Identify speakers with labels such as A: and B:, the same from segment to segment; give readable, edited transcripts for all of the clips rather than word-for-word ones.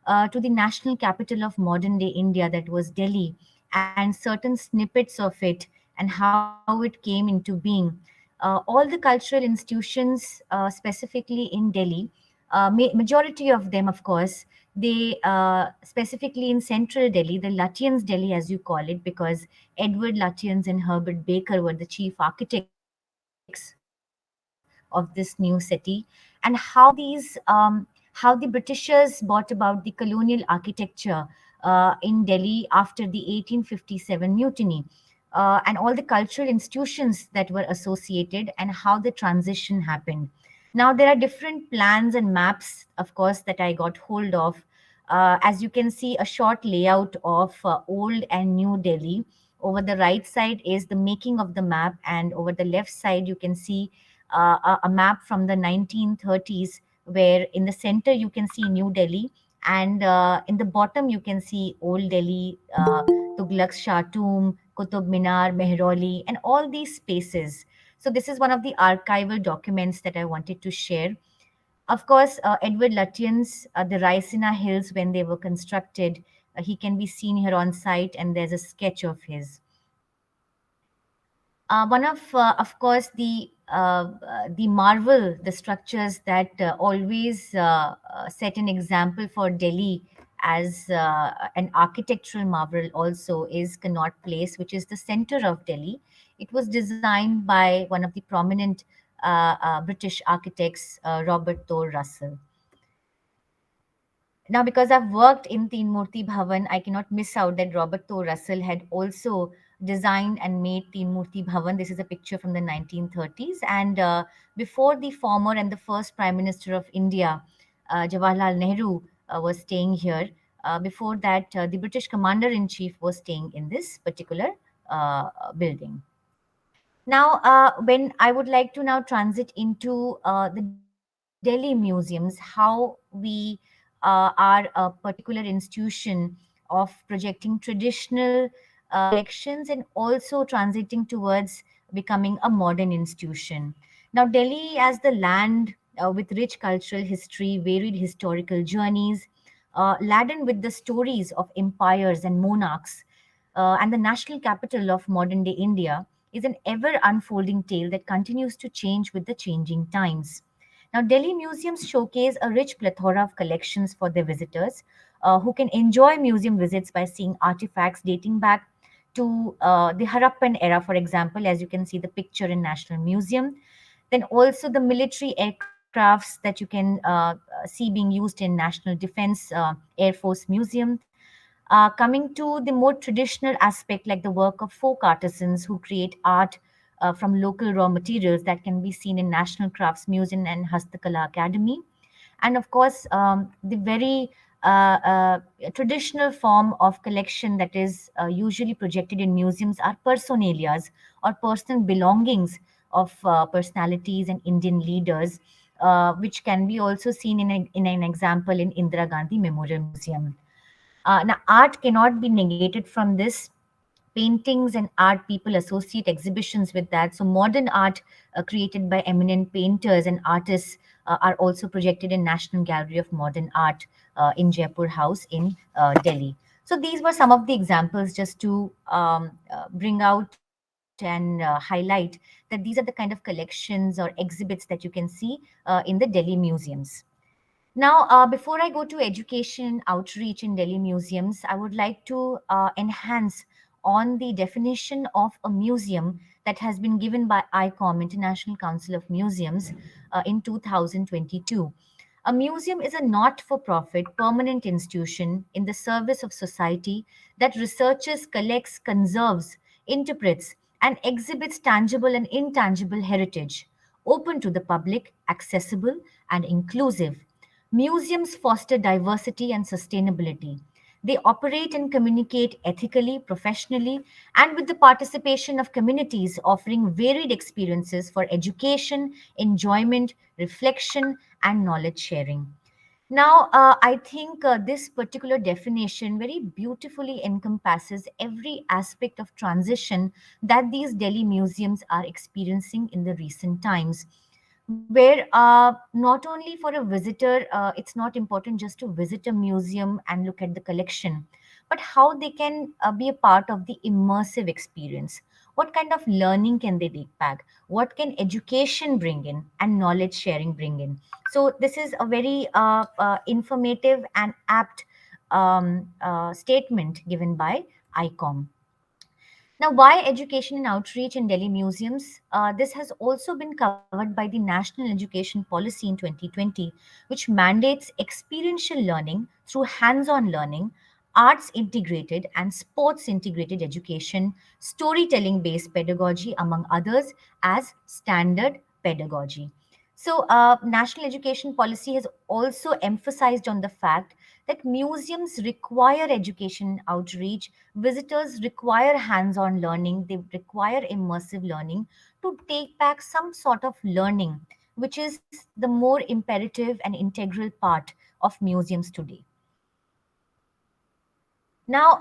A: to the national capital of modern day India, that was Delhi, and certain snippets of it and how it came into being. All the cultural institutions, specifically in Delhi, majority of them, of course, they specifically in central Delhi, the Lutyens Delhi, as you call it, because Edward Lutyens and Herbert Baker were the chief architects of this new city, and how the Britishers brought about the colonial architecture in Delhi after the 1857 mutiny, and all the cultural institutions that were associated, and how the transition happened. Now, there are different plans and maps, of course, that I got hold of. As you can see, a short layout of old and new Delhi. Over the right side is the making of the map, and over the left side, you can see a map from the 1930s, where in the center you can see New Delhi, and in the bottom you can see Old Delhi, Tughlaq Shah Tomb, Qutub Minar, Mehrauli, and all these spaces. So this is one of the archival documents that I wanted to share. Of course, Edward Lutyens, the Raisina Hills, when they were constructed, he can be seen here on site, and there's a sketch of his. Of course, the marvel, the structures that always set an example for Delhi as an architectural marvel also is Connaught Place, which is the center of Delhi. It was designed by one of the prominent British architects, Robert Thor Russell. Now, because I've worked in Teen Murti Bhavan, I cannot miss out that Robert Thor Russell had also designed and made Teen Murti Bhavan. This is a picture from the 1930s. And before the former and the first Prime Minister of India, Jawaharlal Nehru, was staying here, before that, the British Commander in Chief was staying in this particular building. Now, when I would like to now transit into the Delhi museums, how we are a particular institution of projecting traditional collections and also transiting towards becoming a modern institution. Now, Delhi as the land with rich cultural history, varied historical journeys, laden with the stories of empires and monarchs, and the national capital of modern day India, is an ever unfolding tale that continues to change with the changing times. Now, Delhi museums showcase a rich plethora of collections for their visitors who can enjoy museum visits by seeing artifacts dating back to the Harappan era, for example, as you can see the picture in National Museum. Then also the military aircrafts that you can see being used in National Defense Air Force Museum. Coming to the more traditional aspect, like the work of folk artisans who create art from local raw materials, that can be seen in National Crafts Museum and Hastakala Academy. And of course, the very traditional form of collection that is usually projected in museums are personalias, or personal belongings of personalities and Indian leaders, which can be also seen in an example in Indira Gandhi Memorial Museum. Now, art cannot be negated from this. Paintings and art, people associate exhibitions with that. So, modern art created by eminent painters and artists are also projected in National Gallery of Modern Art in Jaipur House in Delhi. So, these were some of the examples just to bring out and highlight that these are the kind of collections or exhibits that you can see in the Delhi museums. Now, before I go to education outreach in Delhi museums, I would like to enhance on the definition of a museum that has been given by ICOM, International Council of Museums, in 2022. A museum is a not for profit permanent institution in the service of society that researches, collects, conserves, interprets, and exhibits tangible and intangible heritage, open to the public, accessible, and inclusive. Museums foster diversity and sustainability. They operate and communicate ethically, professionally, and with the participation of communities, offering varied experiences for education, enjoyment, reflection, and knowledge sharing. Now, I think this particular definition very beautifully encompasses every aspect of transition that these Delhi museums are experiencing in the recent times. where not only for a visitor, it's not important just to visit a museum and look at the collection, but how they can be a part of the immersive experience. What kind of learning can they take back? What can education bring in and knowledge sharing bring in? So this is a very informative and apt statement given by ICOM. Now, why education and outreach in Delhi museums? This has also been covered by the National Education Policy in 2020, which mandates experiential learning through hands on learning, arts integrated and sports integrated education, storytelling based pedagogy, among others, as standard pedagogy. So, national education policy has also emphasized on the fact that museums require education outreach. Visitors require hands on learning, they require immersive learning to take back some sort of learning, which is the more imperative and integral part of museums today. Now,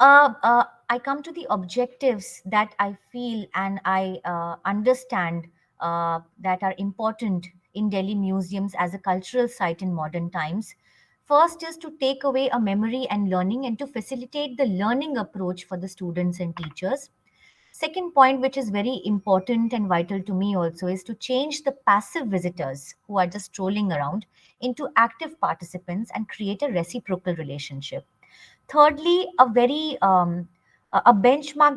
A: I come to the objectives that I feel and I understand that are important in Delhi museums as a cultural site in modern times. First is to take away a memory and learning and to facilitate the learning approach for the students and teachers. Second point, which is very important and vital to me also, is to change the passive visitors who are just strolling around into active participants and create a reciprocal relationship. Thirdly, a benchmark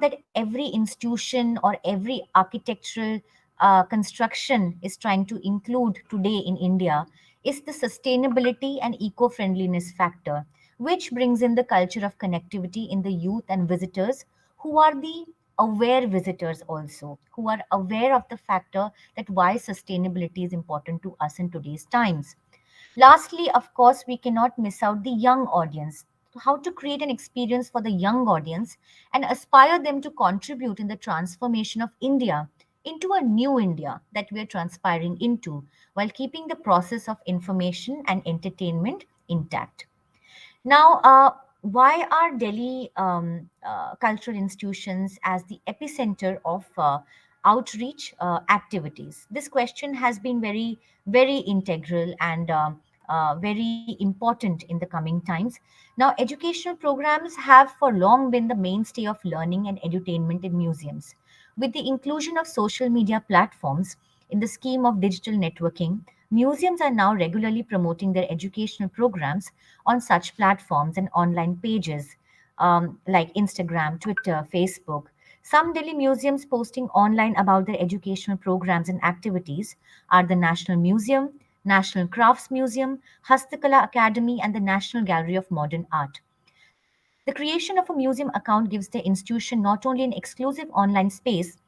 A: that every institution or every architectural construction is trying to include today in India is the sustainability and eco-friendliness factor, which brings in the culture of connectivity in the youth and visitors who are the aware visitors also, who are aware of the factor that why sustainability is important to us in today's times. Lastly, of course, we cannot miss out the young audience. How to create an experience for the young audience and aspire them to contribute in the transformation of India into a new India that we are transpiring into while keeping the process of information and entertainment intact. Now, why are Delhi cultural institutions as the epicenter of outreach activities? This question has been very, very integral and very important in the coming times. Now, educational programs have for long been the mainstay of learning and edutainment in museums. With the inclusion of social media platforms in the scheme of digital networking, museums are now regularly promoting their educational programs on such platforms and online pages like Instagram, Twitter, Facebook. Some Delhi museums posting online about their educational programs and activities are the National Museum, National Crafts Museum, Hastakala Academy, and the National Gallery of Modern Art. The creation of a museum account gives the institution not only an exclusive online space,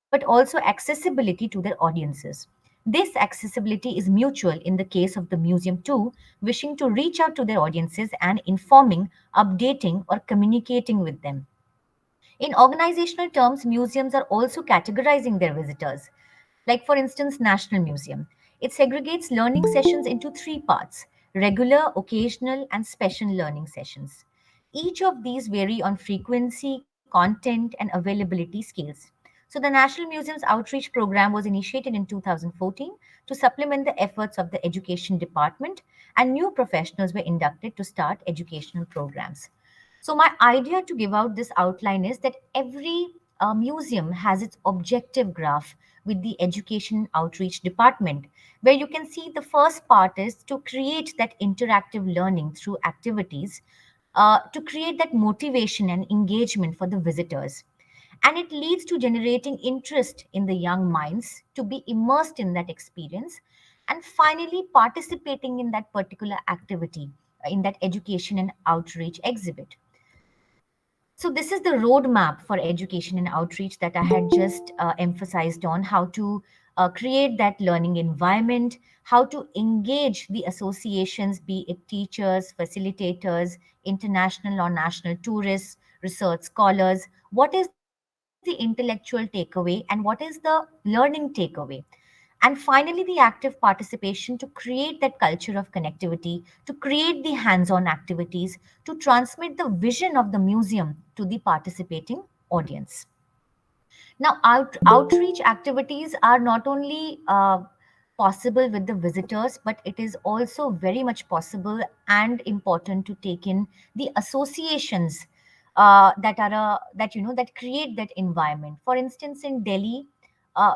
A: but also accessibility to their audiences. This accessibility is mutual in the case of the museum too, wishing to reach out to their audiences and informing, updating, or communicating with them. In organizational terms, museums are also categorizing their visitors. Like, for instance, National Museum. It segregates learning sessions into three parts: regular, occasional, and special learning sessions. Each of these vary on frequency, content, and availability scales. So, the National Museum's outreach program was initiated in 2014 to supplement the efforts of the Education Department, and new professionals were inducted to start educational programs. So, my idea to give out this outline is that every museum has its objective graph with the Education Outreach Department, where you can see the first part is to create that interactive learning through activities, to create that motivation and engagement for the visitors. And it leads to generating interest in the young minds to be immersed in that experience, and finally participating in that particular activity, in that education and outreach exhibit. So, this is the roadmap for education and outreach that I had just emphasized on how to create that learning environment, how to engage the associations, be it teachers, facilitators, international or national tourists, research scholars. What is the intellectual takeaway and what is the learning takeaway? And finally, the active participation to create that culture of connectivity, to create the hands on activities, to transmit the vision of the museum to the participating audience. Now, outreach activities are not only possible with the visitors, but it is also very much possible and important to take in the associations that are that that create that environment. For instance, in Delhi,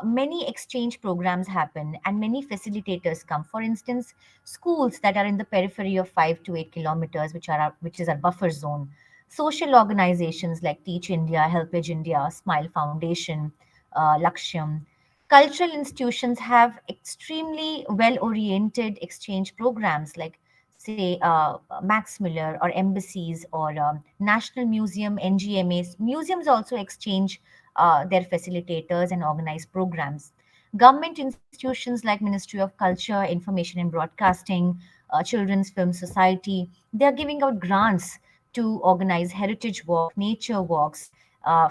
A: many exchange programs happen and many facilitators come. For instance, schools that are in the periphery of 5 to 8 kilometers, which is our buffer zone. Social organizations like Teach India, Helpage India, Smile Foundation, Lakshyam. Cultural institutions have extremely well oriented exchange programs like, say, Max Miller or embassies or National Museum, NGMAs. Museums also exchange their facilitators and organize programs. Government institutions like Ministry of Culture, Information and Broadcasting, Children's Film Society, they are giving out grants to organize heritage walk, nature walks,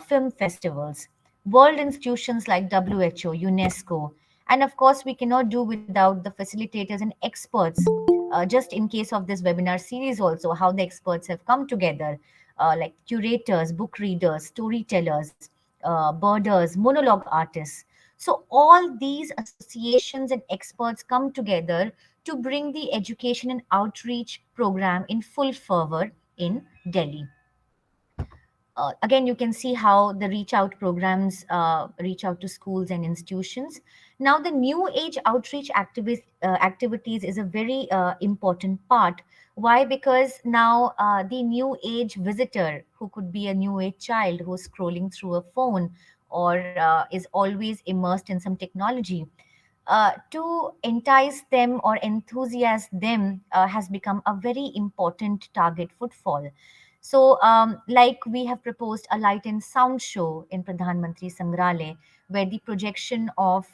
A: film festivals. World institutions like WHO, UNESCO, and of course, we cannot do without the facilitators and experts. Just in case of this webinar series, also, how the experts have come together, like curators, book readers, storytellers, birders, monologue artists. So, all these associations and experts come together to bring the education and outreach program in full fervor in Delhi. Again, you can see how the reach out programs reach out to schools and institutions. Now, the new age outreach activities is a very important part. Why? Because now the new age visitor, who could be a new age child who's scrolling through a phone or is always immersed in some technology, to entice them or enthusiast them has become a very important target footfall. So, like we have proposed a light and sound show in Pradhan Mantri Sangrahalaya, where the projection of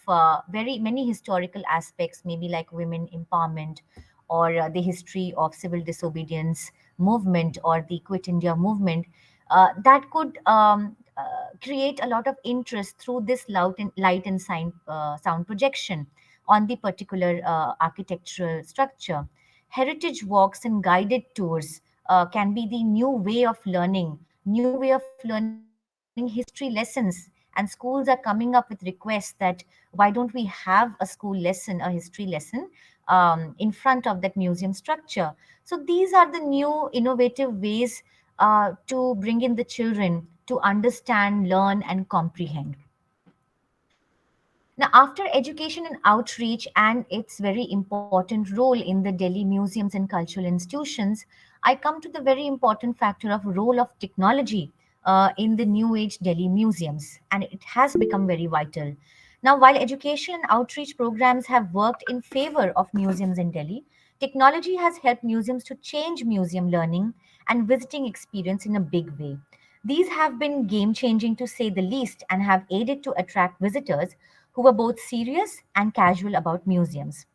A: very many historical aspects, maybe like women empowerment or the history of civil disobedience movement or the Quit India movement, that could create a lot of interest through this light and sound projection on the particular architectural structure. Heritage walks and guided tours can be the new way of learning history lessons. And schools are coming up with requests that why don't we have a school lesson, a history lesson, in front of that museum structure. So these are the new innovative ways to bring in the children to understand, learn, and comprehend. Now, after education and outreach and its very important role in the Delhi museums and cultural institutions, I come to the very important factor of role of technology in the new age Delhi museums, and it has become very vital. Now, while education and outreach programs have worked in favor of museums in Delhi, technology has helped museums to change museum learning and visiting experience in a big way. These have been game changing to say the least and have aided to attract visitors who were both serious and casual about museums.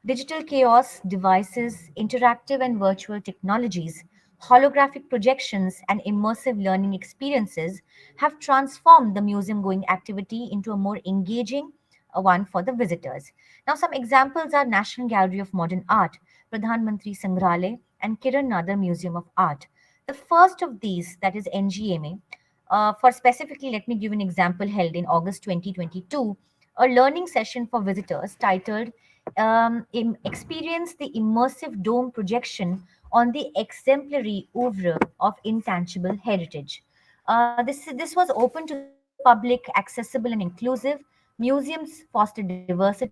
A: Digital chaos, devices, interactive and virtual technologies, holographic projections, and immersive learning experiences have transformed the museum going activity into a more engaging one for the visitors. Now, some examples are National Gallery of Modern Art, Pradhan Mantri Sangrahalaya, and Kiran Nadar Museum of Art. The first of these, that is NGMA, for specifically, let me give an example held in August 2022, a learning session for visitors titled Experience the Immersive Dome Projection on the Exemplary Oeuvre of Intangible Heritage. This was open to the public, accessible and inclusive. Museums foster diversity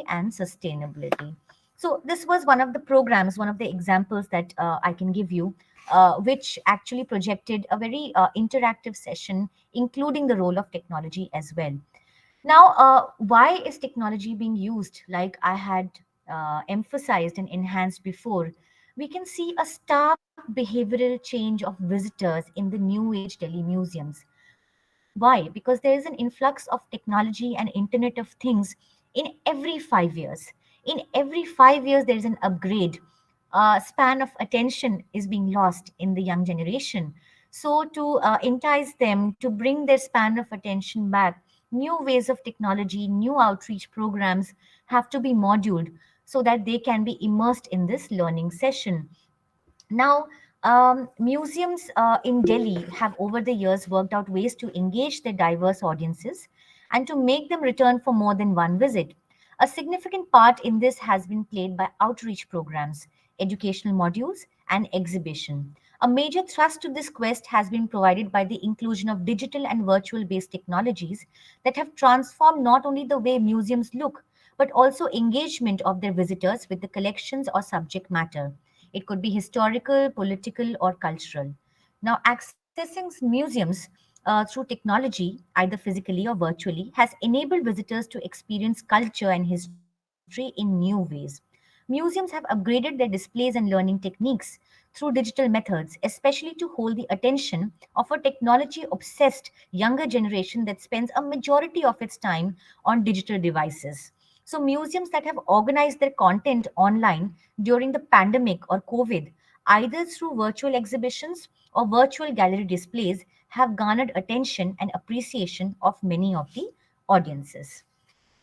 A: and sustainability. So this was one of the programs, one of the examples that I can give you, which actually projected a very interactive session, including the role of technology as well. Now, why is technology being used? Like I had emphasized and enhanced before, we can see a stark behavioral change of visitors in the new age Delhi museums. Why? Because there is an influx of technology and Internet of Things in every 5 years. In every 5 years, there is an upgrade. Span of attention is being lost in the young generation. So, to entice them, to bring their span of attention back, new ways of technology, new outreach programs have to be moduled so that they can be immersed in this learning session. Now, museums in Delhi have over the years worked out ways to engage their diverse audiences and to make them return for more than one visit. A significant part in this has been played by outreach programs, educational modules, and exhibition. A major thrust to this quest has been provided by the inclusion of digital and virtual based technologies that have transformed not only the way museums look, but also engagement of their visitors with the collections or subject matter. It could be historical, political, or cultural. Now, accessing museums through technology, either physically or virtually, has enabled visitors to experience culture and history in new ways. Museums have upgraded their displays and learning techniques through digital methods, especially to hold the attention of a technology obsessed younger generation that spends a majority of its time on digital devices. So, museums that have organized their content online during the pandemic or COVID, either through virtual exhibitions or virtual gallery displays, have garnered attention and appreciation of many of the audiences.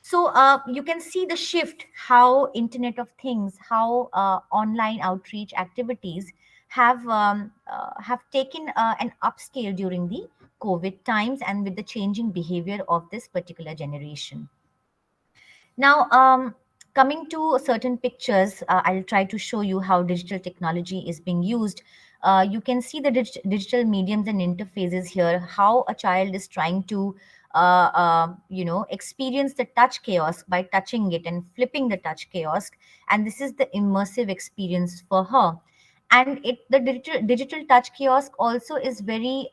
A: So you can see the shift how Internet of Things, how online outreach activities have taken an upscale during the COVID times and with the changing behavior of this particular generation. Now, coming to certain pictures, I'll try to show you how digital technology is being used. You can see the digital mediums and interfaces here, how a child is trying to, experience the touch kiosk by touching it and flipping the touch kiosk. And this is the immersive experience for her. And the digital touch kiosk also is very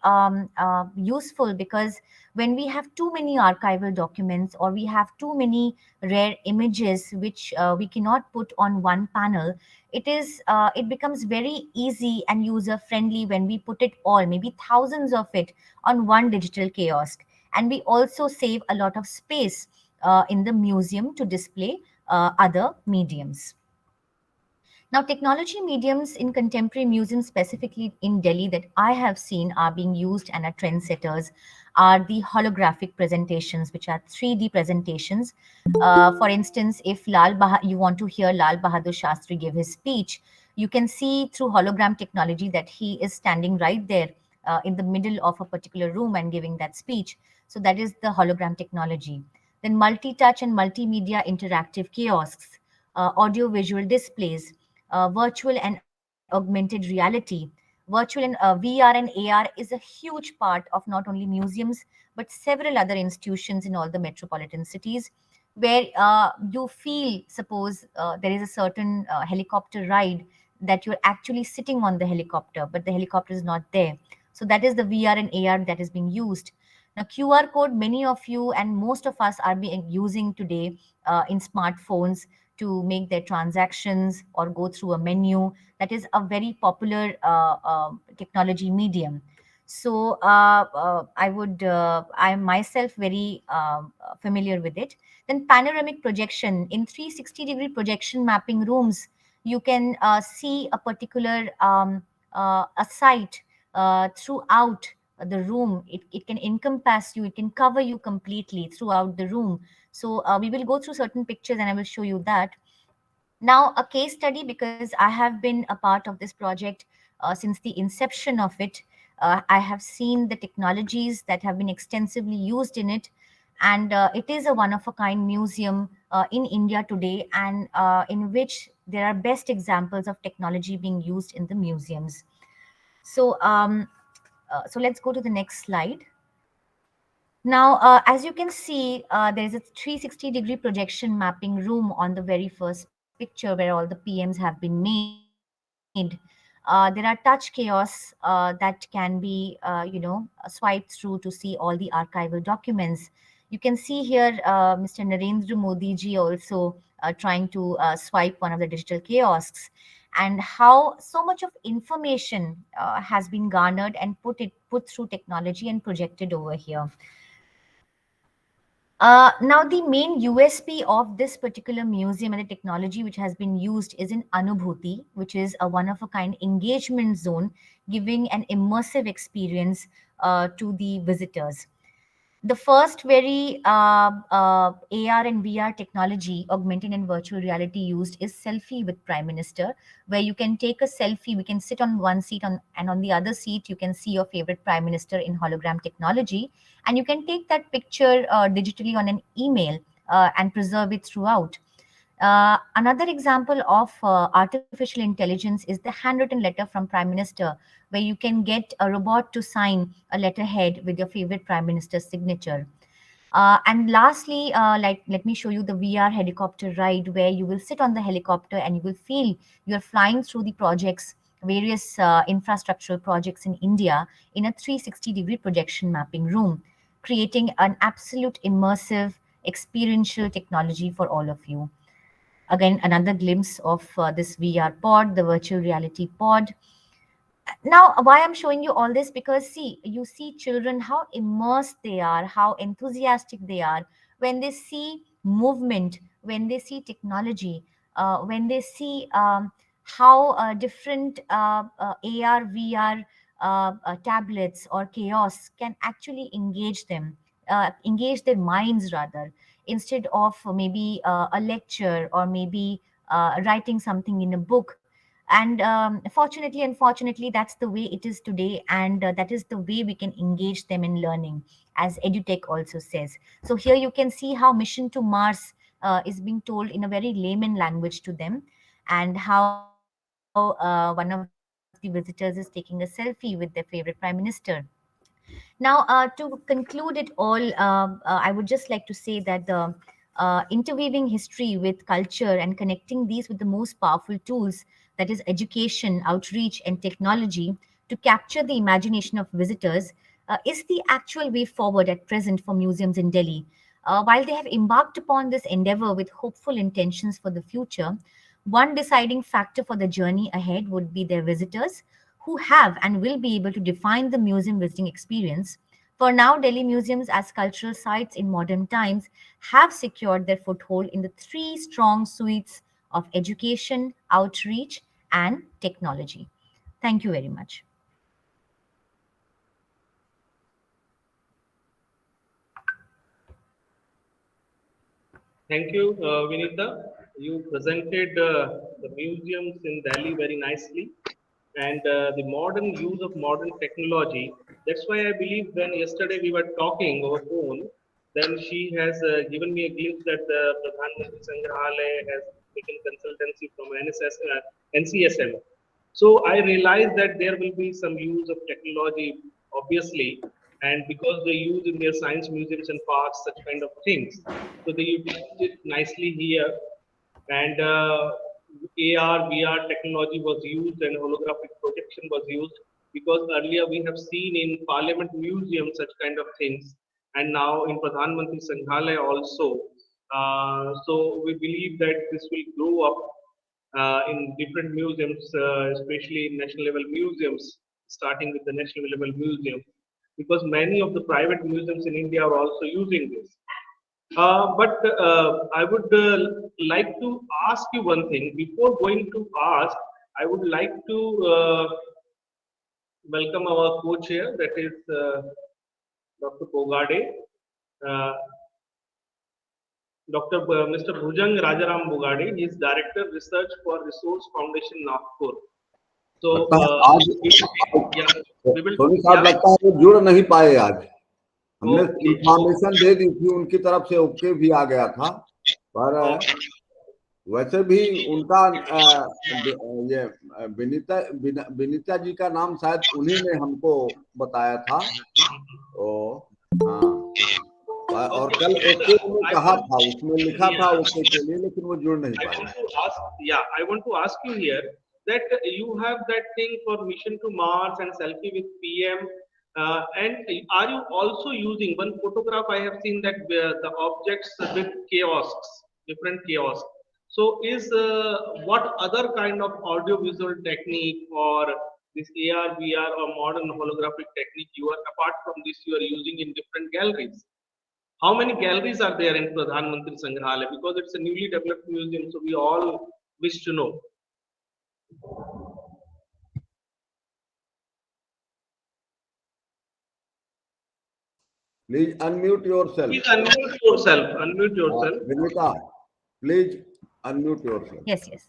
A: useful because when we have too many archival documents or we have too many rare images which we cannot put on one panel, it becomes very easy and user friendly when we put it all, maybe thousands of it, on one digital kiosk. And we also save a lot of space in the museum to display other mediums. Now, technology mediums in contemporary museums, specifically in Delhi, that I have seen are being used and are trendsetters, are the holographic presentations, which are 3D presentations. For instance, if you want to hear Lal Bahadur Shastri give his speech, you can see through hologram technology that he is standing right there in the middle of a particular room and giving that speech. So that is the hologram technology. Then multi-touch and multimedia interactive kiosks, audio-visual displays, virtual and augmented reality. Virtual and VR and AR is a huge part of not only museums but several other institutions in all the metropolitan cities, where you feel, suppose there is a certain helicopter ride that you're actually sitting on the helicopter, but the helicopter is not there. So that is the VR and AR that is being used. Now, QR code, many of you and most of us are being using today in smartphones to make their transactions or go through a menu. That is a very popular technology medium. So I'm myself very familiar with it. Then panoramic projection in 360-degree projection mapping rooms, you can see a particular a site throughout the room. It can encompass you, it can cover you completely throughout the room. So we will go through certain pictures and I will show you that. Now, a case study, because I have been a part of this project since the inception of it. I have seen the technologies that have been extensively used in it, and it is a one of a kind museum in India today, and in which there are best examples of technology being used in the museums. So, so let's go to the next slide. Now, as you can see, there is a 360-degree projection mapping room on the very first picture where all the PMs have been made. There are touch kiosks that can be, swiped through to see all the archival documents. You can see here Mr. Narendra Modi ji also trying to swipe one of the digital kiosks, and how so much of information has been garnered and put through technology and projected over here. Now, the main USP of this particular museum and the technology which has been used is in Anubhuti, which is a one of a kind engagement zone, giving an immersive experience to the visitors. The first very AR and VR technology, augmented and virtual reality used, is selfie with Prime Minister, where you can take a selfie. We can sit on one seat and on the other seat, you can see your favorite Prime Minister in hologram technology. And you can take that picture digitally on an email and preserve it throughout. Another example of artificial intelligence is the handwritten letter from Prime Minister, where you can get a robot to sign a letterhead with your favorite Prime Minister's signature. And lastly, let me show you the VR helicopter ride, where you will sit on the helicopter and you will feel you're flying through the projects, various infrastructural projects in India, in a 360-degree projection mapping room, creating an absolute immersive experiential technology for all of you. Again, another glimpse of this VR pod, the virtual reality pod. Now, why I'm showing you all this, because see, you see children, how immersed they are, how enthusiastic they are when they see movement, when they see technology, when they see how different AR VR tablets or chaos can actually engage them, engage their minds rather, instead of maybe a lecture, or maybe writing something in a book. And fortunately, unfortunately, that's the way it is today, and that is the way we can engage them in learning, as edutech also says. So here you can see how mission to Mars is being told in a very layman language to them, and how one of the visitors is taking a selfie with their favorite prime minister. Now, to conclude it all, I would just like to say that the interweaving history with culture and connecting these with the most powerful tools, that is, education, outreach, and technology, to capture the imagination of visitors, is the actual way forward at present for museums in Delhi. While they have embarked upon this endeavor with hopeful intentions for the future, one deciding factor for the journey ahead would be their visitors, who have and will be able to define the museum visiting experience. For now, Delhi museums, as cultural sites in modern times, have secured their foothold in the three strong suites of education, outreach, and technology. Thank you very much.
B: Thank you, Vinita. You presented the museums in Delhi very nicely, and the modern use of modern technology. That's why I believe when yesterday we were talking over phone, then she has given me a glimpse that the Pradhan Mantri Sangrahalaya has taken consultancy from NCSM. So I realized that there will be some use of technology, obviously, and because they use in their science museums and parks such kind of things, so they utilized it nicely here. And AR, VR technology was used and holographic projection was used, because earlier we have seen in Parliament Museum such kind of things, and now in Pradhan Mantri Sangrahalaya also. So we believe that this will grow up in different museums, especially national level museums, starting with the national level museum, because many of the private museums in India are also using this. But I would like to ask you one thing. Before going to ask, I would like to welcome our co-chair, that is Dr. Bogade, uh, Dr. Mr. Bhujang Rajaram Bogade. He is Director Research for Resource Foundation, Nagpur. So,
C: लगता है आज
B: yeah, we will,
C: Soni साहब
B: yeah,
C: लगता है वो जुड़ नहीं पाए आज। हमने
B: okay,
C: इंफॉर्मेशन दे दी थी, उनकी तरफ से ओके भी आ गया था, पर
B: okay,
C: वैसे भी उनका ये विनीता जी का नाम शायद उन्हीं ने हमको बताया था। तो हाँ, और कल ओके में कहा था, उसमें लिखा था ओके के लिए, लेकिन वो जुड़ नहीं
B: I
C: पाए।
B: want to ask, yeah, I want to ask you here that you have that thing for mission to Mars and selfie with PM, and are you also using one photograph? I have seen that the objects with kiosks, different kiosks. So, is what other kind of audio-visual technique or this AR, VR, or modern holographic technique you are apart from this you are using in different galleries? How many galleries are there in Pradhan Mantri Sangrahalaya? Because it's a newly developed museum, so we all wish to know.
C: Please unmute yourself.
B: Please unmute yourself. Unmute yourself.
C: Vinita, please unmute yourself.
A: Yes, yes.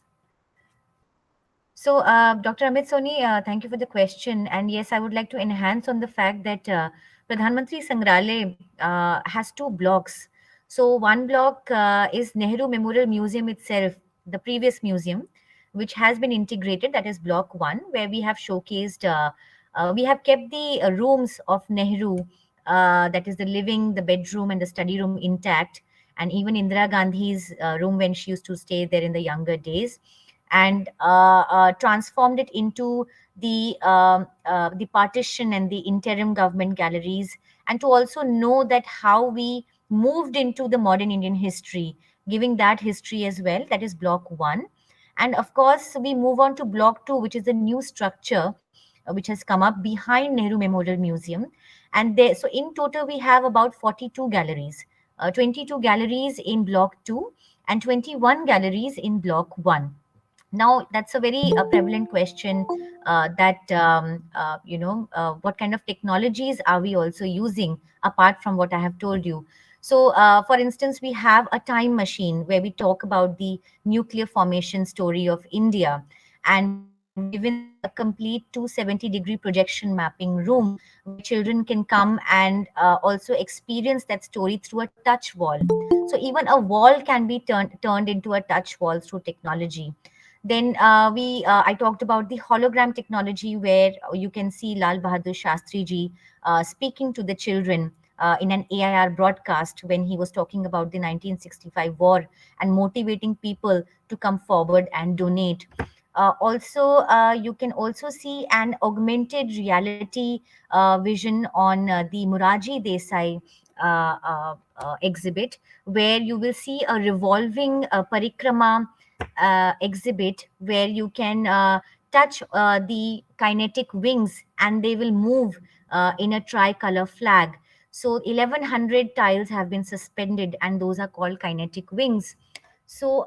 A: So, Dr. Amit Soni, thank you for the question. And yes, I would like to enhance on the fact that Pradhan Mantri Sangrahalaya has two blocks. So one block is Nehru Memorial Museum itself, the previous museum, which has been integrated. That is block one, where we have showcased. We have kept the rooms of Nehru, that is the living, the bedroom, and the study room intact, and even Indira Gandhi's room when she used to stay there in the younger days, and transformed it into the partition and the interim government galleries, and to also know that how we moved into the modern Indian history, giving that history as well. That is block one. And of course, we move on to block two, which is the new structure which has come up behind Nehru Memorial Museum. And there, so in total, we have about 42 galleries, 22 galleries in block two, and 21 galleries in block one. Now that's a very prevalent question, that what kind of technologies are we also using apart from what I have told you. So for instance, we have a time machine where we talk about the nuclear formation story of India, and we have given a complete 270-degree projection mapping room where children can come and also experience that story through a touch wall. So even a wall can be turned into a touch wall through technology. Then we I talked about the hologram technology, where you can see Lal Bahadur Shastri ji speaking to the children in an AIR broadcast when he was talking about the 1965 war and motivating people to come forward and donate. Also, you can also see an augmented reality vision on the Muraji Desai exhibit, where you will see a revolving parikrama exhibit where you can touch the kinetic wings and they will move in a tricolor flag. So 1100 tiles have been suspended, and those are called kinetic wings. So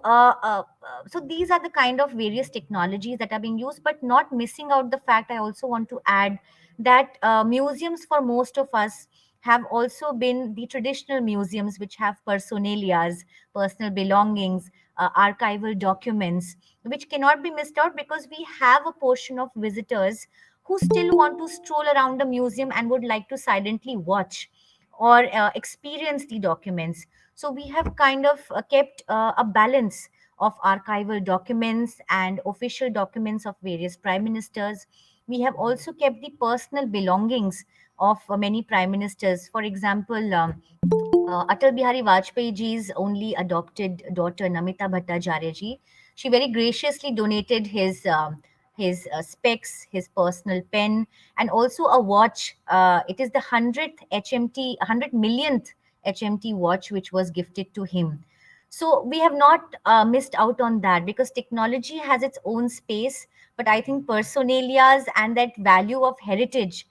A: so these are the kind of various technologies that are being used, but not missing out the fact, I also want to add that museums for most of us have also been the traditional museums which have personalias, personal belongings, archival documents, which cannot be missed out, because we have a portion of visitors who still want to stroll around the museum and would like to silently watch or experience the documents. So we have kind of kept a balance of archival documents and official documents of various prime ministers. We have also kept the personal belongings of many prime ministers. For example, Atal Bihari Vajpayee ji's only adopted daughter, Namita Bhattacharya ji, she very graciously donated his specs, his personal pen, and also a watch. It is the 100th HMT, 100 millionth HMT watch, which was gifted to him. So we have not missed out on that, because technology has its own space, but I think personalias and that value of heritage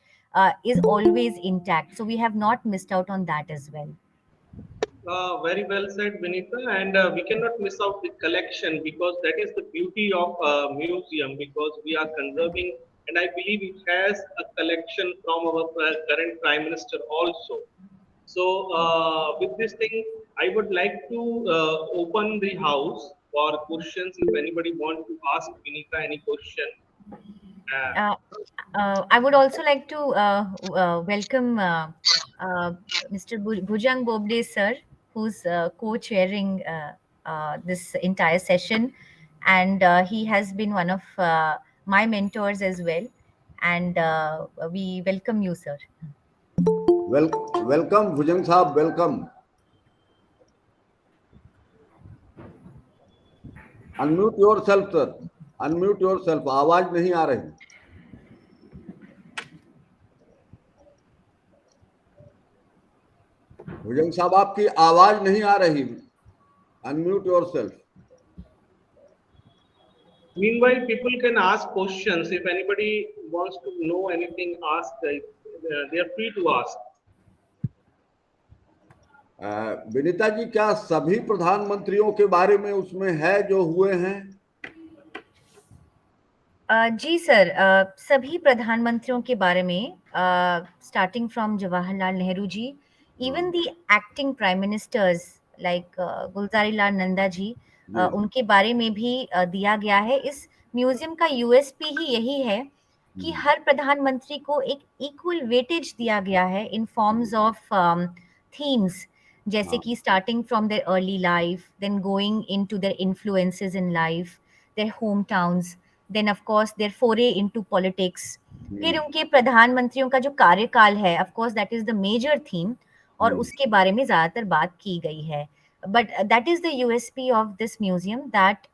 A: is always intact. So we have not missed out on that as well.
B: Very well said, Vinita. And we cannot miss out the collection, because that is the beauty of a museum, because we are conserving, and I believe it has a collection from our current Prime Minister also. So, with this thing, I would like to open the house for questions. If anybody wants to ask Vinita any question, uh,
A: Uh, I would also like to welcome uh, Mr. Bhujang Bobde sir, who's co-chairing this entire session, and he has been one of my mentors as well. And we welcome you, sir.
C: Well welcome Bhujang साहब, welcome. Unmute yourself sir, unmute yourself. आवाज नहीं आ रही. भुजंग साहब, आपकी आवाज नहीं आ रही. Unmute your self.
B: meanwhile, people can ask questions. If anybody wants to know anything, ask. They are free to ask.
C: Vinita ji, क्या सभी प्रधानमंत्रियों के बारे में उसमें है जो हुए हैं?
A: जी सर, सभी प्रधानमंत्रियों के बारे में, starting from Jawaharlal Nehru ji, even the acting prime ministers like Gulzari Lal Nanda ji,
C: ji.
A: उनके बारे में भी दिया गया है. इस म्यूजियम का यूएसपी ही यही है कि हर प्रधानमंत्री को एक इक्वल वेटेज दिया गया है इन फॉर्म्स ऑफ थीम्स. जैसे
C: हाँ,
A: कि starting from their early life, then going into their influences in life, their hometowns, then of course their foray into politics, फिर
C: हम्म,
A: उनके प्रधानमंत्रियों का जो कार्यकाल है, of course that is the major theme, और
C: हम्म,
A: उसके बारे में ज़्यादातर बात की गई है. But that is the USP of this museum, that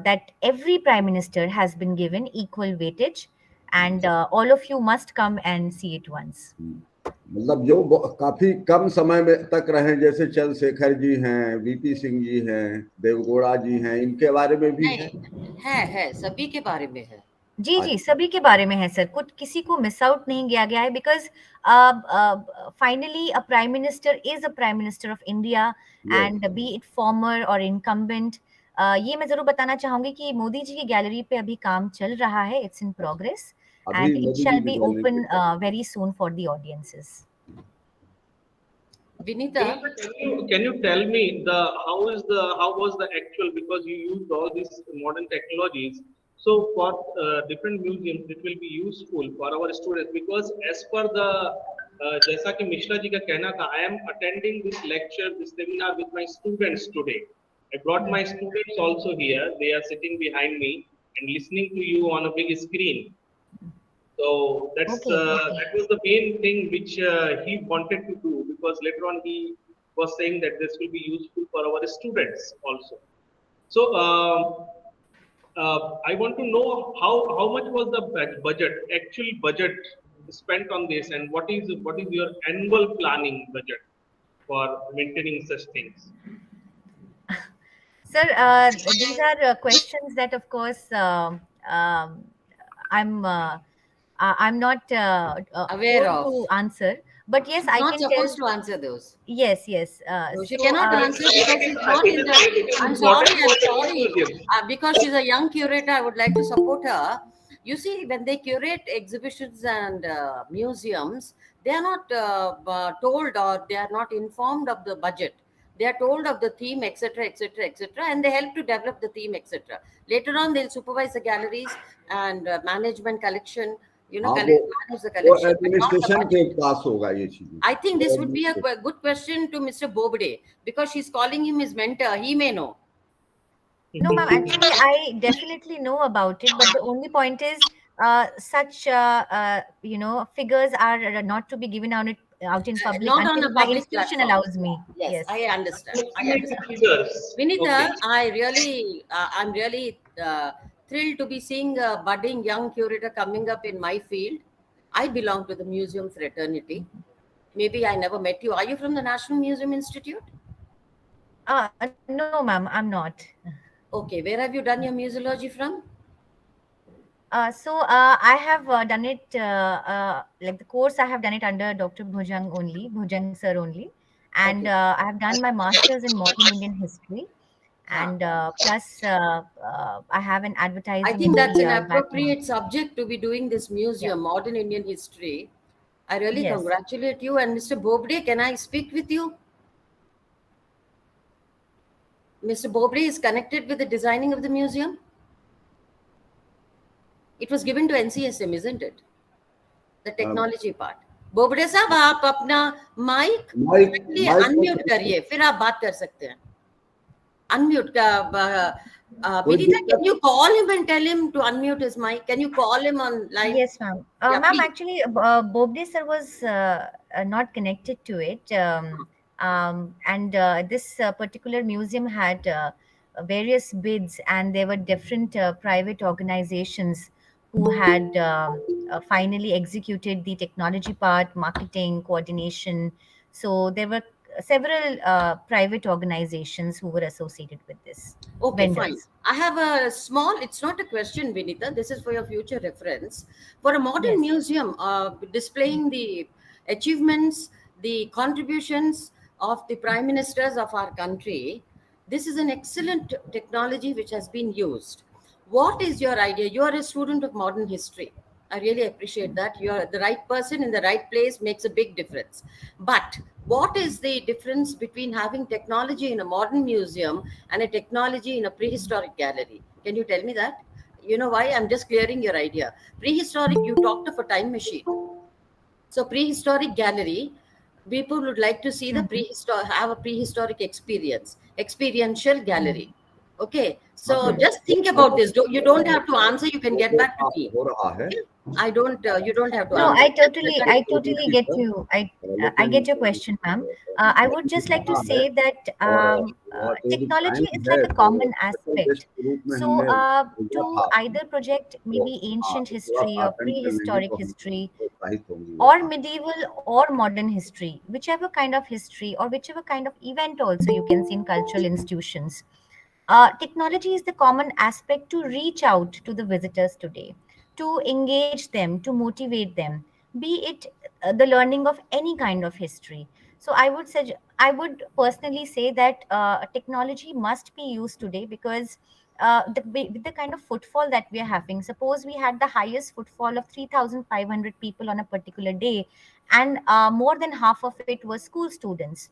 A: that every prime minister has been given equal weightage, and all of you must come and see it once.
C: हम्म। मतलब जो काफी कम समय में तक रहे, जैसे चंद्रशेखर जी हैं, वीपी सिंह जी हैं, देवगौड़ा जी हैं, इनके बारे में भी है।
D: नहीं, है, सभी के बारे में है।
A: जी, जी,
C: अच्छा,
A: सभी के बारे में है सर, कुछ किसी को मिस आउट नहीं किया गया है, because finally a prime minister is a prime minister of India,
C: yes,
A: and B it farmer और इनकम्बेंट. ये मैं ज़रूर बताना चाहूँगी कि मोदी जी की गैलरी पे अभी काम चल रहा है, इट्स इन प्रोग्रेस,
C: अभी
A: एंड इट
C: मोदी जी
A: शैल
C: की
A: बी
C: गैलरी पे
A: ओपन
C: चल रहा
A: very soon for the audiences.
D: Vinita,
B: Can you tell me the how was the actual, because you used all these modern technologies. So for different museums, it will be useful for our students, because as per the जैसा कि मिश्रा जी का कहना था, I am attending this lecture, this seminar with my students today. I brought my students also here. They are sitting behind me and listening to you on a big screen. So
A: okay, okay.
B: that was the main thing which he wanted to do, because later on he was saying that this will be useful for our students also. So I want to know how much was the budget, actual budget spent on this, and what is your annual planning budget for maintaining such things?
A: Sir, these are questions that, of course, I'm I'm not
D: aware
A: prone
D: of.
A: to answer. But yes,
D: She's
A: I
D: not
A: can tell.
D: supposed to answer those.
A: Yes, yes.
D: No, she
A: So,
D: cannot answer because she's not in the.
B: It is
D: I'm
B: important
D: sorry,
B: for
D: I'm
B: the
D: sorry.
B: museum.
D: Because she's a young curator, I would like to support her. You see, when they curate exhibitions and museums, they are not told, or they are not informed of the budget. They are told of the theme, etc., etc., etc., and they help to develop the theme, etc. Later on, they'll supervise the galleries and management collection.
C: हाँ,
D: Manage the
C: वो
D: collection, but not the
C: administration के
D: budget.
C: पास होगा ये चीजें।
D: I think this would be a
C: administration,
D: good question to Mr. Bobde, because she's calling him his mentor. He may know.
A: no, ma'am, actually, I definitely know about it. But the only point is, such figures are not to be given out in public
D: Not on
A: until
D: a
A: my
D: public
A: institution
D: platform.
A: allows me.
D: Yes,
A: Yes.
D: I understand. I
B: Approximately
D: understand.
B: figures.
D: Vinita,
B: Okay.
D: I'm really thrilled to be seeing a budding young curator coming up in my field. I belong to the museum fraternity. Maybe I never met you. Are you from the National Museum Institute?
A: No, ma'am, I'm not.
D: Okay, where have you done your museology from?
A: I have done it, like the course I have done it under Dr. Bhujang sir only, and
D: Okay.
A: I have done my masters in modern Indian history,
D: Huh.
A: and plus I have an
D: I
A: advertising
D: think that's
A: MBA
D: an
A: background.
D: appropriate subject to be doing this
A: Yeah.
D: museum, modern Indian history. I really
A: Yes.
D: congratulate you. And Mr. Bobde, can I speak with you? Mr. Bobde is connected with the designing of the museum. It was given to NCSM, isn't it? The technology part. Bobde साहब आप अपना mic
C: mic mic
D: unmute करिए, फिर आप बात कर सकते हैं. Unmute.
C: कोई
D: Vinita, can
C: दिक्कत।
D: you call him and tell him to unmute his mic? Can you call him on line?
A: Yes, ma'am.
D: Yeah,
A: Ma'am,
D: please.
A: actually, Bobde sir was not connected to it. And this particular museum had various bids, and there were different private organizations who had finally executed the technology part, marketing, coordination. So there were several private organizations who were associated with this,
D: Okay, fine.
A: vendors.
D: I have a small, it's not a question, Vinita. This is for your future reference. For a modern
A: Yes.
D: museum displaying the achievements, the contributions of the prime ministers of our country, this is an excellent technology which has been used. What is your idea? You are a student of modern history. I really appreciate that. You're the right person in the right place makes a big difference. But what is the difference between having technology in a modern museum and a technology in a prehistoric gallery? Can you tell me that? You know why? I'm just clearing your idea. Prehistoric, you talked of a time machine. So prehistoric gallery, People would like to see the
A: Mhm.
D: have a prehistoric experiential
A: Mhm.
D: gallery. Okay,
C: हाँ
D: so
C: तो
D: just think about this. You don't have to answer. You can get
C: वो
D: back to
C: काम
D: me.
C: हो रहा है
D: Okay, I don't. You don't have to
A: No,
D: answer. Just get back
A: I
D: to me.
A: totally get you. I
C: लेकिन
A: get your question, ma'am. I would just like to
C: कहा है
A: say that
C: और what is
A: technology
C: time
A: is
C: है
A: like a
C: जो
A: common
C: guest
A: aspect.
C: के रूप में
A: So,
C: हमने भेजा
A: to
C: था
A: either project
C: तो
A: maybe
C: हाँ
A: ancient
C: तो थोड़ा
A: history
C: सा
A: or
C: अटेंड कर लेंगे
A: prehistoric
C: तो हम
A: history,
C: प्रोत्साहित होंगी वो
A: or
C: हाँ
A: medieval or modern history, whichever kind of history or whichever kind of event also you can see in cultural institutions. Technology is the common aspect to reach out to the visitors today, to engage them, to motivate them, be it the learning of any kind of history. So I would personally say that technology must be used today because with the kind of footfall that we are having, suppose we had the highest footfall of 3,500 people on a particular day, and more than half of it was school students,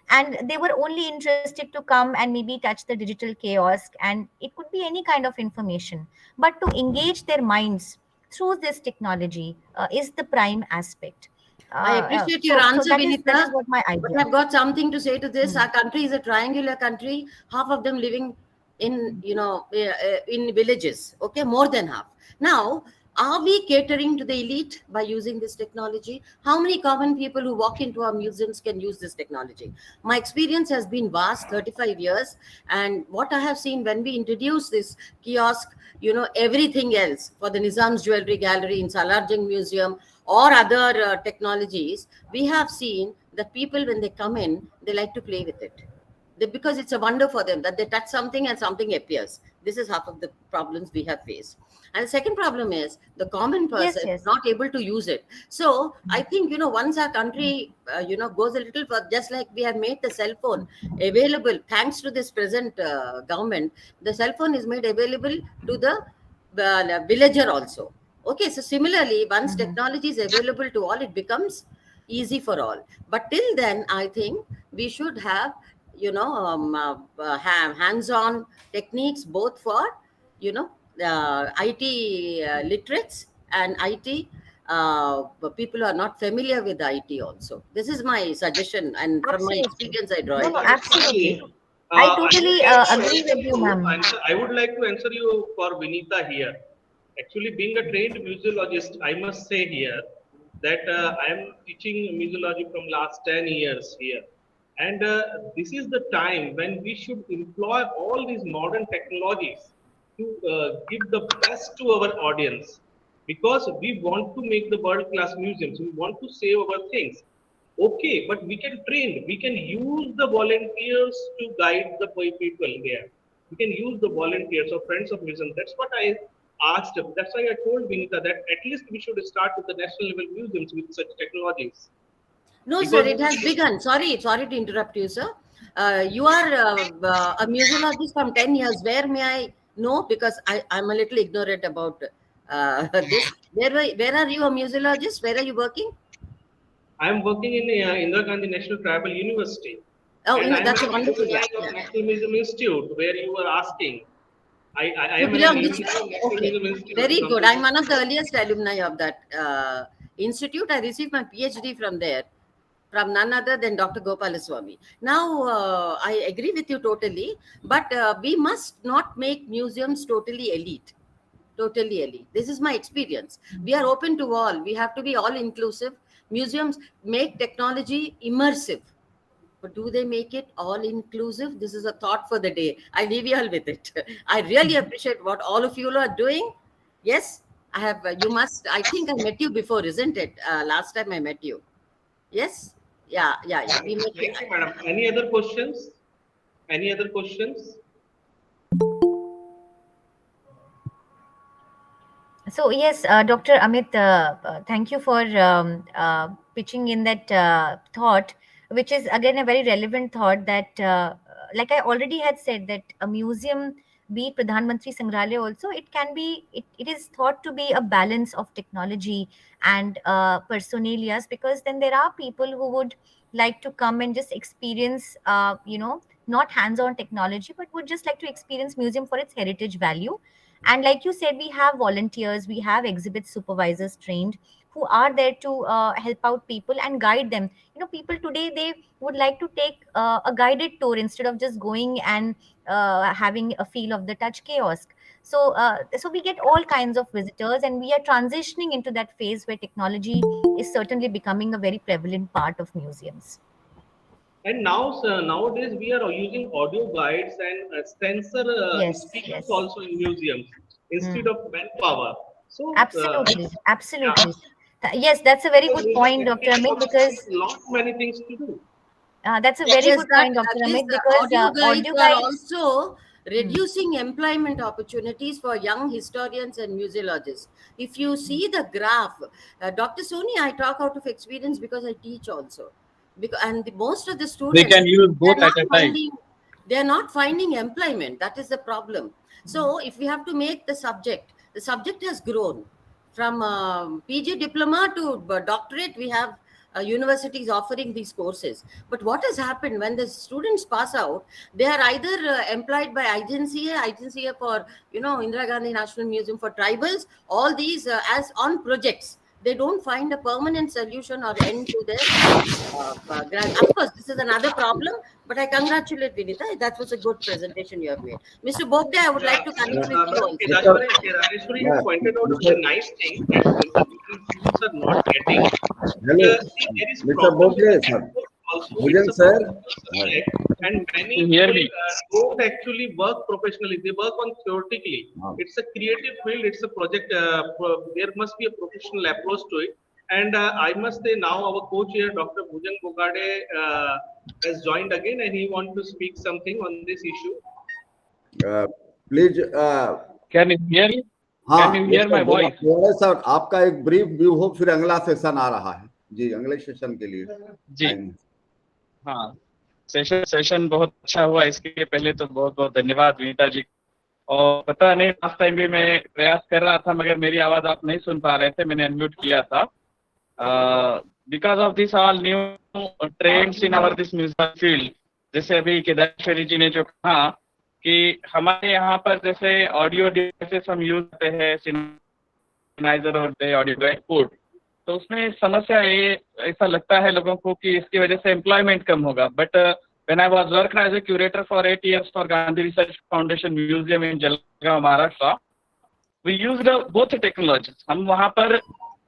A: and they were only interested to come and maybe touch the digital kiosk, and it could be any kind of information, but to engage their minds through this technology is the prime aspect.
D: I appreciate your answer,
A: That is
D: Vinita,
A: what my
D: but
A: idea.
D: I've got something to say to this.
A: Hmm.
D: Our country is a triangular country, half of them living in, in villages, okay, more than half. Now, are we catering to the elite by using this technology? How many common people who walk into our museums can use this technology? My experience has been vast, 35 years, and what I have seen when we introduce this kiosk, everything else for the Nizam's Jewelry Gallery in Salarjung Museum or other technologies, we have seen that people, when they come in, they like to play with it. Because it's a wonder for them that they touch something and something appears. This is half of the problems we have faced. And the second problem is the common
A: Yes,
D: person
A: yes.
D: not able to use it. So I think, once our country, goes a little further, just like we have made the cell phone available, thanks to this present government, the cell phone is made available to the villager also. Okay, so similarly, once
A: Mhm.
D: technology is available to all, it becomes easy for all. But till then, I think we should have, have hands-on techniques both for, IT literates and IT people who are not familiar with IT also. This is my suggestion, and from my
A: Absolutely.
D: experience, I draw
A: No,
D: it.
A: no,
B: Actually,
A: absolutely. I
B: I would
A: totally
B: like to
A: agree
B: answer
A: with you,
B: you.
A: ma'am.
B: I would like to answer you for Vinita here. Actually, being a trained museologist, I must say here that I am teaching museology from last 10 years here, and this is the time when we should employ all these modern technologies to give the best to our audience, because we want to make the world class museums. We want to save our things. Okay, but we can train, we can use the volunteers to guide the people there. We can use the volunteers or friends of museum. That's what I asked. That's why I told Vinita that at least we should start with the national level museums with such technologies.
D: No, sir,
B: Because
D: it has begun. Sorry to interrupt you, sir. You are a museologist from 10 years. Where may I know? Because I'm a little ignorant about this. Where are you a museologist? Where are you working?
B: I am working in Indira Gandhi National Tribal University,
D: Oh,
B: and I am an
D: that's a wonderful. Yeah,
B: alumni of
D: yeah.
B: National Museum Institute, where you were asking. I
D: You
B: am an
D: belong which?
B: alumni of National
D: Okay,
B: Museum Institute
D: very
B: from
D: good. I'm one of the
B: 2000.
D: earliest alumni of that institute. I received my PhD from there, from none other than Dr. Gopalaswamy. Now, I agree with you totally, but we must not make museums totally elite. Totally elite. This is my experience. We are open to all. We have to be all inclusive. Museums make technology immersive. But do they make it all inclusive? This is a thought for the day. I leave you all with it. I really appreciate what all of you are doing. Yes, I have. You must. I think I met you before, isn't it? Last time I met you. Yes. Yeah, yeah, yeah. We met.
B: Thank you, madam. Any other questions? Any other questions?
A: So yes, Dr. Amit, thank you for pitching in that thought, which is again a very relevant thought. That, like I already had said, that a museum, be it Pradhan Mantri Sangrahalaya, also it is thought to be a balance of technology and personalias, because then there are people who would like to come and just experience, not hands-on technology, but would just like to experience museum for its heritage value. And like you said, we have volunteers, we have exhibit supervisors trained who are there to help out people and guide them. People today, they would like to take a guided tour instead of just going and having a feel of the touch kiosk. So we get all kinds of visitors, and we are transitioning into that phase where technology is certainly becoming a very prevalent part of museums.
B: And now, nowadays, we are using audio guides and sensor
A: Yes,
B: speakers
A: yes.
B: also in museums instead
A: Hmm.
B: of manpower. So,
A: Absolutely,
B: yeah,
A: absolutely. Yes, that's a very
B: the
A: good point,
B: museum
A: Dr.
B: has
A: Amit,
B: got
A: because
B: lot many things to do.
A: that's a very
D: Yes,
A: good point, Dr.
D: that is,
A: Amit, because
D: audio guides
A: audio
D: are
A: guides.
D: also
A: Hmm.
D: reducing employment opportunities for young historians and museologists. If you see the graph, Dr. Soni, I talk out of experience because I teach also. And most of the
E: They
D: students,
E: can use
D: they are
E: both at
D: not
E: a time.
D: finding they are not finding employment. That is the problem. So if we have to make the subject has grown from PG diploma to doctorate. We have universities offering these courses. But what has happened when the students pass out? They are either employed by agency for Indira Gandhi National Museum for tribals. All these as on projects. They don't find a permanent solution or end to their grant. Of course, this is another problem, but I congratulate Vinita. That was a good presentation you have made. Mr. Bogde, I would
B: Yeah,
D: like to connect with you
B: Madam
D: also.
C: Mr.
B: Kedashwari, you
C: Yeah,
B: pointed out a
C: Mr.
B: nice thing that the students are not getting.
C: Hello,
B: See, there is
C: Mr.
B: problem with
C: Bogle,
B: the
C: sir.
B: network also. It's
C: Bhujan
B: a
C: sir.
B: professional subject, and many
E: You hear
B: people
E: me?
B: don't actually work professionally. They work on theoretically.
C: हाँ,
B: It's a creative field. It's a project. There must be a professional approach to it. And I must say now our co-chair, Dr. Bhujan Bogade, has joined again, and he wants to speak something on this issue.
C: Please
E: Can you hear me?
C: हाँ,
E: Can you
C: yes
E: hear
C: sir,
E: my voice?
C: थोड़ा सा आपका एक brief view हो, फिर अगला session आ रहा है जी, अगले सेशन के लिए
E: जी
C: आएंगे।
E: हाँ, सेशन बहुत अच्छा हुआ। इसके पहले तो बहुत बहुत धन्यवाद विनीता जी। और पता नहीं, लास्ट टाइम भी मैं प्रयास कर रहा था मगर मेरी आवाज आप नहीं सुन पा रहे थे, मैंने अनम्यूट किया था। Because of this all new trends in our this music field, जैसे अभी केदारेश्वरी जी ने जो कहा कि हमारे यहाँ पर जैसे ऑडियो डिवाइसेस हम यूज करते हैं, सिनेमाइजर और ऑडियो आउटपुट, तो उसमें समस्या ये ऐसा लगता है लोगों को कि इसकी वजह से एम्प्लॉयमेंट कम होगा। But when I was working as a curator for 8 years for Gandhi Research Foundation Museum in Jalgaon, Maharashtra, we used both technologies. हम वहाँ पर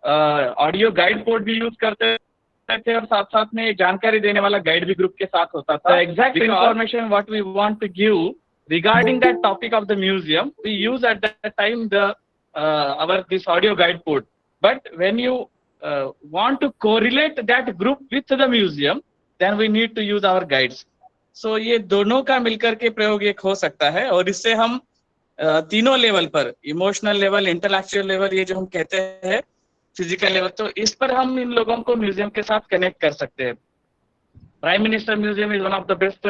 E: ऑडियो गाइड बोर्ड भी यूज करते थे और साथ साथ में एक जानकारी देने वाला गाइड भी ग्रुप के साथ होता था। Exact information what we want to give regarding that topic of the museum, we use at that time the our this audio guide board. But when you want to correlate that group with the museum, then we need to use our guides. So ये दोनों का मिलकर के प्रयोग एक हो सकता है, और इससे हम तीनों लेवल पर, इमोशनल लेवल, इंटेलेक्चुअल लेवल, ये जो हम कहते हैं फिजिकल लेवल, तो इस पर हम इन लोगों को म्यूजियम के साथ कनेक्ट कर सकते हैं। Prime minister museum is one of the best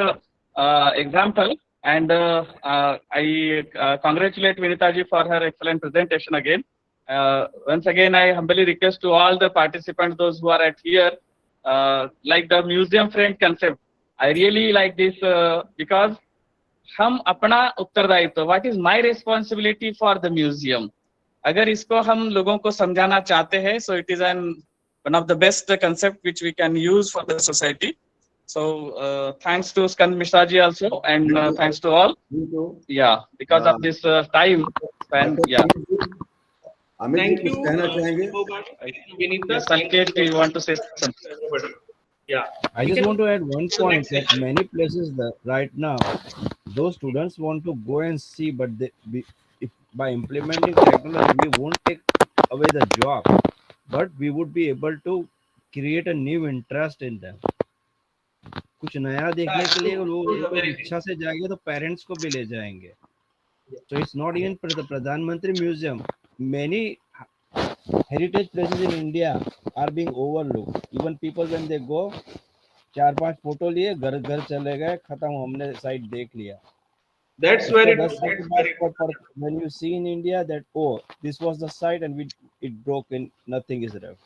E: example, and I congratulate Vinita ji for her excellent presentation again. Once again, I humbly request to all the participants, those who are at here, like the museum friend concept. I really like this because हम अपना उत्तरदायित्व, what is my responsibility for the museum, अगर इसको हम लोगों को समझाना चाहते हैं, so it is one of the best concept which we can use for the society. So thanks to Skand Mishra ji also, and thanks to all. Yeah, because of this time span. Yeah.
C: Amit ji
B: Thank
C: कुछ
B: you,
C: कहना चाहेंगे?
B: Vinita.
E: Yes,
B: Thank you
E: Sanket, do you want to say something?
B: everybody. Yeah.
F: I
B: We
F: just
B: can
F: want to add one
B: go to the
F: point
B: next
F: that
B: section.
F: many places that right now, those students want to go and see, but if by implementing technology, we won't take away the job, but we would be able to create a new interest in them. कुछ नया देखने के लिए वो इच्छा से जाएंगे तो पेरेंट्स को भी ले जाएंगे. So it's not even the Pradhan Mantri Museum. Many heritage places in India are being overlooked. Even people when they go, 4-5 photo लिए, घर घर चले गए, खत्म, हमने साइट देख लिया.
B: That's
F: उसके
B: very
F: 10
B: true.
F: साल के बाद when you see in India that this was the site and it broke and nothing is left.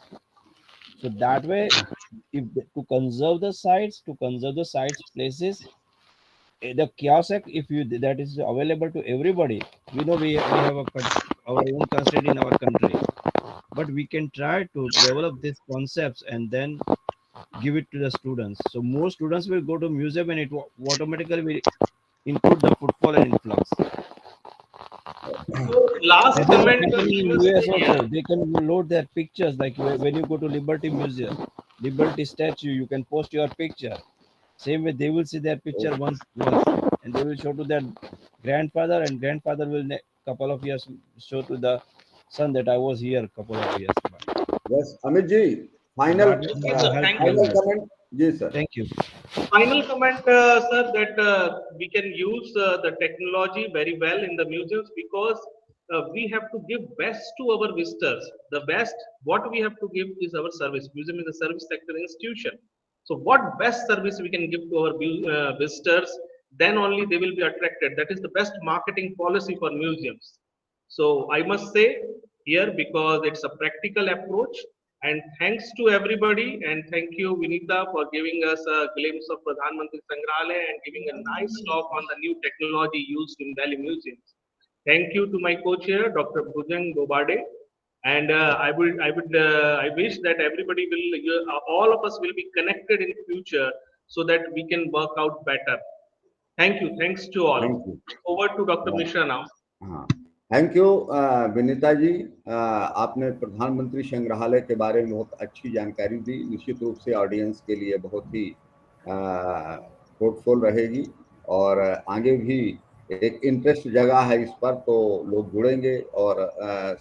F: So that way, to conserve the sites, places, the IQAC, that is available to everybody. We know we have our own constraint in our country, but we can try to develop these concepts and then give it to the students. So more students will go to museum, and it automatically will include the footfall and influx.
B: So last
F: And this is
B: comment
F: happening
B: we
F: in
B: must
F: US
B: yeah.
F: also. They can load their pictures, like when you go to Liberty Museum, Liberty statue, you can post your picture. Same way, they will see their picture once, and they will show to their grandfather, and grandfather will couple of years show to the son that I was here couple of years back.
C: Yes, Amit ji,
F: So
C: final
F: that
B: Okay,
F: will
B: sir.
F: help
B: Thank you.
F: very
C: final
F: much.
C: comment. Ji sir.
F: Thank you.
B: Final comment, sir, that we can use the technology very well in the museums because we have to give best to our visitors. The best, what we have to give is our service. Museum is a service sector institution. So what best service we can give to our visitors, then only they will be attracted. That is the best marketing policy for museums. So I must say here because it's a practical approach. And thanks to everybody, and thank you, Vinita, for giving us a glimpse of Pradhan Mantri Sangrahalaya and giving a nice talk on the new technology used in Delhi museums. Thank you to my co-chair, Dr. Bhujan Gobade. And I wish that everybody will, all of us will be connected in future so that we can work out better. Thank you. Thanks to
C: Thank
B: all.
C: you.
B: Over to Dr. Mishra now.
C: हाँ, thank you Vinita ji. आपने प्रधानमंत्री संग्रहालय के बारे में बहुत अच्छी जानकारी दी। निश्चित रूप से ऑडियंस के लिए बहुत ही फ्रूटफुल रहेगी और आगे भी एक इंटरेस्ट जगह है इस पर, तो लोग जुड़ेंगे। और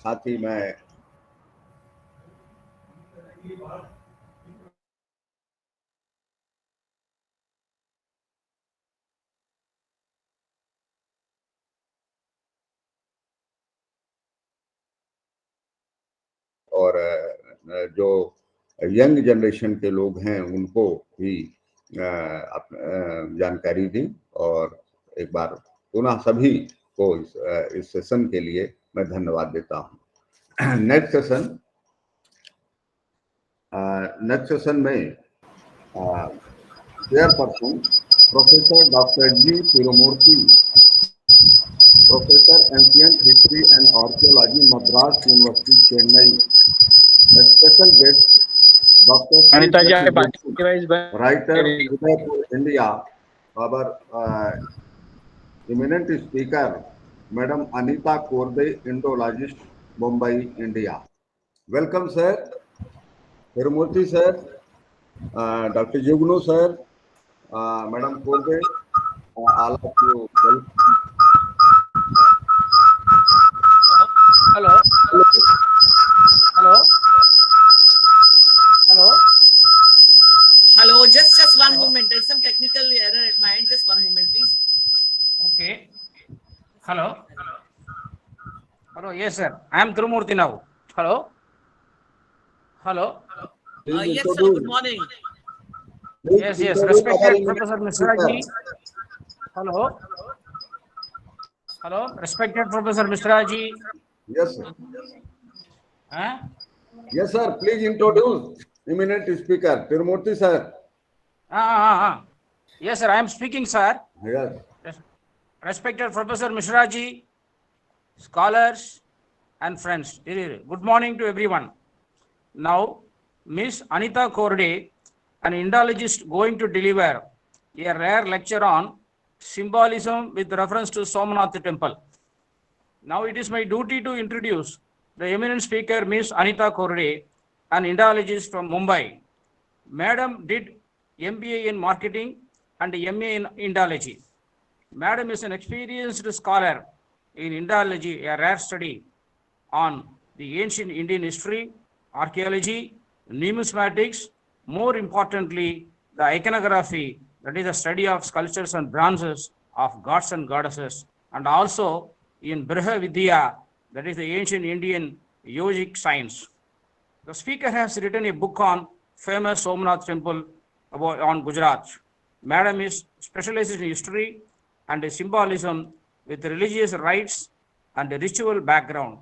C: साथ ही मैं और जो यंग जनरेशन के लोग हैं उनको भी जानकारी दी। और एक बार पुनः सभी को इस सेशन के लिए मैं धन्यवाद देता हूं। नेक्स्ट सेशन में chairperson professor doctor G Tirumurti, professor ancient history and archaeology, Madras university Chennai. Special guest doctor
E: Anita ji आप वाइज
C: writer, Udaipur, India. Our eminent speaker, Madam Anita Korde, Indologist, Mumbai, India. Welcome, sir. Tirumurthy, sir. Dr. Jugnu, sir. Madam Korde, all of you.
G: Hello. Hello. Hello.
H: Hello, just one moment. There's some technical error at my end. Just one moment, please.
G: Okay. Hello. Hello. Yes, sir. I am Tirumurthy now. Hello. Hello.
H: Yes, sir. Good morning.
G: Yes. Respected Professor Mishra ji. Hello. Hello. Respected Professor Mishra ji.
C: Yes, sir.
G: Huh?
C: Yes, sir. Please introduce eminent speaker, Tirumurthy, sir.
G: Yes, sir. I am speaking, sir.
C: Yes.
G: Respected Professor Mishra ji, scholars and friends. Good morning to everyone. Now, Miss Anita Korde, an Indologist, going to deliver a rare lecture on symbolism with reference to Somnath temple. Now it is my duty to introduce the eminent speaker, Miss Anita Korde, an Indologist from Mumbai. Madam did MBA in marketing and MA in Indology. Madam is an experienced scholar in Indology, a rare study on the ancient Indian history, archaeology, numismatics, more importantly, the iconography, that is a study of sculptures and bronzes of gods and goddesses, and also in Briha Vidya, that is the ancient Indian yogic science. The speaker has written a book on famous Somnath temple on Gujarat. Madam is specialized in history and symbolism with religious rites and a ritual background.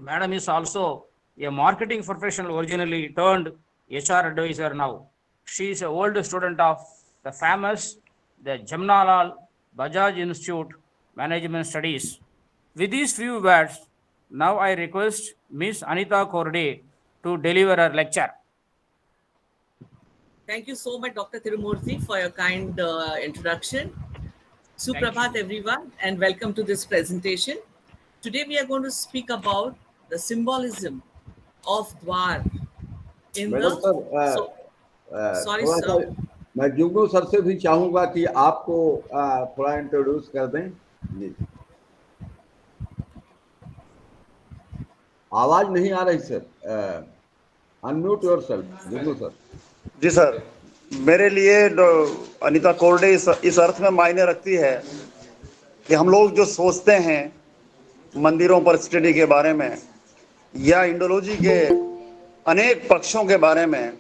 G: Madam is also a marketing professional originally turned HR advisor now. She is an old student of the famous the Jamnalal Bajaj Institute Management Studies. With these few words, now I request Miss Anita Korde to deliver her lecture.
H: Thank you so much, Dr. Tirumurthy, for your kind introduction. Suprabhat, everyone, and welcome to this presentation. Today, we are going to speak about the symbolism of Dwar in
C: madam
H: the.
C: Sir
H: Sorry,
C: थोड़ा सा
H: sir.
C: मैं जुगनू sir से भी चाहूंगा कि आपको थोड़ा introduce कर दें जी। आवाज नहीं आ रही सर, अनम्यूट योरसेल्फ जुगनू सर।
I: जी सर, मेरे लिए अनीता कोरडे इस अर्थ में मायने रखती है कि हम लोग जो सोचते हैं मंदिरों पर स्टडी के बारे में या इंडोलॉजी के अनेक पक्षों के बारे में,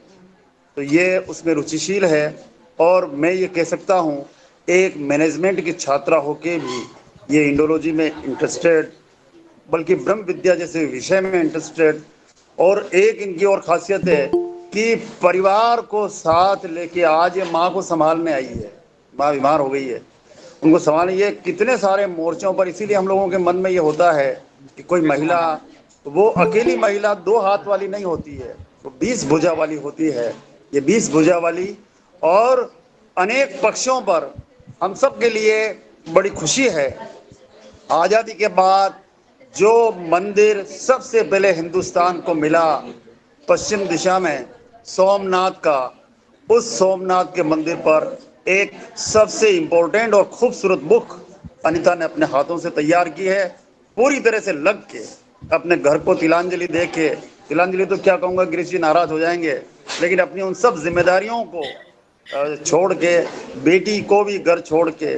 I: तो ये उसमें रुचिशील है। और मैं ये कह सकता हूँ एक मैनेजमेंट की छात्रा होके भी ये इंडोलॉजी में इंटरेस्टेड, बल्कि ब्रह्म विद्या जैसे विषय में इंटरेस्टेड। और एक इनकी और खासियत है कि परिवार को साथ लेके आज ये माँ को संभालने आई है। माँ बीमार हो गई है, उनको संभालने ये कितने सारे मोर्चों पर। इसीलिए हम लोगों के मन में ये होता है कि कोई महिला, वो अकेली महिला 2 हाथ वाली नहीं होती है, वो 20 भुजा वाली होती है। ये 20 भुजा वाली और अनेक पक्षों पर हम सब के लिए बड़ी खुशी है। आज़ादी के बाद जो मंदिर सबसे पहले हिंदुस्तान को मिला पश्चिम दिशा में, सोमनाथ का, उस सोमनाथ के मंदिर पर एक सबसे इम्पोर्टेंट और खूबसूरत बुक अनीता ने अपने हाथों से तैयार की है, पूरी तरह से लग के अपने घर को तिलांजलि दे के। तिलांजलि तो क्या कहूँगा, गिरीश जी नाराज हो जाएंगे, लेकिन अपनी उन सब जिम्मेदारियों को छोड़ के, बेटी को भी घर छोड़ के,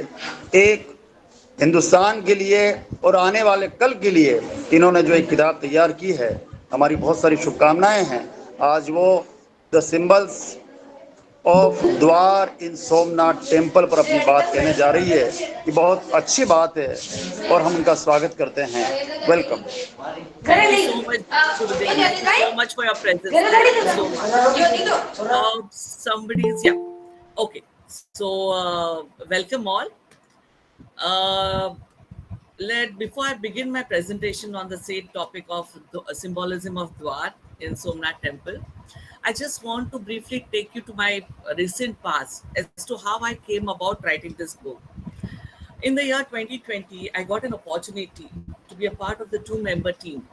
I: एक हिंदुस्तान के लिए और आने वाले कल के लिए इन्होंने जो एक किताब तैयार की है, हमारी बहुत सारी शुभकामनाएं हैं। आज वो द सिंबल्स ऑफ द्वार इन सोमनाथ टेम्पल पर अपनी बात कहने जा रही है। ये बहुत अच्छी बात है और हम उनका स्वागत करते हैं। Welcome.
H: Thank you so much, Gurudev. Thank you so much for your presence. Thank you so much. Somebody's, yeah. Okay. So, welcome all. Before I begin my presentation on the same topic of the symbolism of Dwar in Somnath Temple, I just want to briefly take you to my recent past as to how I came about writing this book. In the year 2020, I got an opportunity to be a part of the 2-member team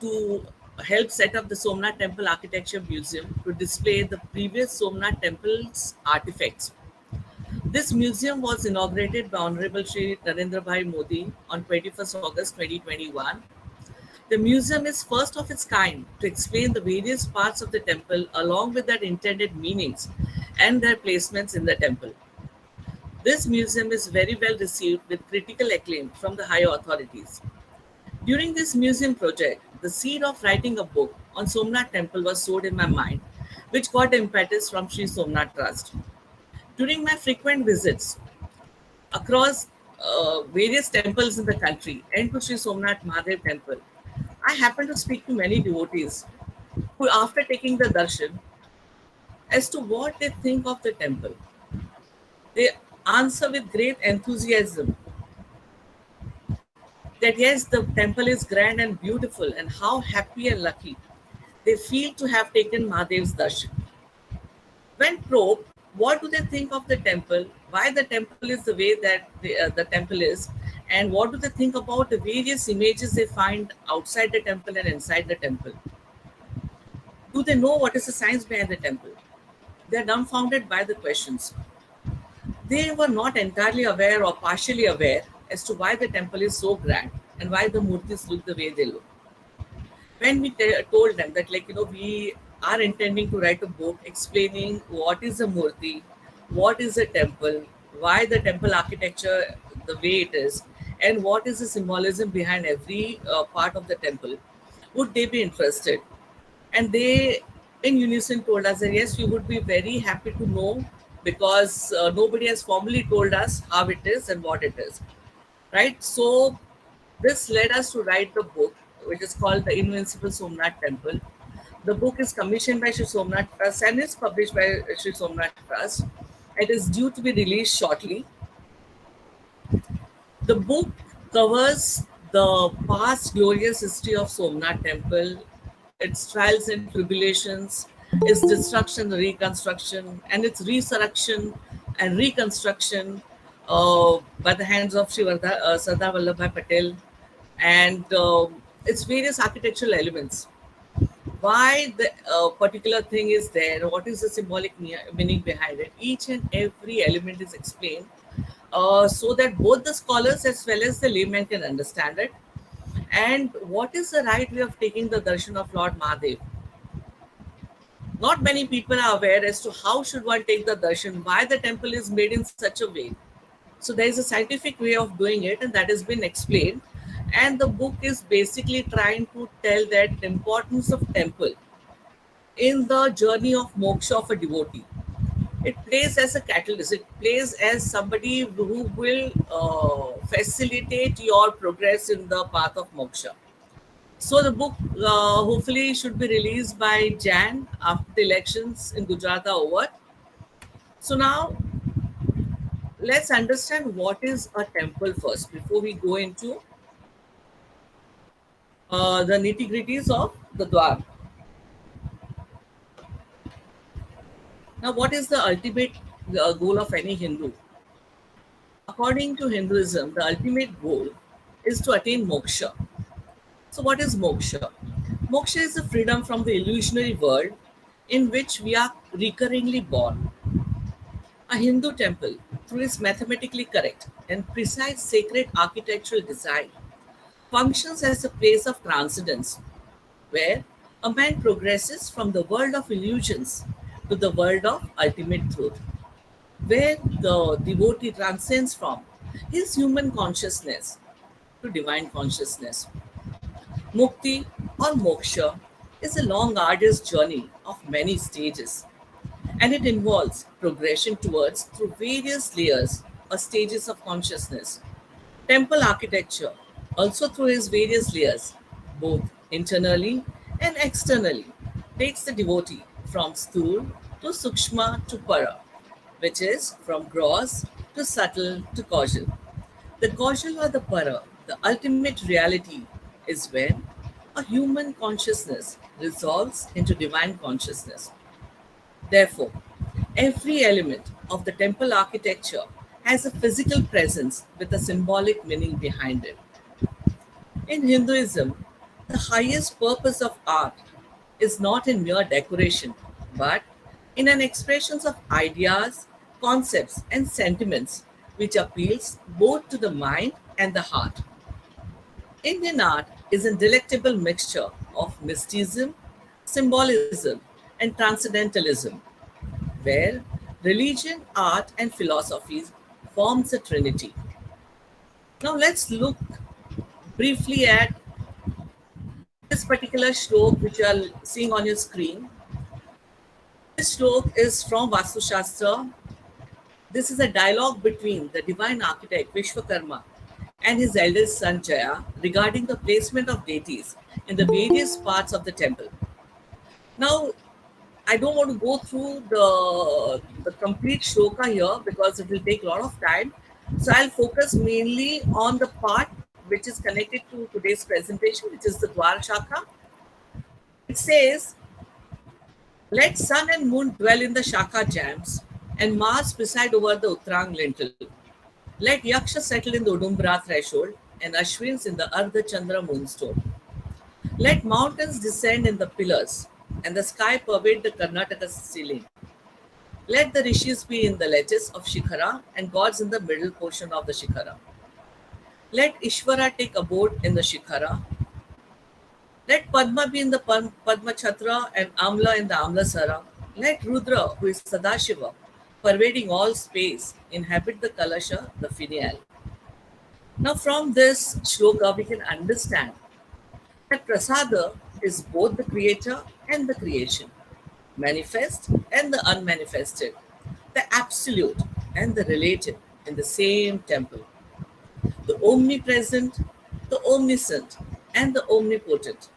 H: to help set up the Somnath Temple Architecture Museum to display the previous Somnath Temple's artifacts. This museum was inaugurated by Honorable Shri Narendra Bhai Modi on 21st August 2021. The museum is first of its kind to explain the various parts of the temple along with their intended meanings and their placements in the temple. This museum is very well received with critical acclaim from the higher authorities. During this museum project, the seed of writing a book on Somnath Temple was sowed in my mind, which got impetus from Sri Somnath Trust. During my frequent visits across various temples in the country and to Sri Somnath Madhav Temple, I happened to speak to many devotees who, after taking the darshan, as to what they think of the temple, they answer with great enthusiasm that yes, the temple is grand and beautiful, and how happy and lucky they feel to have taken Mahadev's darshan. When probed, what do they think of the temple, why the temple is the way that the temple is, and what do they think about the various images they find outside the temple and inside the temple? Do they know what is the science behind the temple? They are dumbfounded by the questions. They were not entirely aware or partially aware as to why the temple is so grand and why the murtis look the way they look. When we told them that, we are intending to write a book explaining what is a murti, what is a temple, why the temple architecture the way it is, and what is the symbolism behind every part of the temple, would they be interested? And they in unison told us that yes, we would be very happy to know, because nobody has formally told us how it is and what it is, right? So this led us to write the book, which is called The Invincible Somnath Temple. The book is commissioned by Sri Somnath Trust and is published by Sri Somnath Trust. It is due to be released shortly. The book covers the past glorious history of Somnath Temple, its trials and tribulations, its destruction, reconstruction, and its resurrection and reconstruction by the hands of Sardar Vallabhbhai Patel, and its various architectural elements. Why the particular thing is there, what is the symbolic meaning behind it. Each and every element is explained so that both the scholars as well as the layman can understand it. And what is the right way of taking the darshan of Lord Mahadev? Not many people are aware as to how should one take the darshan, why the temple is made in such a way. So there is a scientific way of doing it, and that has been explained. And the book is basically trying to tell that importance of temple in the journey of moksha of a devotee. It plays as a catalyst. It plays as somebody who will facilitate your progress in the path of moksha. So the book hopefully should be released by Jan after the elections in Gujarat are over. So now let's understand what is a temple first before we go into the nitty-gritties of the Dwar. Now, what is the ultimate goal of any Hindu? According to Hinduism, the ultimate goal is to attain moksha. So, what is moksha? Moksha is the freedom from the illusionary world in which we are recurringly born. A Hindu temple, through its mathematically correct and precise sacred architectural design, functions as a place of transcendence where a man progresses from the world of illusions to the world of ultimate truth, where the devotee transcends from his human consciousness to divine consciousness. Mukti or moksha is a long, arduous journey of many stages, and it involves progression towards through various layers or stages of consciousness. Temple architecture, also through its various layers, both internally and externally, takes the devotee from sthul to sukshma to para, which is from gross to subtle to causal. The causal or the para, the ultimate reality, is when a human consciousness resolves into divine consciousness. Therefore, every element of the temple architecture has a physical presence with a symbolic meaning behind it. In Hinduism, the highest purpose of art is not in mere decoration, but in an expression of ideas, concepts, and sentiments which appeals both to the mind and the heart. Indian art is a delectable mixture of mysticism, symbolism, and transcendentalism, where religion, art, and philosophy forms a trinity. Now let's look briefly at this particular shlok which you are seeing on your screen. This shlok is from Vastu Shastra. This is a dialogue between the divine architect Vishwakarma and his eldest son Jaya regarding the placement of deities in the various parts of the temple. Now, I don't want to go through the complete shloka here because it will take a lot of time. So I'll focus mainly on the part which is connected to today's presentation, which is the Dwar Shakha. It says, let sun and moon dwell in the Shakha jams and Mars preside over the Uttarang lintel. Let Yaksha settle in the Udumbra threshold and Ashwins in the Ardha Chandra moonstone. Let mountains descend in the pillars and the sky pervade the Karnataka ceiling. Let the rishis be in the ledges of Shikhara and gods in the middle portion of the Shikhara. Let Ishvara take abode in the Shikhara. Let Padma be in the Padma Chhatra and Amla in the Amla Sara. Let Rudra, who is Sadashiva, pervading all space, inhabit the Kalasha, the finial. Now from this shloka we can understand that Prasada is both the creator and the creation, manifest and the unmanifested, the absolute and the relative in the same temple. The omnipresent, the omniscient, and the omnipotent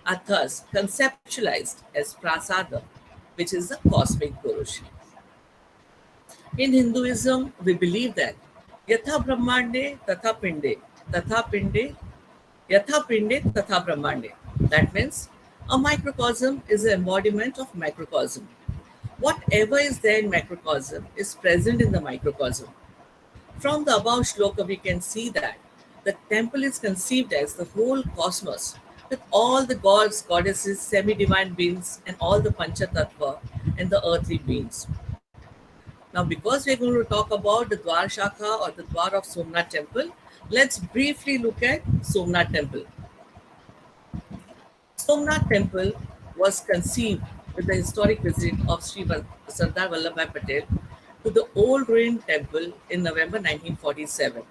H: are thus conceptualized as Prasada, which is the cosmic Purush. In Hinduism, we believe that Yatha Brahmande Tatha Pinde Yatha Pinde Tatha Brahmande. That means a microcosm is an embodiment of macrocosm. Whatever is there in macrocosm is present in the microcosm. From the above shloka, we can see that the temple is conceived as the whole cosmos with all the gods, goddesses, semi-divine beings, and all the Panchatattva and the earthly beings. Now, because we're going to talk about the Dwar Shakha or the Dwar of Somnath temple, let's briefly look at Somnath temple. Somnath temple was conceived with the historic visit of Sri Sardar Vallabhbhai Patel to the old ruined temple in November 1947.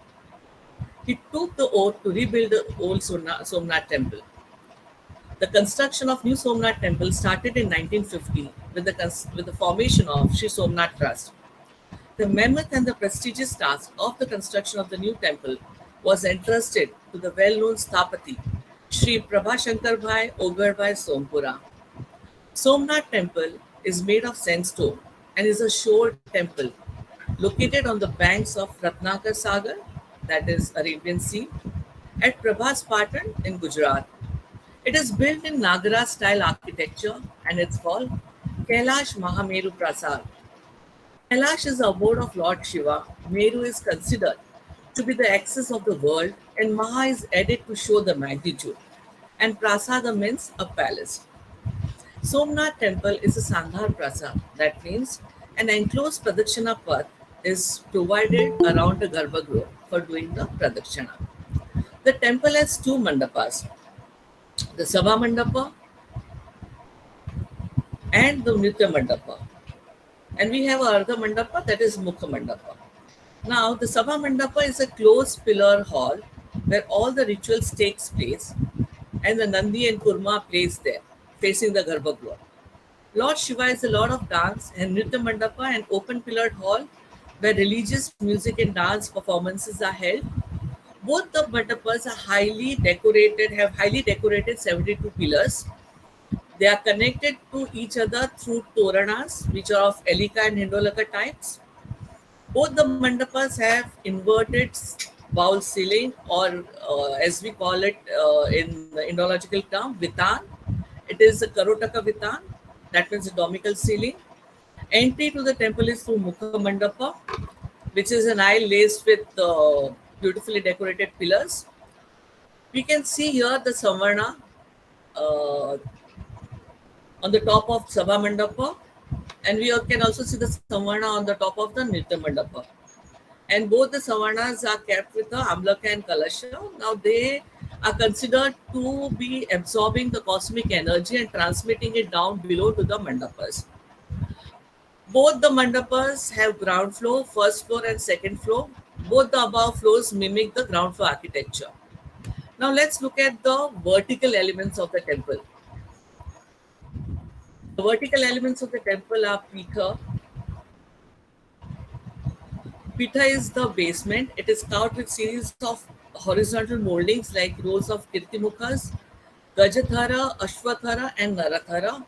H: He took the oath to rebuild the old Somnath temple. The construction of new Somnath temple started in 1950 with the formation of Sri Somnath Trust. The mammoth and the prestigious task of the construction of the new temple was entrusted to the well-known Sthapati, Sri Prabhashankar Bhai Ogar Bhai Sompura. Somnath temple is made of sandstone and is a shore temple located on the banks of Ratnakar Sagar, that is Arabian Sea, at Prabhas Patan in Gujarat. It is built in Nagara style architecture and it's called Kailash Mahameru Prasad. Kailash is the abode of Lord Shiva. Meru is considered to be the axis of the world, and Maha is added to show the magnitude. And Prasada means a palace. Somnath temple is a Sandhar Prasad. That means an enclosed Pradakshina path is provided around the Garbhagriha for doing the Pradakshina. The temple has two mandapas, the Sabha Mandapa and the Nritya Mandapa. And we have a Ardha Mandapa, that is Mukha Mandapa. Now, the Sabha Mandapa is a closed pillar hall where all the rituals takes place and the Nandi and Kurma plays there, facing the Garbhagriha. Lord Shiva is a lord of dance, and Nritya Mandapa, an open pillared hall where religious music and dance performances are held. Both the mandapas are have highly decorated 72 pillars. They are connected to each other through toranas, which are of Elika and Hindolaka types. Both the mandapas have inverted bowl ceiling, or as we call it in the Indological term, Vitan. It is a Karotaka Vitan, that means a domical ceiling. Entry to the temple is through Mukha Mandapa, which is an aisle laced with beautifully decorated pillars. We can see here the Savarna on the top of Sabha Mandapa, and we can also see the Savarna on the top of the Nritya Mandapa. And both the Savarnas are kept with the Amlaka and Kalasha. Now they are considered to be absorbing the cosmic energy and transmitting it down below to the Mandapas. Both the Mandapas have ground floor, first floor and second floor. Both the above floors mimic the ground floor architecture. Now let's look at the vertical elements of the temple. The vertical elements of the temple are Pitha. Pitha is the basement. It is carved with series of horizontal moldings like rows of Kirtimukhas, Gajathara, Ashwathara and Narathara.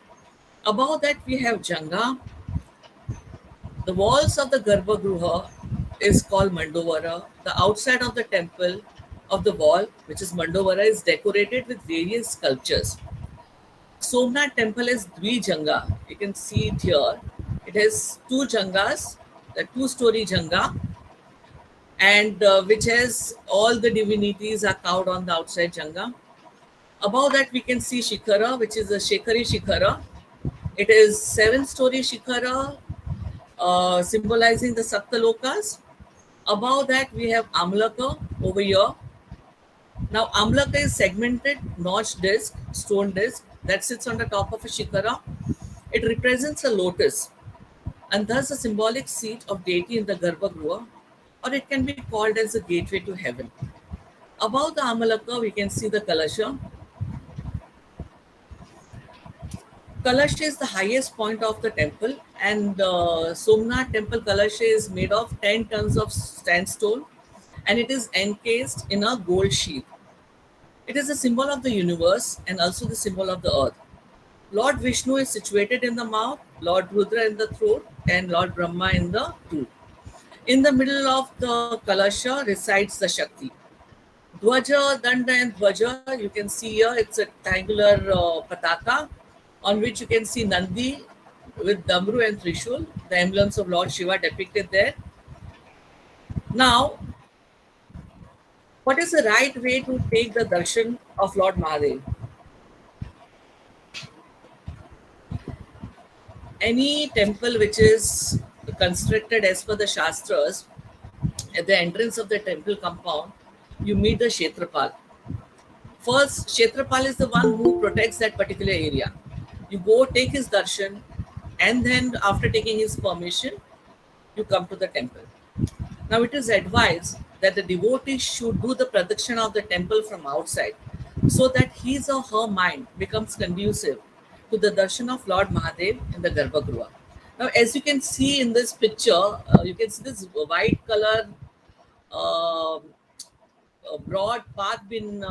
H: Above that we have Janga. The walls of the Garbhagriha is called Mandovara. The outside of the temple of the wall, which is Mandovara, is decorated with various sculptures. Somnath temple is Dvijanga. You can see it here. It has two Jangas, the two-story Janga, and which has all the divinities are carved on the outside Janga. Above that we can see Shikhara, which is a Shekhari Shikhara. It is 7-story Shikhara, symbolizing the Saptalokas. Above that we have Amlaka over here. Now Amlaka is segmented notched disc, stone disc that sits on the top of a Shikhara. It represents a lotus and thus a symbolic seat of deity in the Garbhagriha, or it can be called as a gateway to heaven. Above the Amalaka we can see the Kalasha. Kalasha is the highest point of the temple, and Somnath temple Kalasha is made of 10 tons of sandstone and it is encased in a gold sheath. It is a symbol of the universe and also the symbol of the earth. Lord Vishnu is situated in the mouth, Lord Rudra in the throat, and Lord Brahma in the root. In the middle of the Kalasha resides the Shakti. Dwaja, Danda and Dwaja, you can see here, it's a triangular pataka on which you can see Nandi with Damru and Trishul, the emblems of Lord Shiva depicted there. Now, what is the right way to take the darshan of Lord Mahadev? Any temple which is constructed as per the Shastras, at the entrance of the temple compound, you meet the Kshetrapal. First, Kshetrapal is the one who protects that particular area. You go take his darshan, and then after taking his permission, you come to the temple. Now, it is advised that the devotee should do the pradakshina of the temple from outside so that his or her mind becomes conducive to the darshan of Lord Mahadev in the Garbhagruha. Now, as you can see in this picture, you can see this white color broad path been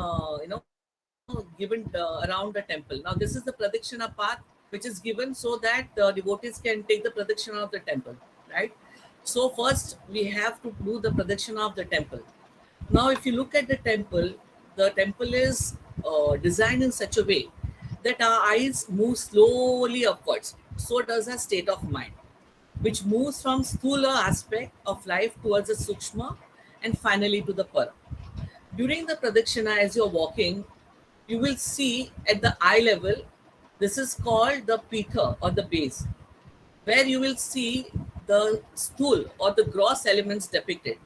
H: given around the temple. Now this is the pradakshina path which is given so that the devotees can take the pradakshina of the temple, right? So first we have to do the pradakshina of the temple. Now if you look at the temple is designed in such a way that our eyes move slowly upwards. So does our state of mind, which moves from sthula aspect of life towards the sukshma and finally to the para. During the pradakshina, as you're walking, you will see at the eye level, this is called the pitha or the base, where you will see the stool or the gross elements depicted,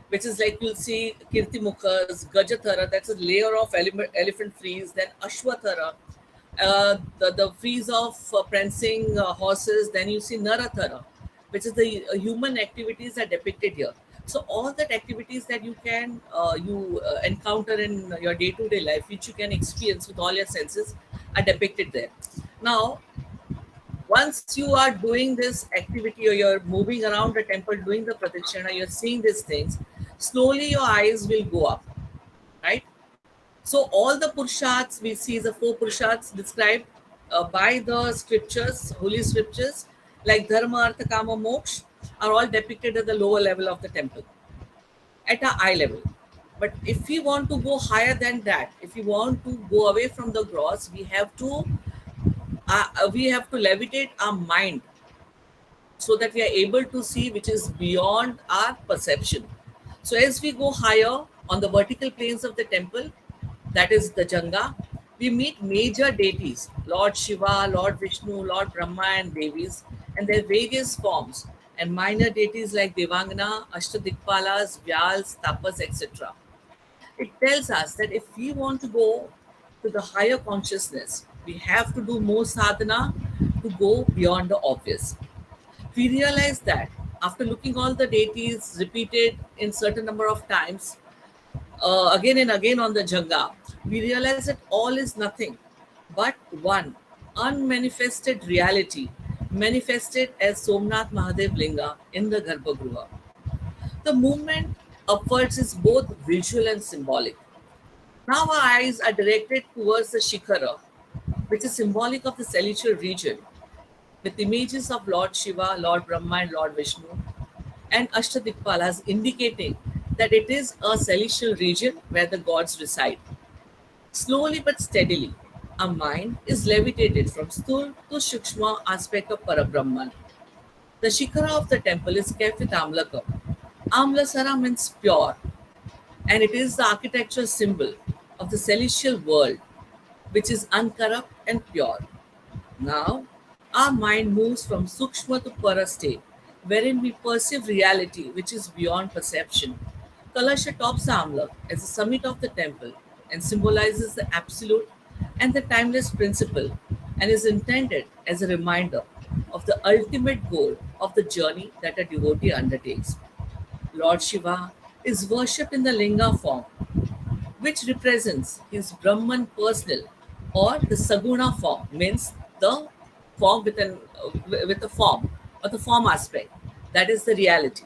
H: which is like you'll see kirtimukhas, gajathara, that's a layer of elephant frieze, then ashwathara, the frieze of prancing horses, then you see narathara, which is the human activities are depicted here. So all that activities that you can encounter in your day-to-day life, which you can experience with all your senses, are depicted there. Now, once you are doing this activity or you're moving around the temple doing the pradakshina, you're seeing these things, slowly your eyes will go up, right? So all the purushats we see, the 4 purushats described by the scriptures, holy scriptures, like dharma, artha, kama, moksha, are all depicted at the lower level of the temple, at an eye level. But if we want to go higher than that, if we want to go away from the gross, we have to levitate our mind so that we are able to see which is beyond our perception. So as we go higher on the vertical planes of the temple, that is the Janga, we meet major deities, Lord Shiva, Lord Vishnu, Lord Brahma and Devis, and their various forms, and minor deities like Devangana, Ashtadikpalas, Vyals, Tapas, etc. It tells us that if we want to go to the higher consciousness, we have to do more sadhana to go beyond the obvious. We realize that after looking all the deities repeated in certain number of times, again and again on the Janga, we realize that all is nothing but one unmanifested reality manifested as Somnath Mahadev Linga in the Garbhagruha. The movement upwards is both visual and symbolic. Now our eyes are directed towards the Shikhara, which is symbolic of the celestial region, with images of Lord Shiva, Lord Brahma and Lord Vishnu, and Ashtadikpalas indicating that it is a celestial region where the gods reside. Slowly but steadily, our mind is levitated from Sthul to Shukshma aspect of Parabrahman. The Shikhara of the temple is kept with Amlaka. Amlasara means pure, and it is the architectural symbol of the celestial world, which is uncorrupt and pure. Now, our mind moves from Sukshma to Para state, wherein we perceive reality which is beyond perception. Kalasha tops Amla as the summit of the temple and symbolizes the absolute and the timeless principle, and is intended as a reminder of the ultimate goal of the journey that a devotee undertakes. Lord Shiva is worshipped in the Linga form, which represents his Brahman personal, or the Saguna form, means the form with the form or the form aspect, that is the reality.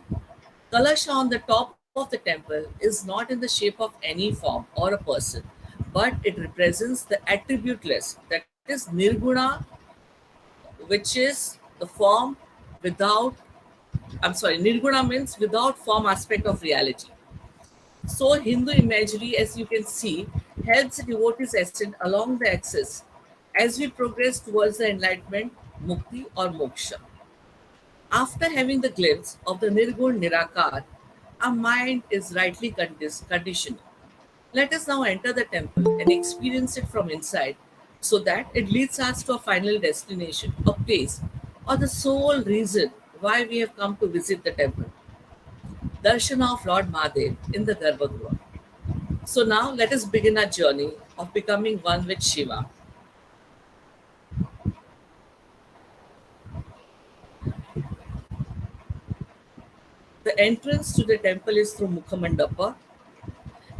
H: Kalasha on the top of the temple is not in the shape of any form or a person, but it represents the attributeless, that is Nirguna, which is the form without, Nirguna means without form aspect of reality. So Hindu imagery, as you can see, helps the devotees ascend along the axis as we progress towards the enlightenment, mukti or moksha. After having the glimpse of the Nirgun Nirakar, our mind is rightly conditioned. Let us now enter the temple and experience it from inside so that it leads us to a final destination, a place, or the sole reason why we have come to visit the temple. Darshana of Lord Mahadev in the Garbhagriha. So now let us begin our journey of becoming one with Shiva. The entrance to the temple is through Mukhamandapa,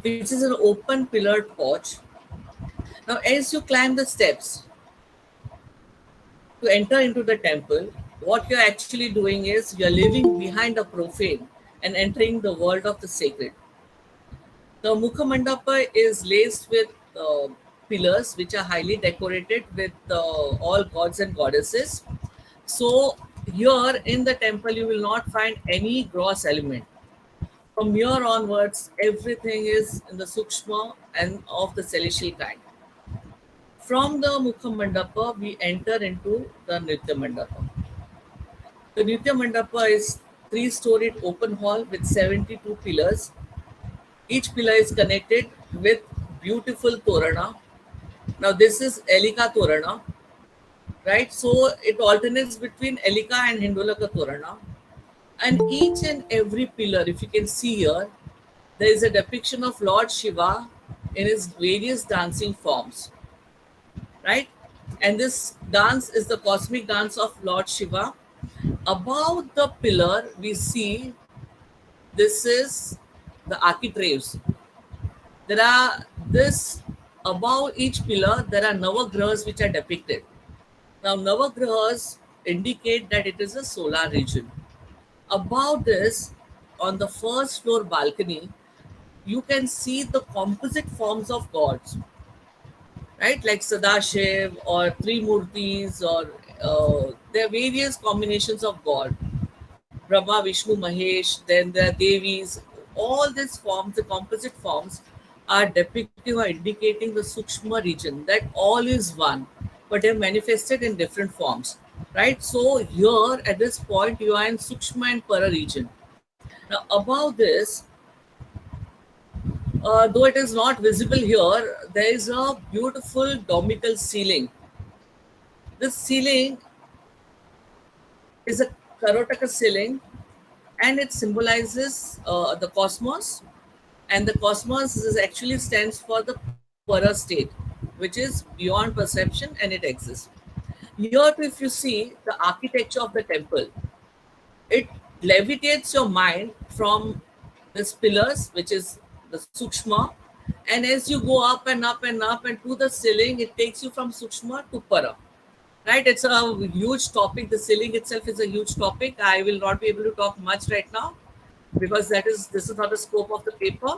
H: which is an open pillared porch. Now, as you climb the steps to enter into the temple, what you're actually doing is you're leaving behind the profane and entering the world of the sacred. The Mukhamandapa is laced with pillars which are highly decorated with all gods and goddesses. So, here in the temple, you will not find any gross element. From here onwards, everything is in the Sukshma and of the celestial kind. From the Mukha Mandapa, we enter into the Nritya Mandapa. The Nritya Mandapa is 3-storied open hall with 72 pillars. Each pillar is connected with beautiful Torana. Now this is Elika Torana, right? So it alternates between Elika and Hindolaka Torana. And each and every pillar, if you can see here, there is a depiction of Lord Shiva in his various dancing forms, right? And this dance is the cosmic dance of Lord Shiva. Above the pillar, we see this is the architraves. There are this above each pillar, there are Navagrahas which are depicted. Now, Navagrahas indicate that it is a solar region. Above this, on the first floor balcony, you can see the composite forms of gods, right? Like Sadashiv or Trimurtis, or there are various combinations of God. Brahma, Vishnu, Mahesh, then there are Devis. All these forms, the composite forms, are depicting or indicating the Sukshma region, that all is one, but they are manifested in different forms, right? So here at this point, you are in Sukshma and Para region. Now above this, though it is not visible here, there is a beautiful domical ceiling. This ceiling is a Karotaka ceiling, and it symbolizes the cosmos, and the cosmos is actually stands for the Para state, which is beyond perception, and it exists. Here, if you see the architecture of the temple, it levitates your mind from these pillars, which is the Sukshma, and as you go up and up and up and to the ceiling, it takes you from Sukshma to Para. Right, it's a huge topic. The ceiling itself is a huge topic. I will not be able to talk much right now because this is not the scope of the paper.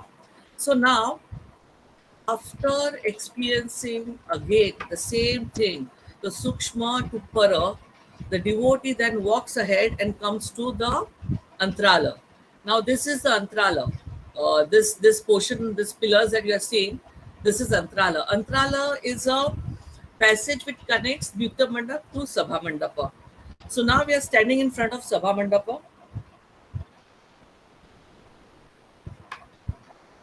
H: So now, after experiencing again the same thing, the Sukshma to Para, the devotee then walks ahead and comes to the Antrala. Now this is the Antrala. This portion, these pillars that you are seeing, this is Antrala. Antrala is a passage which connects Nritya Mandap to Sabha Mandapa. So now we are standing in front of Sabha Mandapa.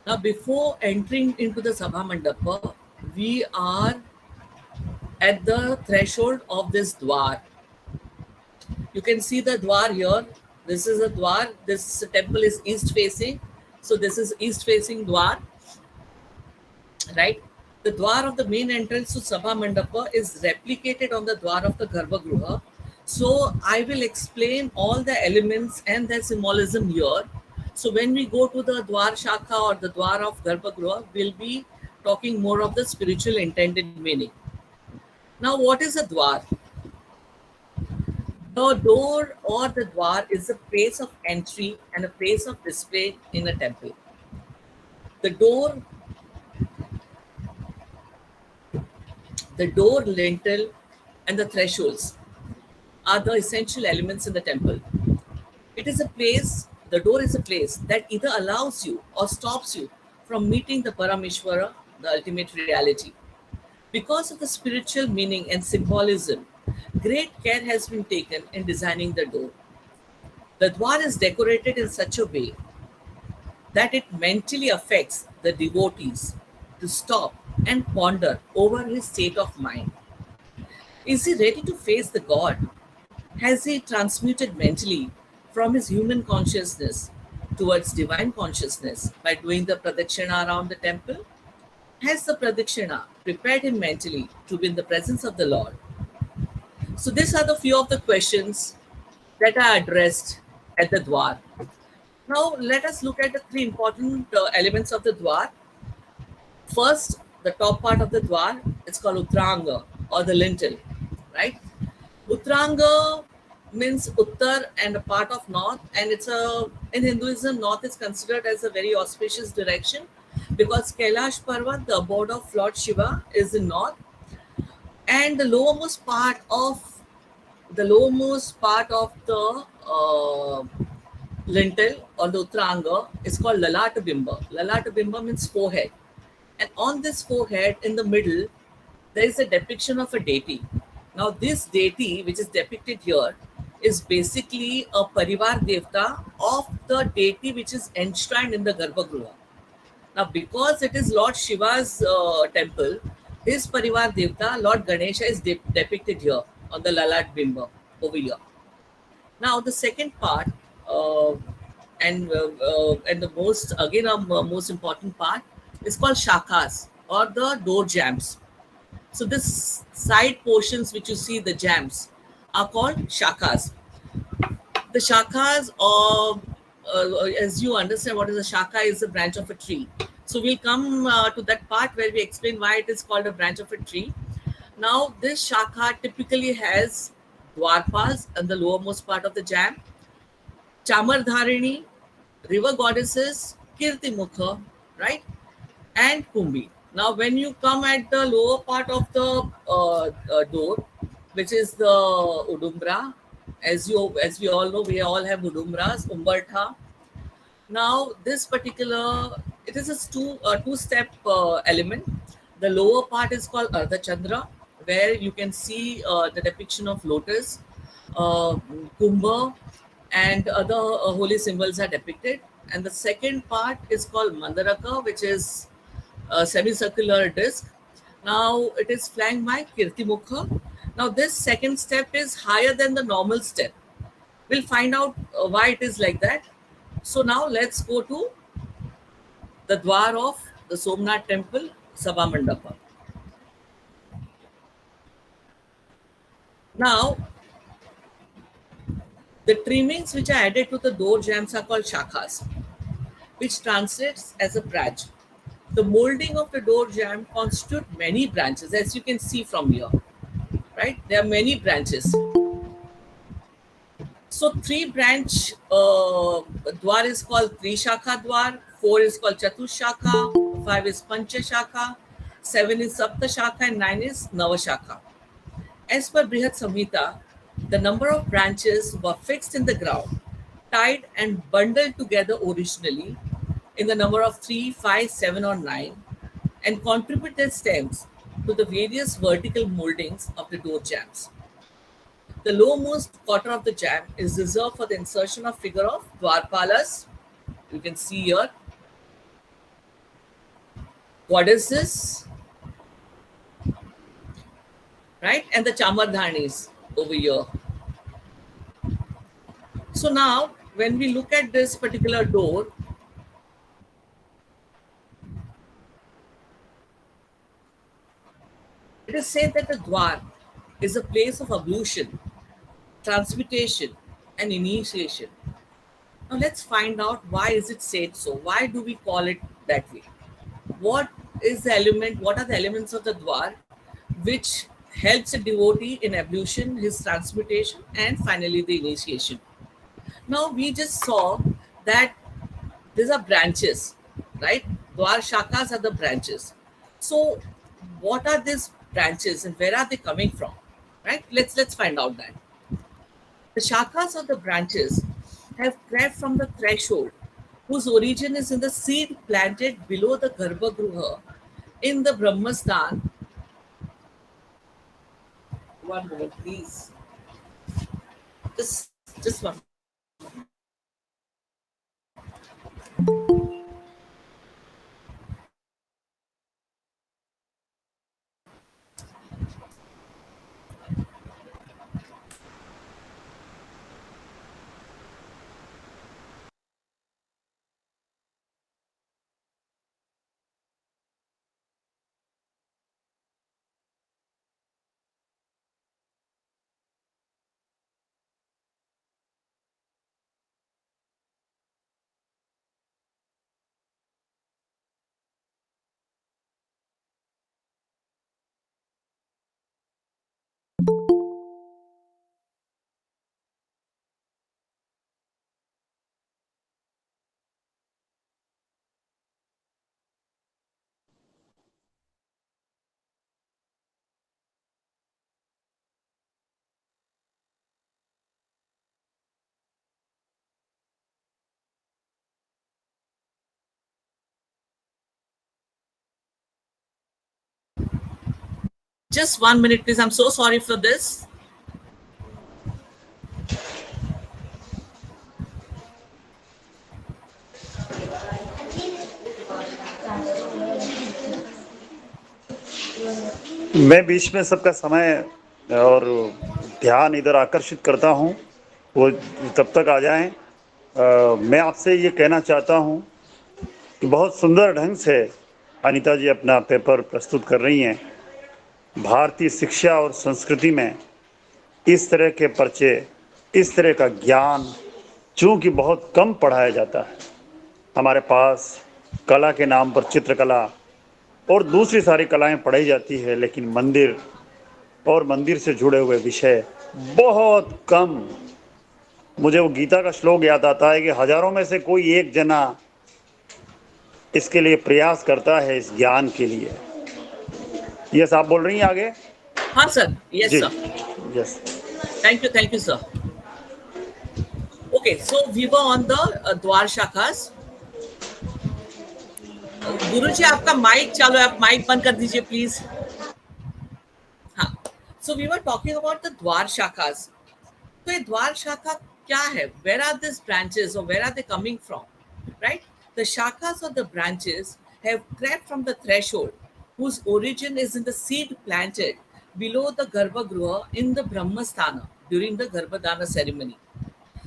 H: Now before entering into the Sabha Mandapa, we are at the threshold of this Dwar. You can see the Dwar here. This is a Dwar. This temple is east facing. So this is east facing Dwar, right? The Dwar of the main entrance to Sabha Mandapa is replicated on the Dwar of the Garbhagriha. So I will explain all the elements and their symbolism here. So when we go to the Dwar Shakha or the Dwar of Garbhagriha, we'll be talking more of the spiritual intended meaning. Now, what is a Dwar? The door or the Dwar is a place of entry and a place of display in a temple. The door, lintel, and the thresholds are the essential elements in the temple. It is a place, the door is a place that either allows you or stops you from meeting the Parameshwara, the ultimate reality. Because of the spiritual meaning and symbolism, great care has been taken in designing the door. The dwar is decorated in such a way that it mentally affects the devotees to stop and ponder over his state of mind. Is he ready to face the God? Has he transmuted mentally from his human consciousness towards divine consciousness by doing the pradakshina around the temple? Has the pradakshina prepared him mentally to be in the presence of the Lord? So these are the few of the questions that are addressed at the dwar. Now let us look at the three important elements of the dwar. First, the top part of the dwar, it's called Uttaranga or the lintel, right? Uttaranga means Uttar and a part of north, and it's in Hinduism, north is considered as a very auspicious direction because Kailash Parvat, the abode of Lord Shiva, is in north, and the lowermost part of the lintel or the Uttaranga is called Lalata Bimba. Lalata Bimba means forehead. And on this forehead, in the middle, there is a depiction of a deity. Now, this deity, which is depicted here, is basically a Parivar Devta of the deity which is enshrined in the Garbhagruha. Now, because it is Lord Shiva's temple, his Parivar Devta, Lord Ganesha, is depicted here on the Lalat Bimba over here. Now, the second part, and the most important part, is called shakas or the door jambs. So this side portions which you see, the jambs, are called shakas. The shakas, as you understand what is a shaka, is a branch of a tree. So we'll come to that part where we explain why it is called a branch of a tree. Now this shaka typically has dwarpas and the lowermost part of the jamb, Chamardharini, river goddesses, Kirtimukha, right, and Kumbi. Now, when you come at the lower part of the door, which is the Udumbra, as we all know, we all have Udumbras, Umbertha. Now, this particular, it is a two-step element. The lower part is called Ardha Chandra, where you can see the depiction of lotus, Kumbha, and other holy symbols are depicted. And the second part is called Mandaraka, which is a semicircular disc. Now it is flanked by Kirtimukha. Now this second step is higher than the normal step. We'll find out why it is like that. So now let's go to the Dwar of the Somnath temple, Sabha Mandapa. Now, the trimmings which are added to the door jambs are called shakas, which translates as a branch. The molding of the door jamb constitute many branches, as you can see from here, right? There are many branches. So 3-branch dwar is called Trishakha Dwar, 4 is called Chatushakha, 5 is Panchashakha, 7 is Saptashakha, and 9 is Navashakha. As per Brihat Samhita, the number of branches were fixed in the ground, tied and bundled together originally in the number of 3, 5, 7, or 9, and contributed stems to the various vertical moldings of the door jambs. The lowermost quarter of the jamb is reserved for the insertion of figure of Dwarpalas. You can see here. What is this? Right? And the Chamardhanis over here. So now, when we look at this particular door, it is said that the Dwar is a place of ablution, transmutation, and initiation. Now let's find out why is it said so. Why do we call it that way? What is the element? What are the elements of the Dwar which helps a devotee in ablution, his transmutation, and finally the initiation? Now we just saw that these are branches, right? Dwar shakas are the branches. So what are these branches and where are they coming from? Right? Let's find out that. The shakas or the branches have crept from the threshold whose origin is in the seed planted below the Garbhagruha in the Brahmastan. One moment, please. Just one. Just 1 minute, please. I'm so sorry for this.
I: मैं बीच में सबका समय और ध्यान इधर आकर्षित करता हूं, वो तब तक आ जाएं। मैं आपसे ये कहना चाहता हूं कि बहुत सुंदर ढंग से अनीता जी अपना पेपर प्रस्तुत कर रही हैं। भारतीय शिक्षा और संस्कृति में इस तरह के पर्चे, इस तरह का ज्ञान चूँकि बहुत कम पढ़ाया जाता है। हमारे पास कला के नाम पर चित्रकला और दूसरी सारी कलाएं पढ़ाई जाती है, लेकिन मंदिर और मंदिर से जुड़े हुए विषय बहुत कम। मुझे वो गीता का श्लोक याद आता है कि हजारों में से कोई एक जना इसके लिए प्रयास करता है, इस ज्ञान के लिए। यस, आप बोल रही हैं आगे?
H: हाँ सर, यस
I: जी,
H: sir,
I: yes.
H: thank you sir. Okay, so we were on the द्वार शाखास. गुरुजी आपका माइक चालू है, आप माइक बंद कर दीजिए प्लीज. हाँ, so we were talking about the द्वार शाखास. तो ये द्वार शाखा क्या है? Where are these branches or where are they coming from? Right? The shakhas or the branches have crept from the threshold, whose origin is in the seed planted below the Garbhagruha in the Brahmasthana during the Garbhadana ceremony.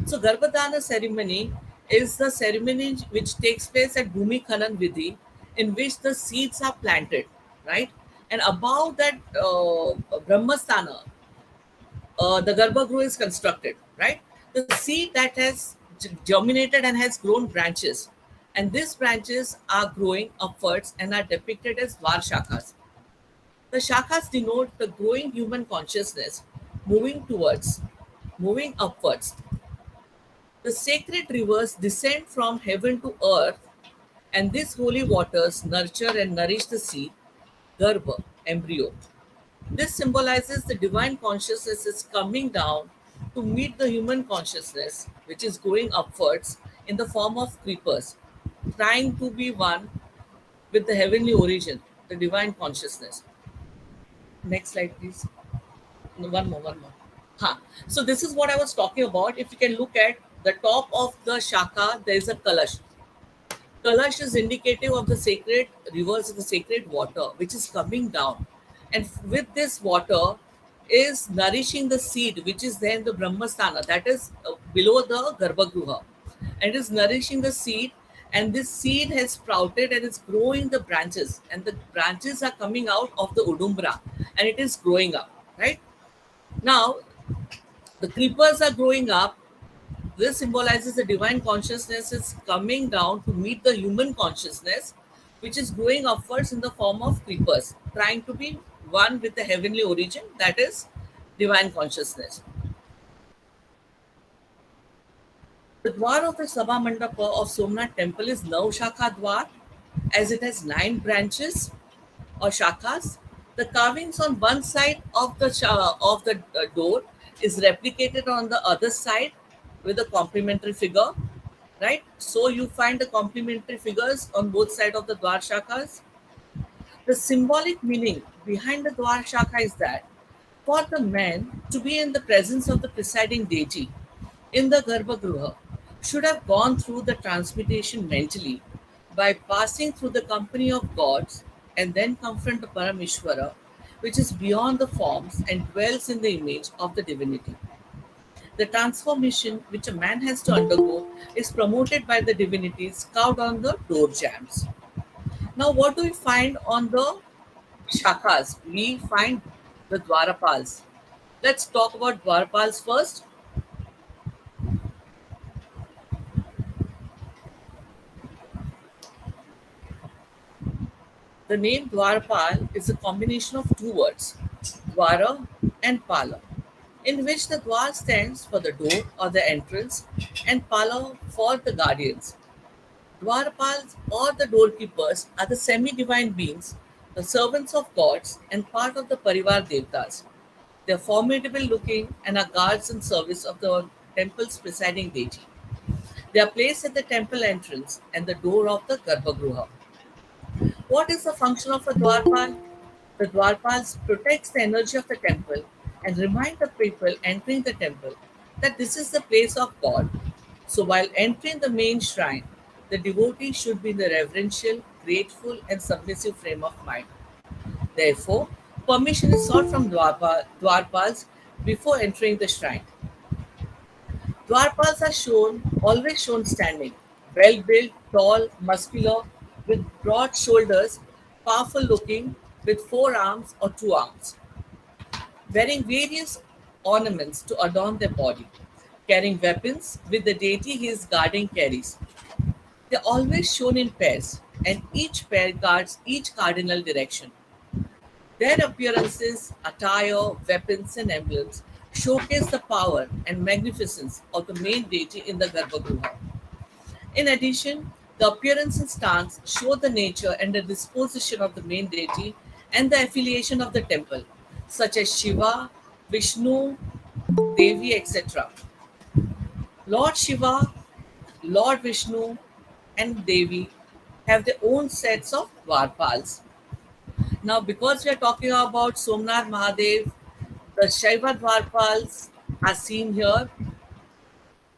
H: So Garbhadana ceremony is the ceremony which takes place at Bhumi Khanan Vidhi, in which the seeds are planted, right? And above that Brahmasthana, the Garbhagruha is constructed, right? The seed that has germinated and has grown branches, and these branches are growing upwards and are depicted as Dwar Shakhas. The Shakhas denote the growing human consciousness moving upwards. The sacred rivers descend from heaven to earth, and these holy waters nurture and nourish the seed, Garbha, embryo. This symbolizes the divine consciousness is coming down to meet the human consciousness, which is going upwards in the form of creepers, trying to be one with the heavenly origin, the divine consciousness. Next slide, please. No, one more. Huh. So this is what I was talking about. If you can look at the top of the shaka, there is a kalash. Kalash is indicative of the sacred rivers, the sacred water, which is coming down. And with this water is nourishing the seed, which is there in the Brahmasthana, that is below the Garbhagruha. And is nourishing the seed, and this seed has sprouted and is growing the branches. And the branches are coming out of the Udumbra, and it is growing up, right? Now, the creepers are growing up. This symbolizes the divine consciousness is coming down to meet the human consciousness, which is growing upwards in the form of creepers, trying to be one with the heavenly origin, that is divine consciousness. The Dwar of the Sabha Mandapa of Somnath temple is Nav Shakha Dwar, as it has 9 branches or shakhas. The carvings on one side of the door is replicated on the other side with a complementary figure. right? So you find the complementary figures on both sides of the Dwar Shakas. The symbolic meaning behind the Dwar Shaka is that for the man to be in the presence of the presiding deity in the Garbhagruha should have gone through the transmutation mentally by passing through the company of gods and then confront the Parameshwara, which is beyond the forms and dwells in the image of the divinity. The transformation which a man has to undergo is promoted by the divinities carved on the door jambs. Now, what do we find on the shakas? We find the Dwarapals. Let's talk about Dwarapals first. The name Dwarpal is a combination of two words, Dwara and Pala, in which the Dwar stands for the door or the entrance and Pala for the guardians. Dwarpals or the doorkeepers are the semi-divine beings, the servants of gods and part of the Parivar Devtas. They are formidable looking and are guards in service of the temple's presiding deity. They are placed at the temple entrance and the door of the Garbhagruha. What is the function of a Dwarpal? The Dwarpals protects the energy of the temple and remind the people entering the temple that this is the place of God. So while entering the main shrine, the devotee should be in the reverential, grateful, and submissive frame of mind. Therefore, permission is sought from Dwarpals before entering the shrine. Dwarpals are always shown standing, well built, tall, muscular, with broad shoulders, powerful looking, with four arms or two arms, wearing various ornaments to adorn their body, carrying weapons with the deity he is guarding carries. They are always shown in pairs, and each pair guards each cardinal direction. Their appearances, attire, weapons, and emblems showcase the power and magnificence of the main deity in the Garbhagruha. In addition, the appearance and stance show the nature and the disposition of the main deity and the affiliation of the temple, such as Shiva, Vishnu, Devi, etc. Lord Shiva, Lord Vishnu, and Devi have their own sets of Dwarpals. Now, because we are talking about Somnath Mahadev, the Shaiva Dwarpals are seen here.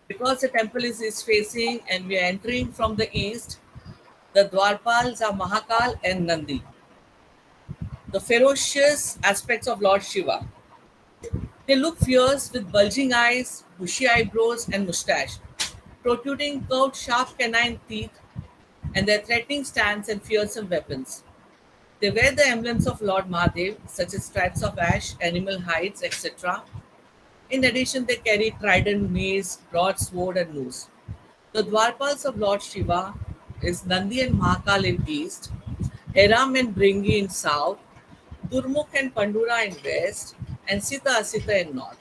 H: Because the temple is east facing and we are entering from the east, the Dwarpals are Mahakal and Nandi, the ferocious aspects of Lord Shiva. They look fierce with bulging eyes, bushy eyebrows, and mustache, protruding curved sharp canine teeth, and their threatening stance and fearsome weapons. They wear the emblems of Lord Mahadev, such as stripes of ash, animal hides, etc. In addition, they carry trident, mace, broadsword, and noose. The Dwarpals of Lord Shiva is Nandi and Mahakal in east, Heram and Bringi in south, Durmukh and Pandura in west, and Sita Asita in north.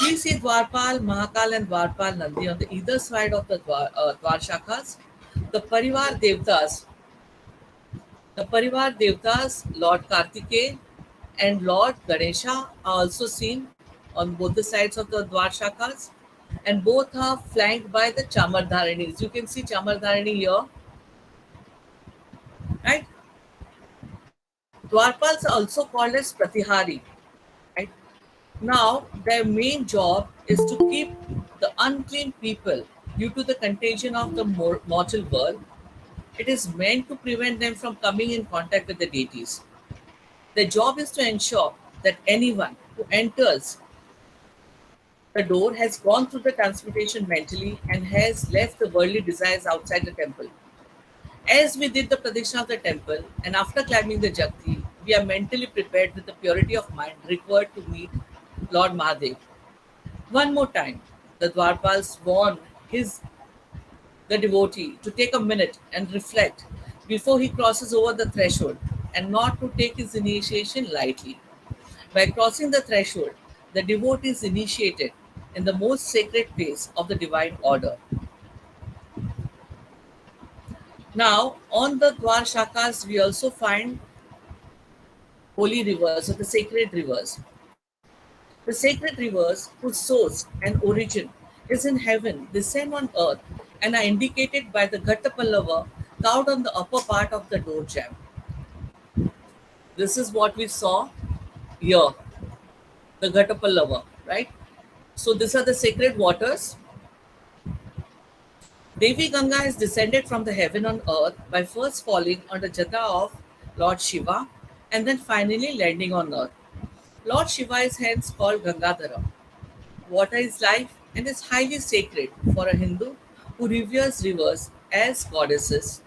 H: We see Dwarpal, Mahakal, and Dwarpal Nandi on the either side of the Dwar Shakas. The Parivar Devtas, Lord Kartikeya and Lord Ganesha, are also seen on both the sides of the Dwar Shakas, and both are flanked by the Chamardharinis. You can see Chamardharini here, right? Dwarpals are also called as Pratihari, right? Now, their main job is to keep the unclean people due to the contagion of the mortal world. It is meant to prevent them from coming in contact with the deities. Their job is to ensure that anyone who enters the door has gone through the transmutation mentally and has left the worldly desires outside the temple. As we did the pradakshina of the temple and after climbing the Jakti, we are mentally prepared with the purity of mind required to meet Lord Mahadev. One more time, the Dwarpals warn the devotee to take a minute and reflect before he crosses over the threshold and not to take his initiation lightly. By crossing the threshold, the devotee is initiated in the most sacred place of the divine order. Now, on the Dwar Shakas, we also find holy rivers or the sacred rivers. The sacred rivers, whose source and origin is in heaven descend on earth and are indicated by the Ghattapallava carved on the upper part of the door jamb. This is what we saw here, the Ghattapallava, right? So these are the sacred waters. Devi Ganga is descended from the heaven on earth by first falling on the jata of Lord Shiva and then finally landing on earth. Lord Shiva is hence called Gangadhara. Water is life and is highly sacred for a Hindu who reveres rivers as goddesses.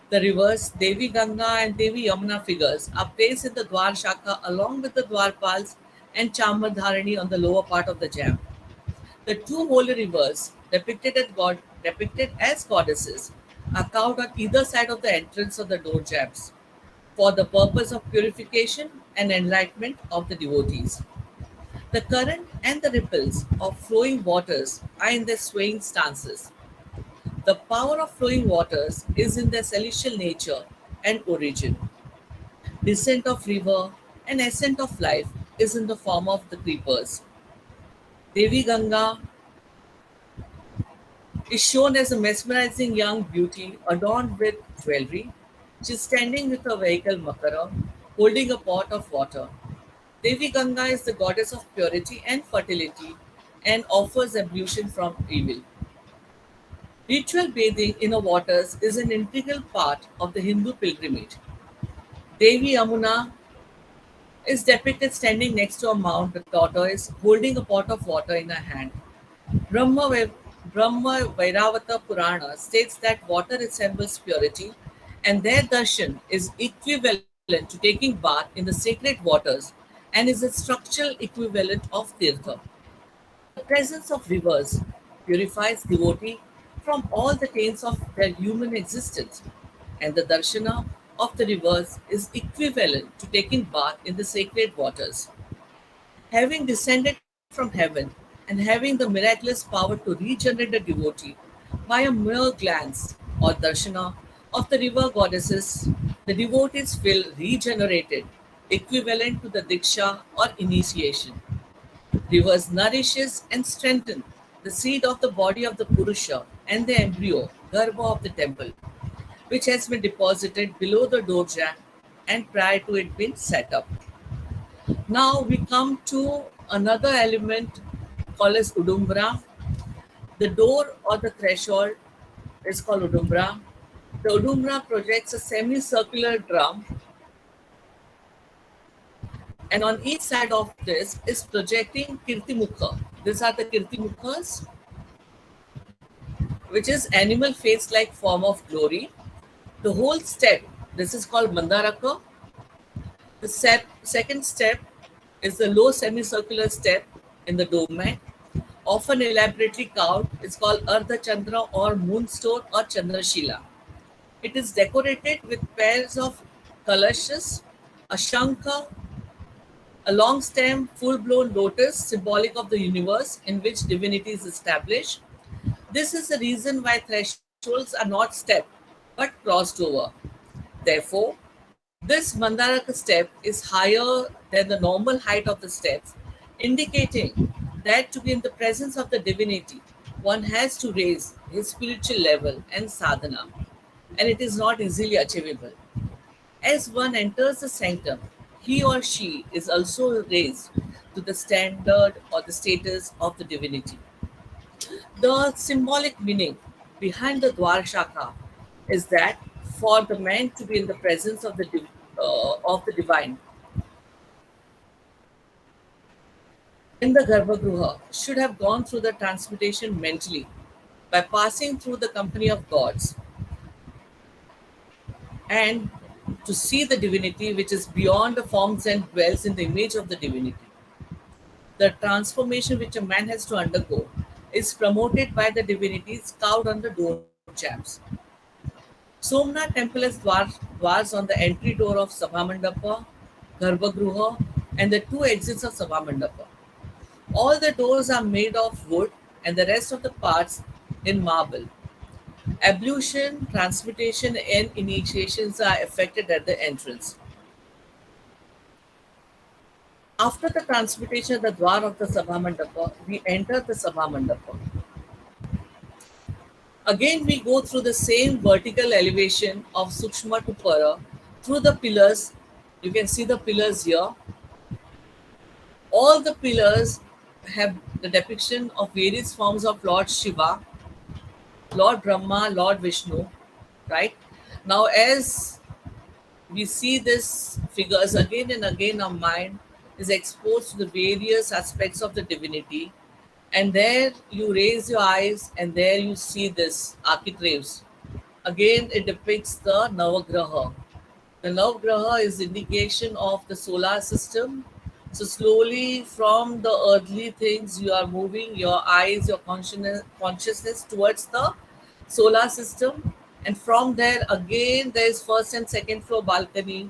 H: The rivers Devi Ganga and Devi Yamuna figures are placed in the Dwar Shakha along with the Dwarpals and Chamardharani on the lower part of the jam. The two holy rivers, depicted as goddesses, are carved on either side of the entrance of the door jams for the purpose of purification and enlightenment of the devotees. The current and the ripples of flowing waters are in their swaying stances. The power of flowing waters is in their celestial nature and origin. Descent of river and ascent of life is in the form of the creepers. Devi Ganga is shown as a mesmerizing young beauty adorned with jewelry. She is standing with her vehicle Makara, holding a pot of water. Devi Ganga is the goddess of purity and fertility and offers ablution from evil. Ritual bathing in the waters is an integral part of the Hindu pilgrimage. Devi Amuna is depicted standing next to a mount, the tortoise, holding a pot of water in her hand. Brahma Vairavata Purana states that water resembles purity, and their darshan is equivalent to taking bath in the sacred waters and is a structural equivalent of tirtha. The presence of rivers purifies devotee from all the taints of their human existence, and the darshana of the rivers is equivalent to taking bath in the sacred waters. Having descended from heaven and having the miraculous power to regenerate the devotee by a mere glance or darshana of the river goddesses, the devotees feel regenerated, equivalent to the diksha or initiation. Rivers nourishes and strengthen the seed of the body of the Purusha and the embryo, Garbha of the temple, which has been deposited below the doorjamb and prior to it being set up. Now we come to another element called as Udumbra. The door or the threshold is called Udumbra. The Udumbra projects a semicircular drum, and on each side of this is projecting Kirtimukha. These are the Kirtimukhas, which is animal face-like form of glory. The whole step, this is called Mandaraka. The second step is the low semicircular step in the dome mat, often elaborately carved. It's called Ardha Chandra or Moonstone or Chandrashila. It is decorated with pairs of kalashas, a shankha, a long stem, full-blown lotus, symbolic of the universe in which divinity is established. This is the reason why thresholds are not stepped but crossed over. Therefore, this Mandaraka step is higher than the normal height of the steps, indicating that to be in the presence of the divinity, one has to raise his spiritual level and sadhana, and it is not easily achievable. As one enters the sanctum, he or she is also raised to the standard or the status of the divinity. The symbolic meaning behind the Dwar Shaka is that for the man to be in the presence of the divine in the Garbhagruha should have gone through the transmutation mentally by passing through the company of gods and to see the divinity which is beyond the forms and dwells in the image of the divinity. The transformation which a man has to undergo is promoted by the divinities carved on the door jambs. Somnath temple has dwars on the entry door of Sabhamandapa, Garbhagruha, and the two exits of Sabhamandapa. All the doors are made of wood and the rest of the parts in marble. Ablution, transmutation, and initiations are effected at the entrance. After the transmutation of the Dwar of the Sabha Mandapa, we enter the Sabha Mandapa. Again, we go through the same vertical elevation of Sukshma to Para through the pillars. You can see the pillars here. All the pillars have the depiction of various forms of Lord Shiva, Lord Brahma, Lord Vishnu, right? Now, as we see these figures again and again, our mind is exposed to the various aspects of the divinity. And there you raise your eyes and there you see this architraves. Again, it depicts the Navagraha. The Navagraha is indication of the solar system. So slowly from the earthly things, you are moving your eyes, your consciousness towards the solar system. And from there, again, there is first and second floor balcony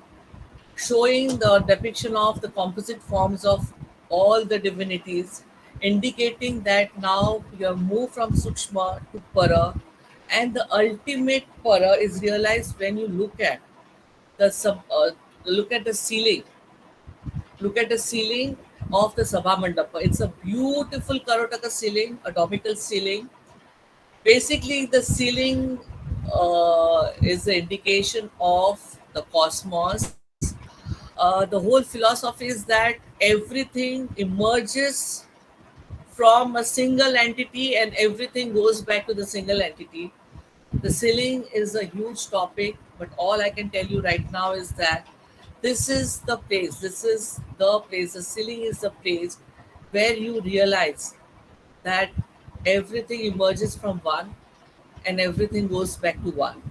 H: showing the depiction of the composite forms of all the divinities, indicating that now you have moved from Sukshma to Para, and the ultimate Para is realized when you look at the ceiling. Look at the ceiling of the Sabha Mandapa. It's a beautiful Karotaka ceiling, a domical ceiling. Basically, the ceiling is the indication of the cosmos. The whole philosophy is that everything emerges from a single entity and everything goes back to the single entity. The ceiling is a huge topic, but all I can tell you right now is that this is the place. This is the place. The ceiling is the place where you realize that everything emerges from one and everything goes back to one.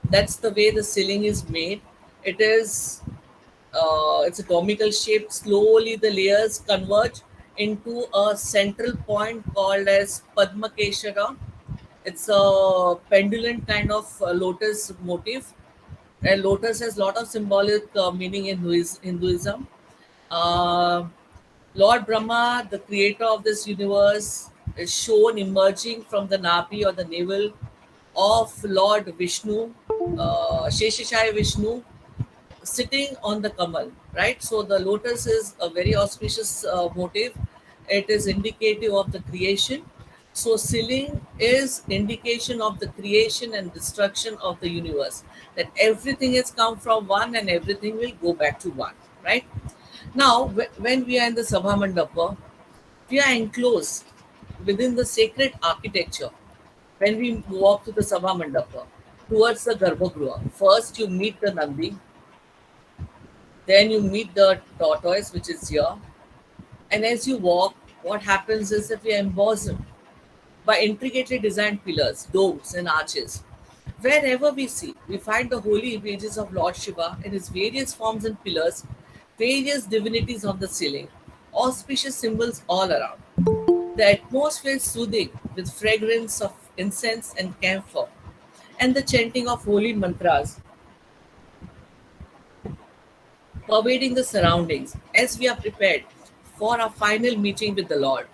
H: That's the way the ceiling is made. It is it's a comical shape. Slowly the layers converge into a central point called as Padmakeshara. It's a pendulum kind of lotus motif. And lotus has a lot of symbolic meaning in Hinduism. Uh, Lord Brahma, the creator of this universe, is shown emerging from the nabi or the navel of Lord Vishnu, Sheshashaya Vishnu, sitting on the Kamal, right? So the lotus is a very auspicious motive. It is indicative of the creation. So ceiling is indication of the creation and destruction of the universe. That everything has come from one and everything will go back to one, right? Now, when we are in the Sabha Mandapa, we are enclosed within the sacred architecture. When we walk to the Sabha Mandapa towards the Garbhagruha, first you meet the Nandi, then you meet the tortoise, which is here. And as you walk, what happens is that we are embosomed by intricately designed pillars, domes, and arches. Wherever we see, we find the holy images of Lord Shiva in his various forms and pillars, various divinities on the ceiling, auspicious symbols all around. The atmosphere is soothing with fragrance of incense and camphor, and the chanting of holy mantras pervading the surroundings as we are prepared for our final meeting with the Lord.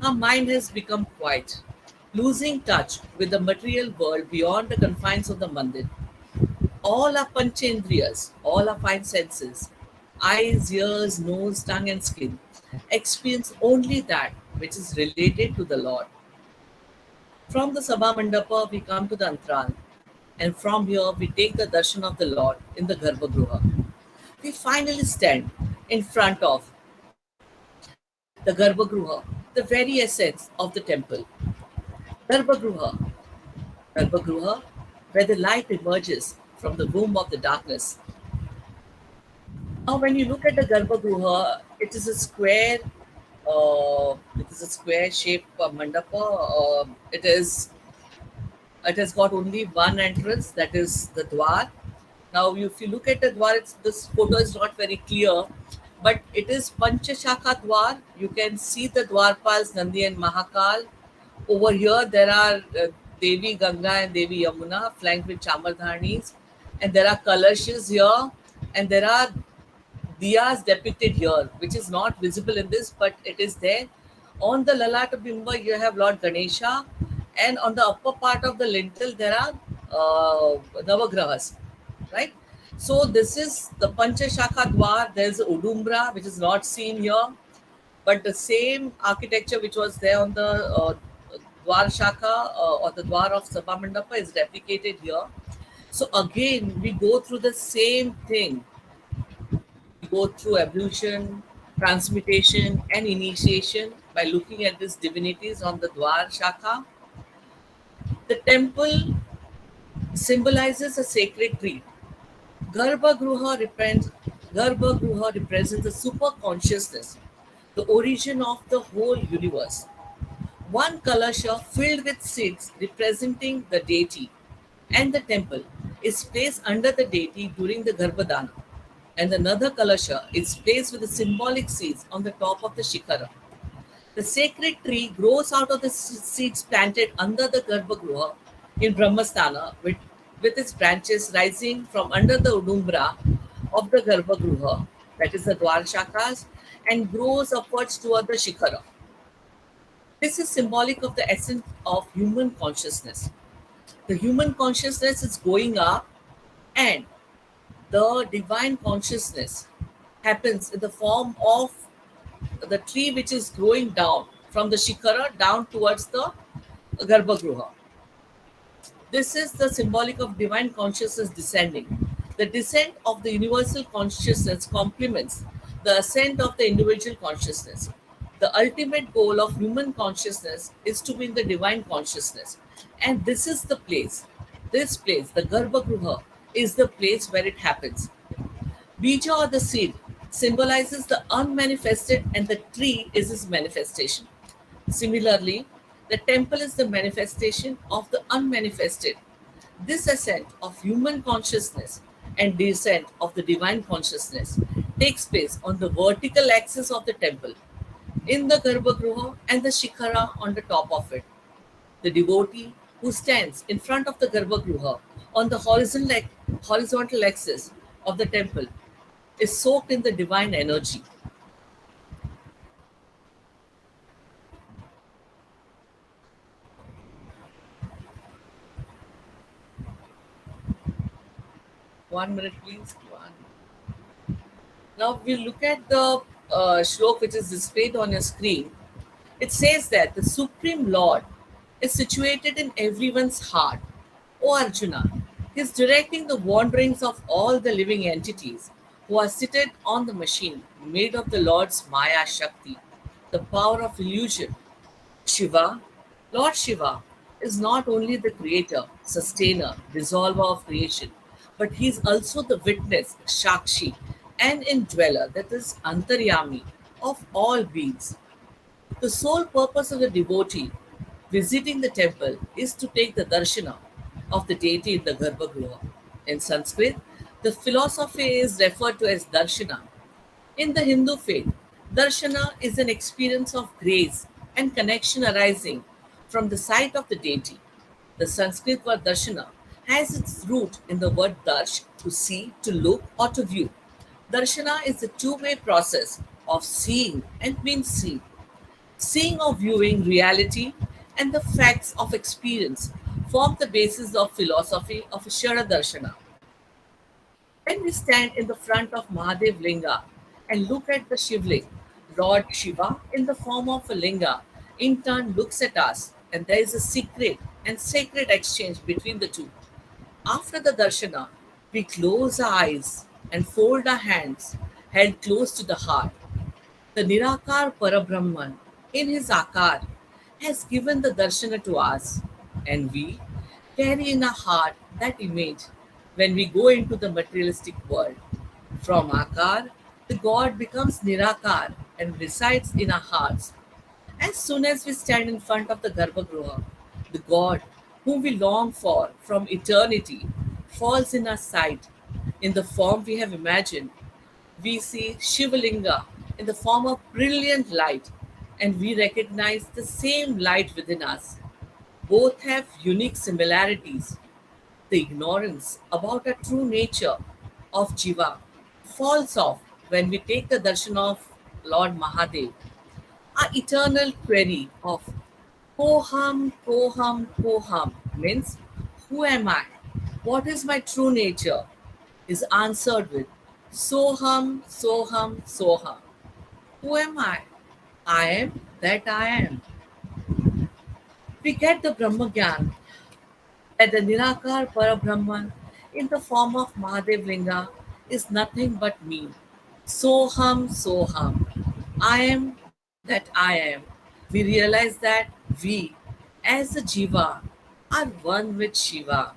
H: Our mind has become quiet, losing touch with the material world beyond the confines of the mandir. All our panchendriyas, all our five senses, eyes, ears, nose, tongue, and skin, experience only that which is related to the Lord. From the Sabha Mandapa, we come to the Antral, and from here we take the darshan of the Lord in the Garbhagruha. We finally stand in front of the Garbhagruha, the very essence of the temple. Garbhagruha, Garbhagruha, where the light emerges from the womb of the darkness. Now, when you look at the Garbhagruha, it is a square. Shaped mandapa. It has got only one entrance, that is the Dwar. Now, if you look at the Dwar, this photo is not very clear, but it is Panchashakha Dwar. You can see the Dwarpals, Nandi and Mahakal. Over here, there are Devi Ganga and Devi Yamuna, flanked with Chamardhanis. And there are Kalashas here, and there are diyas depicted here, which is not visible in this, but it is there. On the Lalata Bimba, you have Lord Ganesha, and on the upper part of the lintel, there are Navagrahas, right? So this is the Panchashakha Dwar. There's Udumbra, which is not seen here, but the same architecture which was there on the Dwar Shakha or the Dwar of Sabha Mandapa is replicated here. So again, we go through the same thing. We go through evolution, transmutation, and initiation by looking at these divinities on the Dwar Shakha. The temple symbolizes a sacred tree. Garbhagruha represents the super consciousness, the origin of the whole universe. One kalasha filled with seeds representing the deity and the temple is placed under the deity during the Garbhadana, and another kalasha is placed with the symbolic seeds on the top of the shikhara. The sacred tree grows out of the seeds planted under the Garbhagruha in Brahmasthana with its branches rising from under the Udumbra of the Garbhagruha, that is the Dwar Shakas, and grows upwards toward the Shikhara. This is symbolic of the essence of human consciousness. The human consciousness is going up, and the divine consciousness happens in the form of the tree which is growing down from the Shikhara down towards the Garbhagruha. This is the symbolic of divine consciousness descending. The descent of the universal consciousness complements the ascent of the individual consciousness. The ultimate goal of human consciousness is to be in the divine consciousness. And this is the place, the Garbhagruha, is the place where it happens. Bija or the seed symbolizes the unmanifested, and the tree is its manifestation. Similarly, the temple is the manifestation of the unmanifested. This ascent of human consciousness and descent of the divine consciousness takes place on the vertical axis of the temple, in the Garbhagruha and the Shikhara on the top of it. The devotee who stands in front of the Garbhagruha on the horizontal axis of the temple is soaked in the divine energy. One minute, please. Now we look at the shlok which is displayed on your screen. It says that the Supreme Lord is situated in everyone's heart. O Arjuna, he is directing the wanderings of all the living entities who are seated on the machine made of the Lord's Maya Shakti, the power of illusion. Shiva, Lord Shiva, is not only the creator, sustainer, dissolver of creation, but he is also the witness, Shakshi, and indweller, that is Antaryami, of all beings. The sole purpose of the devotee visiting the temple is to take the darshana of the deity in the Garbhagruha. In Sanskrit, the philosophy is referred to as darshana. In the Hindu faith, darshana is an experience of grace and connection arising from the sight of the deity. The Sanskrit word darshana has its root in the word darsh, to see, to look, or to view. Darshana is a two-way process of seeing and being seen. Seeing or viewing reality and the facts of experience form the basis of philosophy of Shara Darshana. When we stand in the front of Mahadev Linga and look at the Shivling, Lord Shiva in the form of a Linga in turn looks at us, and there is a secret and sacred exchange between the two. After the Darshana, we close our eyes and fold our hands held close to the heart. The Nirakar Parabrahman, in his Akar, has given the Darshana to us, and we carry in our heart that image when we go into the materialistic world. From Akar, the God becomes Nirakar and resides in our hearts. As soon as we stand in front of the Garbhagruha, the God whom we long for from eternity falls in our sight in the form we have imagined. We see Shivalinga in the form of brilliant light, and we recognize the same light within us. Both have unique similarities. The ignorance about our true nature of Jiva falls off when we take the darshan of Lord Mahadev. Our eternal query of Koham, Koham, Koham means, who am I? What is my true nature? is answered with Soham, Soham, Soham. Who am I? I am that I am. We get the Brahma Gyan that the Nirakar Parabrahman in the form of Mahadev Linga is nothing but me. Soham, Soham. I am that I am. We realize that we, as a Jiva, are one with Shiva.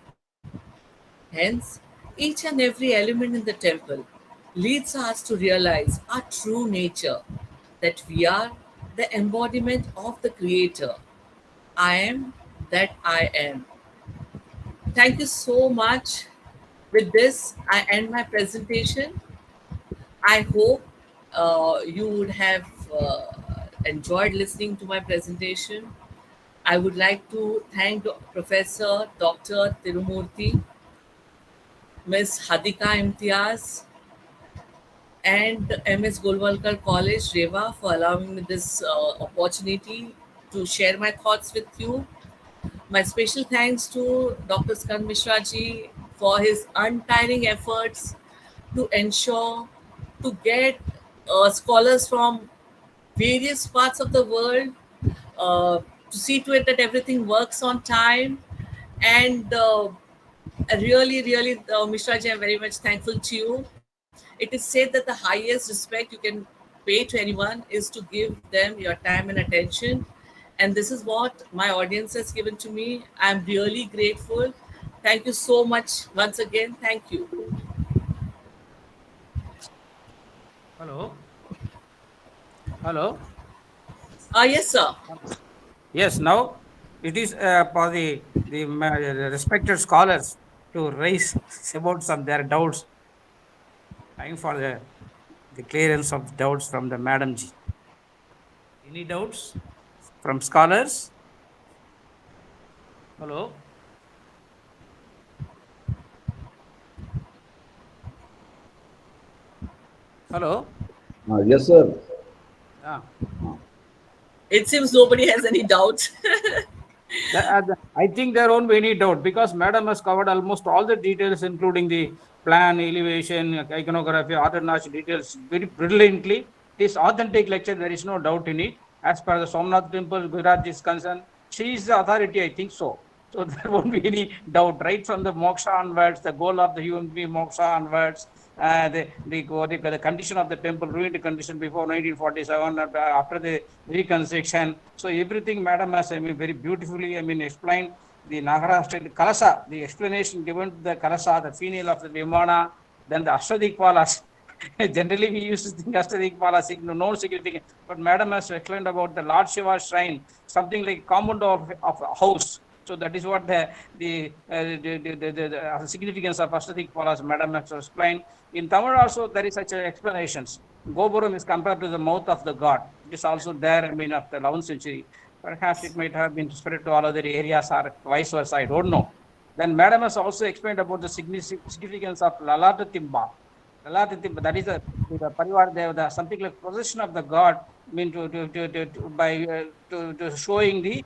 H: Hence, each and every element in the temple leads us to realize our true nature, that we are the embodiment of the Creator. I am that I am. Thank you so much. With this, I end my presentation. I hope you would have enjoyed listening to my presentation. I would like to thank Professor Dr. Tirumurthy, Ms. Hadika Imtiaz, and MS Golvalkar College, Rewa, for allowing me this opportunity to share my thoughts with you. My special thanks to Dr. Skand Mishra ji for his untiring efforts to ensure to get scholars from various parts of the world to see to it that everything works on time. And really, Mishra ji, I'm very much thankful to you. It is said that the highest respect you can pay to anyone is to give them your time and attention. And this is what my audience has given to me. I'm really grateful. Thank you so much once again. Thank you.
G: Hello. Hello.
H: Yes, sir.
G: Yes, now it is for the respected scholars to raise about some their doubts. Time for the clearance of doubts from the Madam ji. Any doubts from scholars? Hello. Hello.
C: Yes, sir.
G: Yeah.
H: It seems nobody has any doubt.
G: I think there won't be any doubt because Madam has covered almost all the details, including the plan, elevation, iconography, ordnance details very brilliantly. This authentic lecture, there is no doubt in it. As per the Somnath temple, Gujarat is concerned, she is the authority, I think so. So there won't be any doubt, right from the moksha onwards, the goal of the human being, moksha onwards, the condition of the temple, ruined condition before 1947, after the reconstruction. So everything Madam has, very beautifully, explained. The Nagara state, the Kalasa, the explanation given to the Kalasa, the female of the Vimana, then the Ashtadikpalas. Generally, we used to think Ashtadikpalas, no significant, but Madam has explained about the Lord Shiva shrine, something like compound of a house. So that is what the significance of Ashtadikpalas Madam has explained. In Tamil also there is such explanations. Gopuram is compared to the mouth of the god. It is also there, of the 11th century. Perhaps it might have been spread to all other areas or vice versa, I don't know. Then Madam has also explained about the significance of Lalata Timba. Lalata Timba, that is the Parivar Devada, something like possession of the god, to showing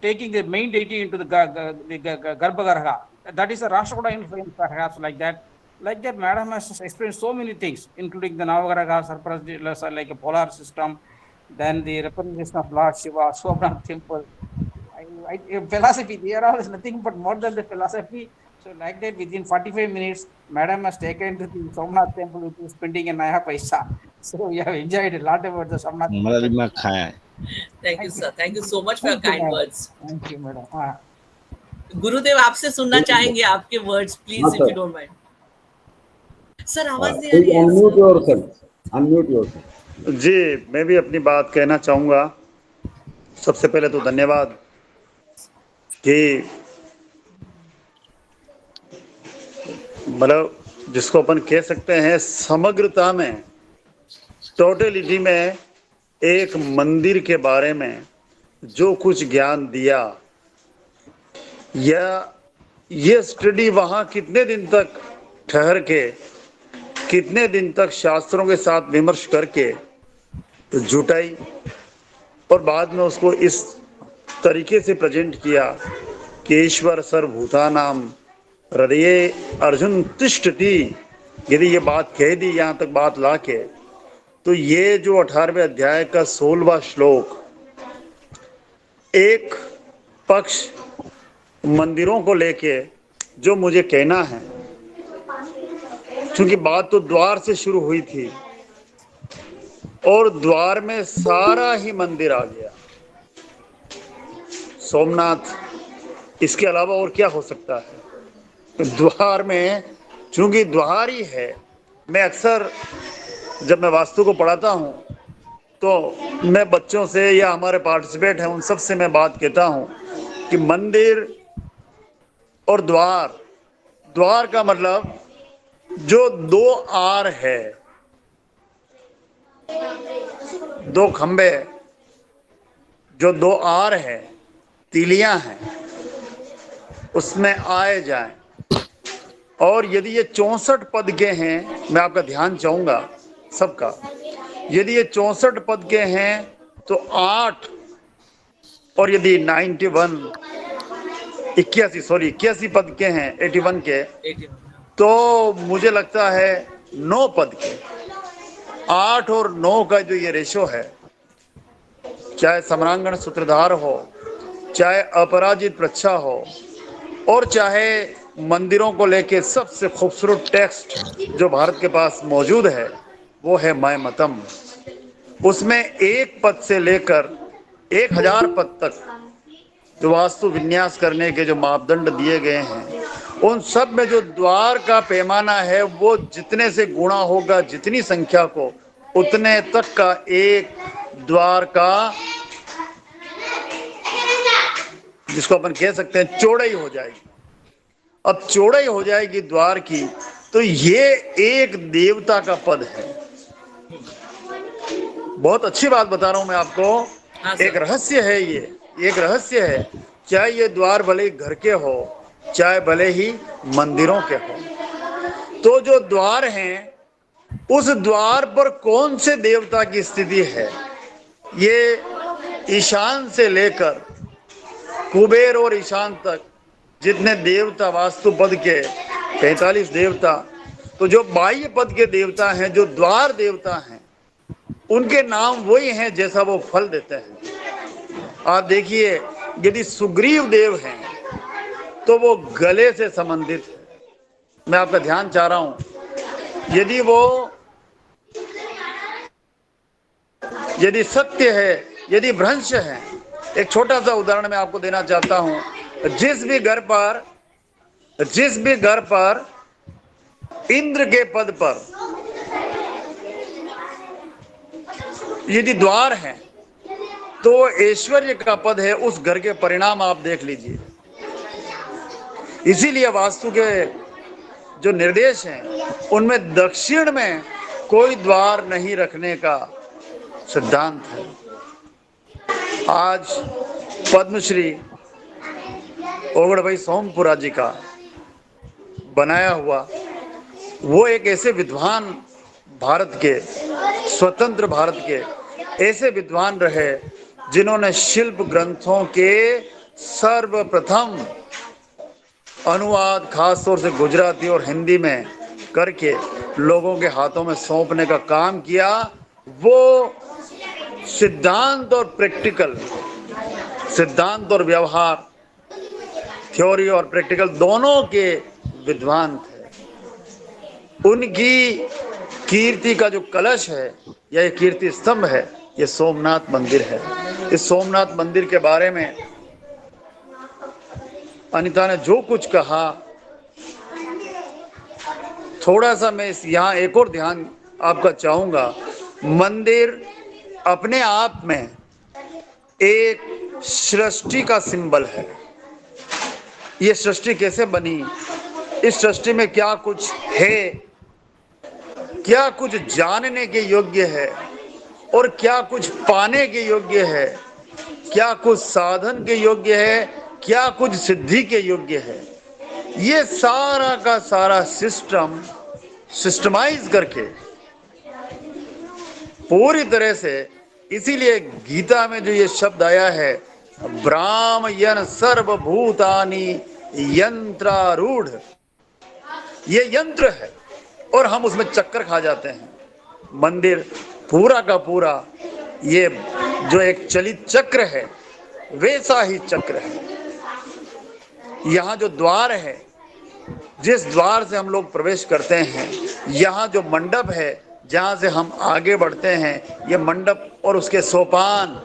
G: taking the main deity into the Garbhagaraha. That is a Rashtrakuta influence, perhaps like that. Like that, Madam has explained so many things, including the Navagaraha, surplus, like a polar system, then the representation of Lord Shiva, Somnath temple. Philosophy, there are nothing but more than the philosophy. So like that, within 45 minutes, Madam has taken to the Somnath temple, which is spending an Naya Paisa. So we have enjoyed a lot about the Somnath temple.
H: Thank you, sir. Thank you so much for your kind words.
G: Thank you, Madam.
H: गुरुदेव आपसे सुनना चाहेंगे आपके words, please, if you don't mind. Sir आवाज नहीं आ रही है.
C: Unmute yourself. Unmute yourself.
I: जी, मैं भी अपनी बात कहना चाहूँगा. सबसे पहले तो धन्यवाद कि मतलब जिसको अपन कह सकते हैं समग्रता में, टोटलिटी में एक मंदिर के बारे में जो कुछ ज्ञान दिया, या ये स्टडी वहाँ कितने दिन तक ठहर के, कितने दिन तक शास्त्रों के साथ विमर्श करके जुटाई और बाद में उसको इस तरीके से प्रेजेंट किया कि ईश्वर सर्वभूतानां हृदये अर्जुन तिष्ठति, यदि ये बात कह दी यहाँ तक बात लाके, तो ये जो 18वें अध्याय का 16वां श्लोक एक पक्ष मंदिरों को लेके जो मुझे कहना है, क्योंकि बात तो द्वार से शुरू हुई थी और द्वार में सारा ही मंदिर आ गया। सोमनाथ, इसके अलावा और क्या हो सकता है? द्वार में चूंकि द्वार ही है। मैं अक्सर जब मैं वास्तु को पढ़ाता हूं तो मैं बच्चों से या हमारे पार्टिसिपेट हैं उन सब से मैं बात कहता हूं कि मंदिर और द्वार, द्वार का मतलब जो दो आर है, दो खंबे, जो दो आर है, तीलियां हैं, उसमें आए जाएं। और यदि ये 64 पद के हैं, मैं आपका ध्यान चाहूंगा सबका, यदि ये 64 पद के हैं तो 8, और यदि 81 पद के हैं, 81 के, तो मुझे लगता है 9 पद के, 8 और 9 का जो ये रेशो है, चाहे सम्रांगण सूत्रधार हो, चाहे अपराजित प्रच्छा हो, और चाहे मंदिरों को लेके सबसे खूबसूरत टेक्स्ट जो भारत के पास मौजूद है वो है मय मतम। उसमें 1 पद से लेकर 1000 पद तक जो वास्तु विन्यास करने के जो मापदंड दिए गए हैं, उन सब में जो द्वार का पैमाना है वो जितने से गुणा होगा, जितनी संख्या को, उतने तक का एक द्वार का, जिसको अपन कह सकते हैं चौड़ाई हो जाएगी। अब चौड़ाई हो जाएगी द्वार की, तो ये एक देवता का पद है। बहुत अच्छी बात बता रहा हूं मैं आपको, एक रहस्य है ये, एक रहस्य है। चाहे ये द्वार भले ही घर के हो, चाहे भले ही मंदिरों के हो, तो जो द्वार हैं उस द्वार पर कौन से देवता की स्थिति है, ये ईशान से लेकर कुबेर और ईशान तक जितने देवता वास्तु पद के 45 देवता, तो जो बाह्य पद के देवता हैं, जो द्वार देवता हैं, उनके नाम वही हैं जैसा वो फल देते हैं। आप देखिए, यदि सुग्रीव देव हैं तो वो गले से संबंधित है। मैं आपका ध्यान चाह रहा हूं, यदि सत्य है, यदि भ्रंश है, एक छोटा सा उदाहरण मैं आपको देना चाहता हूं। जिस भी घर पर इंद्र के पद पर यदि द्वार है तो ऐश्वर्य का पद है, उस घर के परिणाम आप देख लीजिए। इसीलिए वास्तु के जो निर्देश हैं उनमें दक्षिण में कोई द्वार नहीं रखने का सिद्धांत है। आज पद्मश्री ओगड़ भाई सोमपुरा जी का बनाया हुआ वो एक ऐसे विद्वान भारत के, स्वतंत्र भारत के ऐसे विद्वान रहे जिन्होंने शिल्प ग्रंथों के सर्वप्रथम अनुवाद खास तौर से गुजराती और हिंदी में करके लोगों के हाथों में सौंपने का काम किया। वो सिद्धांत और प्रैक्टिकल, सिद्धांत और व्यवहार, थ्योरी और प्रैक्टिकल दोनों के विद्वान थे। उनकी कीर्ति का जो कलश है या ये कीर्ति स्तंभ है, ये सोमनाथ मंदिर है। इस सोमनाथ मंदिर के बारे में अनिता ने जो कुछ कहा, थोड़ा सा मैं यहाँ एक और ध्यान आपका चाहूंगा। मंदिर अपने आप में एक सृष्टि का सिंबल है। ये सृष्टि कैसे बनी, इस सृष्टि में क्या कुछ है, क्या कुछ जानने के योग्य है और क्या कुछ पाने के योग्य है, क्या कुछ साधन के योग्य है, क्या कुछ सिद्धि के योग्य है, ये सारा का सारा सिस्टम सिस्टमाइज करके पूरी तरह से। इसीलिए गीता में जो ये शब्द आया है, ब्राह्मयन सर्वभूतानि यंत्रारूढ़, ये यंत्र है और हम उसमें चक्कर खा जाते हैं। मंदिर पूरा का पूरा ये जो एक चलित चक्र है वैसा ही चक्र है। यहाँ जो द्वार है, जिस द्वार से हम लोग प्रवेश करते हैं, यहाँ जो मंडप है जहाँ से हम आगे बढ़ते हैं, ये मंडप और उसके सोपान,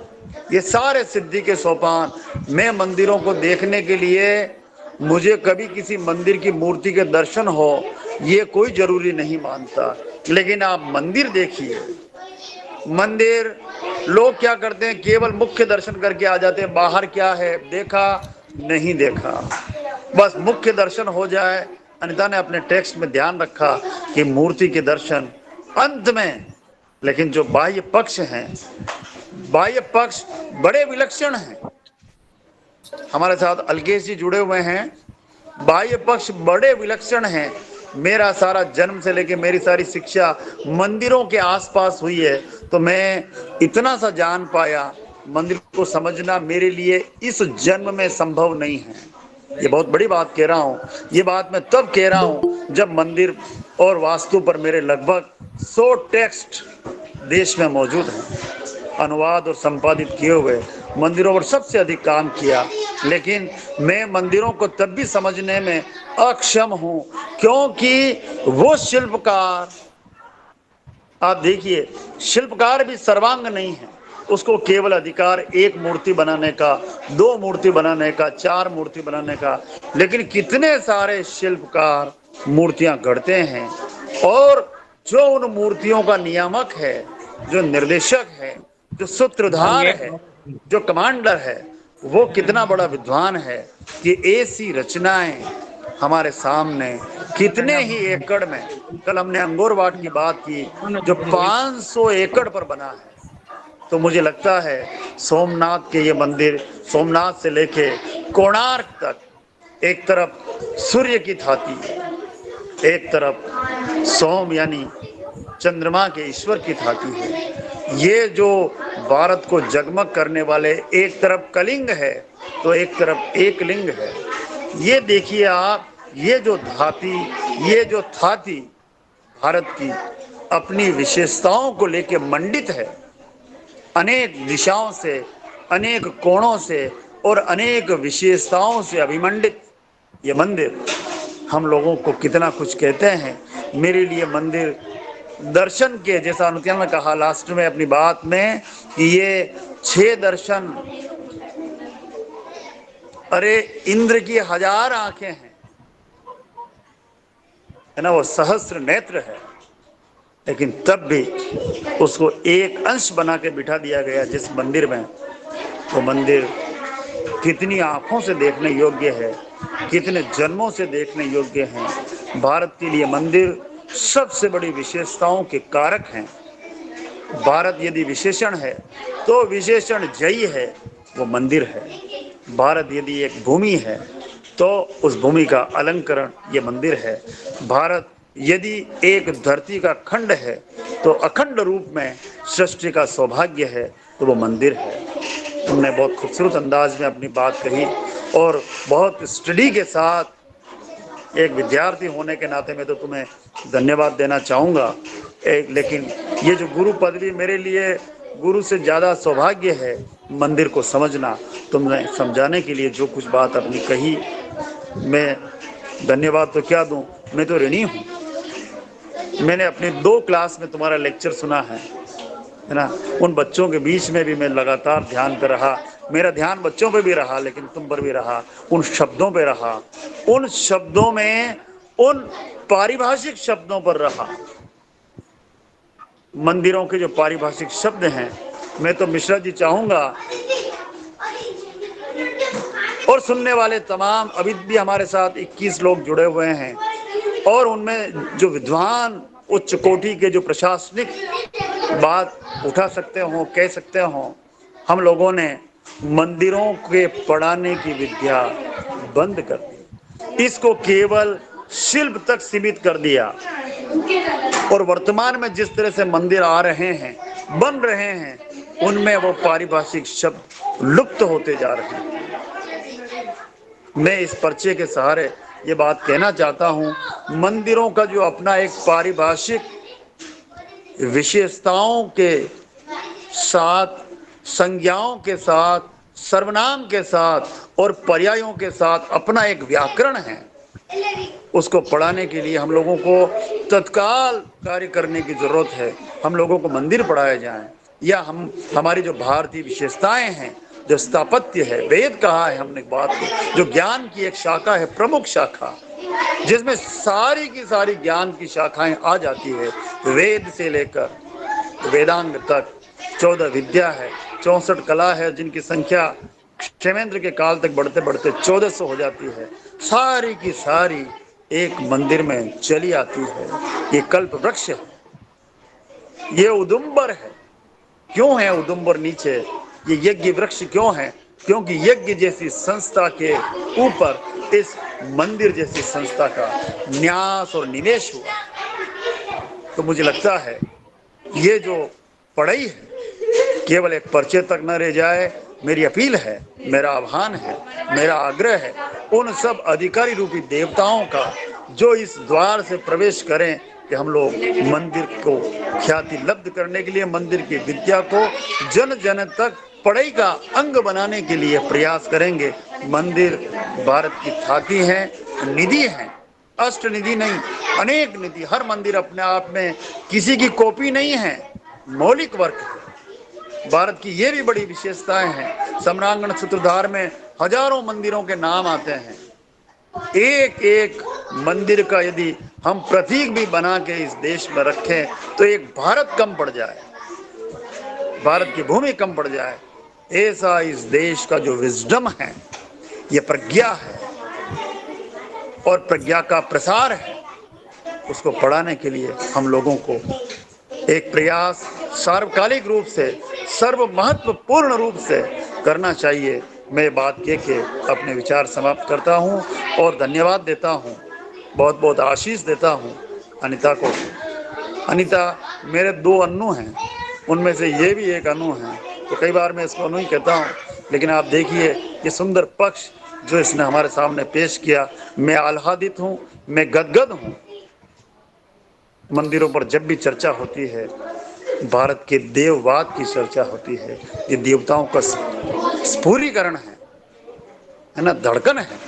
I: ये सारे सिद्धि के सोपान। मैं मंदिरों को देखने के लिए मुझे कभी किसी मंदिर की मूर्ति के दर्शन हो ये कोई जरूरी नहीं मानता, लेकिन आप मंदिर देखिए। मंदिर लोग क्या करते हैं, केवल मुख्य दर्शन करके आ जाते हैं, बाहर क्या है देखा नहीं देखा, बस मुख्य दर्शन हो जाए। अनिता ने अपने टेक्स्ट में ध्यान रखा कि मूर्ति के दर्शन अंत में, लेकिन जो बाह्य पक्ष हैं, बाह्य पक्ष बड़े विलक्षण हैं। हमारे साथ अलकेश जी जुड़े हुए हैं, बाह्य पक्ष बड़े विलक्षण हैं। मेरा सारा जन्म से लेके मेरी सारी शिक्षा मंदिरों के आसपास हुई है, तो मैं इतना सा जान पाया, मंदिर को समझना मेरे लिए इस जन्म में संभव नहीं है। ये बहुत बड़ी बात कह रहा हूँ। ये बात मैं तब कह रहा हूँ जब मंदिर और वास्तु पर मेरे लगभग 100 टेक्स्ट देश में मौजूद हैं, अनुवाद और संपादित किए हुए। मंदिरों पर सबसे अधिक काम किया, लेकिन मैं मंदिरों को तब भी समझने में अक्षम हूँ क्योंकि वो शिल्पकार, आप देखिए शिल्पकार भी सर्वांग नहीं है। उसको केवल अधिकार एक मूर्ति बनाने का, 2 मूर्ति बनाने का, 4 मूर्ति बनाने का, लेकिन कितने सारे शिल्पकार मूर्तियां गढ़ते हैं और जो उन मूर्तियों का नियामक है, जो निर्देशक है, जो सूत्रधार है, जो कमांडर है, वो कितना बड़ा विद्वान है कि ऐसी रचनाएं हमारे सामने कितने ही एकड़ में, कल हमने अंगोरवाट की बात की जो 500 एकड़ पर बना है। तो मुझे लगता है सोमनाथ के ये मंदिर, सोमनाथ से लेके कोणार्क तक, एक तरफ सूर्य की थाती है, एक तरफ सोम यानी चंद्रमा के ईश्वर की थाती है। ये जो भारत को जगमग करने वाले, एक तरफ कलिंग है तो एक तरफ एक लिंग है। ये देखिए आप, ये जो धाती, ये जो थाती भारत की अपनी विशेषताओं को लेके मंडित है, अनेक दिशाओं से, अनेक कोणों से और अनेक विशेषताओं से अभिमंडित ये मंदिर हम लोगों को कितना कुछ कहते हैं। मेरे लिए मंदिर दर्शन के, जैसा अनुत्या ने कहा लास्ट में अपनी बात में कि ये 6 दर्शन, अरे इंद्र की 1000 आंखें हैं, है ना, वो सहस्त्र नेत्र है, लेकिन तब भी उसको एक अंश बना के बिठा दिया गया जिस मंदिर में। वो मंदिर कितनी आंखों से देखने योग्य है, कितने जन्मों से देखने योग्य हैं। भारत के लिए मंदिर सबसे बड़ी विशेषताओं के कारक हैं। भारत यदि विशेषण है तो विशेषण जयी है, वो मंदिर है। भारत यदि एक भूमि है तो उस भूमि का अलंकरण ये मंदिर है। भारत यदि एक धरती का खंड है तो अखंड रूप में सृष्टि का सौभाग्य है, तो वो मंदिर है। तुमने बहुत खूबसूरत अंदाज में अपनी बात कही और बहुत स्टडी के साथ, एक विद्यार्थी होने के नाते मैं तो तुम्हें धन्यवाद देना चाहूँगा। लेकिन ये जो गुरु पदवी मेरे लिए गुरु से ज़्यादा सौभाग्य है, मंदिर को समझना। तुमने समझाने के लिए जो कुछ बात अपनी कही, मैं धन्यवाद तो क्या दूँ, मैं तो ऋणी हूँ। मैंने अपने 2 क्लास में तुम्हारा लेक्चर सुना है ना। उन बच्चों के बीच में भी मैं लगातार ध्यान पे रहा, मेरा ध्यान बच्चों पे भी रहा लेकिन तुम पर भी रहा, उन शब्दों पे रहा, उन शब्दों में, उन पारिभाषिक शब्दों पर रहा। मंदिरों के जो पारिभाषिक शब्द हैं, मैं तो मिश्रा जी चाहूँगा और सुनने वाले तमाम, अभी भी हमारे साथ 21 लोग जुड़े हुए हैं और उनमें जो विद्वान उच्च कोटि के जो प्रशासनिक बात उठा सकते हों, कह सकते हों, हम लोगों ने मंदिरों के पढ़ाने की विद्या बंद कर दी, इसको केवल शिल्प तक सीमित कर दिया। और वर्तमान में जिस तरह से मंदिर आ रहे हैं, बन रहे हैं, उनमें वो पारिभाषिक शब्द लुप्त होते जा रहे हैं। मैं इस पर्चे के सहारे ये बात कहना चाहता हूँ, मंदिरों का जो अपना एक पारिभाषिक विशेषताओं के साथ, संज्ञाओं के साथ, सर्वनाम के साथ और पर्यायों के साथ अपना एक व्याकरण है, उसको पढ़ाने के लिए हम लोगों को तत्काल कार्य करने की जरूरत है। हम लोगों को मंदिर पढ़ाए जाएं, या हमारी जो भारतीय विशेषताएं हैं, जो स्थापत्य है, वेद कहा है हमने बात की, जो ज्ञान की एक शाखा है, प्रमुख शाखा, जिसमें सारी की सारी ज्ञान की शाखाएं आ जाती है, वेद से लेकर वेदांग तक 14 विद्या है, 64 कला है, जिनकी संख्या क्षेमेंद्र के काल तक बढ़ते बढ़ते 1400 हो जाती है। सारी की सारी एक मंदिर में चली आती है। ये कल्प वृक्ष है, ये उदुम्बर है। क्यों है उदुम्बर नीचे? ये यज्ञ वृक्ष क्यों है? क्योंकि यज्ञ जैसी संस्था के ऊपर इस मंदिर जैसी संस्था का न्यास और निवेश हुआ। तो मुझे लगता है ये जो पढ़ाई है केवल एक पर्चे तक न रह जाए। मेरी अपील है, मेरा आह्वान है, मेरा आग्रह है उन सब अधिकारी रूपी देवताओं का जो इस द्वार से प्रवेश करें कि हम लोग मंदिर को ख्याति लब्ध करने के लिए, मंदिर की विद्या को जन जन तक पढ़ाई का अंग बनाने के लिए प्रयास करेंगे। मंदिर भारत की थाती है, निधि है, अष्ट निधि नहीं, अनेक निधि। हर मंदिर अपने आप में किसी की कॉपी नहीं है, मौलिक वर्क है। भारत की ये भी बड़ी विशेषताएं हैं। सम्रांगण सूत्रधार में हजारों मंदिरों के नाम आते हैं। एक एक मंदिर का यदि हम प्रतीक भी बना के इस देश में रखें तो एक भारत कम पड़ जाए, भारत की भूमि कम पड़ जाए। ऐसा इस देश का जो विजडम है, ये प्रज्ञा है और प्रज्ञा का प्रसार है, उसको पढ़ाने के लिए हम लोगों को एक प्रयास सार्वकालिक रूप से, सर्व महत्वपूर्ण रूप से करना चाहिए। मैं बात कह के अपने विचार समाप्त करता हूँ और धन्यवाद देता हूँ, बहुत बहुत आशीष देता हूँ अनीता को। अनीता मेरे 2 अन्नू हैं, उनमें से ये भी एक अनु है, तो कई बार मैं इसको अनु ही कहता हूँ। लेकिन आप देखिए ये सुंदर पक्ष जो इसने हमारे सामने पेश किया, मैं आह्लादित हूँ, मैं गदगद हूँ। मंदिरों पर जब भी चर्चा होती है, भारत के देववाद की चर्चा होती है, ये देवताओं का स्फुरीकरण है ना, धड़कन है,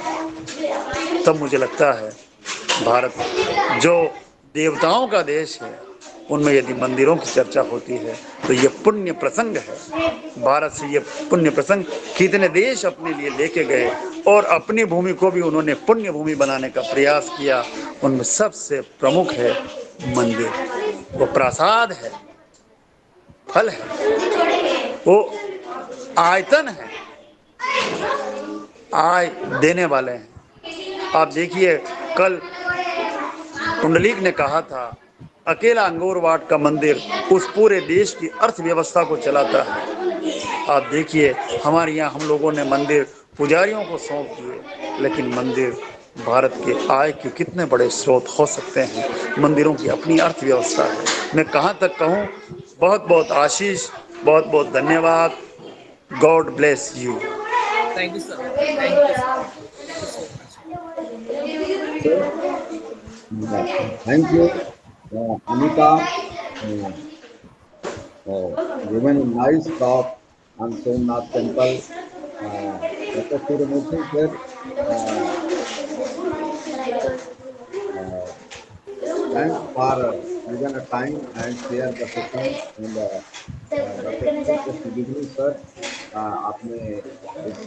I: तब मुझे लगता है भारत जो देवताओं का देश है, उनमें यदि मंदिरों की चर्चा होती है तो ये पुण्य प्रसंग है। भारत से ये पुण्य प्रसंग कितने देश अपने लिए लेके गए और अपनी भूमि को भी उन्होंने पुण्य भूमि बनाने का प्रयास किया। उनमें सबसे प्रमुख है मंदिर, वो प्रासाद है, फल है, वो आयतन है, आय देने वाले हैं। आप देखिए कल कुंडलीक ने कहा था अकेला अंगोरवाट का मंदिर उस पूरे देश की अर्थव्यवस्था को चलाता है। आप देखिए हमारे यहाँ हम लोगों ने मंदिर पुजारियों को सौंप दिए, लेकिन मंदिर भारत के आय के कितने बड़े स्रोत हो सकते हैं। मंदिरों की अपनी अर्थव्यवस्था है। मैं कहाँ तक कहूँ, बहुत बहुत आशीष, बहुत बहुत धन्यवाद। God bless you.
H: Thank you, sir. Thank you, sir. Thank you so much.
C: Thank you, Anita, given a nice talk on Somnath Temple. Dr. Suryamoorthy sir, thanks for given a time and share the session. And Dr. Suryamoorthy sir, आपने इस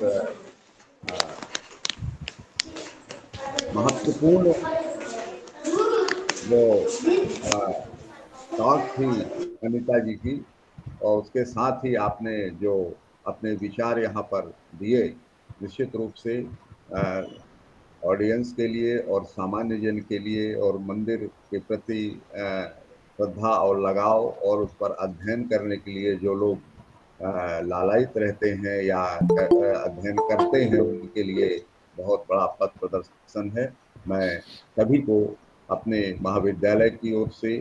C: महत्वपूर्ण जो talk थी अनीता जी की, और उसके साथ ही आपने जो अपने विचार यहाँ पर दिए, निश्चित रूप से ऑडियंस के लिए और सामान्य जन के लिए और मंदिर के प्रति श्रद्धा और लगाव और उस पर अध्ययन करने के लिए जो लोग लालायित रहते हैं या अध्ययन करते हैं, उनके लिए बहुत बड़ा पथ प्रदर्शन है। मैं सभी को अपने महाविद्यालय की ओर से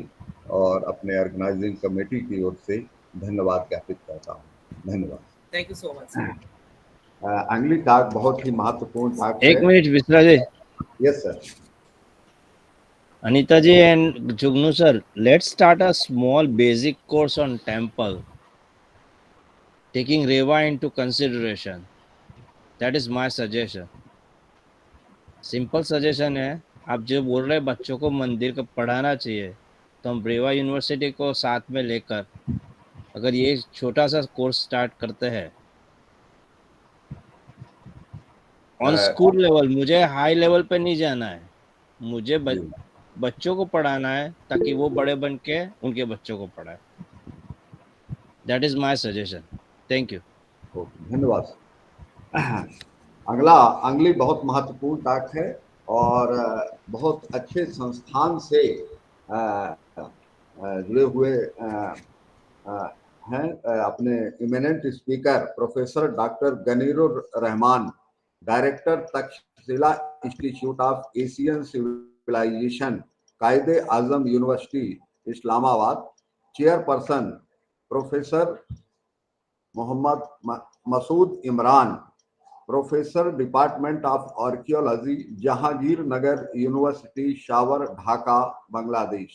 C: और अपने ऑर्गेनाइजिंग कमेटी की ओर से धन्यवाद ज्ञापित करता हूँ। धन्यवाद।
H: Thank you so much.
C: अगली टाक बहुत ही महत्वपूर्ण टाक है।
F: एक minute विश्रा ji,
C: Yes, sir.
F: Anita ji and Jugnu sir, let's start a small basic course on temple, taking Rewa into consideration. That is my suggestion. Simple suggestion है. आप जो बोल रहे हैं बच्चों को मंदिर का पढ़ाना चाहिए, तो हम रेवा यूनिवर्सिटी को साथ में लेकर अगर ये छोटा सा कोर्स स्टार्ट करते हैं ऑन
C: Uh,
F: स्कूल लेवल. मुझे हाई लेवल पे नहीं जाना है, मुझे
C: जी,
F: बच्चों को पढ़ाना है ताकि वो बड़े बन के उनके बच्चों को पढ़ाए. That is my suggestion. Thank you.
C: Okay, धन्यवाद. अगला अगली बहुत महत्वपूर्ण टाक है और बहुत अच्छे संस्थान से जुड़े हुए हैं अपने eminent speaker professor doctor Ghaniur Rahman, director Taxila institute of Asian civilization, Quaid Azam university Islamabad, chairperson professor Mohammad Masood Imran, professor department of archaeology, Jahangirnagar university Savar, Dhaka, Bangladesh,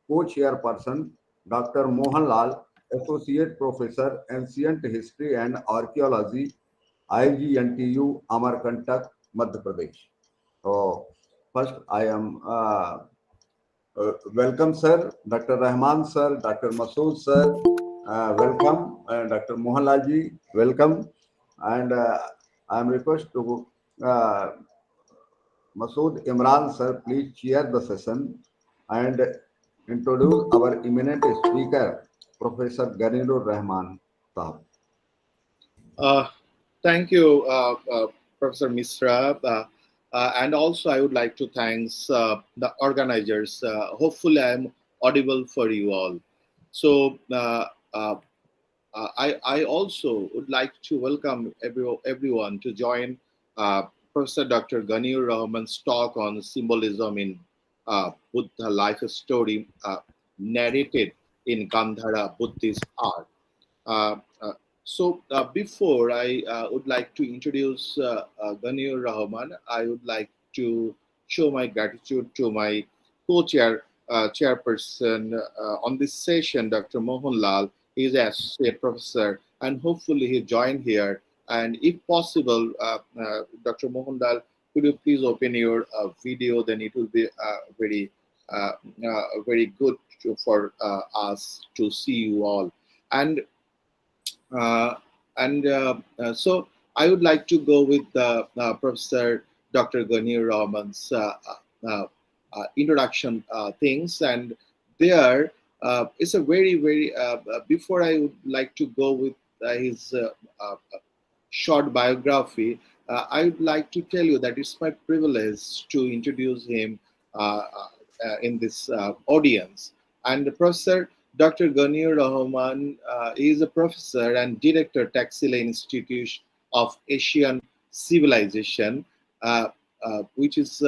C: co chairperson doctor Mohanlal, associate professor ancient history and archaeology, IGNTU, Amarkantak, Madhya Pradesh. तो first I am welcome sir, Dr. Rahman sir, Dr. Masood sir, welcome, Dr. Mohanlal ji, welcome, and I am request to Masood Imran sir, please chair the session and introduce our eminent speaker, Professor Ganirur Rahman sahab.
J: Thank you, Professor Misra. And also, I would like to thank the organizers. Hopefully, I am audible for you all. So, I also would like to welcome everyone to join Professor Dr. Ganir Rahman's talk on symbolism in Buddha life story narrated in Gandhara Buddhist art. So before I would like to introduce Ganir Rahman, I would like to show my gratitude to my chairperson on this session, Dr. Mohanlal. He is an associate professor, and hopefully he joined here. And if possible, Dr. Mohanlal, could you please open your video? Then it will be very good for us to see you all. And so I would like to go with Professor Dr. Ganir Rahman's introduction things, and there it's a very before I would like to go with his short biography. I would like to tell you that it's my privilege to introduce him in this audience. And Professor Dr. Ganir Rahman is a professor and director, Taxila Institute of Asian Civilization, which is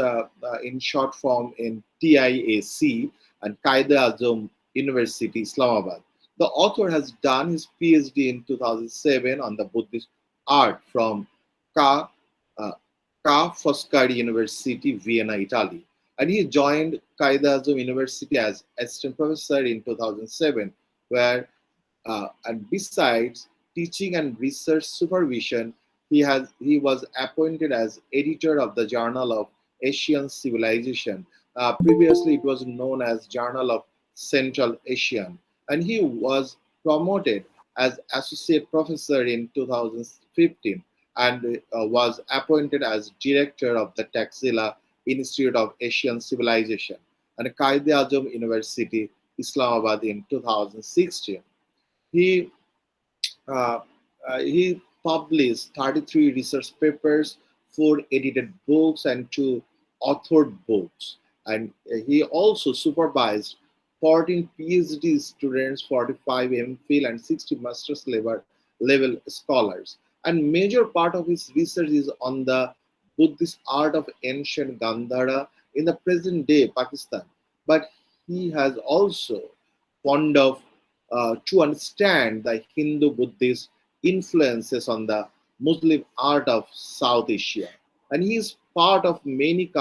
J: in short form in TIAC, and Qaeda-Azam University, Islamabad. The author has done his PhD in 2007 on the Buddhist art from Ca' Foscari University, Vienna, Italy. And he joined Qaeda-Azam University as assistant professor in 2007, where, and besides teaching and research supervision, he was appointed as editor of the Journal of Asian Civilization. Previously, it was known as Journal of Central Asian, and he was promoted as associate professor in 2015 and was appointed as director of the Taxila Institute of Asian Civilization and Qaeda-Azam University, Islamabad in 2016. He published 33 research papers, 4 edited books, and 2 authored books. And he also supervised 14 PhD students, 45 MPhil, and 60 master's level scholars. And major part of his research is on the Buddhist art of ancient Gandhara in the present day Pakistan. But he has also fond of to understand the Hindu-Buddhist influences on the Muslim art of South Asia. and he is part of many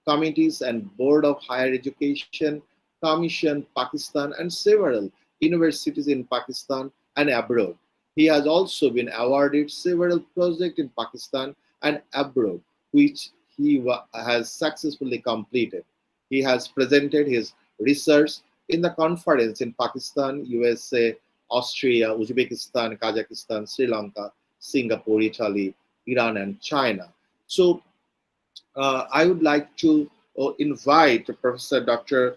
J: committees and board of higher education, commission, Pakistan, and several universities in Pakistan and abroad. He has also been awarded several projects in Pakistan and abroad, which he has successfully completed. He has presented his research in the conference in Pakistan, USA, Austria, Uzbekistan, Kazakhstan, Sri Lanka, Singapore, Italy, Iran, and China. So I would like to invite Professor Dr.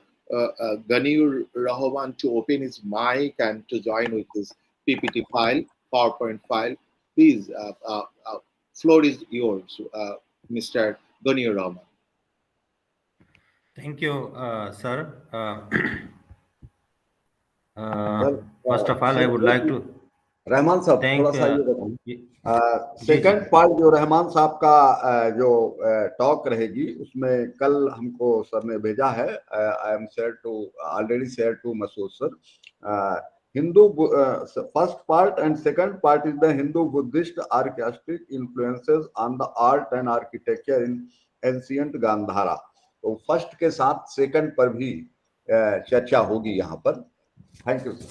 J: Ganiyur Rahman to open his mic and to join with his PPT file, PowerPoint file. Please, floor is yours, Mr. Ganiyur Rahman.
K: Thank you, sir.
C: Sir
K: First of all, I would like to
C: Rahman साहब थोड़ा
K: thank.
C: सा ये बताएं
K: जी
C: second part जो रहमान साहब का जो talk रहेगी उसमें कल हमको सर ने भेजा है I am share to already share to Masood sir Hindu first part and second part is the Hindu Buddhist archaistic influences on the art and architecture in ancient Gandhara. तो फर्स्ट के साथ सेकंड पर भी चर्चा होगी यहाँ पर। Thank you sir.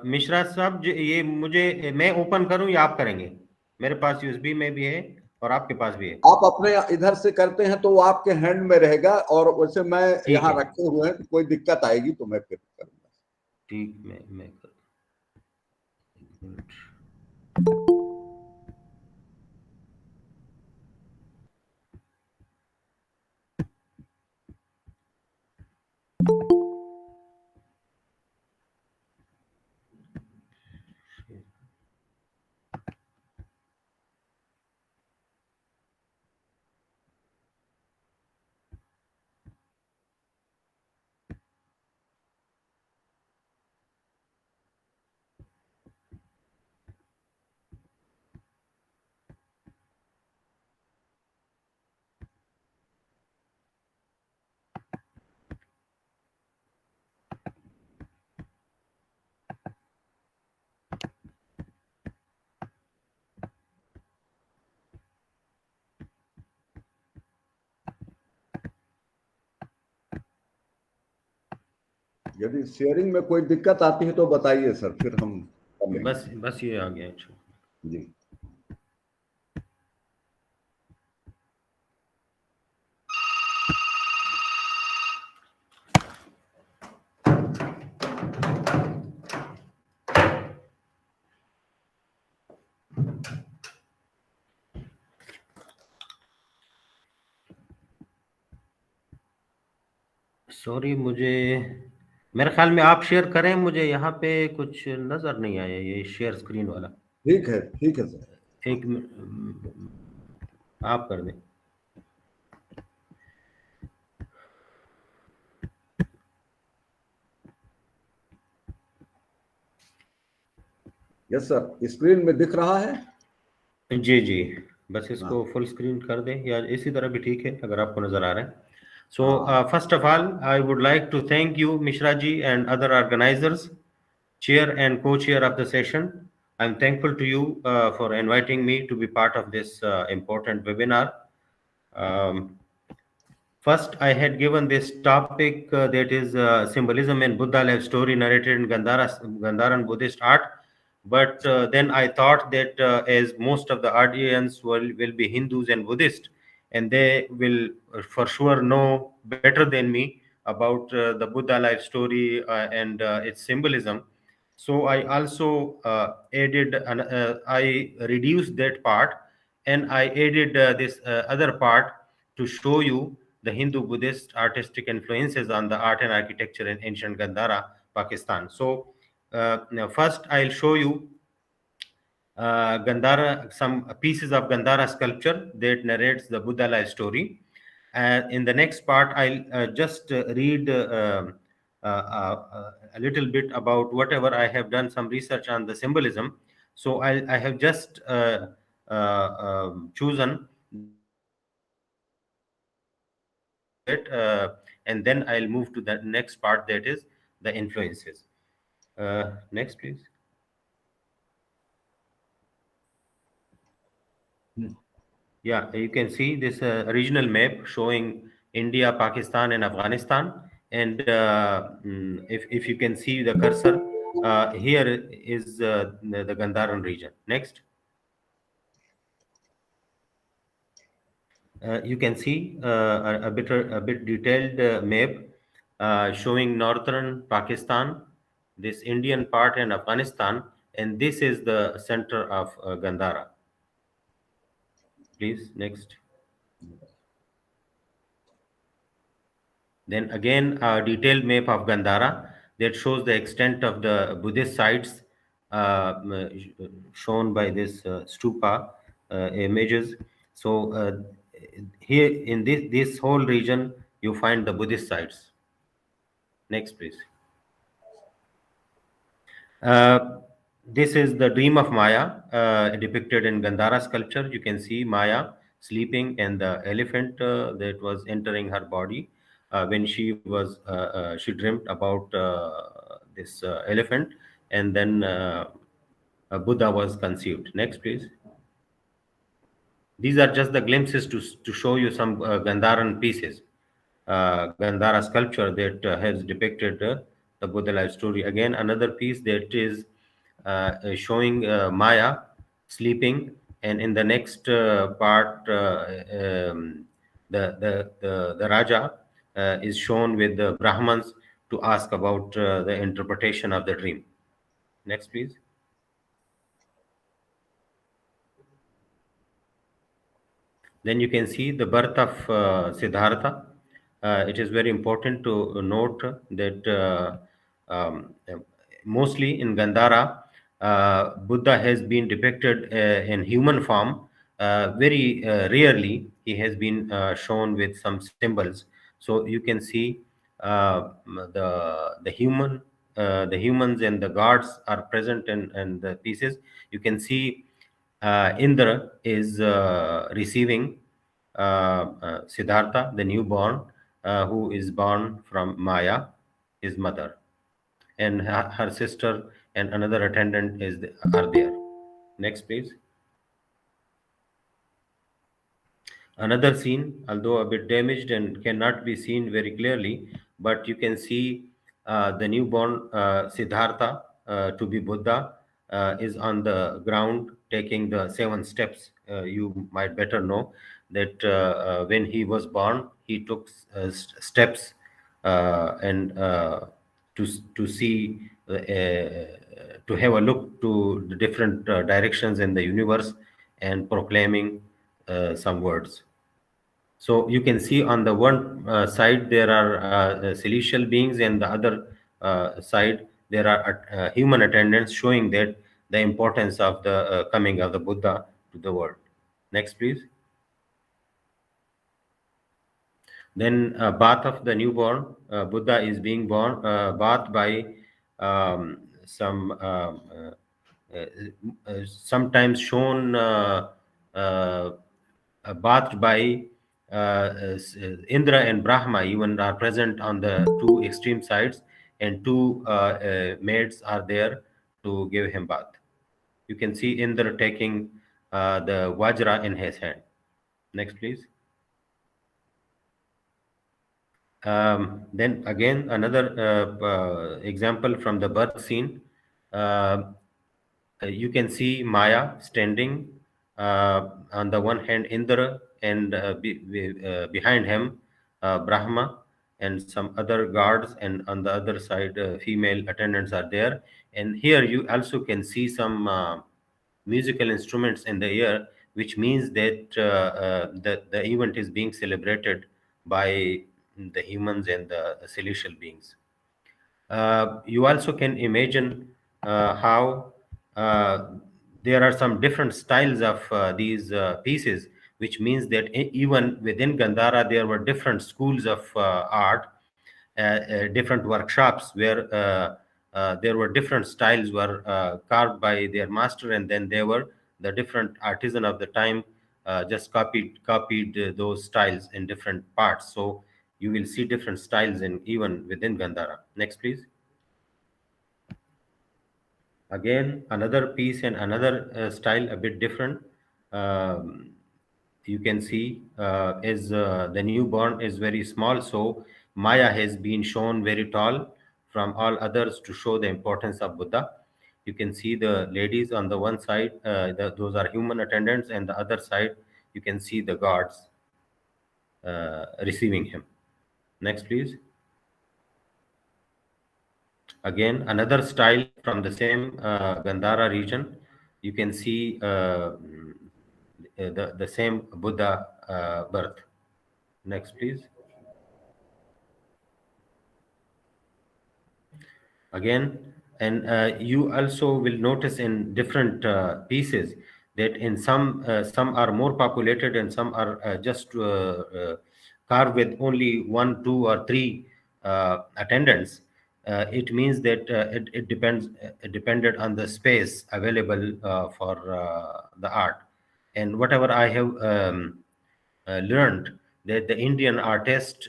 K: मिश्रा साहब ये मुझे मैं ओपन करूं या आप करेंगे? मेरे पास यूएसबी में भी है और आपके पास भी है।
C: आप अपने इधर से करते हैं तो वो आपके हैंड में रहेगा और वैसे मैं यहाँ रखे हुए हैं, कोई दिक्कत आएगी तो मैं फिर करूंगा।
K: ठीक, मैं कर
C: यदि शेयरिंग में कोई दिक्कत आती है तो बताइए सर, फिर हम कर लेंगे।
K: बस ये आ गया। अच्छा
C: जी
K: सॉरी, मेरे ख्याल में आप शेयर करें, मुझे यहाँ पे कुछ नजर नहीं आया ये शेयर स्क्रीन वाला।
C: ठीक है सर,
K: एक आप कर दें।
C: यस सर, स्क्रीन में दिख रहा है?
K: जी, बस इसको फुल स्क्रीन कर दें या इसी तरह भी ठीक है अगर आपको नजर आ रहा है। So first of all, I would like to thank you, Mishra ji, and other organizers, chair and co-chair of the session. I'm thankful to you for inviting me to be part of this important webinar. First, I had given this topic that is symbolism in Buddha life story narrated in Gandharan Buddhist art. But then I thought that as most of the audience will be Hindus and Buddhists, and they will for sure know better than me about the Buddha life story and its symbolism. So I also I reduced that part and I added this other part to show you the Hindu-Buddhist artistic influences on the art and architecture in ancient Gandhara, Pakistan. So now first I'll show you Gandhara, some pieces of Gandhara sculpture that narrates the Buddha life story. And in the next part, I'll just read a little bit about whatever I have done some research on the symbolism. So I have just chosen it, and then I'll move to the next part, that is the influences. Next, please. Yeah, you can see this regional map showing India, Pakistan, and Afghanistan. And if you can see the cursor, here is the Gandharan region. Next. You can see a bit detailed map showing northern Pakistan, this Indian part, and Afghanistan, and this is the center of Gandhara. Please, next. Then again, a detailed map of Gandhara that shows the extent of the Buddhist sites shown by this stupa images. So here in this whole region, you find the Buddhist sites. Next, please. Uh, this is the dream of Maya depicted in Gandhara sculpture. You can see Maya sleeping and the elephant that was entering her body when she dreamt about this elephant, and then Buddha was conceived. Next, please. These are just the glimpses to show you some Gandharan pieces, Gandhara sculpture that has depicted the Buddha life story. Again, another piece that is showing Maya sleeping, and in the next part, the Raja is shown with the Brahmins to ask about the interpretation of the dream. Next, please. Then you can see the birth of Siddhartha. It is very important to note that mostly in Gandhara, Buddha has been depicted in human form. Very rarely, he has been shown with some symbols. So you can see the the humans and the gods are present in the pieces. You can see Indra is receiving Siddhartha, the newborn, who is born from Maya, his mother, and her sister and another attendant are there. Next, please. Another scene, although a bit damaged and cannot be seen very clearly, but you can see the newborn Siddhartha to be Buddha is on the ground taking the 7 steps. You might better know that when he was born, he took steps and to see, to have a look to the different directions in the universe and proclaiming some words. So you can see on the one side there are celestial beings, and the other side there are human attendants, showing that the importance of the coming of the Buddha to the world. Next, please. Then bath of the newborn Buddha is being born, bathed by some sometimes shown bathed by Indra and Brahma even are present on the two extreme sides, and two maids are there to give him bath. You can see Indra taking the Vajra in his hand. Next, please. Then again, another example from the birth scene. You can see Maya standing on the one hand Indra, and behind him Brahma and some other guards, and on the other side female attendants are there. And here you also can see some musical instruments in the air, which means that the event is being celebrated by the humans and the celestial beings. You also can imagine how there are some different styles of these pieces, which means that even within Gandhara, there were different schools of art, different workshops where there were different styles were carved by their master, and then they were the different artisan of the time just copied those styles in different parts. So you will see different styles in even within Gandhara. Next, please. Again, another piece and another style a bit different. you can see is the newborn is very small, so Maya has been shown very tall from all others to show the importance of Buddha. You can see the ladies on the one side, those are human attendants, and the other side you can see the guards receiving him. Next, please. Again, another style from the same Gandhara region. You can see the same Buddha birth. Next, please. Again, and you also will notice in different pieces that in some are more populated and some are just carved with only one, two, or three attendants. It means that it depended on the space available for the art. And whatever I have learned, that the Indian artists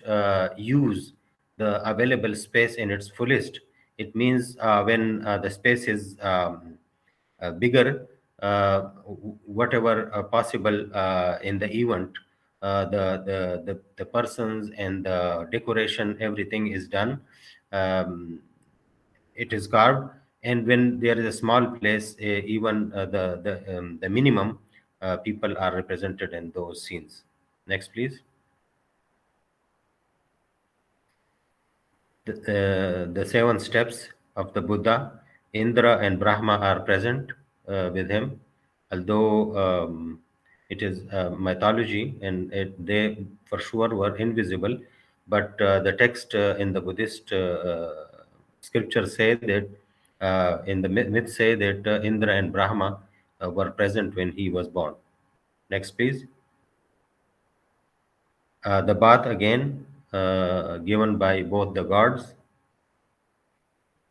K: use the available space in its fullest. It means when the space is bigger, whatever possible in the event, the persons and the decoration, everything is done. Um, it is carved, and when there is a small place, even the minimum people are represented in those scenes. Next, please. The seven steps of the Buddha, Indra and Brahma are present with him, although it is mythology and they for sure were invisible. But the text in the Buddhist scripture say that in the myth say that Indra and Brahma were present when he was born. Next, please. The bath again given by both the gods,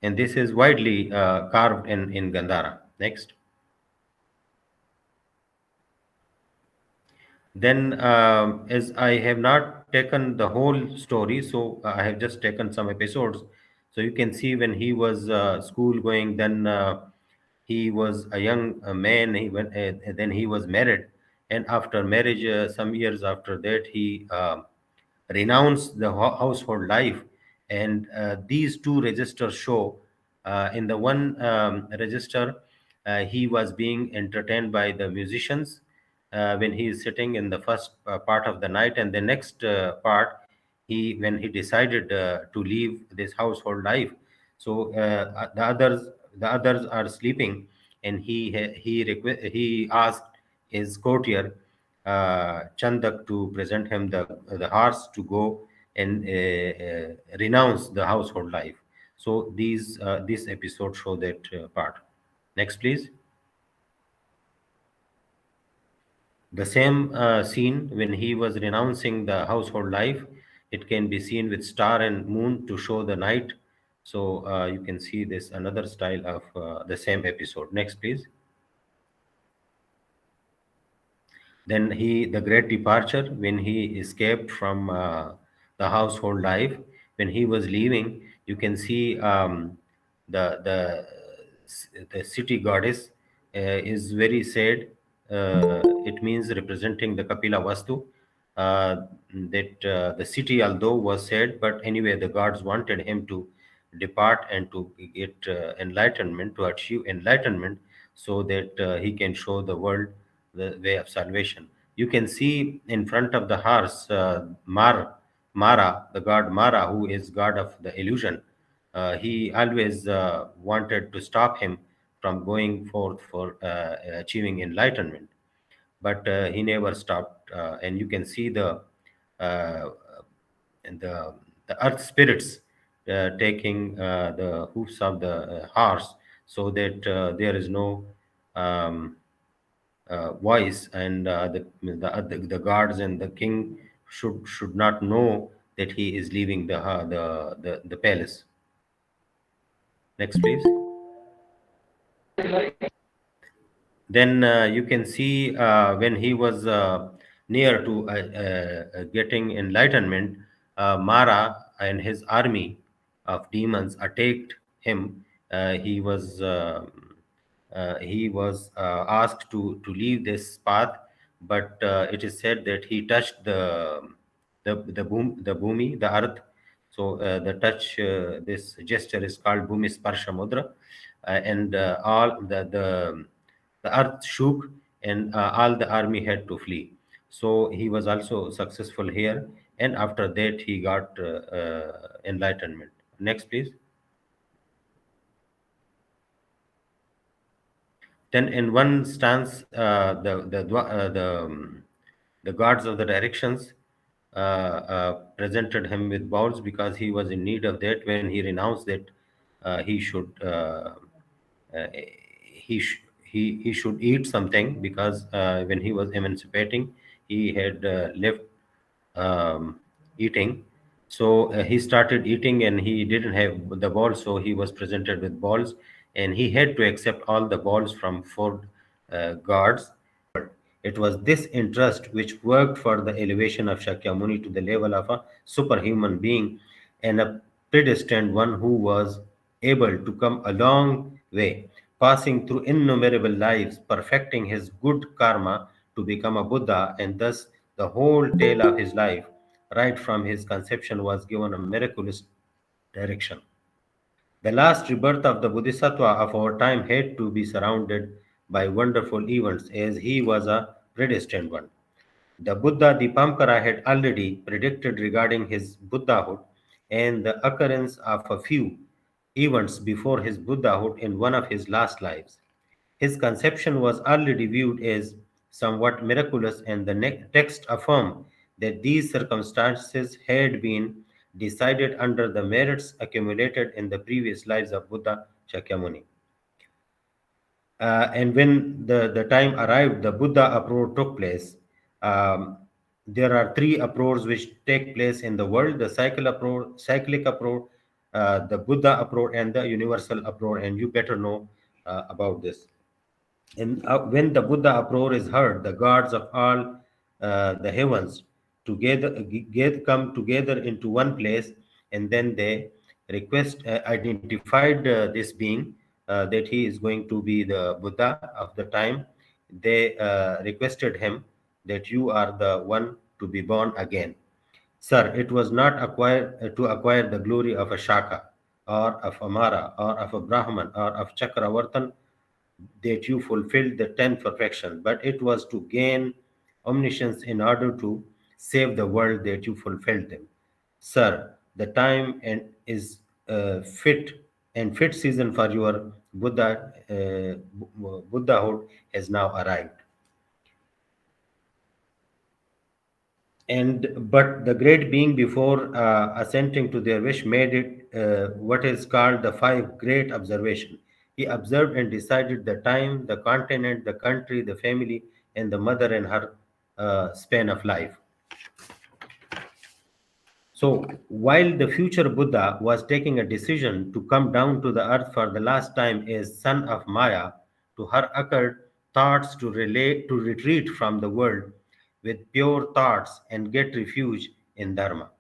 K: and this is widely carved in Gandhara. Next. Then, as I have not taken the whole story, so I have just taken some episodes. So you can see when he was school going, then he was a young man. He went, then he was married, and after marriage, some years after that, he renounced the household life. And these two registers show in the one register, he was being entertained by the musicians when he is sitting in the first part of the night, and the next part, when he decided to leave this household life. So the others are sleeping, and he asked his courtier Chandak to present him the horse to go and renounce the household life. So this episode show that part. Next, please. The same scene when he was renouncing the household life, it can be seen with star and moon to show the night. So you can see this another style of the same episode. Next, please. Then the great departure, when he escaped from the household life, when he was leaving, you can see the city goddess is very sad. It means representing the Kapila Vastu. That the city, although was sad, but anyway, the gods wanted him to depart and to get enlightenment, to achieve enlightenment, so that he can show the world the way of salvation. You can see in front of the horse Mara, the god Mara, who is god of the illusion. He always wanted to stop him from going forth for achieving enlightenment, but he never stopped. And you can see uh, the earth spirits taking the hoofs of the horse, so that there is no um, voice, and the guards and the king should not know that he is leaving the palace. Next, please. Then you can see when he was near to getting enlightenment, Mara and his army of demons attacked him. He was asked to leave this path, but it is said that he touched the bhumi, the earth. So the touch, this gesture is called Bhumi Sparsha Mudra, and all the earth shook, and all the army had to flee. So he was also successful here, and after that he got enlightenment. Next, please. Then in one stance, the gods of the directions presented him with bowls because he was in need of that when he renounced that he should uh, he should eat something because when he was emancipating he had left eating. So he started eating and he didn't have the balls, so he was presented with balls and he had to accept all the balls from four gods. It was this interest which worked for the elevation of Shakyamuni to the level of a superhuman being and a predestined one who was able to come a long way, passing through innumerable lives, perfecting his good karma to become a Buddha, and thus the whole tale of his life, right from his conception, was given a miraculous direction. The last rebirth of the Bodhisattva of our time had to be surrounded by wonderful events as he was a predestined one. The Buddha Dipankara had already predicted regarding his Buddhahood and the occurrence of a few events before his Buddhahood in one of his last lives. His conception was already viewed as somewhat miraculous, and the text affirmed that these circumstances had been decided under the merits accumulated in the previous lives of Buddha Shakyamuni. And when the time arrived, the Buddha uproar took place. Um, there are three uproars which take place in the world: the cyclic uproar, the Buddha uproar, and the universal uproar. And you better know about this. And when the Buddha uproar is heard, the gods of all the heavens come together into one place, and then they identified this being that he is going to be the Buddha of the time. They requested him that you are the one to be born again. Sir, it was not to acquire the glory of a Shaka or of Amara or of a Brahman or of Chakravartan that you fulfilled the 10 perfection, but it was to gain omniscience in order to save the world that you fulfilled them. Sir, the time and is fit season for your Buddhahood has now arrived. And but the great being, before assenting to their wish, made it what is called the five great observation. He observed and decided the time, the continent, the country, the family, and the mother and her span of life. So while the future Buddha was taking a decision to come down to the earth for the last time as son of Maya, to her occurred thoughts to retreat from the world with pure thoughts and get refuge in Dharma.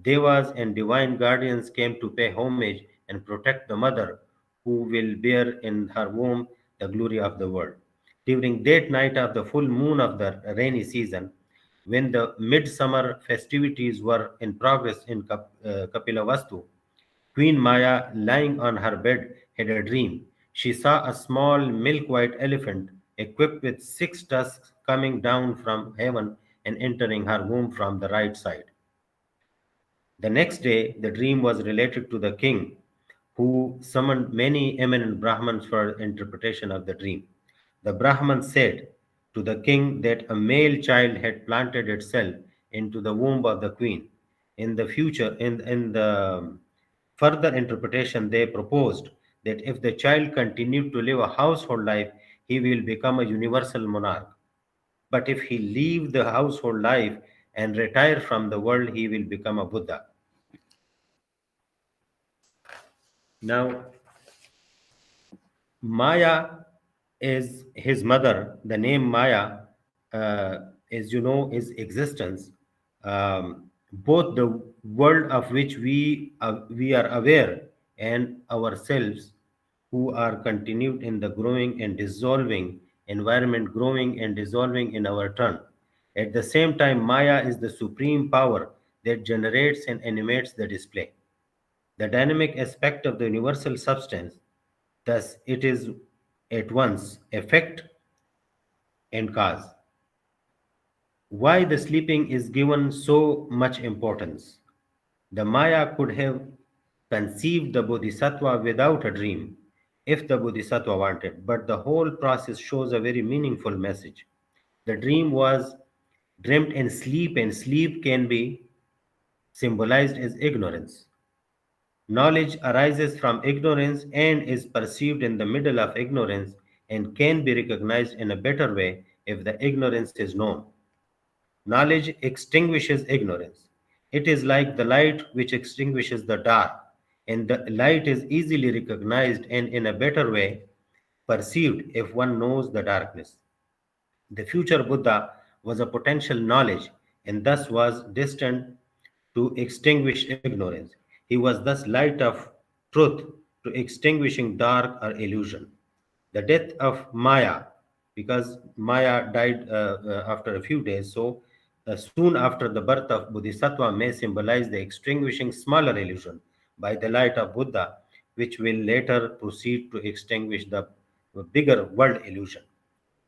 K: Devas and divine guardians came to pay homage and protect the mother who will bear in her womb the glory of the world. During that night of the full moon of the rainy season, when the midsummer festivities were in progress in Kapilavastu, Queen Maya, lying on her bed, had a dream. She saw a small milk white elephant equipped with six tusks coming down from heaven and entering her womb from the right side. The next day, the dream was related to the king, who summoned many eminent Brahmins for interpretation of the dream. The Brahman said to the king that a male child had planted itself into the womb of the queen. In the future, in the further interpretation, they proposed that if the child continued to live a household life, he will become a universal monarch. But if he leave the household life and retire from the world, he will become a Buddha. Now, Maya is his mother. The name Maya, as you know, is existence. Both the world of which we are aware and ourselves, who are continued in the growing and dissolving environment growing and dissolving in our turn. At the same time, Maya is the supreme power that generates and animates the display, the dynamic aspect of the universal substance. Thus, it is at once effect and cause. Why the sleeping is given so much importance? The Maya could have conceived the Bodhisattva without a dream if the Bodhisattva wanted, but the whole process shows a very meaningful message. The dream was dreamt in sleep, and sleep can be symbolized as ignorance. Knowledge arises from ignorance and is perceived in the middle of ignorance and can be recognized in a better way if the ignorance is known. Knowledge extinguishes ignorance. It is like the light which extinguishes the dark, and the light is easily recognized and in a better way perceived if one knows the darkness. The future Buddha was a potential knowledge and thus was destined to extinguish ignorance. He was thus light of truth to extinguishing dark or illusion. The death of Maya, because Maya died after a few days, so soon after the birth of Bodhisattva may symbolize the extinguishing smaller illusion by the light of Buddha, which will later proceed to extinguish the bigger world illusion.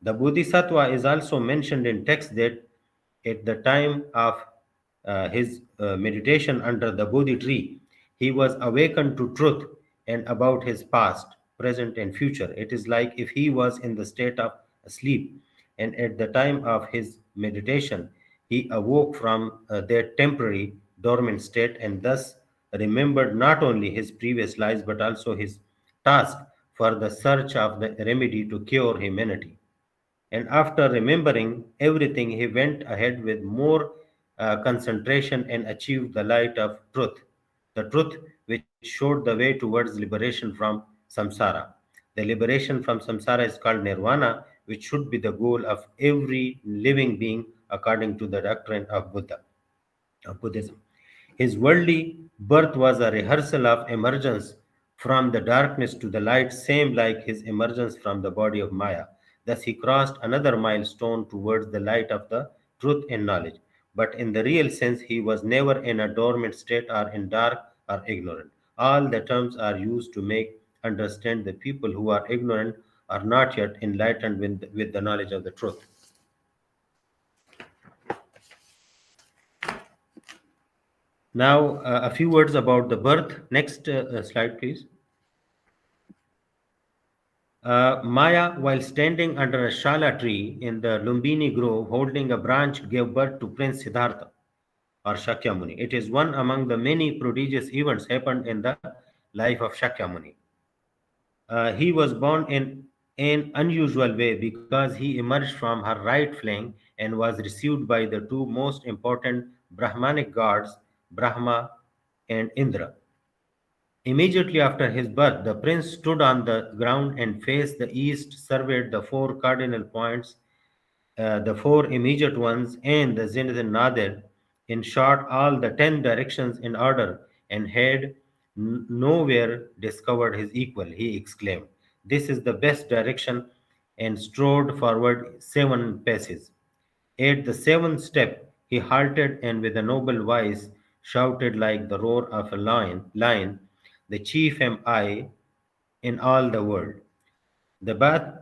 K: The Bodhisattva is also mentioned in text that at the time of his meditation under the Bodhi tree, he was awakened to truth and about his past, present, and future. It is like if he was in the state of sleep, and at the time of his meditation, he awoke from that temporary dormant state and thus remembered not only his previous lives but also his task for the search of the remedy to cure humanity. And after remembering everything, he went ahead with more concentration and achieved the light of truth, the truth which showed the way towards liberation from samsara. The liberation from samsara is called nirvana, which should be the goal of every living being according to the doctrine of Buddhism. His worldly birth was a rehearsal of emergence from the darkness to the light, same like his emergence from the body of Maya. Thus, he crossed another milestone towards the light of the truth and knowledge. But in the real sense, he was never in a dormant state or in dark or ignorant. All the terms are used to make understand the people who are ignorant are not yet enlightened with the knowledge of the truth. Now, a few words about the birth. Next slide, please. Maya, while standing under a shala tree in the Lumbini Grove, holding a branch, gave birth to Prince Siddhartha or Shakyamuni. It is one among the many prodigious events happened in the life of Shakyamuni. He was born in an unusual way because he emerged from her right flank and was received by the two most important Brahmanic gods, Brahma and Indra. Immediately after his birth, the prince stood on the ground and faced the east, surveyed the four cardinal points, the four immediate ones, and the zenith and nadir, in short, all the 10 directions in order, and had nowhere discovered his equal. He exclaimed, "This is the best direction," and strode forward 7 paces. At the seventh step, he halted and with a noble voice shouted like the roar of a lion, "The chief am I in all the world." The bath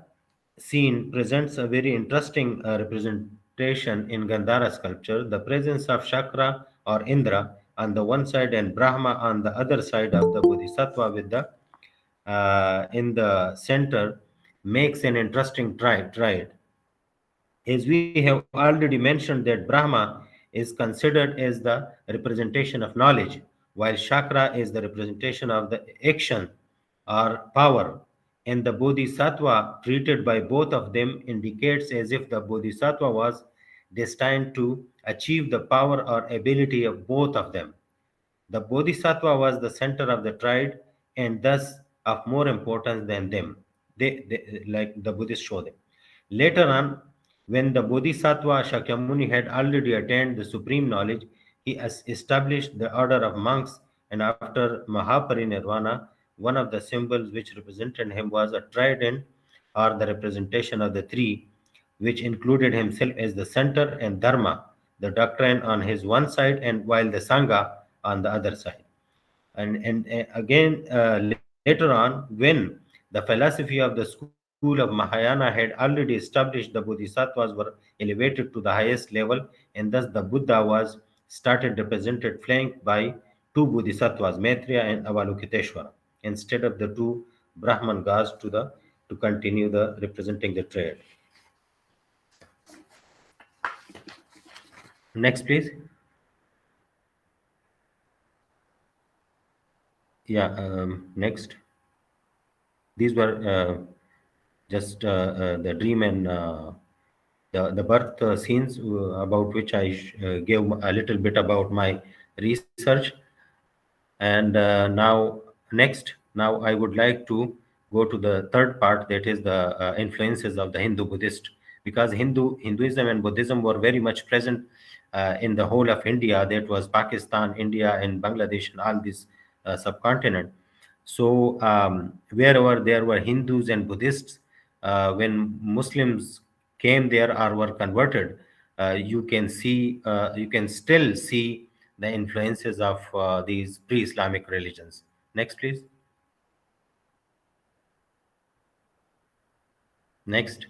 K: scene presents a very interesting representation in Gandhara sculpture. The presence of Shakra or Indra on the one side and Brahma on the other side of the Bodhisattva with the in the center makes an interesting triad. As we have already mentioned that Brahma is considered as the representation of knowledge, while Chakra is the representation of the action or power, and the Bodhisattva treated by both of them indicates as if the Bodhisattva was destined to achieve the power or ability of both of them. The Bodhisattva was the center of the triad and thus of more importance than them. Like the Buddhists show them. Later on, when the Bodhisattva Shakyamuni had already attained the supreme knowledge, he established the order of monks, and after Mahaparinirvana, one of the symbols which represented him was a trident or the representation of the three, which included himself as the center and Dharma, the doctrine on his one side, and while the Sangha on the other side. And again, later on, when the philosophy of the school of Mahayana had already established the bodhisattvas were elevated to the highest level, and thus the Buddha was started represented flanked by two bodhisattvas, Maitreya and Avalokiteshvara, instead of the two Brahman gods to continue the representing the trade. Next, please. Yeah, next. These were just the dream and the birth scenes about which I gave a little bit about my research. And now I would like to go to the third part, that is the influences of the Hindu Buddhist, because Hinduism and Buddhism were very much present in the whole of India. That was Pakistan, India, and Bangladesh, and all this subcontinent. So wherever there were Hindus and Buddhists, when Muslims came there or were converted, you can still see the influences of these pre-Islamic religions. Next, please. Next.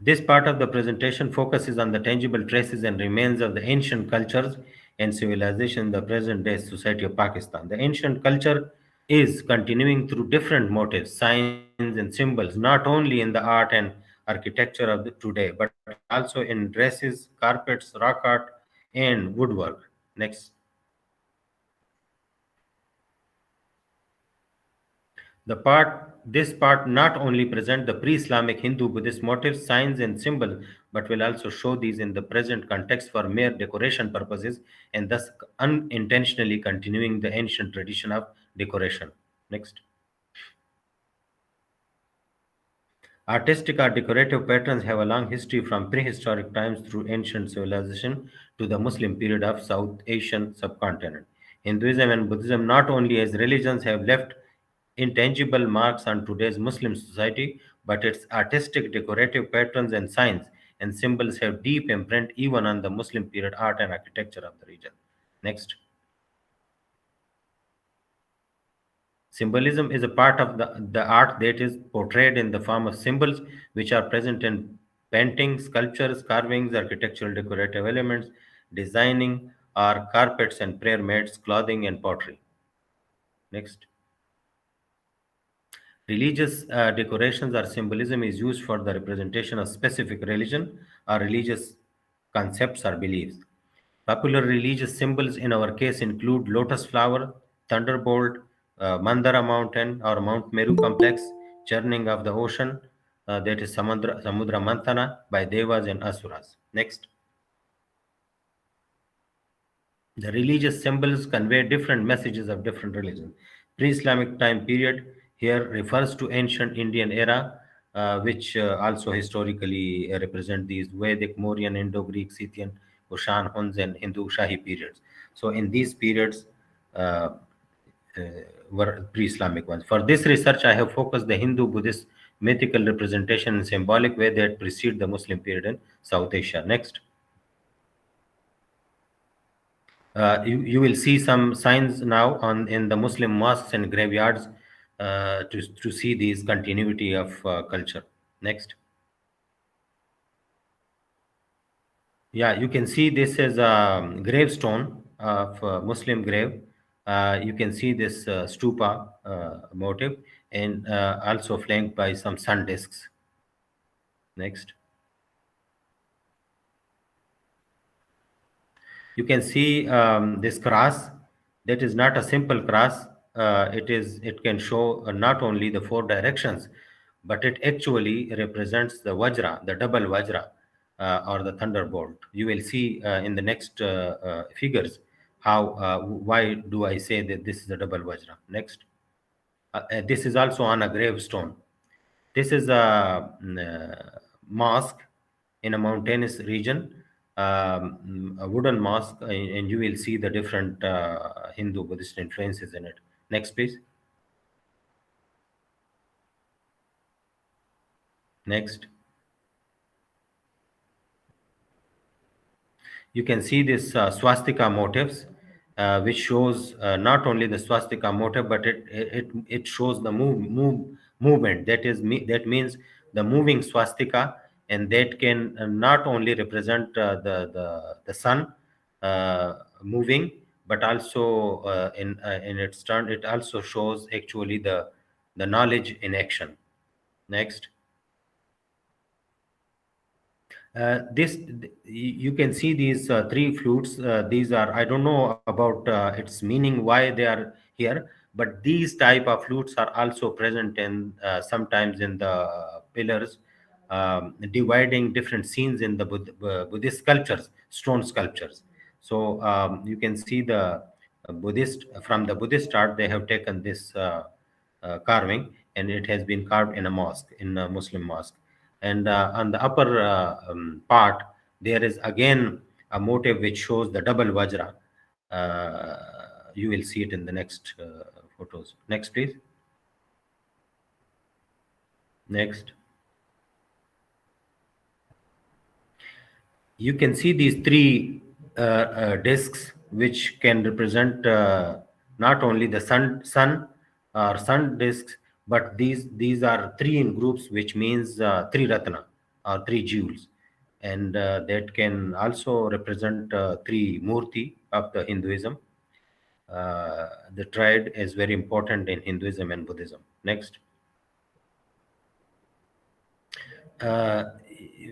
K: This part of the presentation focuses on the tangible traces and remains of the ancient cultures and civilization in the present day society of Pakistan. The ancient culture is continuing through different motifs, signs, and symbols, not only in the art and architecture of the today, but also in dresses, carpets, rock art, and woodwork. Next. This part not only present the pre-Islamic Hindu Buddhist motifs, signs, and symbols, but will also show these in the present context for mere decoration purposes, and thus unintentionally continuing the ancient tradition of decoration. Next. Artistic or decorative patterns have a long history from prehistoric times through ancient civilization to the Muslim period of South Asian subcontinent. Hinduism and Buddhism, not only as religions, have left intangible marks on today's Muslim society, but its artistic, decorative patterns and signs and symbols have deep imprint even on the Muslim period art and architecture of the region. Next. Symbolism is a part of the art that is portrayed in the form of symbols, which are present in paintings, sculptures, carvings, architectural decorative elements, designing, or carpets and prayer mats, clothing, and pottery. Next. Religious decorations or symbolism is used for the representation of specific religion or religious concepts or beliefs. Popular religious symbols in our case include lotus flower, thunderbolt, Mandara mountain or Mount Meru complex, churning of the ocean, that is Samudra Mantana by Devas and Asuras. Next. The religious symbols convey different messages of different religions. Pre-Islamic time period here refers to ancient Indian era, which also historically represent these Vedic, Mauryan, Indo-Greek, Scythian, Kushan, Huns, and Hindu Shahi periods. So in these periods uh, uh, were pre-Islamic ones. For this research, I have focused the Hindu-Buddhist mythical representation in symbolic way that precede the Muslim period in South Asia. Next. You will see some signs now in the Muslim mosques and graveyards to see these continuity of culture. Next. Yeah, you can see this is a gravestone of Muslim grave. You can see this stupa motif and also flanked by some sun discs. Next. You can see this cross. That is not a simple cross. It can show not only the four directions, but it actually represents the vajra, the double vajra, or the thunderbolt. You will see in the next figures how why do I say that this is a double vajra. Next. This is also on a gravestone. This is a mosque in a mountainous region, a wooden mosque, and you will see the different Hindu Buddhist influences in it. Next, please. Next. You can see this swastika motifs, which shows not only the swastika motif, but it shows the movement. That means the moving swastika, and that can not only represent the sun moving, but also in its turn, it also shows actually the knowledge in action. Next. You can see these three flutes. These are, I don't know about its meaning, why they are here, but these type of flutes are also present in sometimes in the pillars, dividing different scenes in the Buddhist sculptures, stone sculptures. So you can see the Buddhist, from the Buddhist art, they have taken this carving, and it has been carved in a mosque, in a Muslim mosque. And on the upper part, there is again a motif which shows the double vajra. You will see it in the next photos. Next, please. Next. You can see these three discs, which can represent not only the sun or sun discs, but these are three in groups, which means three ratna or three jewels, and that can also represent three murti of the Hinduism. The triad is very important in Hinduism and Buddhism. Next. uh,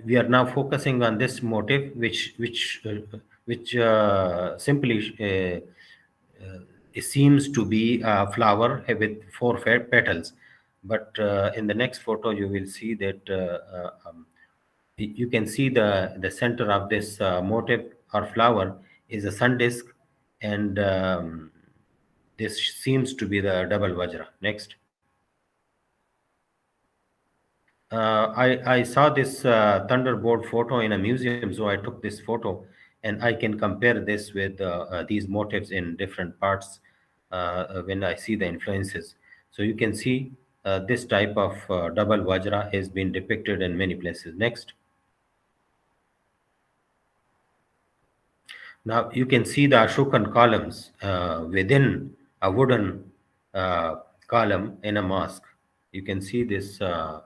K: we are now focusing on this motif, which simply it seems to be a flower with four petals. But in the next photo, you will see that you can see the center of this motif or flower is a sun disk, and this seems to be the double vajra. Next. I saw this thunderbolt photo in a museum, so I took this photo, and I can compare this with these motifs in different parts when I see the influences. So you can see this type of double vajra has been depicted in many places. Next. Now you can see the Ashokan columns within a wooden column in a mosque. You can see this uh,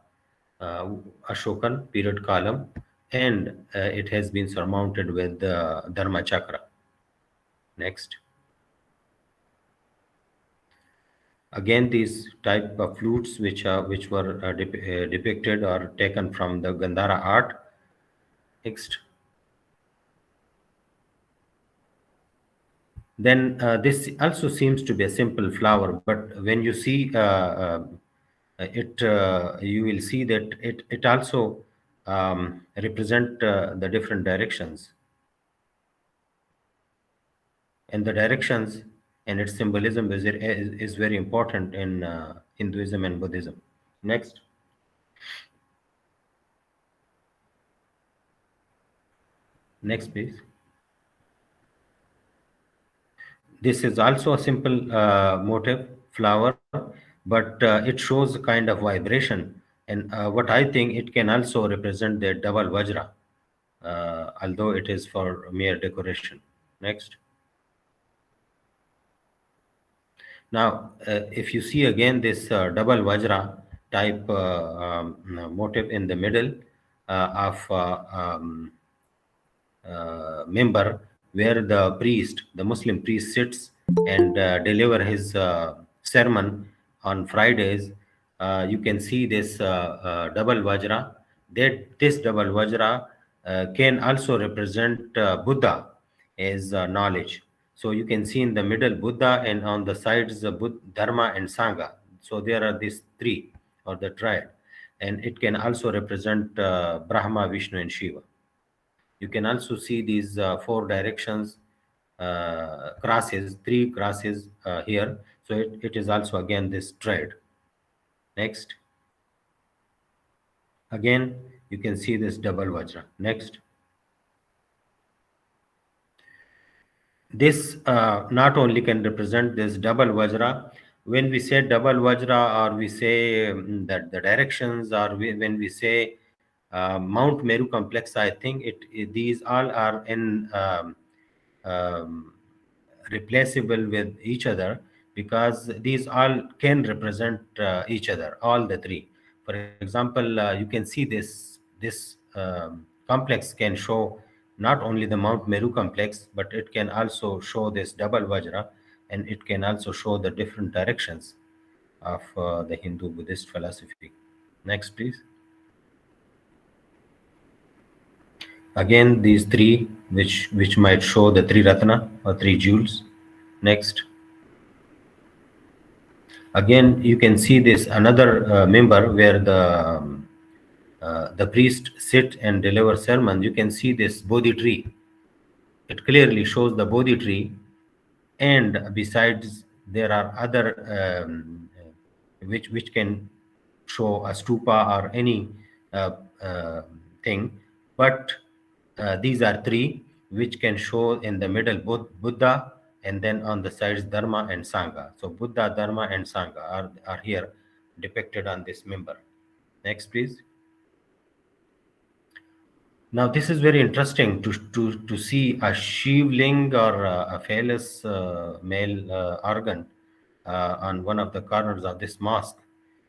K: Ashokan period column, and it has been surmounted with the Dharma Chakra. Next. Again, these type of flutes which were depicted or taken from the Gandhara art. Next. Then this also seems to be a simple flower, but when you see it, you will see that it also represent the different directions, and the directions and its symbolism is very important in Hinduism and Buddhism. Next. Next, please. This is also a simple motif flower, but it shows a kind of vibration. And what I think, it can also represent the double vajra, although it is for mere decoration. Next. Now, if you see again this double vajra type motif in the middle of member, where the Muslim priest sits and deliver his sermon on Fridays, you can see this double vajra. That this double vajra can also represent Buddha as knowledge. So you can see in the middle Buddha, and on the sides Dharma and Sangha. So there are these three, or the triad, and it can also represent Brahma, Vishnu, and Shiva. You can also see these four directions crosses, three crosses here. So it is also again this triad. Next. Again, you can see this double vajra. Next. This not only can represent this double vajra. When we say double vajra, or we say that the directions, or when we say Mount Meru complex, I think these all are in replaceable with each other, because these all can represent each other, all the three. For example, you can see this complex can show not only the Mount Meru complex, but it can also show this double Vajra, and it can also show the different directions of the Hindu Buddhist philosophy. Next, please. Again, these three, which might show the three Ratna or three jewels. Next. Again, you can see this another member where the priest sit and deliver sermon. You can see this Bodhi tree. It clearly shows the Bodhi tree, and besides there are other which can show a stupa or any uh, uh, thing, but these are three which can show in the middle both Buddha, and then on the sides Dharma and Sangha. So Buddha, Dharma and Sangha are here depicted on this member. Next, please. Now this is very interesting to see a Shivling or a phallus male organ on one of the corners of this mosque.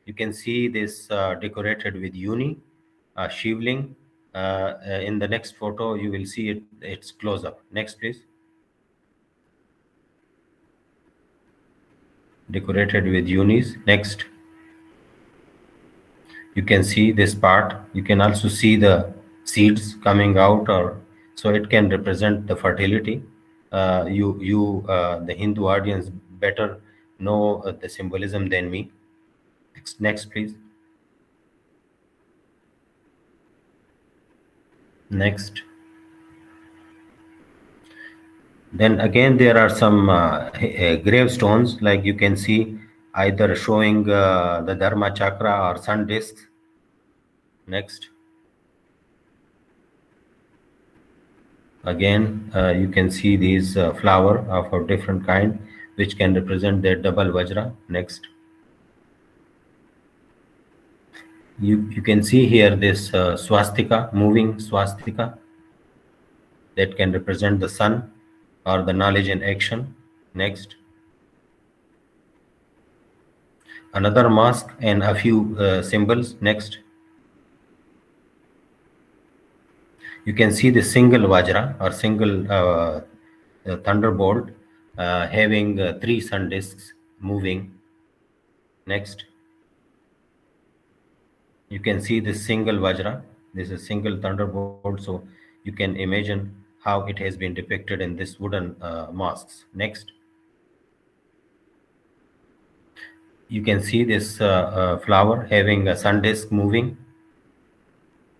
K: You can see this decorated with uni, Shivling. In the next photo, you will see its close up. Next, please. Decorated with unis. Next. You can see this part. You can also see the seeds coming out, or so it can represent the fertility. The Hindu audience better know the symbolism than me. Next, please. Next. Then again, there are some gravestones, like you can see, either showing the Dharma chakra or sun discs. Next. Again, you can see these flower of a different kind, which can represent their double Vajra. Next. You can see here this swastika, moving swastika, that can represent the sun or the knowledge in action. Next. Another mask and a few symbols. Next. You can see the single Vajra or single thunderbolt having three sun discs moving. Next. You can see this single Vajra. This is a single thunderbolt, so you can imagine how it has been depicted in this wooden masks. Next. You can see this flower having a sun disk moving.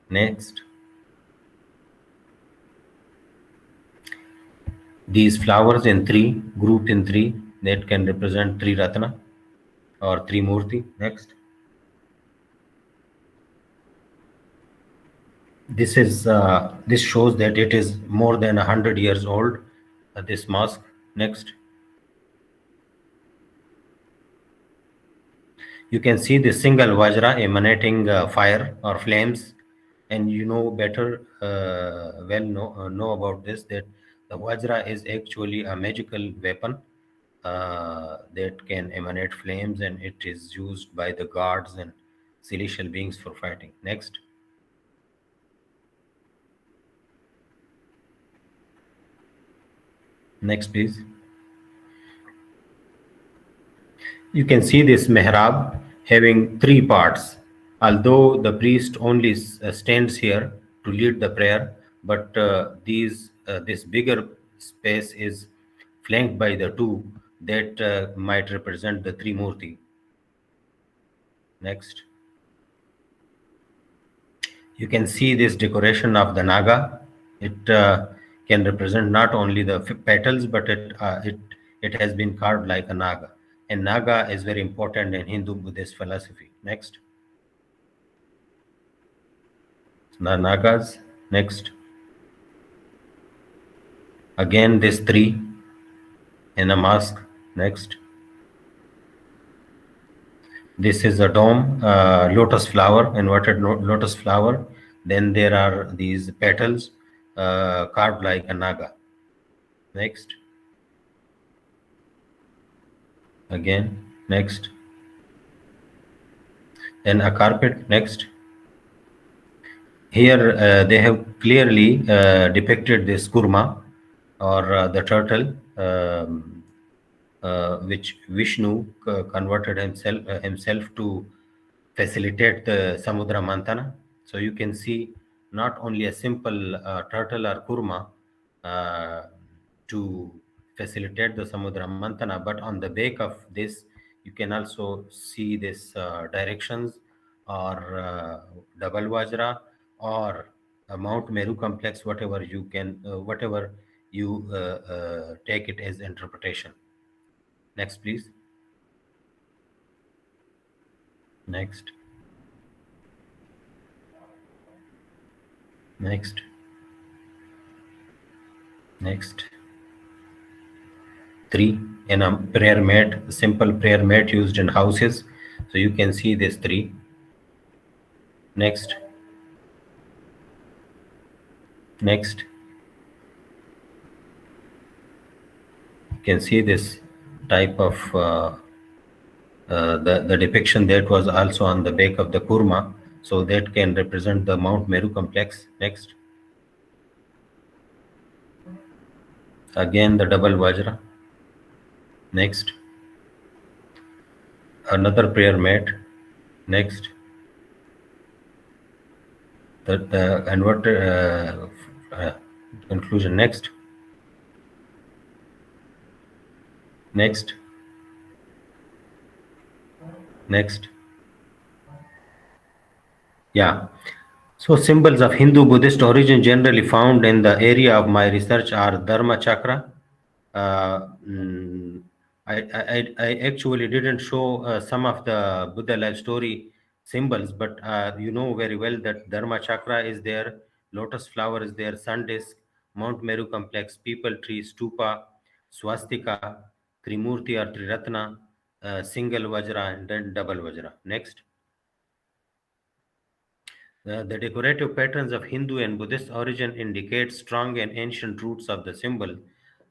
K: Next. These flowers in three, grouped in three, that can represent three Ratna or three Murti. Next. This shows that it is more than 100 years old, this mosque. Next. You can see the single Vajra emanating fire or flames, and you know better know about this, that the Vajra is actually a magical weapon that can emanate flames, and it is used by the gods and celestial beings for fighting. Next. Next, please. You can see this mihrab having three parts. Although the priest only stands here to lead the prayer, but this bigger space is flanked by the two that might represent the three Murti. Next. You can see this decoration of the Naga. It can represent not only the petals, but it has been carved like a Naga. And Naga is very important in Hindu Buddhist philosophy. Next. The Nagas. Next. Again, this three in a mask. Next. This is a dome, lotus flower, inverted lotus flower, Then there are these petals carved like a naga. Next. Again. Next. Then a carpet. Next. Here they have clearly depicted this kurma, or the turtle, which Vishnu converted himself to facilitate the Samudra Mantana. So you can see not only a simple turtle or kurma to facilitate the Samudra Mantana, but on the back of this, you can also see this directions, or double Vajra, or Mount Meru complex, whatever you can, whatever you take it as interpretation. Next, please. Next. Next. Next. 3. In a prayer mat, simple prayer mat used in houses. So you can see this 3. Next. Next. You can see this type of the depiction that was also on the back of the kurma. So that can represent the Mount Meru complex. Next. Again the double Vajra. Next. Another prayer mat. Next. The inverted conclusion. Next. Next. Next. Yeah. So symbols of Hindu-Buddhist origin generally found in the area of my research are Dharma Chakra. I actually didn't show some of the Buddha life story symbols, but you know very well that Dharma Chakra is there, lotus flower is there, sun disk, Mount Meru complex, people tree, stupa, swastika, Trimurti or Triratna, single Vajra, and then double Vajra. Next. The decorative patterns of Hindu and Buddhist origin indicate strong and ancient roots of the symbol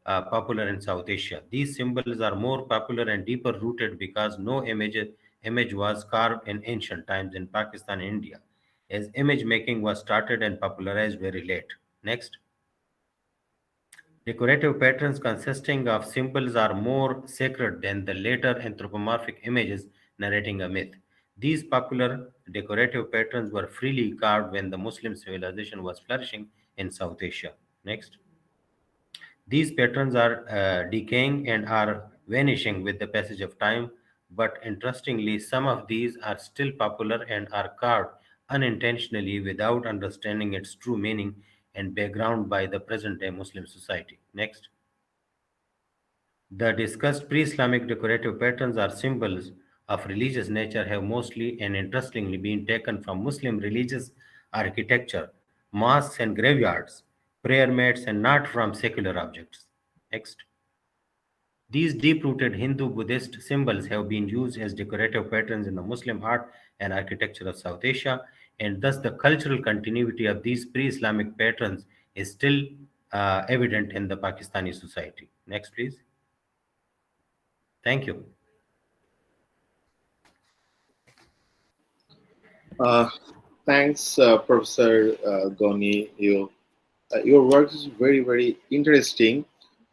K: popular in South Asia. These symbols are more popular and deeper rooted because no image was carved in ancient times in Pakistan and India, as image making was started and popularized very late. Next. Decorative patterns consisting of symbols are more sacred than the later anthropomorphic images narrating a myth. These popular decorative patterns were freely carved when the Muslim civilization was flourishing in South Asia. Next. These patterns are decaying and are vanishing with the passage of time, but interestingly, some of these are still popular and are carved unintentionally without understanding its true meaning and background by the present day Muslim society. Next. The discussed pre-Islamic decorative patterns or symbols of religious nature have mostly and interestingly been taken from Muslim religious architecture, mosques and graveyards, prayer mats, and not from secular objects. Next. These deep-rooted Hindu-Buddhist symbols have been used as decorative patterns in the Muslim art and architecture of South Asia, and thus the cultural continuity of these pre-Islamic patterns is still evident in the Pakistani society. Next, please. Thank you.
J: Thanks, Professor Goni. Your work is very, very interesting.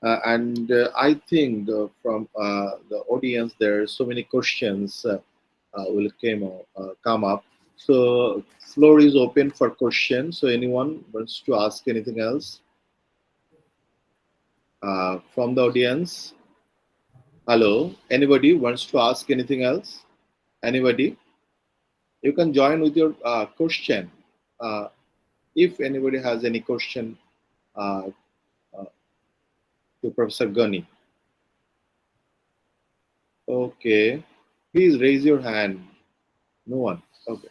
J: And I think from the audience, there are so many questions will come up. So floor is open for questions. So anyone wants to ask anything else from the audience? Hello, anybody wants to ask anything else? Anybody? You can join with your question. If anybody has any question to Professor Gani. Okay, please raise your hand. No one. Okay.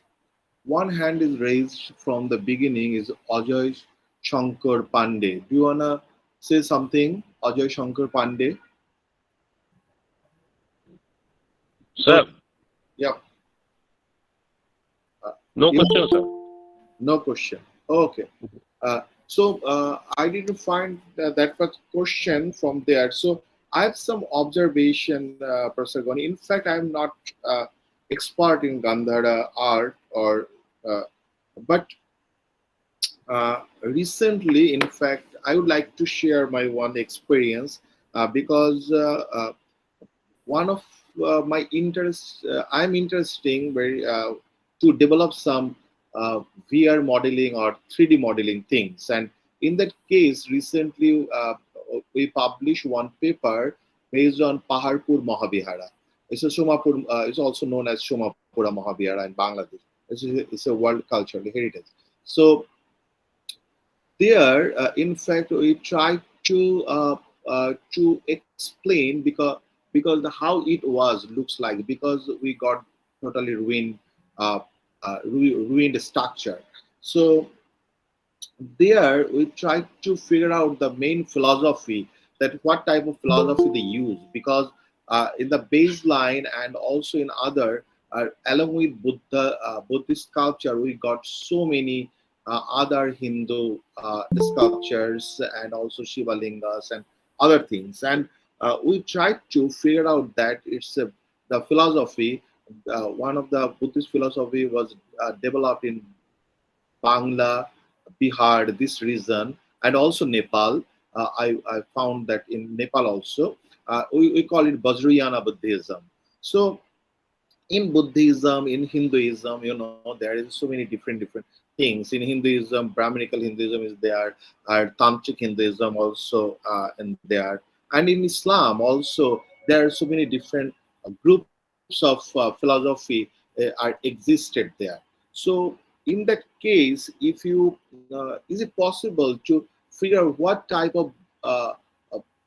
J: One hand is raised from the beginning is Ajay Shankar Pandey. Do you wanna say something, Ajay Shankar Pandey?
L: Sir,
J: Yeah.
L: no
J: You-
L: question, sir.
J: No question. Okay. I didn't find that much question from there. So I have some observation, Professor Goni. In fact, I'm not uh, expert in Gandhara art, or but recently, in fact, I would like to share my one experience, because one of my interests, I'm interesting very to develop some VR modeling or 3D modeling things. And in that case, recently we published one paper based on Paharpur Mahavihara. It's also known as Somapura Mahavihara in Bangladesh. It's a world cultural heritage. So there, in fact, we try to explain, because how it was looks like, because we got totally ruined structure. So there we try to figure out the main philosophy, that what type of philosophy they use, because in the baseline and also in other, along with Buddhist sculpture, we got so many other Hindu sculptures, and also Shiva lingas and other things. And we tried to figure out that the philosophy, one of the Buddhist philosophy was developed in Bangla, Bihar, this region, and also Nepal. I found that in Nepal also, we call it Vajrayana Buddhism. So in Buddhism, in Hinduism, there is so many different things. In Hinduism, Brahminical Hinduism is there, Tantric Hinduism also in there, and in Islam also there are so many different groups of philosophy are existed there. So in that case, if you is it possible to figure out what type of uh,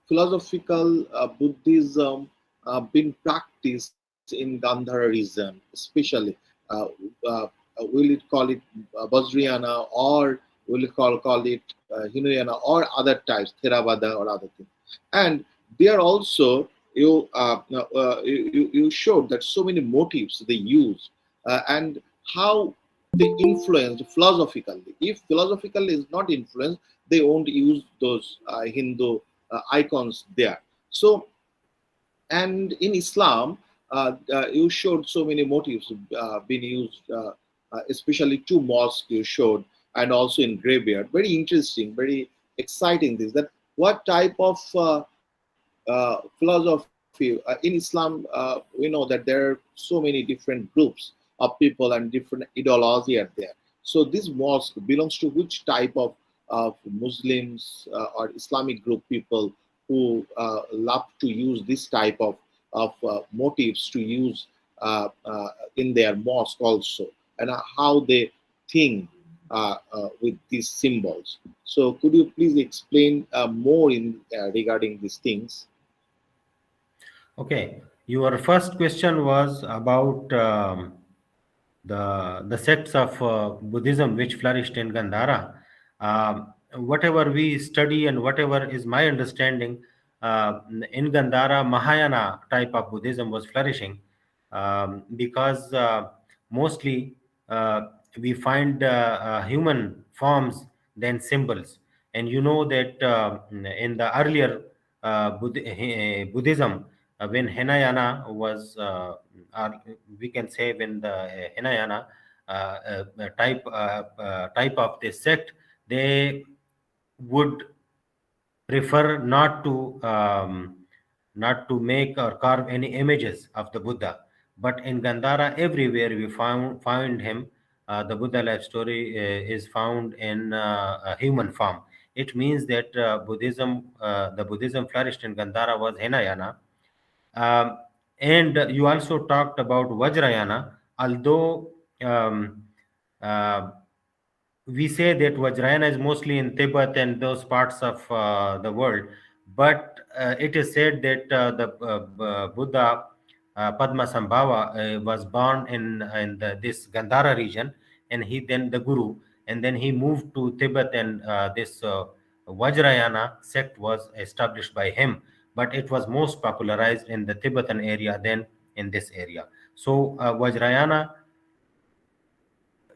J: philosophical Buddhism been practiced in Gandhara region, especially uh, uh, will it call it Vajrayana, or will it call it Hinayana, or other types, Theravada or other things. And there also you showed that so many motives they use, and how they influenced philosophically. If philosophically is not influenced, they won't use those Hindu icons there. So, and in Islam, you showed so many motifs being used, especially two mosques you showed, and also in graveyard. Very interesting, very exciting. This that what type of philosophy in Islam, we know that there are so many different groups of people and different ideology are there. So this mosque belongs to which type of Muslims or Islamic group people who love to use this type of motifs to use in their mosque also, and how they think with these symbols. So could you please explain more in regarding these things?
K: Okay, your first question was about the sects of Buddhism which flourished in Gandhara. Whatever we study and whatever is my understanding, in Gandhara, Mahayana type of Buddhism was flourishing, because mostly we find human forms than symbols. And you know that in the earlier Buddhism, when Hinayana was, or we can say when the Hinayana type of this sect, they would prefer not to make or carve any images of the Buddha. But in Gandhara, everywhere we found him. The Buddha life story is found in a human form. It means that the Buddhism flourished in Gandhara was Hinayana. um, and you also talked about Vajrayana, although uh, we say that Vajrayana is mostly in Tibet and those parts of the world, but it is said that the Buddha Padmasambhava was born in this Gandhara region, and he then the Guru, and then he moved to Tibet, and this Vajrayana sect was established by him, but it was most popularized in the Tibetan area than in this area. So Vajrayana,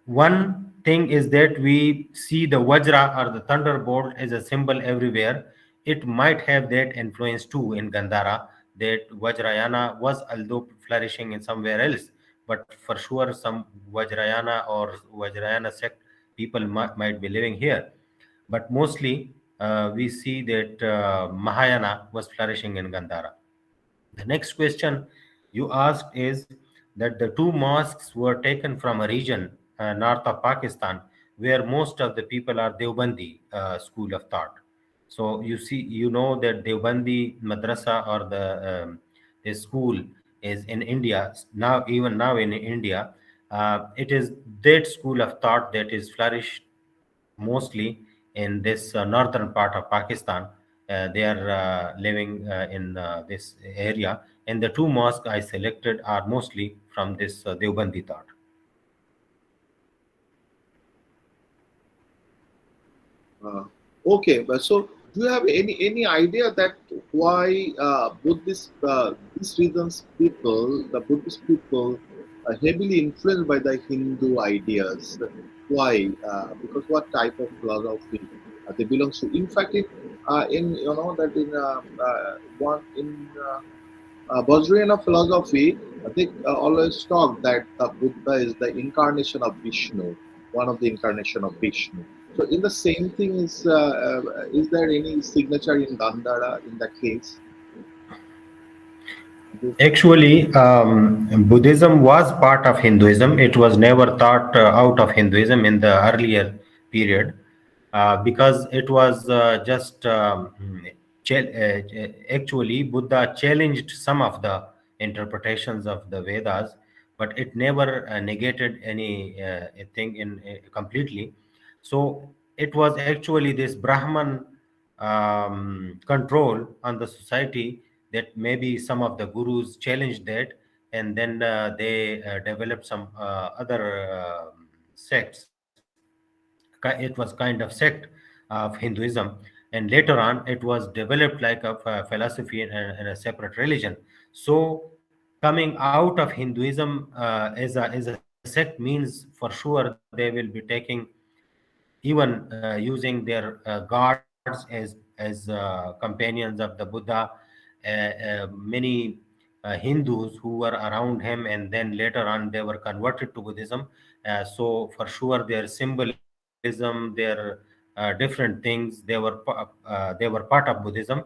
K: one thing is that we see the Vajra or the thunderbolt as a symbol everywhere. It might have that influence too in Gandhara, that Vajrayana was although flourishing in somewhere else, but for sure some Vajrayana or Vajrayana sect people might be living here. But mostly we see that Mahayana was flourishing in Gandhara. The next question you asked is that the two mosques were taken from a region north of Pakistan where most of the people are Deobandi school of thought. So you see, you know that Deobandi madrasa or the school is in India now. Even now in India, it is that school of thought that is flourished mostly in this northern part of Pakistan. They are living in this area, and the two mosques I selected are mostly from this Deobandi thought.
J: Okay, but so do you have any idea that why Buddhist these regions people, the Buddhist people, are heavily influenced by the Hindu ideas? Why? Because what type of philosophy they belong to? In fact, in you know that in one in Vajrayana philosophy, they always talk that the Buddha is the incarnation of Vishnu, one of the incarnation of Vishnu. So, in the same thing, is there any signature in Gandhara in that case?
K: Actually, Buddhism was part of Hinduism. It was never thought out of Hinduism in the earlier period because it was just actually Buddha challenged some of the interpretations of the Vedas, but it never negated any thing in completely. So it was actually this Brahman control on the society that maybe some of the gurus challenged that, and then they developed some other sects. It was kind of sect of Hinduism, and later on it was developed like a philosophy and a separate religion. So coming out of Hinduism as a sect means for sure they will be taking even using their gods as companions of the Buddha. Many Hindus who were around him, and then later on they were converted to Buddhism. So for sure, their symbolism, their different things, they were part of Buddhism.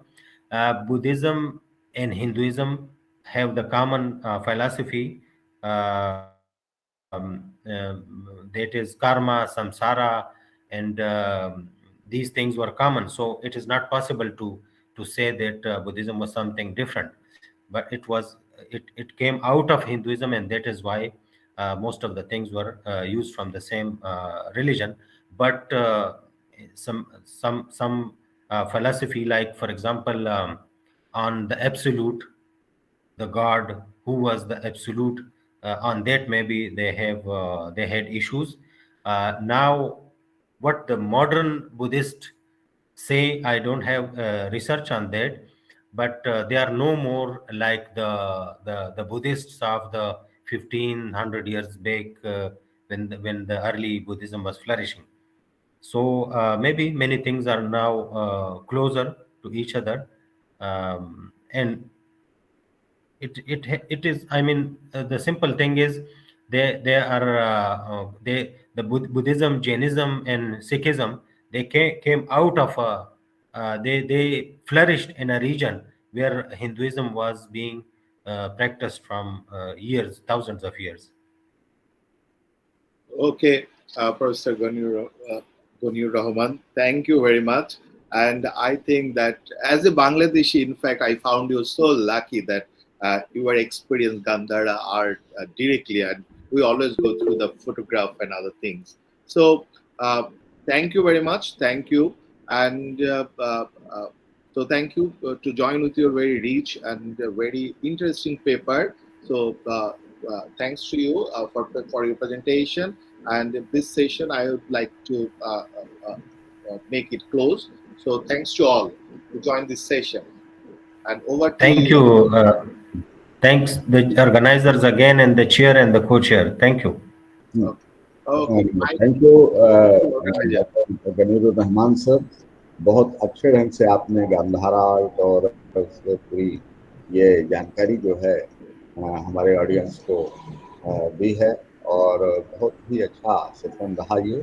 K: Buddhism and Hinduism have the common philosophy. That is karma, samsara, and these things were common. So it is not possible to say that Buddhism was something different, but it came out of Hinduism, and that is why most of the things were used from the same religion. But some philosophy, like for example, on the absolute, the god who was the absolute, on that maybe they had issues. Now what the modern Buddhist say, I don't have research on that, but they are no more like the Buddhists of the 1500 years back, when the early Buddhism was flourishing. So maybe many things are now closer to each other, and it is, I mean, the simple thing is they are the Buddhism, Jainism, and Sikhism, they came out of a they flourished in a region where Hinduism was being practiced from years, thousands of years.
J: Okay, Professor Gonur Rahman, thank you very much. And I think that as a Bangladeshi, in fact, I found you so lucky that you were experienced Gandhara art directly, and we always go through the photograph and other things. So thank you very much. Thank you. And so thank you to join with your very rich and very interesting paper. So thanks to you for your presentation. And in this session, I would like to make it close. So thanks to all to join this session. And over to
K: Thank you. Thanks the organizers again, and the chair and the co-chair. Thank you.
J: Okay. Okay.
C: Thank you doctor Ghaniur Rahman sir, बहुत अच्छे ढंग से आपने Gandhara art और उससे पूरी ये जानकारी जो है हमारे ऑडियंस को दी है, और बहुत ही अच्छा सेशन रहा ये।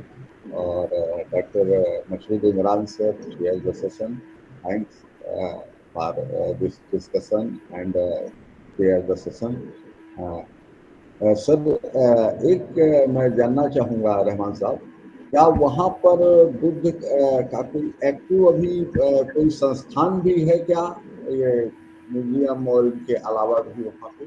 C: और doctor Mashhood Imran sir, chair the session, thanks for this discussion and chair the session. Sir एक मैं जानना चाहूँगा रहमान साहब, क्या वहाँ पर बुद्ध का कोई एक्टिव अभी कोई संस्थान भी है क्या, ये म्यूजियम और इनके अलावा भी वहाँ पे?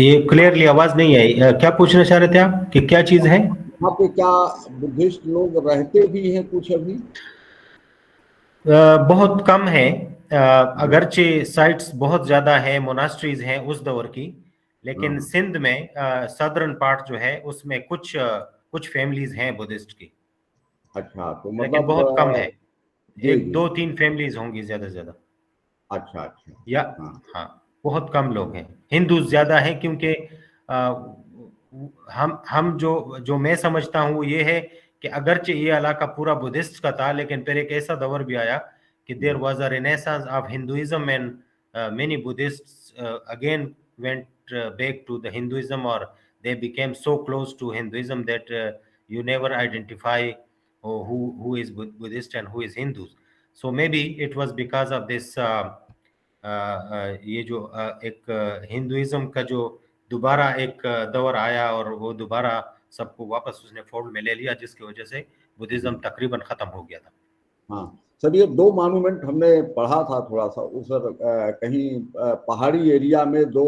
K: ये क्लियरली आवाज नहीं आई, क्या पूछना चाह रहे थे आप कि क्या चीज है?
C: वहाँ पे क्या बुद्धिस्ट लोग रहते भी हैं कुछ अभी?
K: बहुत कम है, अगरचे साइट्स बहुत ज्यादा है, मोनास्ट्रीज हैं उस दौर की, लेकिन सिंध में सदर्न पार्ट जो है उसमें कुछ फैमिलीज हैं बुद्धिस्ट की।
C: अच्छा, तो
K: लेकिन
C: मतलब
K: बहुत कम है,
C: जी
K: एक
C: जी,
K: दो तीन फैमिलीज होंगी ज्यादा से ज्यादा,
C: अच्छा अच्छा,
K: या
C: हाँ
K: हाँ बहुत कम लोग हैं। हिंदू ज्यादा हैं क्योंकि हम जो जो मैं समझता हूँ वो ये है कि अगरचे ये इलाका पूरा बुद्धिस्ट का था, लेकिन फिर एक ऐसा दौर भी आया कि there was a renaissance of Hinduism and many Buddhists again went back to the Hinduism, or they became so close to Hinduism that you never identify who is Buddhist and who is Hindus. So maybe it was because of this ये जो एक Hinduism का जो दोबारा एक दौर आया और वो दोबारा सबको वापस उसने फोल्ड में ले लिया, जिसकी वजह से बुद्धिज्म तकरीबन खत्म हो गया था।
C: हाँ सर, ये दो मॉन्यूमेंट हमने पढ़ा था थोड़ा सा उधर, कहीं पहाड़ी एरिया में दो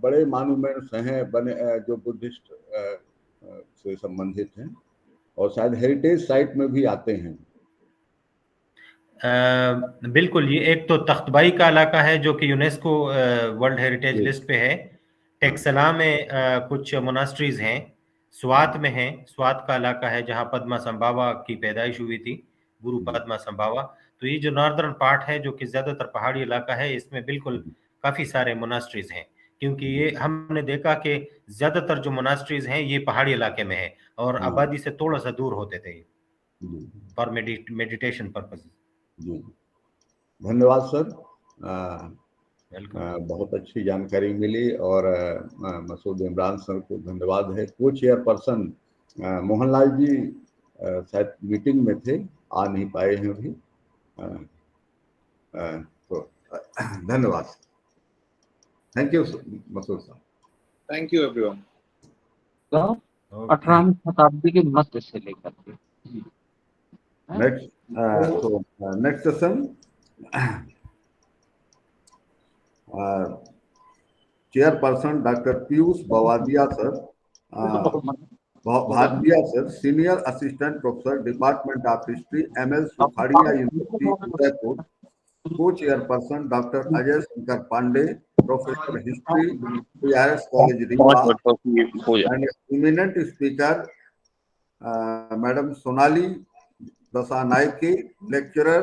C: बड़े मॉन्यूमेंट्स हैं बने जो बुद्धिस्ट से संबंधित हैं, और शायद हेरिटेज साइट में भी आते हैं।
K: बिल्कुल, ये एक तो तख्तबाई का इलाका है जो कि यूनेस्को वर्ल्ड हेरिटेज
C: जी,
K: लिस्ट पे है।
C: हाँ
K: टेक्सला में कुछ मोनास्ट्रीज हैं, स्वात में है, स्वात का इलाका है जहाँ पद्मा संभावा की पैदाइश हुई थी, गुरु
C: जी,
K: पद्मा संभावा। तो ये जो नॉर्दर्न पार्ट है जो कि ज्यादातर पहाड़ी इलाका है, इसमें बिल्कुल काफी सारे मोनास्ट्रीज हैं, क्योंकि ये हमने देखा कि ज्यादातर जो मोनास्ट्रीज हैं ये पहाड़ी इलाके में है और
C: हाँ
K: आबादी से थोड़ा सा दूर होते थे
C: जी
K: फॉर मेडिटेशन पर्पज।
C: जी, धन्यवाद सर।
K: वेलकम।
C: बहुत अच्छी जानकारी मिली, और मसूद इमरान सर को धन्यवाद है। को चेयरपर्सन मोहनलाल जी शायद मीटिंग में थे, आ नहीं पाए हैं अभी, तो धन्यवाद, थैंक यू मसूद साहब।
J: Thank you, everyone.
L: 18वीं शताब्दी के मध्य से लेकर के
C: next session, chairperson doctor Piyush Bavadiya sir, Bhadiya sir, senior assistant professor, department of history, ML Sukhadia university Udaipur. Co chairperson doctor Ajay Shankar Pandey, professor history, PRS college Rewa, and eminent speaker madam Sonali Dasanayake, lecturer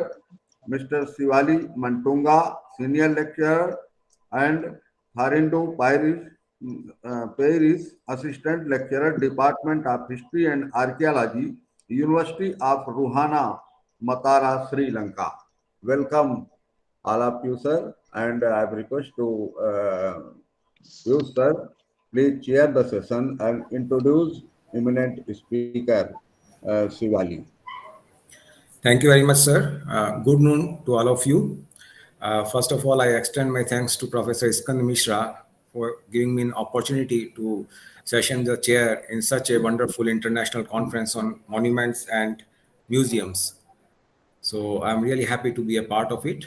C: mister Shivali Mantunga, senior lecturer, and Harindo Paris, assistant lecturer, Department of History and Archaeology, University of Ruhana, Matara, Sri Lanka. Welcome all of you, sir, and I request to you, sir, please chair the session and introduce eminent speaker, Shivali.
M: Thank you very much, sir. Good noon to all of you. First of all, I extend my thanks to Professor Iskand Mishra for giving me an opportunity to session the chair in such a wonderful international conference on monuments and museums. So I'm really happy to be a part of it.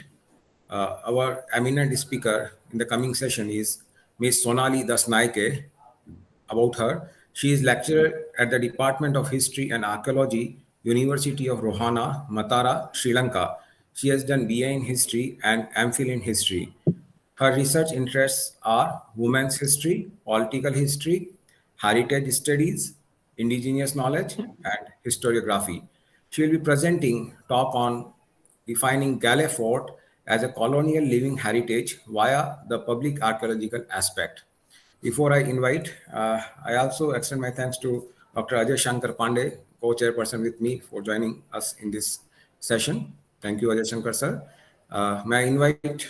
M: Our eminent speaker in the coming session is Ms. Sonali Dasnaike. About her, she is lecturer at the Department of History and Archaeology, University of Rohana, Matara, Sri Lanka. She has done BA in History and MPhil in History. Her research interests are women's history, political history, heritage studies, indigenous knowledge, and historiography. She will be presenting talk on defining Galley Fort as a colonial living heritage via the public archaeological aspect. Before I invite, I also extend my thanks to Dr. Ajay Shankar Pandey, co-chairperson with me, for joining us in this session. Thank you, Ajay Shankar sir. May I invite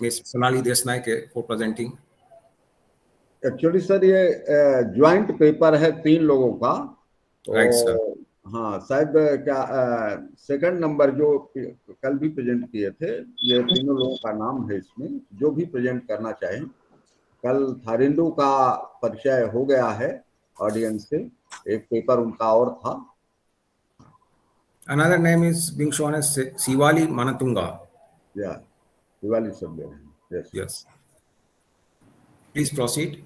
M: Ms. Sonali Desnaike for presenting.
C: Actually sir ये joint paper है 3 लोगों का, तो
M: Right, sir.
C: हाँ शायद क्या second number जो कल भी प्रेजेंट किए थे, ये तीनों लोगों का नाम है इसमें, जो भी प्रेजेंट करना चाहें। कल थारिंदु का परिचय हो गया है ऑडियंस से, एक पेपर उनका और था।
M: Another name is being shown as Sivali Manatunga.
C: या दिवाली सब लोग हैं। Yes
M: Yes. Please proceed.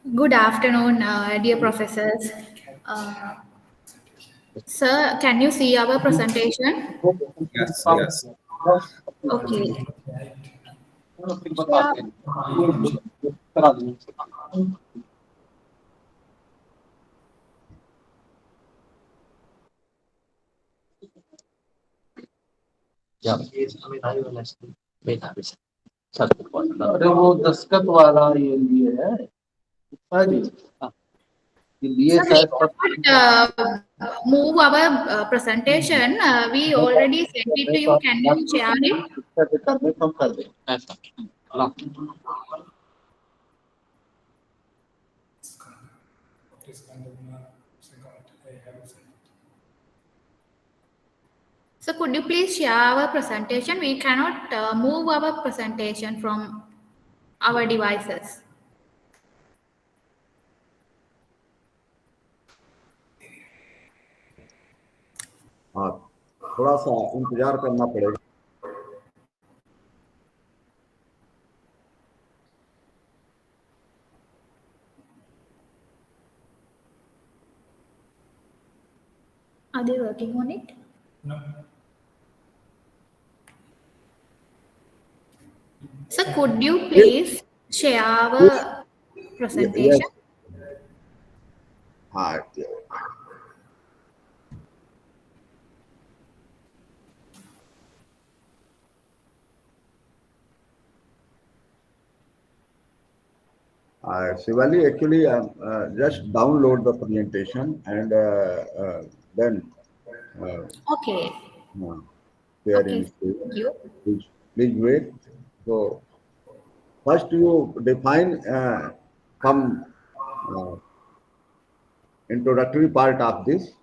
N: Good afternoon, dear professors. Sir, can you see our presentation?
M: Yes, yes.
N: Okay.
L: अरे वो दस्खत वाला ये लिए है ये लिए
N: Sir, we
L: शायद
N: cannot move our presentation. We already sent it to you. Can you share it?
L: कर दे ऐसा
N: So could you please share our presentation? We cannot move our presentation from our devices.
C: हाँ, थोड़ा सा इंतजार करना पड़ेगा।
N: Are they working on it?
O: No.
N: So could you please share our presentation?
C: Yes. हाँ, Shivali, actually, just download the presentation and then
N: Okay.
C: share
N: Okay.
C: in screen.
N: Thank you.
C: Please wait. So first you define some introductory part of this.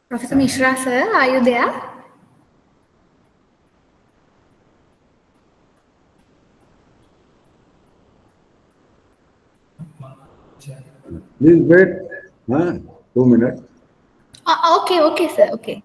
N: Professor Mishra, sir, are you there?
C: Please wait 2 minutes.
N: Okay, okay, sir. Okay.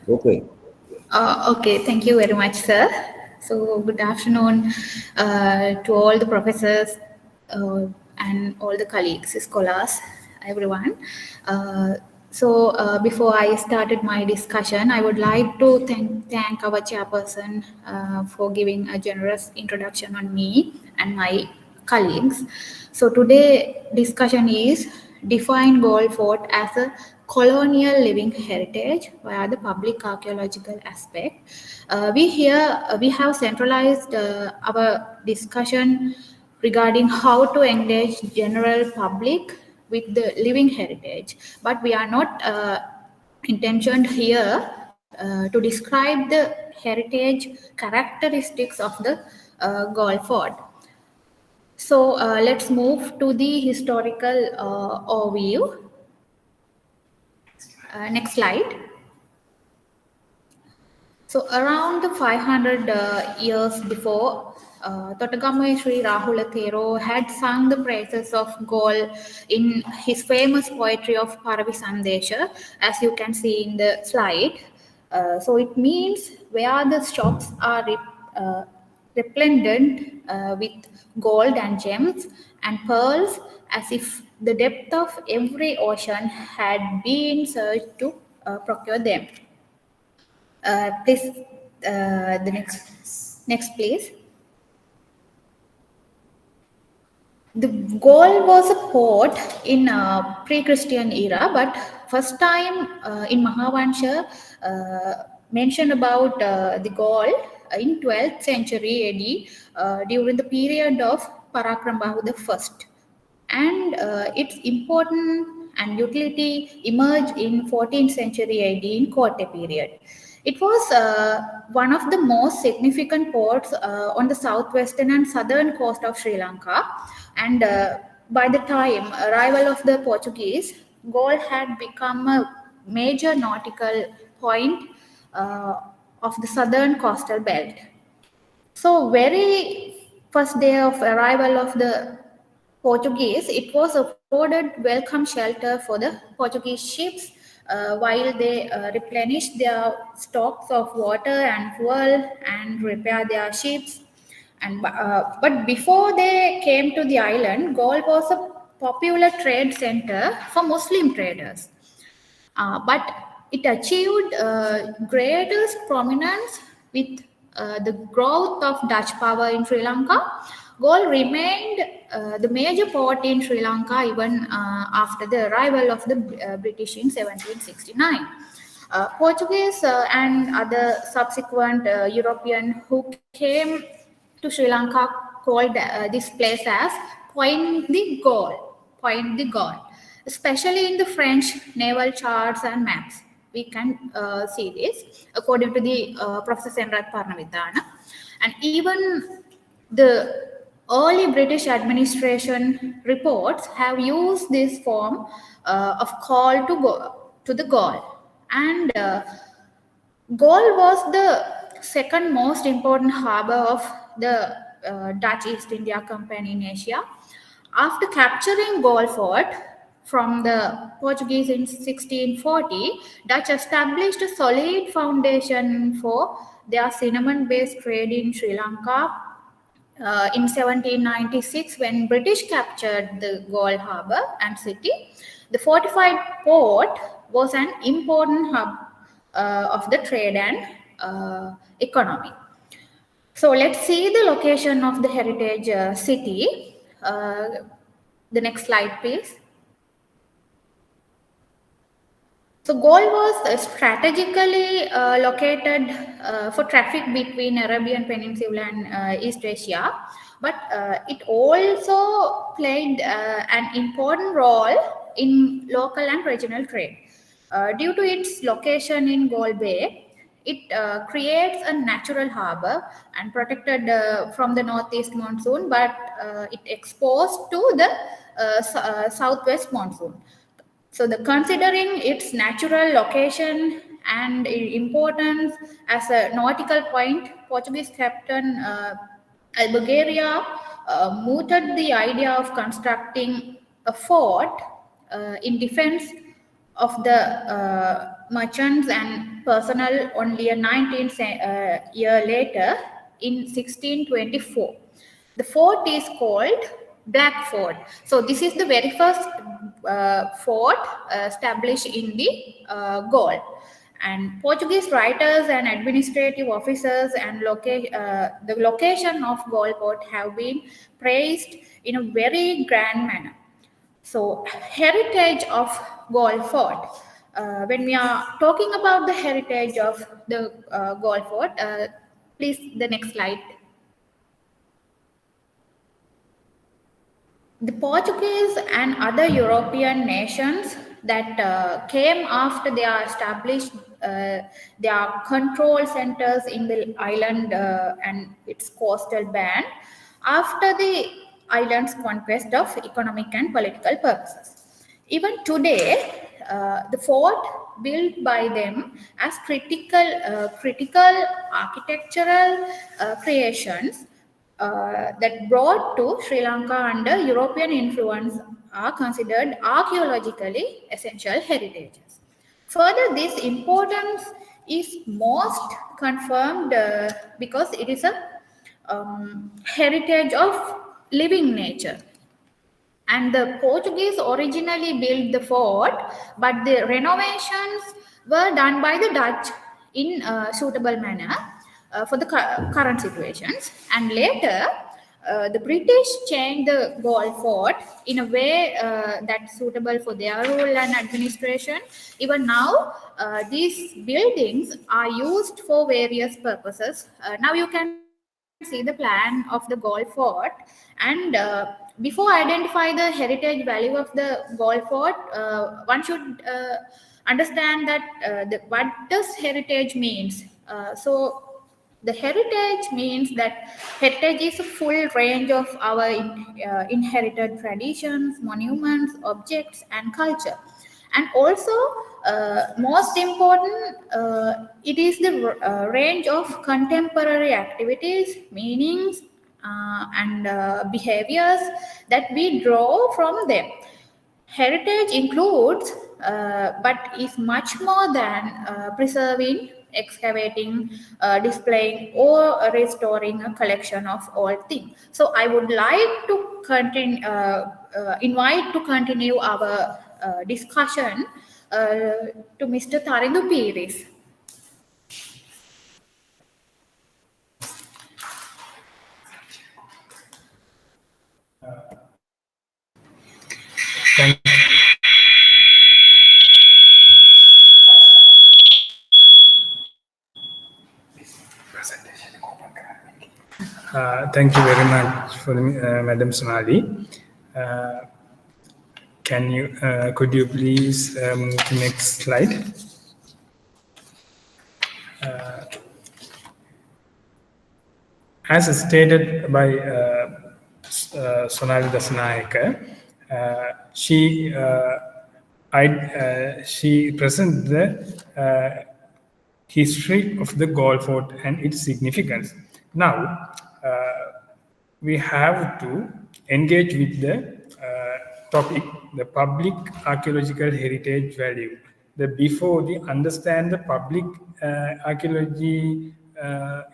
C: Okay.
N: Okay, thank you very much, sir. So, good afternoon to all the professors and all the colleagues, scholars, everyone. Before I started my discussion, I would like to thank our chairperson for giving a generous introduction on me and my colleagues. So, today discussion is define Galle Fort as a colonial living heritage via the public archaeological aspect. We have centralized our discussion regarding how to engage general public with the living heritage, but we are not intentioned here to describe the heritage characteristics of the Galle Fort. So let's move to the historical overview. Next slide. So around the 500 years before, Totagamai Sri Rahula Thero had sung the praises of Galle in his famous poetry of Paravi Sandesha, as you can see in the slide. So it means where the shops are resplendent with gold and gems and pearls, as if the depth of every ocean had been searched to procure them. Please, the next please. The Galle was a port in pre-Christian era, but first time in Mahavansha mentioned about the Galle in 12th century AD during the period of Parakrambahu the First, and its importance and utility emerged in 14th century AD in Kotte period. It was one of the most significant ports on the southwestern and southern coast of Sri Lanka, and by the time arrival of the Portuguese, Galle had become a major nautical point of the southern coastal belt. So very first day of arrival of the Portuguese, it was afforded welcome shelter for the Portuguese ships while they replenished their stocks of water and fuel and repair their ships. And but before they came to the island, Galle was a popular trade center for Muslim traders. But it achieved greatest prominence with the growth of Dutch power in Sri Lanka. Galle remained the major port in Sri Lanka even after the arrival of the British in 1769. Portuguese and other subsequent European who came to Sri Lanka called this place as Point de Galle, especially in the French naval charts and maps. We can see this according to the Professor Senrat Parnavithana. And even the early British administration reports have used this form of call to the Galle. And Galle was the second most important harbor of the Dutch East India Company in Asia. After capturing Galle Fort from the Portuguese in 1640, Dutch established a solid foundation for their cinnamon-based trade in Sri Lanka. In 1796, when British captured the Galle harbour and city, the fortified port was an important hub of the trade and economy. So let's see the location of the heritage city. The next slide, please. So Galle was strategically located for traffic between Arabian Peninsula and East Asia, but it also played an important role in local and regional trade. Due to its location in Galle Bay, it creates a natural harbor and protected from the northeast monsoon, but it exposed to the southwest monsoon. So considering its natural location and importance as a nautical point, Portuguese Captain Albuquerque mooted the idea of constructing a fort in defense of the merchants and personnel only a 19th year later in 1624. The fort is called Black Fort. So this is the very first fort established in the Gaul. And Portuguese writers and administrative officers and the location of Gaul Fort have been praised in a very grand manner. So, heritage of Gaul Fort. When we are talking about the heritage of the Gaul Fort, please the next slide. The Portuguese and other European nations that came after they are established their control centers in the island and its coastal band after the island's conquest of economic and political purposes. Even today, the fort built by them as critical architectural creations that brought to Sri Lanka under European influence are considered archaeologically essential heritages. Further, this importance is most confirmed because it is a heritage of living nature. And the Portuguese originally built the fort, but the renovations were done by the Dutch in a suitable manner for the current situations. And later, the British changed the Gaul fort in a way that's suitable for their rule and administration. Even now, these buildings are used for various purposes. Now you can see the plan of the Gaul fort, and before identify the heritage value of the Gaul fort, one should understand that what does heritage means. So the heritage means that heritage is a full range of our inherited traditions, monuments, objects, and culture. And also, most important, it is the range of contemporary activities, meanings, and behaviors that we draw from them. Heritage includes, but is much more than preserving, excavating, displaying, or restoring a collection of all things. So I would like to invite to continue our discussion to Mr. Tarindu Piris.
O: Thank you. Thank you very much for Madam Sonali. Could you please move to next slide? As stated by Sonali Dasanayake, she presented the history of the Gaul Fort and its significance. Now, we have to engage with the topic, the public archaeological heritage value. Before we understand the public archaeology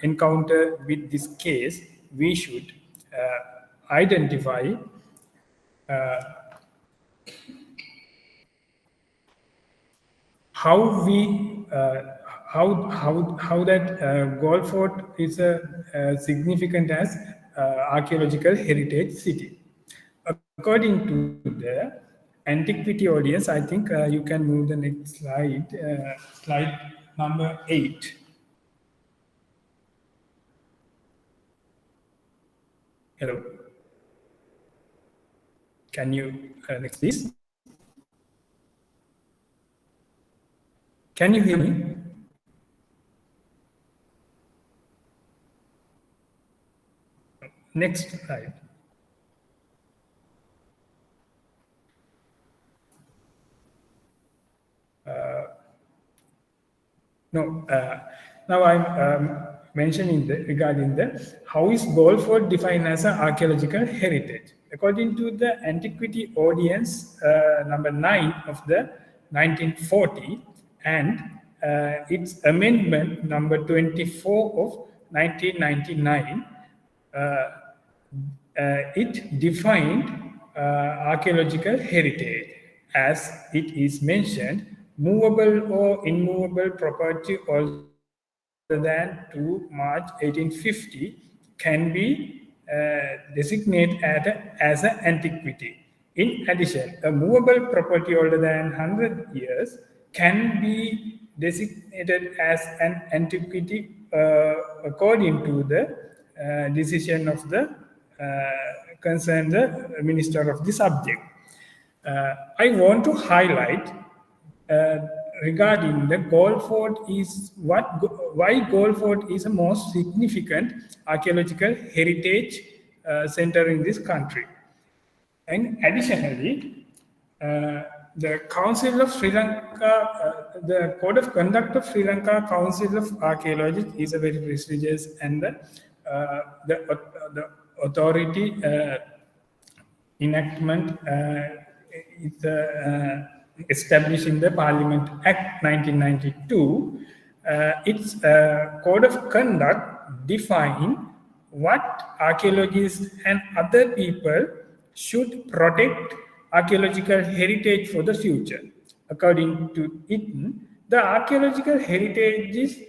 O: encounter with this case, we should identify how that Gaul Fort is significant as archaeological heritage city. According to the antiquity audience, I think you can move the next slide, slide number 8. Hello. Can you, next please. Can you hear me? Next slide. Now I'm mentioning regarding how is Gaul Fort defined as an archaeological heritage. According to the Antiquity Audience number 9 of the 1940, and its amendment number 24 of 1999, it defined archaeological heritage as it is mentioned, movable or immovable property older than 2 March 1850 can be designated as an antiquity. In addition, a movable property older than 100 years can be designated as an antiquity according to the decision of the concerned minister of the subject. I want to highlight regarding the Galle Fort is why Galle Fort is the most significant archaeological heritage center in this country. And additionally, the Council of Sri Lanka, the Code of Conduct of Sri Lanka Council of Archaeologists is a very prestigious and the authority enactment is established in the Parliament Act 1992. Its Code of Conduct define what archaeologists and other people should protect archaeological heritage for the future. According to it, the archaeological heritage is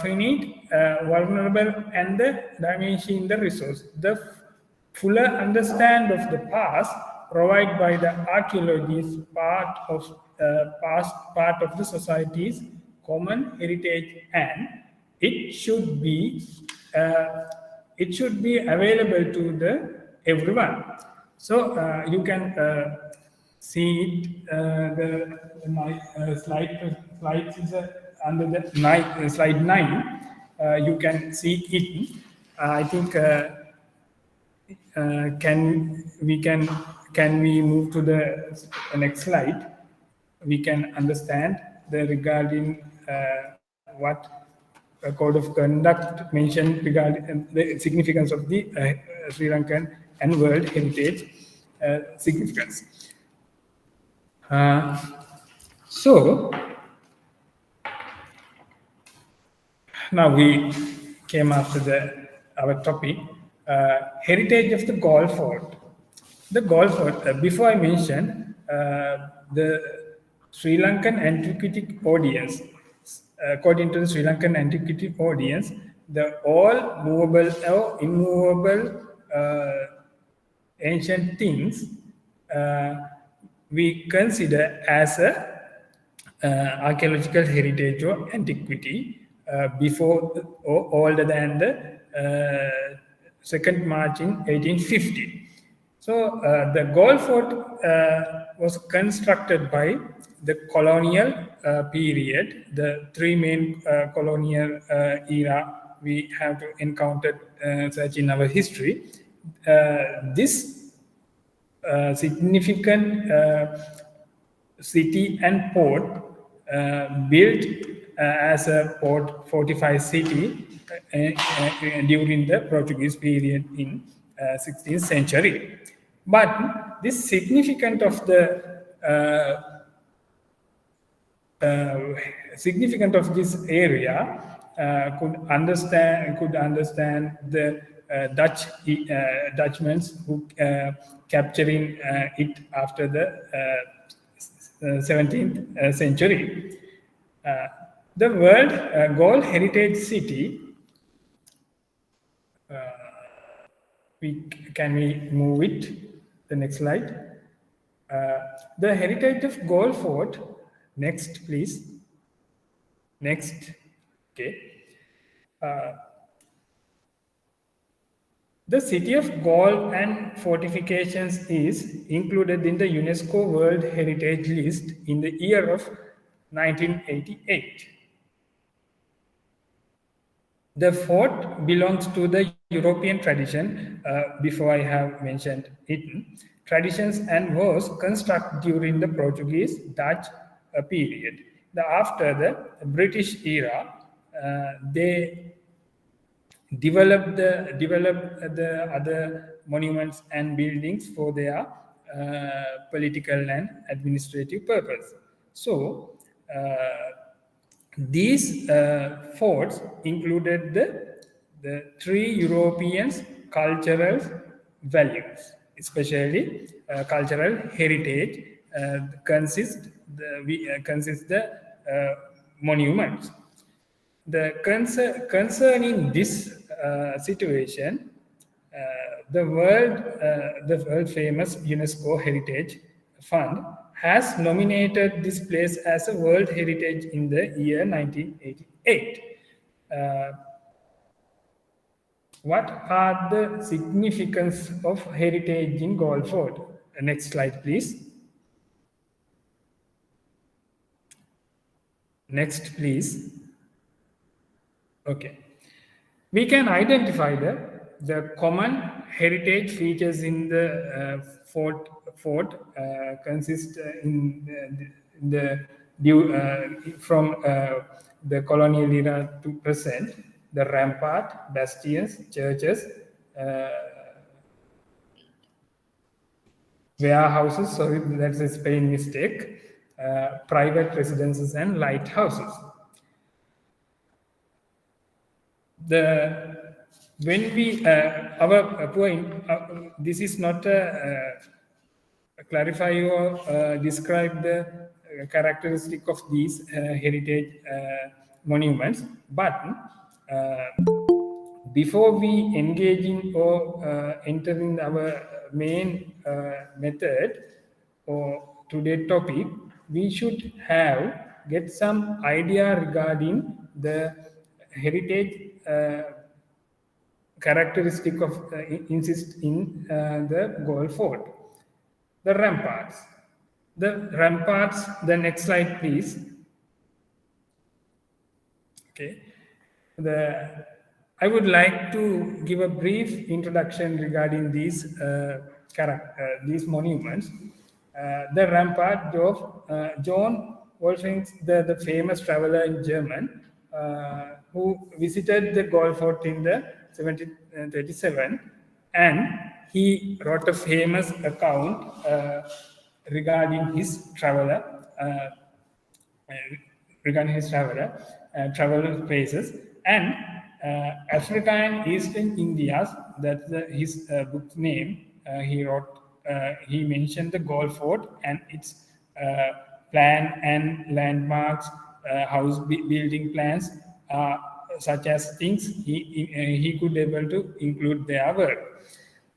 O: finite, vulnerable, and the diminishing the resource. The fuller understand of the past provided by the archaeology is part of the society's common heritage, and it should be available to the everyone. So you can see it. My slide is under the slide 9. You can see it. I think can we move to the next slide? We can understand the regarding what a Code of Conduct mentioned regarding the significance of the Sri Lankan and World Heritage significance. So now we came after our topic, heritage of the Galle Fort. The Galle Fort, before I mentioned, the Sri Lankan Antiquity Audience, according to the Sri Lankan Antiquity Audience, the all movable or immovable ancient things we consider as a archaeological heritage or antiquity before or older than the 2nd March in 1850. So the Galle Fort was constructed by the colonial period, the 3 main colonial era we have encountered such in our history. This significant city and port built as a port fortified city during the Portuguese period in 16th century. But this significance of this area could understand the Dutchmen who capturing it after the 17th century. The World Galle Heritage City. Can we move it? The next slide. The heritage of Galle Fort. Next, please. Next. Okay. The city of Galle and fortifications is included in the UNESCO World Heritage List in the year of 1988. The fort belongs to the European tradition, before I have mentioned it, traditions, and was constructed during the Portuguese Dutch period. After the British era, they developed the other monuments and buildings for their political and administrative purpose. So these forts included the three European cultural values, especially cultural heritage, consist the monuments. Concerning this situation, the world famous UNESCO Heritage Fund has nominated this place as a World Heritage in the year 1988. What are the significance of heritage in Galle Fort? Next slide, please. Next, please. Okay. We can identify the common heritage features in the fort consist from the colonial era to present: the rampart, bastions, churches, warehouses, sorry, that's a spelling mistake, private residences and lighthouses. When we our point, this is not clarify or describe the characteristic of these heritage monuments, but before we engage in or enter in our main method or today topic, we should get some idea regarding the heritage characteristic of insist in the Galle Fort. The ramparts. The next slide, please. Okay. I would like to give a brief introduction regarding these monuments. The rampart of John Wolfgang, the famous traveler in Germany, who visited the Galle Fort in the 1737, and he wrote a famous account regarding his travel places, and Africa and Eastern Indias. That's his book name. He mentioned the Galle Fort and its plan and landmarks, house building plans, such as things he could able to include their work.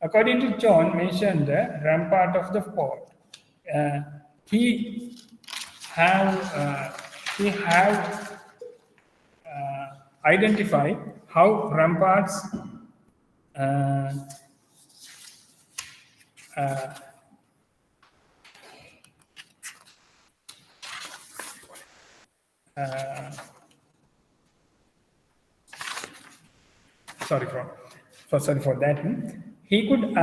O: According to John, mentioned the rampart of the fort. He have identified how ramparts sorry for that. He could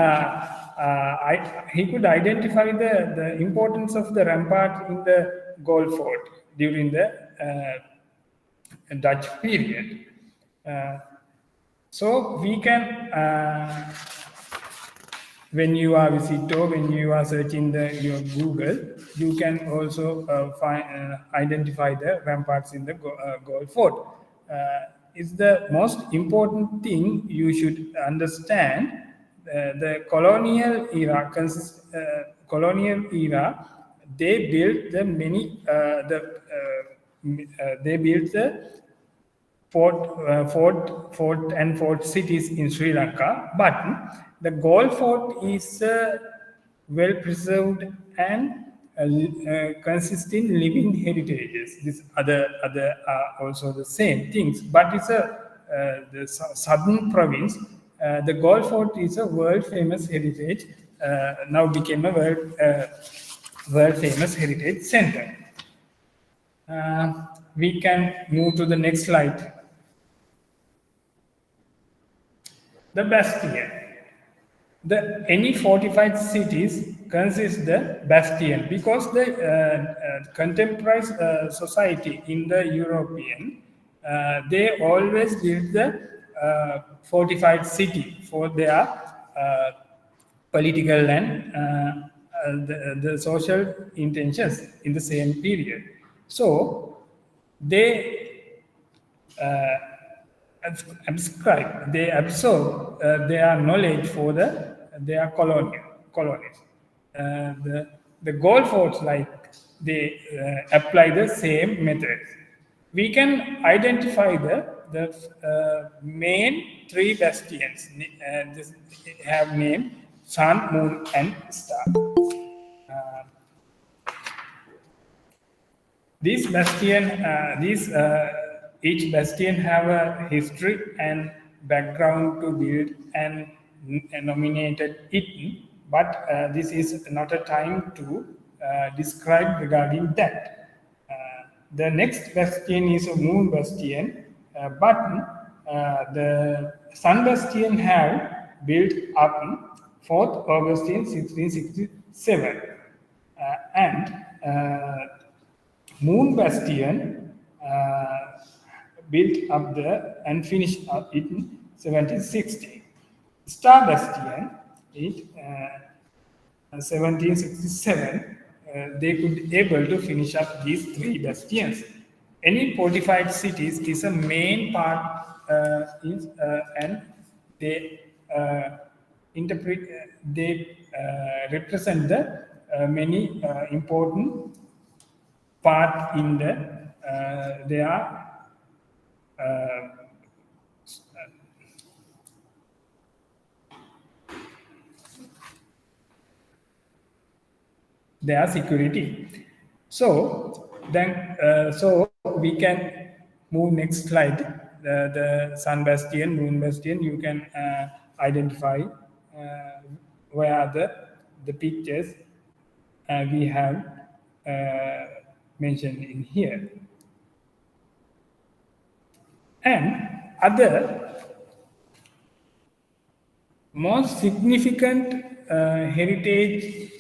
O: identify the importance of the rampart in the Galle Fort during the Dutch period. So we can, when you are visitor, when you are searching your Google, you can also identify the ramparts in the Galle Fort. Is the most important thing you should understand. The colonial era they built the many they built the fort cities in Sri Lanka, but the Galle Fort is well preserved and consisting living heritages. These other are also the same things, but it's the southern province. The Galle Fort is a world famous heritage. Now became a world famous heritage center. We can move to the next slide. The bastion. Any fortified cities consist the bastion, because the contemporary society in the European, they always build the fortified city for their political and the social intentions in the same period. So they they absorb their knowledge for their colonies. The goal forts, like, they apply the same methods. We can identify the main three bastions. This have name Sun, Moon, and Star. These each bastion have a history and background to build and nominated it, but this is not a time to describe regarding that. The next bastion is a moon bastion, but the sun bastion have built up 4th August in 1667, and Moon Bastion built up and finished up in 1760. Star Bastion in 1767, they could able to finish up these three bastions. Any fortified cities is a main part, and they represent the many important part in their security. So then, so we can move next slide. The Sun Bastion, Moon Bastion, you can identify where are the pictures we have mentioned in here. And other most significant heritage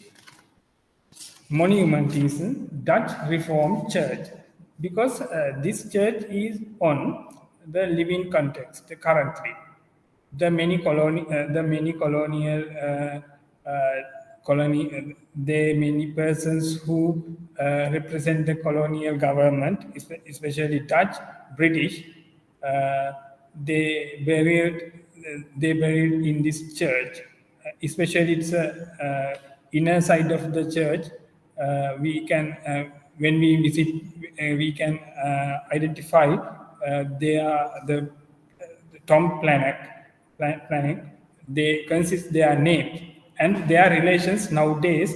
O: monument is Dutch Reformed Church, because this church is on the living context currently. The many colonial many persons who represent the colonial government, especially Dutch, British, they buried in this church. Especially its inner side of the church. We can, when we visit, we can identify the tomb planet. They consist their names, and their relations nowadays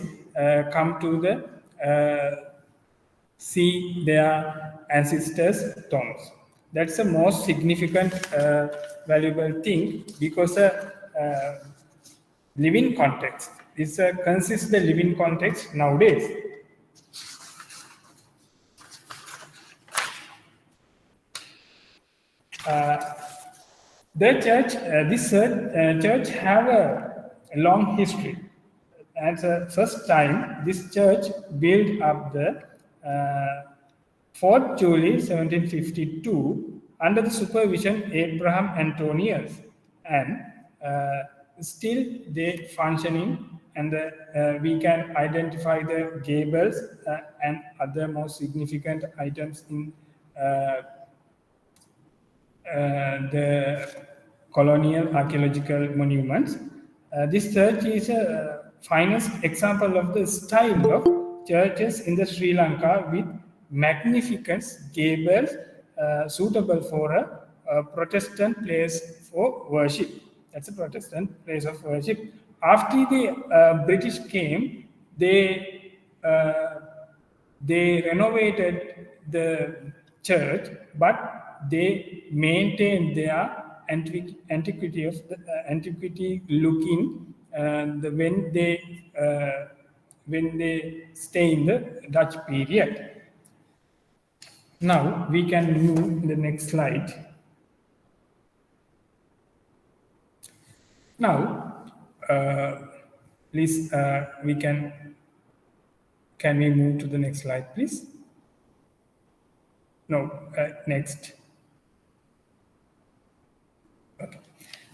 O: come to see their ancestors' tombs. That's the most significant, valuable thing, because living context is consists the living context nowadays. The church, this church have a long history. At the first time, this church built up the 4th July 1752 under the supervision Abraham Antonius, and still they functioning, and we can identify the gables and other most significant items in the colonial archaeological monuments. This church is a finest example of the style of churches in the Sri Lanka, with magnificent gables suitable for a Protestant place for worship. That's a Protestant place of worship. After the British came, they renovated the church, but they maintained their antiquity of the antiquity looking when they stay in the Dutch period. Now we can move to the next slide. Now, please, we can we move to the next slide, please? No, next. Okay.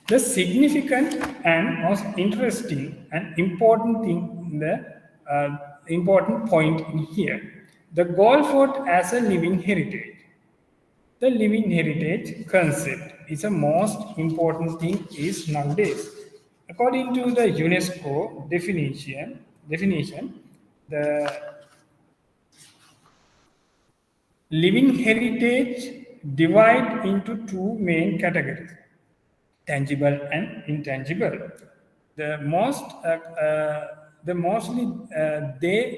O: The significant and most interesting and important thing, the important point in here, The Gaul fort as a living heritage. The living heritage concept is the most important thing is nowadays. According to the UNESCO definition, the living heritage divide into two main categories, tangible and intangible. They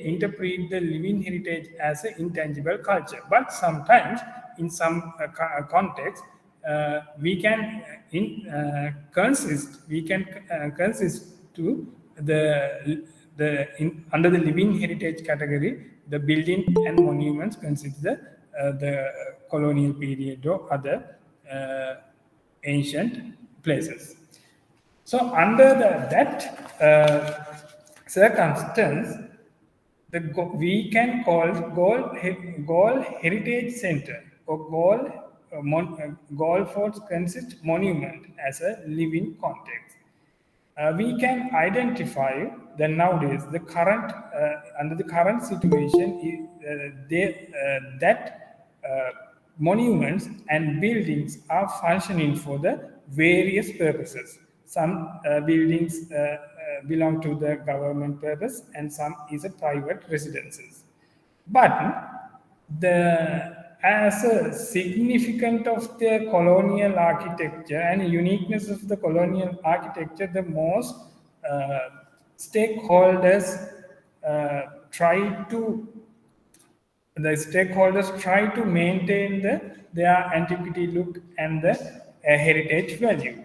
O: interpret the living heritage as an intangible culture, but sometimes in some context we can consist to under the living heritage category. The building and monuments consider the colonial period or other ancient places. So under that circumstance, we can call Gaul Heritage Center or Gaul Forts consist monument as a living context. We can identify that nowadays the current under the current situation that monuments and buildings are functioning for the various purposes. Some buildings belong to the government purpose and some is a private residences. But as a significant of the colonial architecture and uniqueness of the colonial architecture, the most stakeholders try to maintain their antiquity look and the heritage value.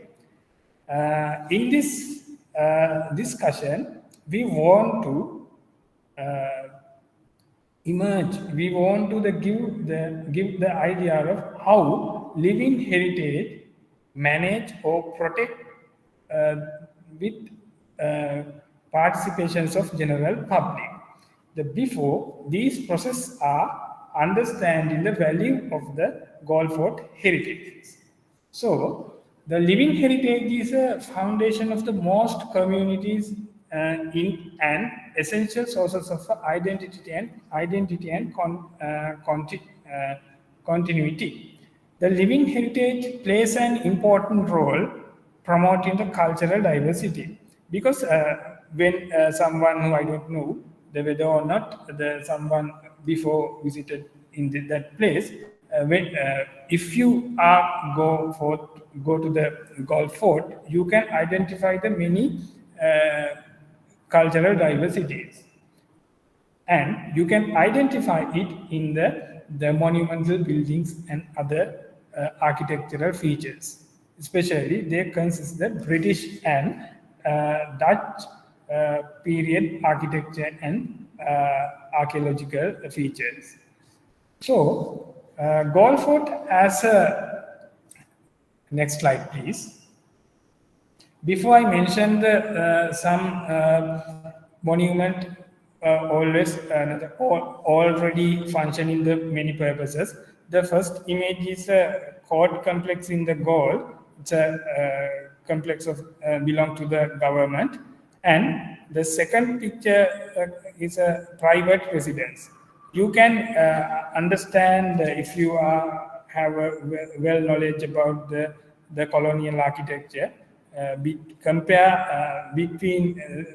O: In this discussion, we want to give the idea of how living heritage manage or protect with participations of general public. Before these processes are understanding the value of the Gaul fort heritage. So the living heritage is a foundation of the most communities in an essential sources of identity and continuity. The living heritage plays an important role promoting the cultural diversity, because when someone who I don't know whether or not someone before visited in that place, if you go to the Gaul fort, you can identify the many cultural diversities, and you can identify it in the monumental buildings and other architectural features. Especially they consist the British and Dutch period architecture and archaeological features. So Gaul fort as a, next slide please. Before I mention some monument already function in the many purposes. The first image is a court complex in the Gaul. It's a complex of belong to the government, and the second picture is a private residence. You can understand if you have a well knowledge about the colonial architecture. Compare between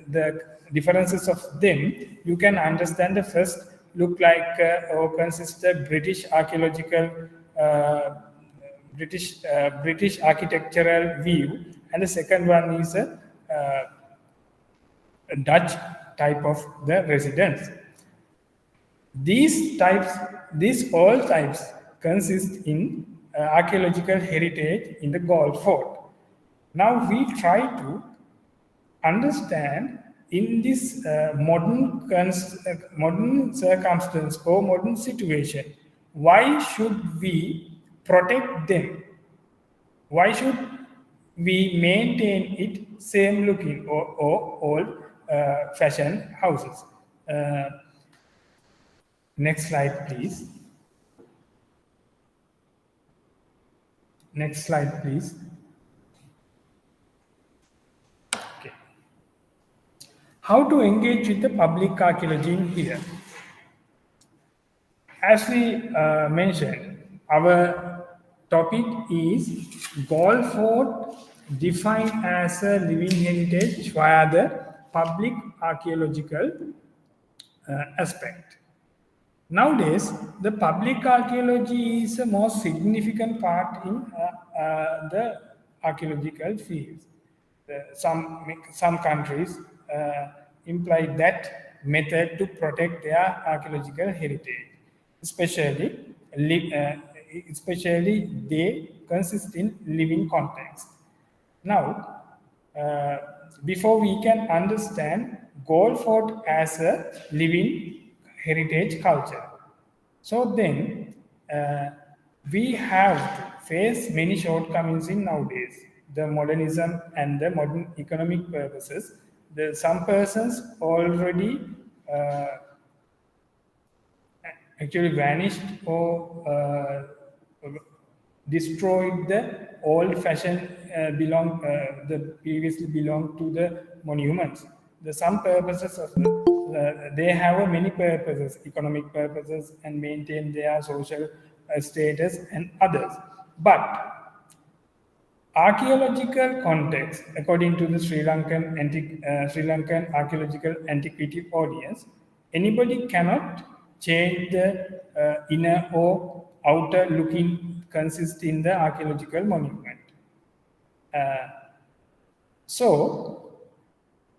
O: the differences of them, you can understand the first look like or consist of British archaeological British architectural view, and the second one is a Dutch type of the residence. These all types consist in archaeological heritage in the Gaul fort. Now we try to understand in this modern circumstance or modern situation, why should we protect them? Why should we maintain it same looking or old fashioned houses? Next slide, please. Next slide, please. Okay. How to engage with the public archaeology in here? as we mentioned, our topic is Galle Fort defined as a living heritage via the public archaeological aspect. Nowadays, the public archaeology is a most significant part in the archaeological fields. Some countries employ that method to protect their archaeological heritage, especially they consist in living context. Now, before we can understand Galle Fort as a living heritage culture, so then we have to face many shortcomings in nowadays. The modernism and the modern economic purposes. Some persons already actually vanished or destroyed the old-fashioned the previously belonged to the monuments. Some purposes of they have many purposes, economic purposes, and maintain their social status and others. But archaeological context, according to the Sri Lankan Archaeological Antiquity Audience, anybody cannot change the inner or outer looking consist in the archaeological monument. So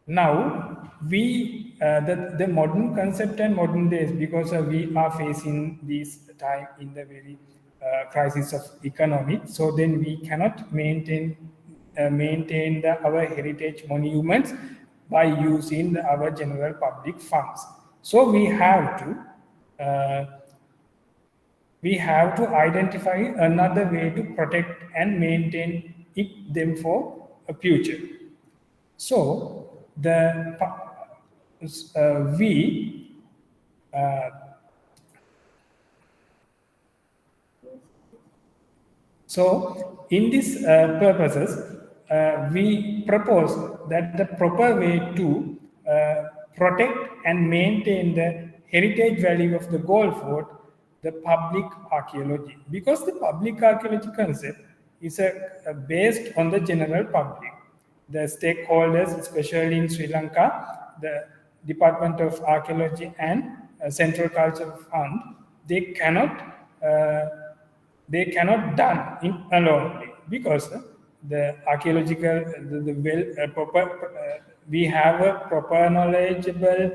O: now we the modern concept and modern days, because we are facing this time in the very crisis of economy, so then we cannot maintain our heritage monuments by using our general public funds. So we have to identify another way to protect and maintain them for a future. So So in these purposes, we propose that the proper way to protect and maintain the heritage value of the Galle Fort, the public archaeology, because the public archaeology concept is based on the general public. The stakeholders, especially in Sri Lanka, the Department of Archaeology and Central Cultural Fund, they cannot done in alone, because the archaeological we have a proper knowledgeable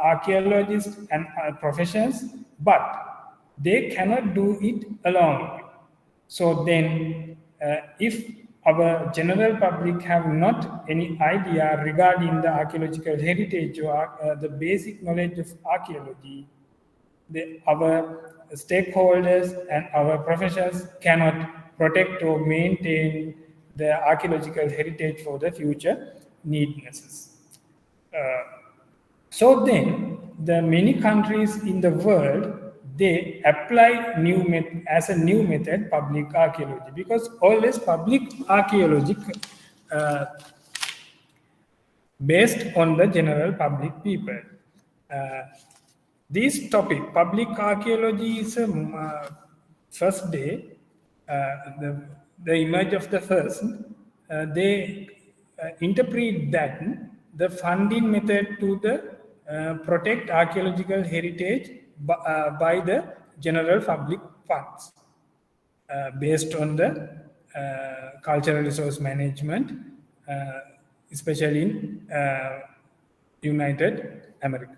O: archaeologists and professions, but they cannot do it alone. So then if our general public have not any idea regarding the archaeological heritage or the basic knowledge of archaeology, our stakeholders and our professionals cannot protect or maintain the archaeological heritage for the future neednesses. So then, the many countries in the world, they apply as a new method public archaeology, because always public archaeology based on the general public people. This topic, public archaeology, is first day, the image of the first, they interpret that the funding method to the protect archaeological heritage by the general public funds based on the cultural resource management, especially in United America.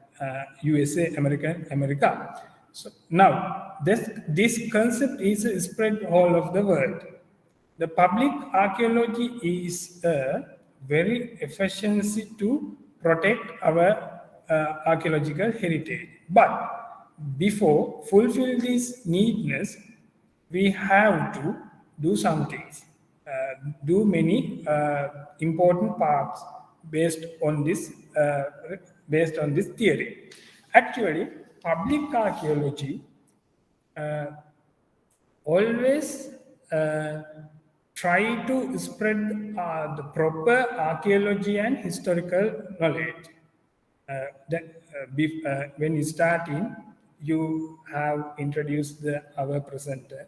O: USA, America. So now, this concept is spread all over the world. The public archaeology is a very efficiency to protect our archaeological heritage. But before fulfill this needness, we have to do some things, do many important parts based on this theory. Actually, public archaeology always try to spread the proper archaeology and historical knowledge. When you start in you have introduced our presenter,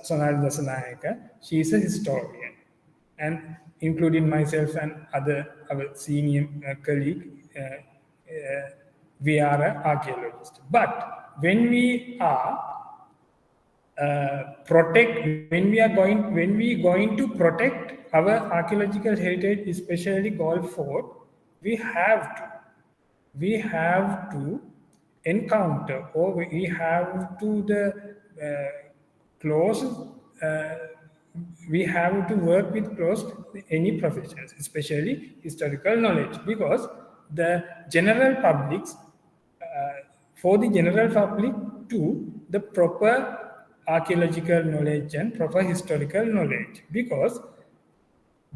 O: Sonal Dasanayaka. She is a historian, and including myself and our senior colleague, we are archaeologists. But when we are when we going to protect our archaeological heritage, especially Galle Fort, we have to encounter, or we have to we have to work with close any professions, especially historical knowledge, because the general publics, for the general public to the proper archaeological knowledge and proper historical knowledge, because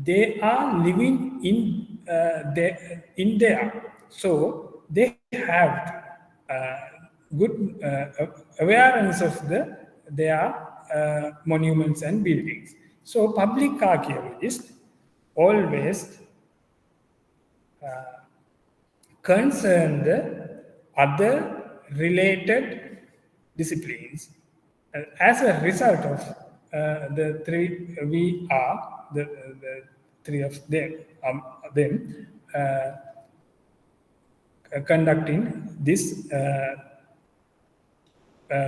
O: they are living in there, so they have good awareness of their monuments and buildings. So public archaeologists always concern the other related disciplines. As a result of the three of them conducting this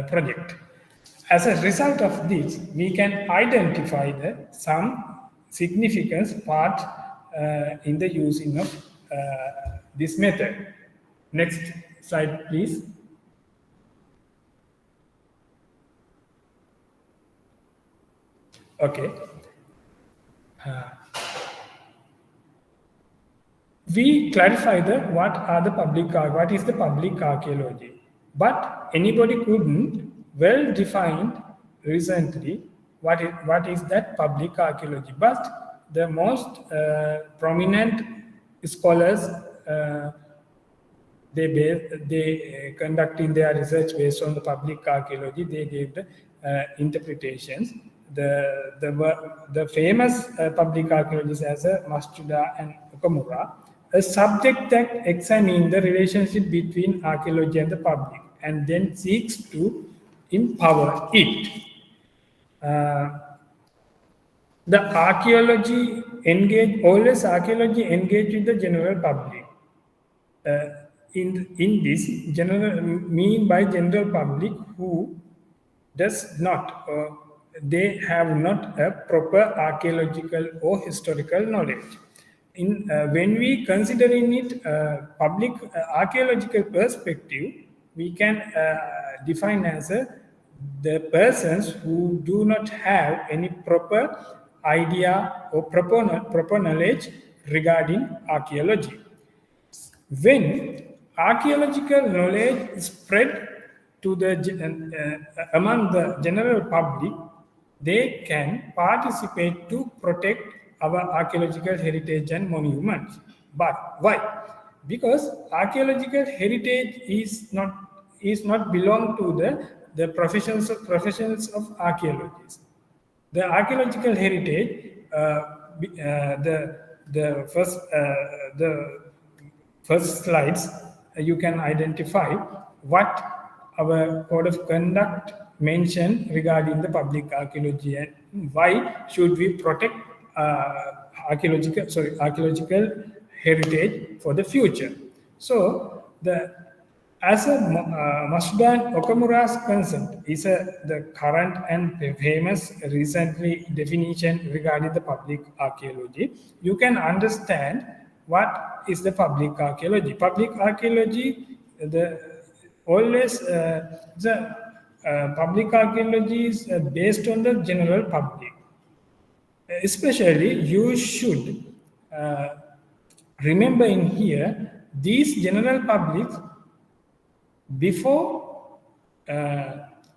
O: project. As a result of this, we can identify some significant part in the using of this method. Next slide, please. Okay. We clarify what is the public archaeology, but anybody couldn't well define recently what is that public archaeology. But the most prominent scholars, they conducting their research based on the public archaeology. They gave the interpretations. The famous public archaeologists as Matsuda and Okamura, a subject that examines the relationship between archaeology and the public and then seeks to empower it. The archaeology engage with the general public. In this, mean by general public who does not, they have not a proper archaeological or historical knowledge. When we considering it public archaeological perspective, we can define as the persons who do not have any proper idea or proper knowledge regarding archaeology. When archaeological knowledge is spread to among the general public, they can participate to protect our archaeological heritage and monuments. But why? Because archaeological heritage is not belong to the professions of archaeologists. The archaeological heritage, the first slides, you can identify what our code of conduct mentioned regarding the public archaeology and why should we protect archaeological heritage for the future. So as Matsuda Okamura's concept is the current and famous recently definition regarding the public archaeology, you can understand what is the public archaeology. Public archaeology, public archaeology is based on the general public. Especially, you should remember in here, these general publics, before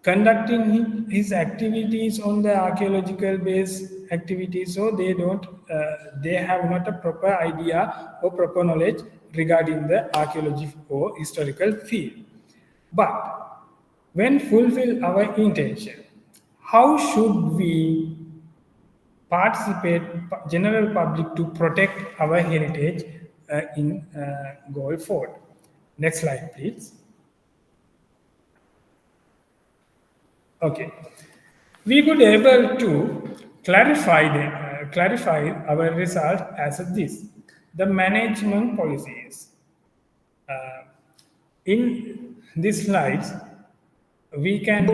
O: conducting his activities on the archaeological based activities, so they have not a proper idea or proper knowledge regarding the archaeology or historical field. But when fulfill our intention, how should we participate general public to protect our heritage in Galle Fort? Next slide, please. Okay. We could able to clarify our result as this. The management policies. In these slides, we can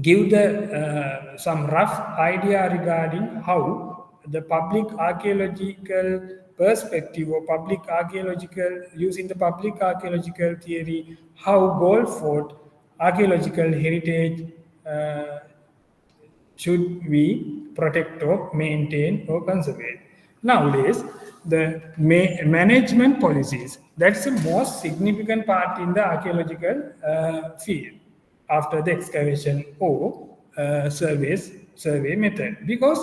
O: give the some rough idea regarding how the public archaeological perspective or public archaeological using the public archaeological theory, how Gold Fort archaeological heritage should we protect or maintain or conserve it. Nowadays, the management policies, that's the most significant part in the archaeological field after the excavation or survey method, because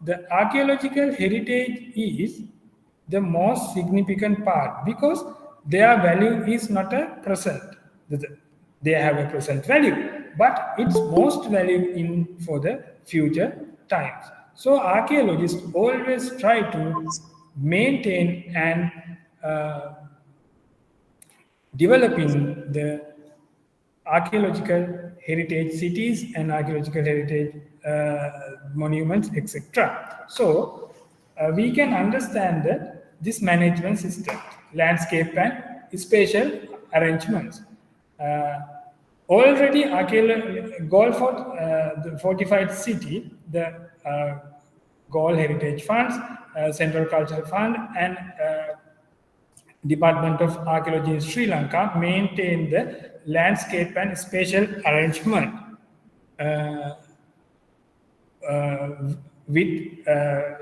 O: the archaeological heritage is the most significant part, because their value is not a present. They have a present value, but it's most value in for the future times. So archaeologists always try to maintain and developing the archaeological heritage cities and archaeological heritage monuments, etc. So we can understand that this management system, landscape and spatial arrangements. Already Gold Fort, the fortified city, the Gold Heritage Funds, Central Cultural Fund, and Department of Archaeology in Sri Lanka maintain the landscape and spatial arrangement with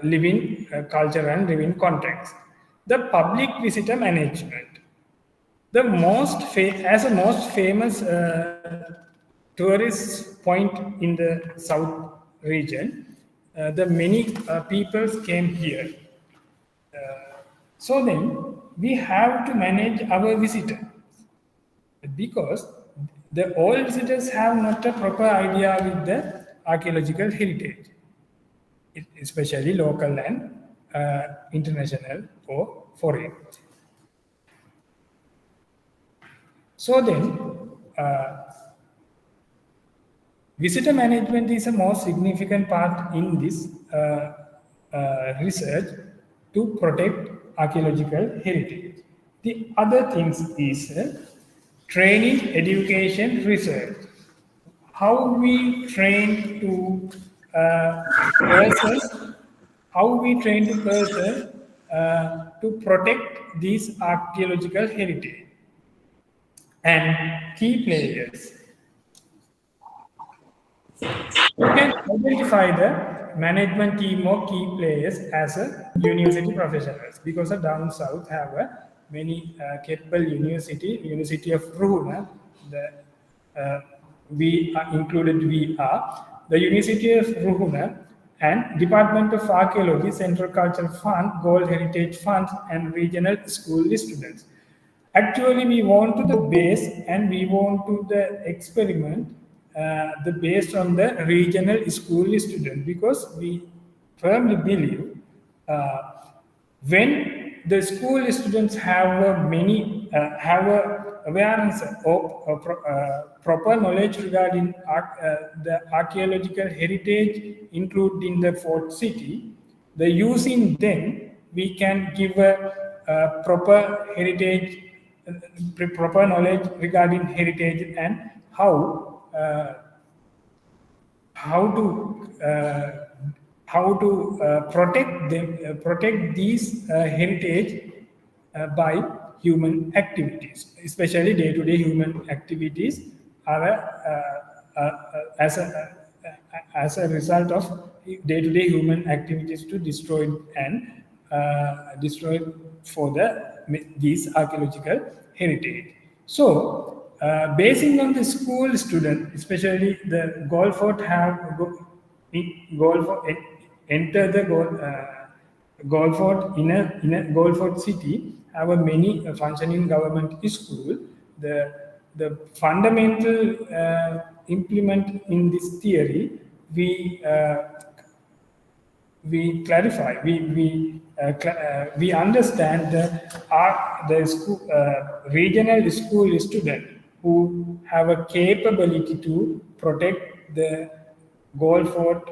O: living culture and living context. The public visitor management. The most famous tourist point in the south region, the many people came here. So then we have to manage our visitors, because all visitors have not a proper idea with the archaeological heritage, especially local and international or foreign. So then, visitor management is a more significant part in this research to protect archaeological heritage. The other things is training, education, research. How we train to persons, to protect these archaeological heritage. And key players. You can identify the management team or key players as a university professionals, because of down south have a many capable University of Ruhuna. We are included. We are the University of Ruhuna and Department of Archaeology, Central Cultural Fund, Gold Heritage Funds, and regional school students. Actually, we want to the base and we want to the experiment the based on the regional school student, because we firmly believe when the school students have many have a awareness of proper knowledge regarding the archaeological heritage included in the fort city, the using them we can give a proper heritage, proper knowledge regarding heritage and how to protect these heritage by human activities, especially day-to-day human activities are as a result of day-to-day human activities to destroy and destroy for these archaeological heritage. So, basing on the school student, especially the Gold Fort enter the Gold Fort in a Gold Fort city have a many functioning government school. The fundamental implement in this theory we clarify, we understand the school, regional school student who have a capability to protect the Galle Fort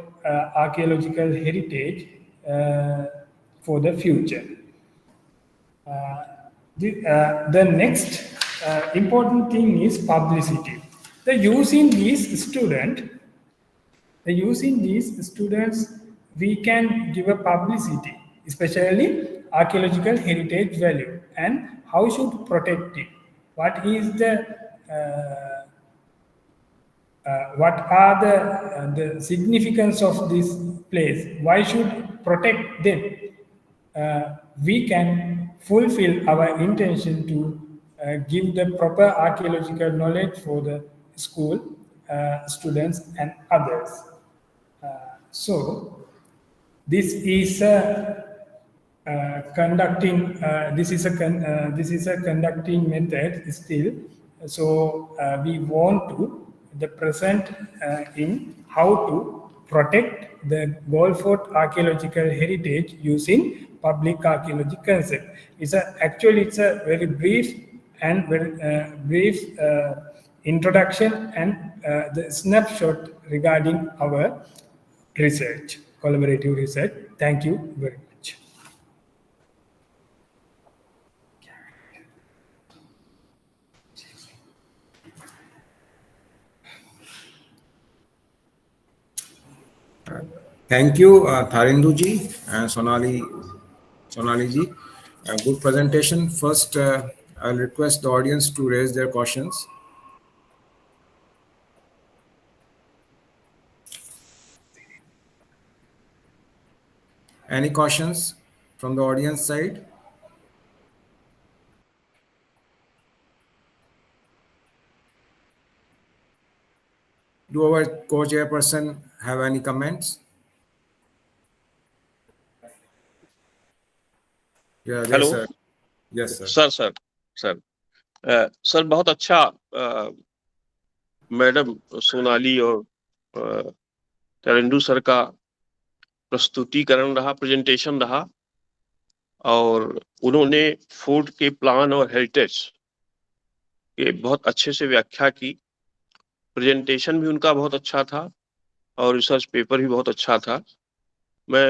O: archaeological heritage for the future. The next important thing is publicity. The using these students, we can give a publicity, especially archaeological heritage value and how should protect it. What is what are the significance of this place? Why should protect them? We can fulfill our intention to give the proper archaeological knowledge for the school students and others. So this is a conducting. This is a conducting method still. So we want to the present in how to protect the Galle Fort archaeological heritage using public archaeology concept. It's a very brief and brief introduction and the snapshot regarding our research, collaborative research. Thank you very much.
M: Thank you, Tharindu ji and Sonali ji. Good presentation. First, I'll request the audience to raise their questions. Any questions from the audience side? Do our co-chairperson have any comments? Yeah,
P: hello
M: yes, sir. Yes, sir.
P: Sir बहुत अच्छा madam Sonali और तरेंडू sir का प्रस्तुतिकरण रहा, presentation रहा, और उन्होंने food के प्लान और हेरिटेज के बहुत अच्छे से व्याख्या की। प्रेजेंटेशन भी उनका बहुत अच्छा था और रिसर्च पेपर भी बहुत अच्छा था। मैं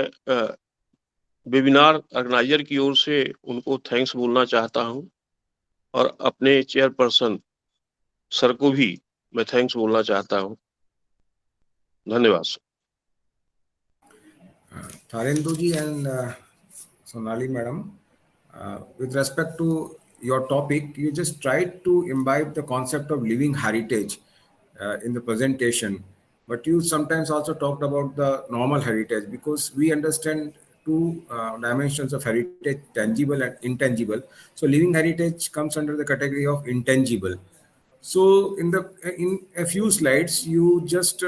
P: वेबिनार ऑर्गेनाइजर की ओर से उनको थैंक्स बोलना चाहता हूं और अपने चेयरपर्सन सर को भी मैं थैंक्स बोलना चाहता हूं। धन्यवाद sir.
M: Tharindu ji and Sonali madam, with respect to your topic, you just tried to imbibe the concept of living heritage in the presentation, but you sometimes also talked about the normal heritage, because we understand two dimensions of heritage, tangible and intangible. So living heritage comes under the category of intangible. So in a few slides, you just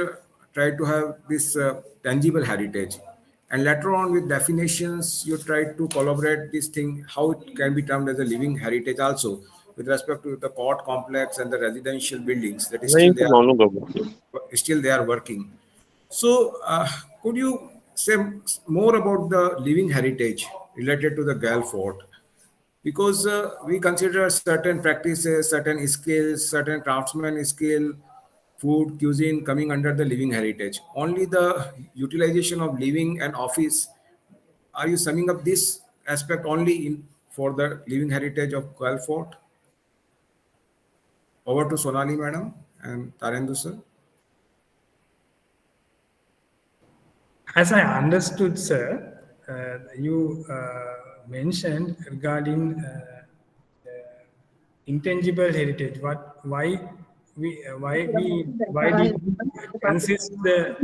M: try to have this tangible heritage, and later on with definitions, you try to collaborate this thing, how it can be termed as a living heritage also, with respect to the court complex and the residential buildings that is still they are working. So could you say more about the living heritage related to the Galle Fort? Because we consider certain practices, certain skills, certain craftsman skill, food, cuisine coming under the living heritage. Only the utilization of living and office, are you summing up this aspect only for the living heritage of Galle Fort? Over to Sonali madam and Tarendu sir.
O: As I understood, sir, you mentioned regarding intangible heritage. Why did consist the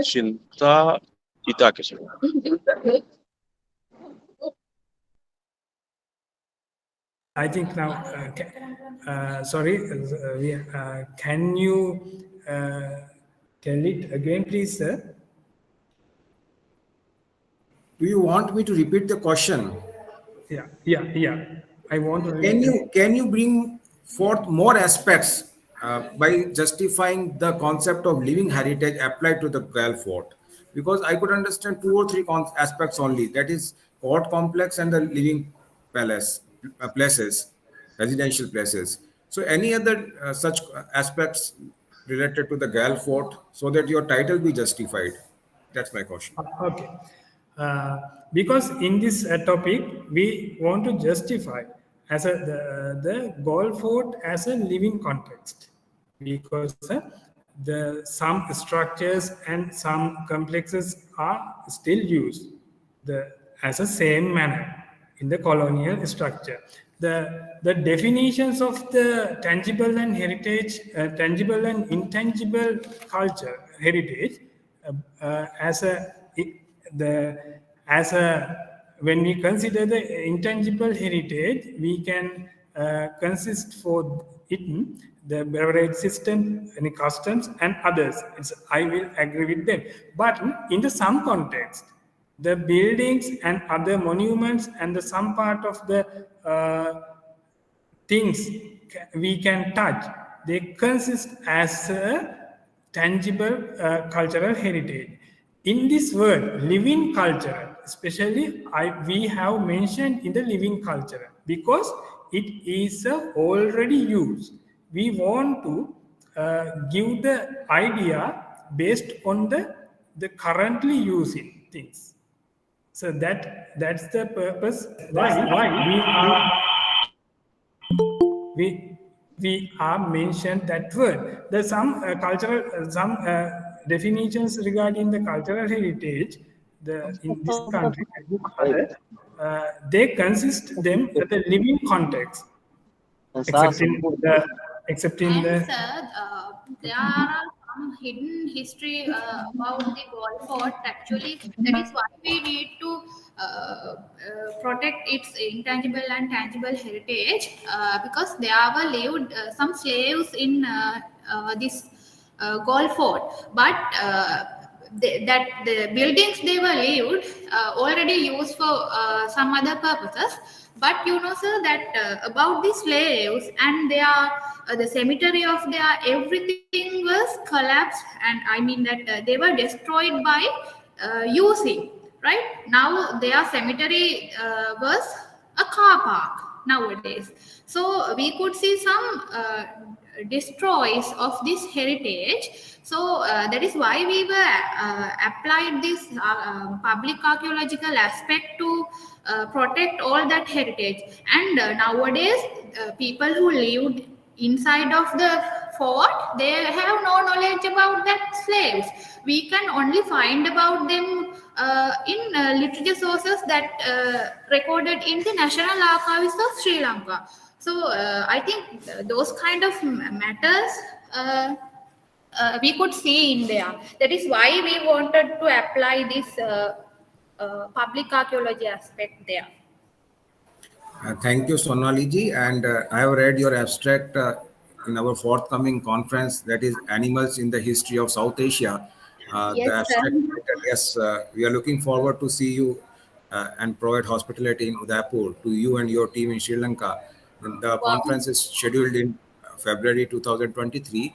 P: चिंता चिता के समय
O: I think now, sorry, can you tell it again, please, sir?
M: Do you want me to repeat the question?
O: Yeah. I want to.
M: Can you bring forth more aspects by justifying the concept of living heritage applied to the Galle Fort? Because I could understand 2 or 3 aspects only. That is court complex and the living places, residential places. So any other such aspects related to the Gal Fort so that your title be justified? That's my question.
O: Okay. Because in this topic, we want to justify as the goal fort as a living context, because some structures and some complexes are still used as a same manner in the colonial structure. The definitions of the tangible and heritage, tangible and intangible culture heritage, as a the as a when we consider the intangible heritage, we can consist for it the beverage system, any customs and others. I will agree with them, but in the some context, the buildings and other monuments and the some part of the things we can touch, they consist as a tangible cultural heritage. In this word, living cultural, especially we have mentioned in the living cultural because it is already used. We want to give the idea based on the currently using things. So that's the purpose. That's why we are mentioned that word. There's some cultural some definitions regarding the cultural heritage in this country. They consist them at the living context, except in the
N: And sir, there are some hidden history about the Golf Fort. Actually, that is why we need to protect its intangible and tangible heritage, because there were lived some slaves in this Golf Fort, but that the buildings they were lived already used for some other purposes. But you know, sir, that about the slaves and their the cemetery of their everything was collapsed, and I mean that they were destroyed by using. Right now, their cemetery was a car park nowadays. So we could see some destroys of this heritage. So that is why we were applied this public archaeological aspect to protect all that heritage. And nowadays, people who lived inside of the fort, they have no knowledge about that slaves. We can only find about them in literature sources that recorded in the National Archives of Sri Lanka. So I think those kind of matters we could see in there. That is why we wanted to apply this public archaeology aspect there.
M: Thank you, Sonali ji. And I have read your abstract in our forthcoming conference, that is Animals in the History of South Asia. The
N: Yes,
M: abstract,
N: sir.
M: yes, we are looking forward to see you and provide hospitality in Udaipur to you and your team in Sri Lanka. And the
N: Wow.
M: conference is scheduled in February 2023.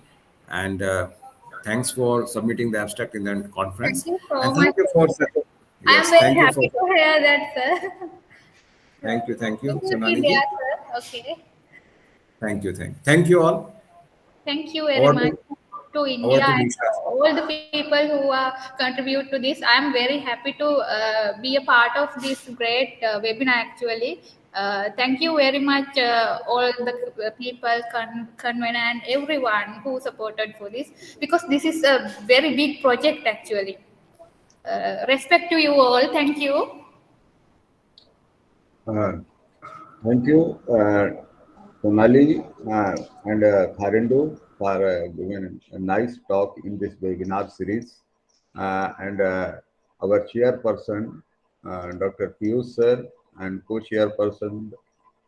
M: And thanks for submitting the abstract in the conference.
N: Thank you so
M: And
N: much.
M: thank you for,
N: I am
M: yes,
N: very
M: thank you for,
N: happy to hear that, sir.
M: thank
N: We
M: you,
N: will be
M: Sonali
N: there,
M: ji.
N: sir. Okay.
M: Thank you all.
N: Thank you very
M: Over
N: much
M: to,
N: to
M: over
N: India
M: to
N: and
M: Nisha.
N: all the people who contribute to this. I am very happy to be a part of this great webinar actually. Thank you very much all the people, convener and everyone who supported for this, because this is a very big project actually. Respect to you all. Thank you.
C: Thank you, Sonali and Kharindu for giving a nice talk in this webinar series. And our chairperson, Dr. Piyush sir, and co-chairperson,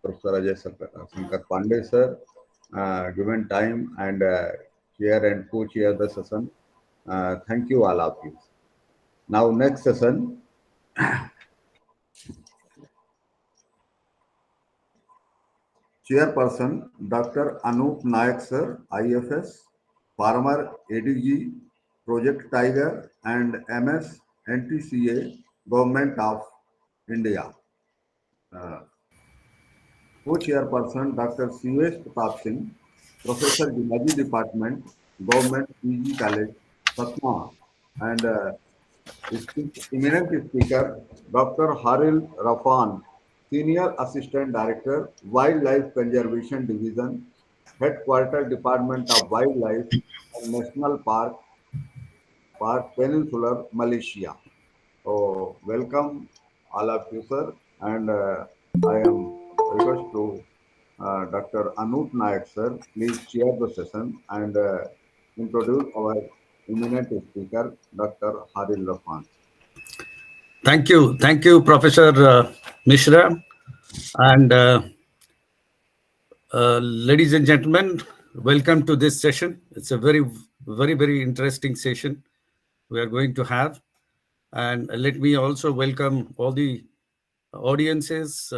C: Professor Ajay Shankar Pandey sir, given time and chair and co-chair the session. Thank you all of you. Now next session. Chairperson Dr. Anup Nayak sir, IFS, former ADG, Project Tiger and MS NTCA, Government of India. Uh, Co-chairperson Dr. Sivesh Pratap Singh, Professor Geology Department, Government PG College, Satna, and eminent speaker Dr. Haril Rafan, Senior Assistant Director, Wildlife Conservation Division, Headquarter Department of Wildlife and National Park Peninsular, Malaysia. So welcome all of you, sir, and I am request to Dr. Anup Nayak, sir, please chair the session and introduce our eminent speaker, Dr. Haril Rafan.
Q: Thank you, Professor Mishra, and ladies and gentlemen, welcome to this session. It's a very interesting session we are going to have, and let me also welcome all the audiences,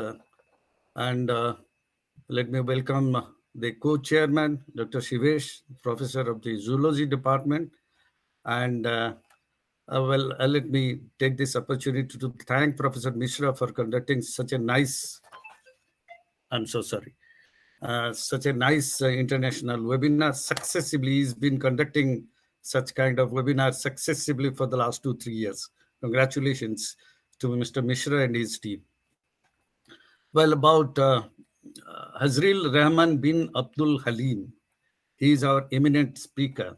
Q: and let me welcome the co-chairman, Dr. Shivesh, professor of the Zoology Department, and let me take this opportunity to thank Professor Mishra for conducting such a nice, I'm so sorry, such a nice international webinar successively. He's been conducting such kind of webinars successively for the last 2-3 years. Congratulations to Mr. Mishra and his team. Well, about Hazril Rahman bin Abdul Halim, he is our eminent speaker.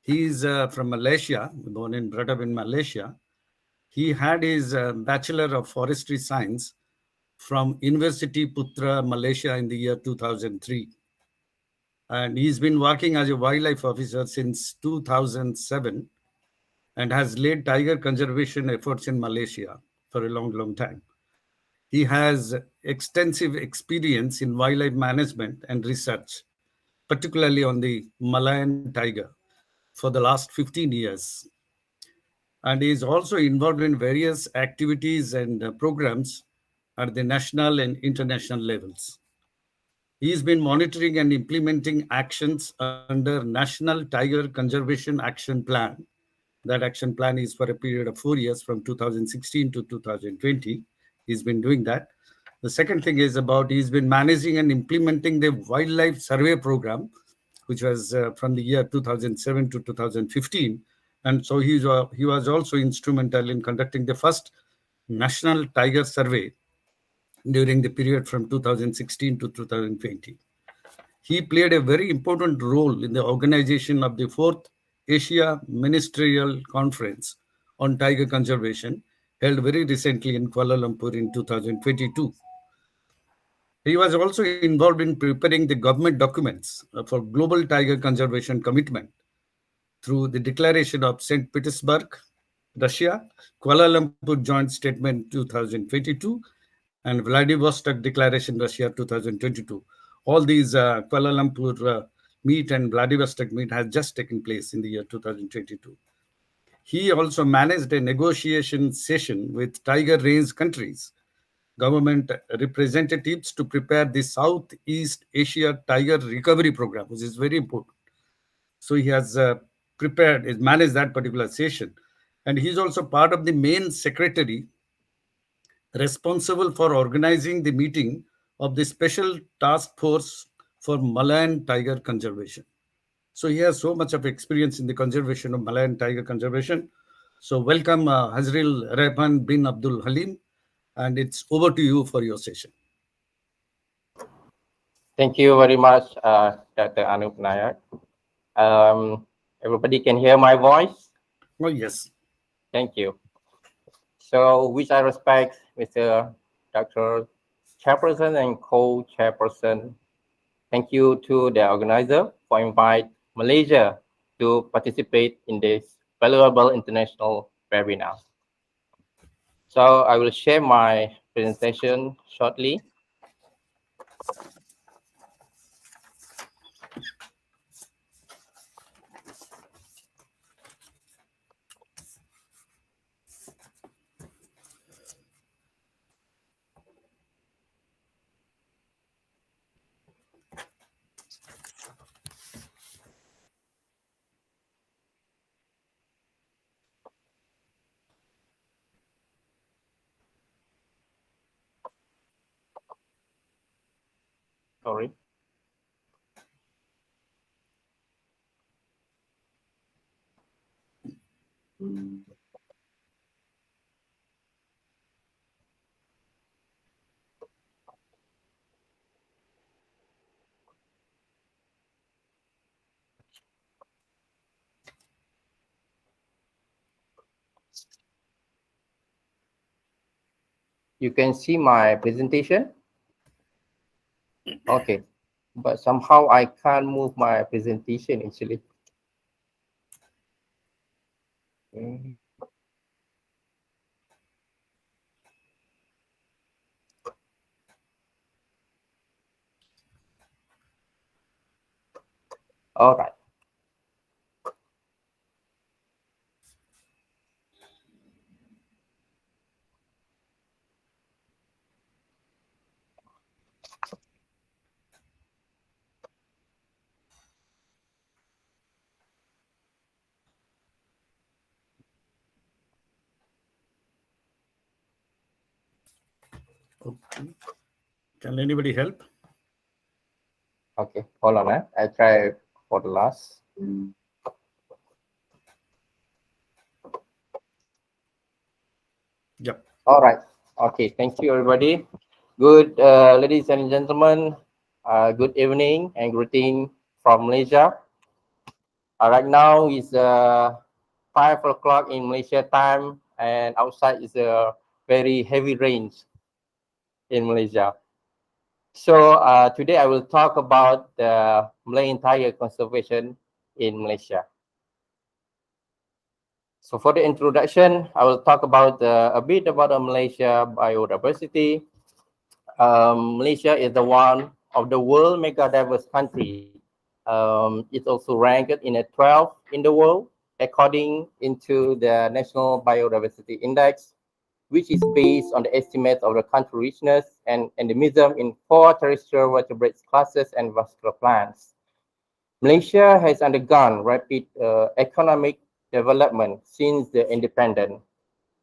Q: He is from Malaysia, born and brought up in Malaysia. He had his Bachelor of Forestry Science from University Putra, Malaysia in the year 2003. And he's been working as a wildlife officer since 2007 and has led tiger conservation efforts in Malaysia for a long time. He has extensive experience in wildlife management and research, particularly on the Malayan tiger for the last 15 years. And he is also involved in various activities and programs at the national and international levels. He's been monitoring and implementing actions under National Tiger Conservation Action Plan. That action plan is for a period of 4 years from 2016 to 2020. He's been doing that. The second thing is about he's been managing and implementing the wildlife survey program, which was from the year 2007 to 2015. And so he was also instrumental in conducting the first national tiger survey during the period from 2016 to 2020. He played a very important role in the organization of the 4th Asia Ministerial Conference on Tiger Conservation, held very recently in Kuala Lumpur in 2022. He was also involved in preparing the government documents for global tiger conservation commitment through the declaration of St. Petersburg, Russia, Kuala Lumpur Joint Statement 2022, and Vladivostok Declaration Russia 2022. All these Kuala Lumpur meet and Vladivostok meet has just taken place in the year 2022. He also managed a negotiation session with tiger range countries, government representatives to prepare the Southeast Asia Tiger Recovery Program, which is very important. So he has managed that particular session. And he's also part of the main secretary responsible for organizing the meeting of the Special Task Force for Malayan Tiger Conservation. So he has so much of experience in the conservation of Malayan tiger conservation. So welcome Hazril Rahman bin Abdul Halim, and it's over to you for your session.
R: Thank you very much, Dr. Anup Nayak. Everybody can hear my voice?
Q: Oh, yes.
R: Thank you. So, which I respect Mr. Dr. Chairperson and co-chairperson. Thank you to the organizer for inviting Malaysia to participate in this valuable international webinar. So, I will share my presentation shortly. Sorry. You can see my presentation. Okay, but somehow I can't move my presentation actually. Okay. All right.
Q: Okay. Can anybody help?
R: Okay, hold on. I try for the last.
Q: Yep.
R: All right. Okay, thank you, everybody. Good, ladies and gentlemen. Good evening and greeting from Malaysia. Right now is 5 o'clock in Malaysia time, and outside is a very heavy rain in Malaysia. So today I will talk about the Malayan tiger conservation in Malaysia. So for the introduction, I will talk about a bit about Malaysia biodiversity. Malaysia is the one of the world mega diverse country. It's also ranked in a 12 in the world according into the National Biodiversity Index, which is based on the estimates of the country richness and endemism in 4 terrestrial vertebrate classes and vascular plants. Malaysia has undergone rapid economic development since the independence,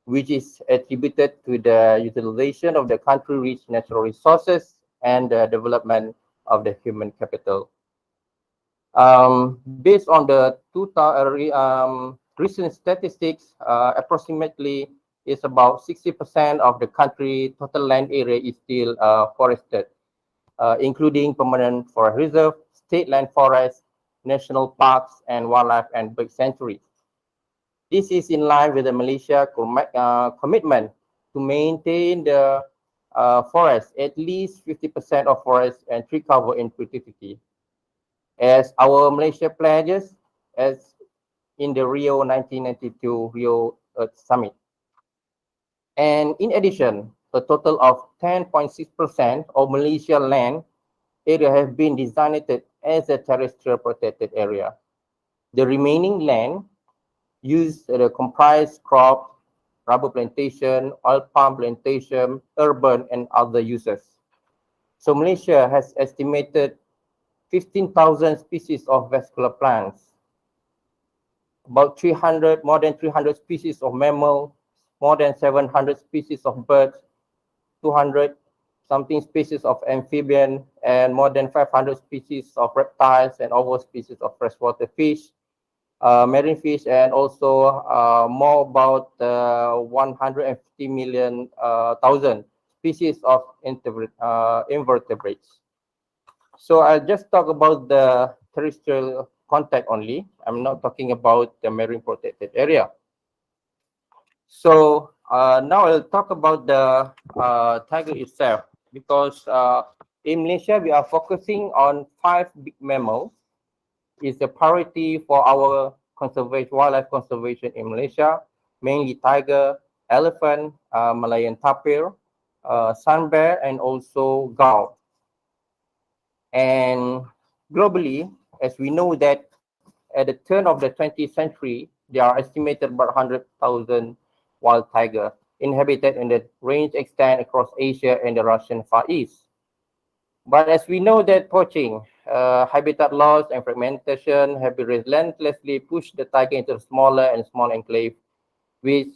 R: which is attributed to the utilization of the country-rich natural resources and the development of the human capital. Based on the recent statistics, approximately is about 60% of the country total land area is still forested, including permanent forest reserve, state land forests, national parks, and wildlife and bird sanctuaries. This is in line with the Malaysia commitment to maintain the forest, at least 50% of forest and tree cover in perpetuity, as our Malaysia pledges as in the Rio 1992 Rio Earth Summit. And in addition, a total of 10.6% of Malaysia land area have been designated as a terrestrial protected area. The remaining land used comprise crop, rubber plantation, oil palm plantation, urban, and other uses. So Malaysia has estimated 15,000 species of vascular plants, about more than 300 species of mammal, more than 700 species of birds, 200 something species of amphibian, and more than 500 species of reptiles and over species of freshwater fish, marine fish, and also more about 150 million thousand species of invertebrates. So I'll just talk about the terrestrial contact only. I'm not talking about the marine protected area. So now I'll talk about the tiger itself, because in Malaysia we are focusing on 5 big mammals. It's a priority for our conservation, wildlife conservation in Malaysia, mainly tiger, elephant, Malayan tapir, sun bear, and also Govt. And globally, as we know that at the turn of the 20th century, there are estimated about 100,000 wild tiger inhabited in the range extend across Asia and the Russian Far East. But as we know that poaching, habitat loss, and fragmentation have been relentlessly pushed the tiger into smaller and small enclave, which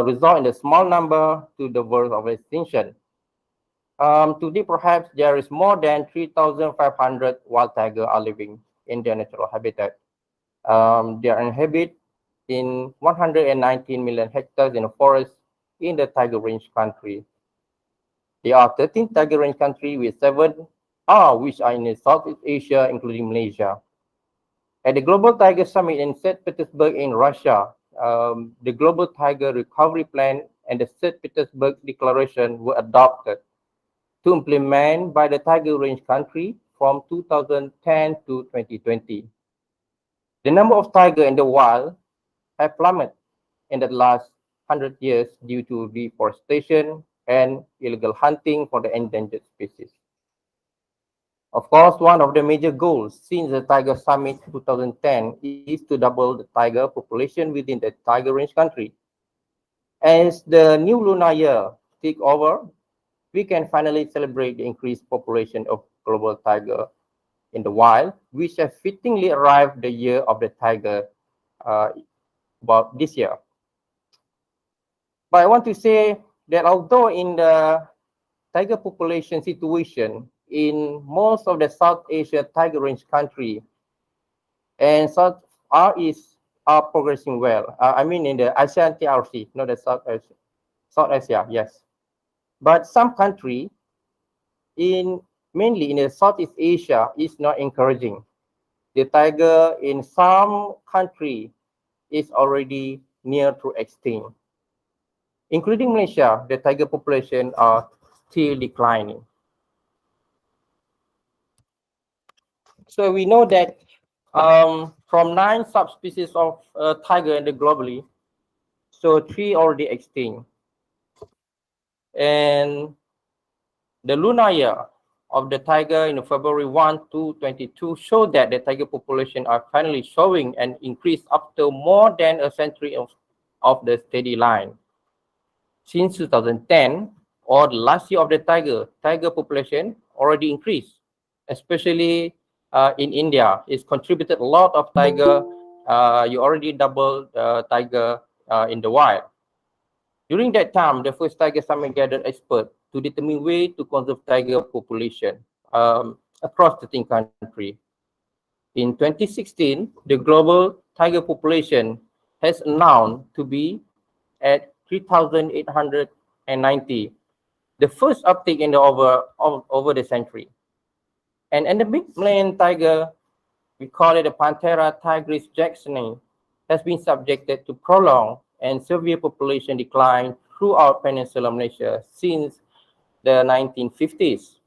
R: result in a small number to the verge of extinction. Today, perhaps there is more than 3,500 wild tiger are living in their natural habitat. They are inhabit in 119 million hectares in a forest in the tiger range country. There are 13 tiger range countries with 7 which are in the Southeast Asia, including Malaysia. At the Global Tiger Summit in St. Petersburg in Russia, the Global Tiger Recovery Plan and the St. Petersburg Declaration were adopted to implement by the tiger range country from 2010 to 2020. The number of tigers in the wild have plummeted in the last 100 years due to deforestation and illegal hunting for the endangered species. Of course, one of the major goals since the Tiger Summit 2010 is to double the tiger population within the tiger range country. As the new lunar year takes over, we can finally celebrate the increased population of global tiger in the wild, which has fittingly arrived the year of the tiger about this year. But I want to say that although in the tiger population situation in most of the South Asia tiger range country and Southeast are progressing well. I mean in the ASEAN TRC, not the South Asia, yes. But some country mainly in the Southeast Asia is not encouraging. The tiger in some country is already near to extinct. Including Malaysia, the tiger population are still declining. So we know that from 9 subspecies of tiger in the globally, so 3 already extinct. And the lunar year of the tiger in February 1 to 22 showed that the tiger population are finally showing an increase after more than a century of the steady line. Since 2010, or the last year of the tiger population already increased, especially in India. It's contributed a lot of tiger. You already doubled tiger in the wild. During that time, the first Tiger Summit gathered experts to determine way to conserve tiger population across 13 countries. In 2016, the global tiger population has announced to be at 3,890, the first uptick in the over the century. An endemic Malayan tiger, we call it the Panthera tigris jacksoni, has been subjected to prolonged and severe population decline throughout Peninsular Malaysia since the 1950s.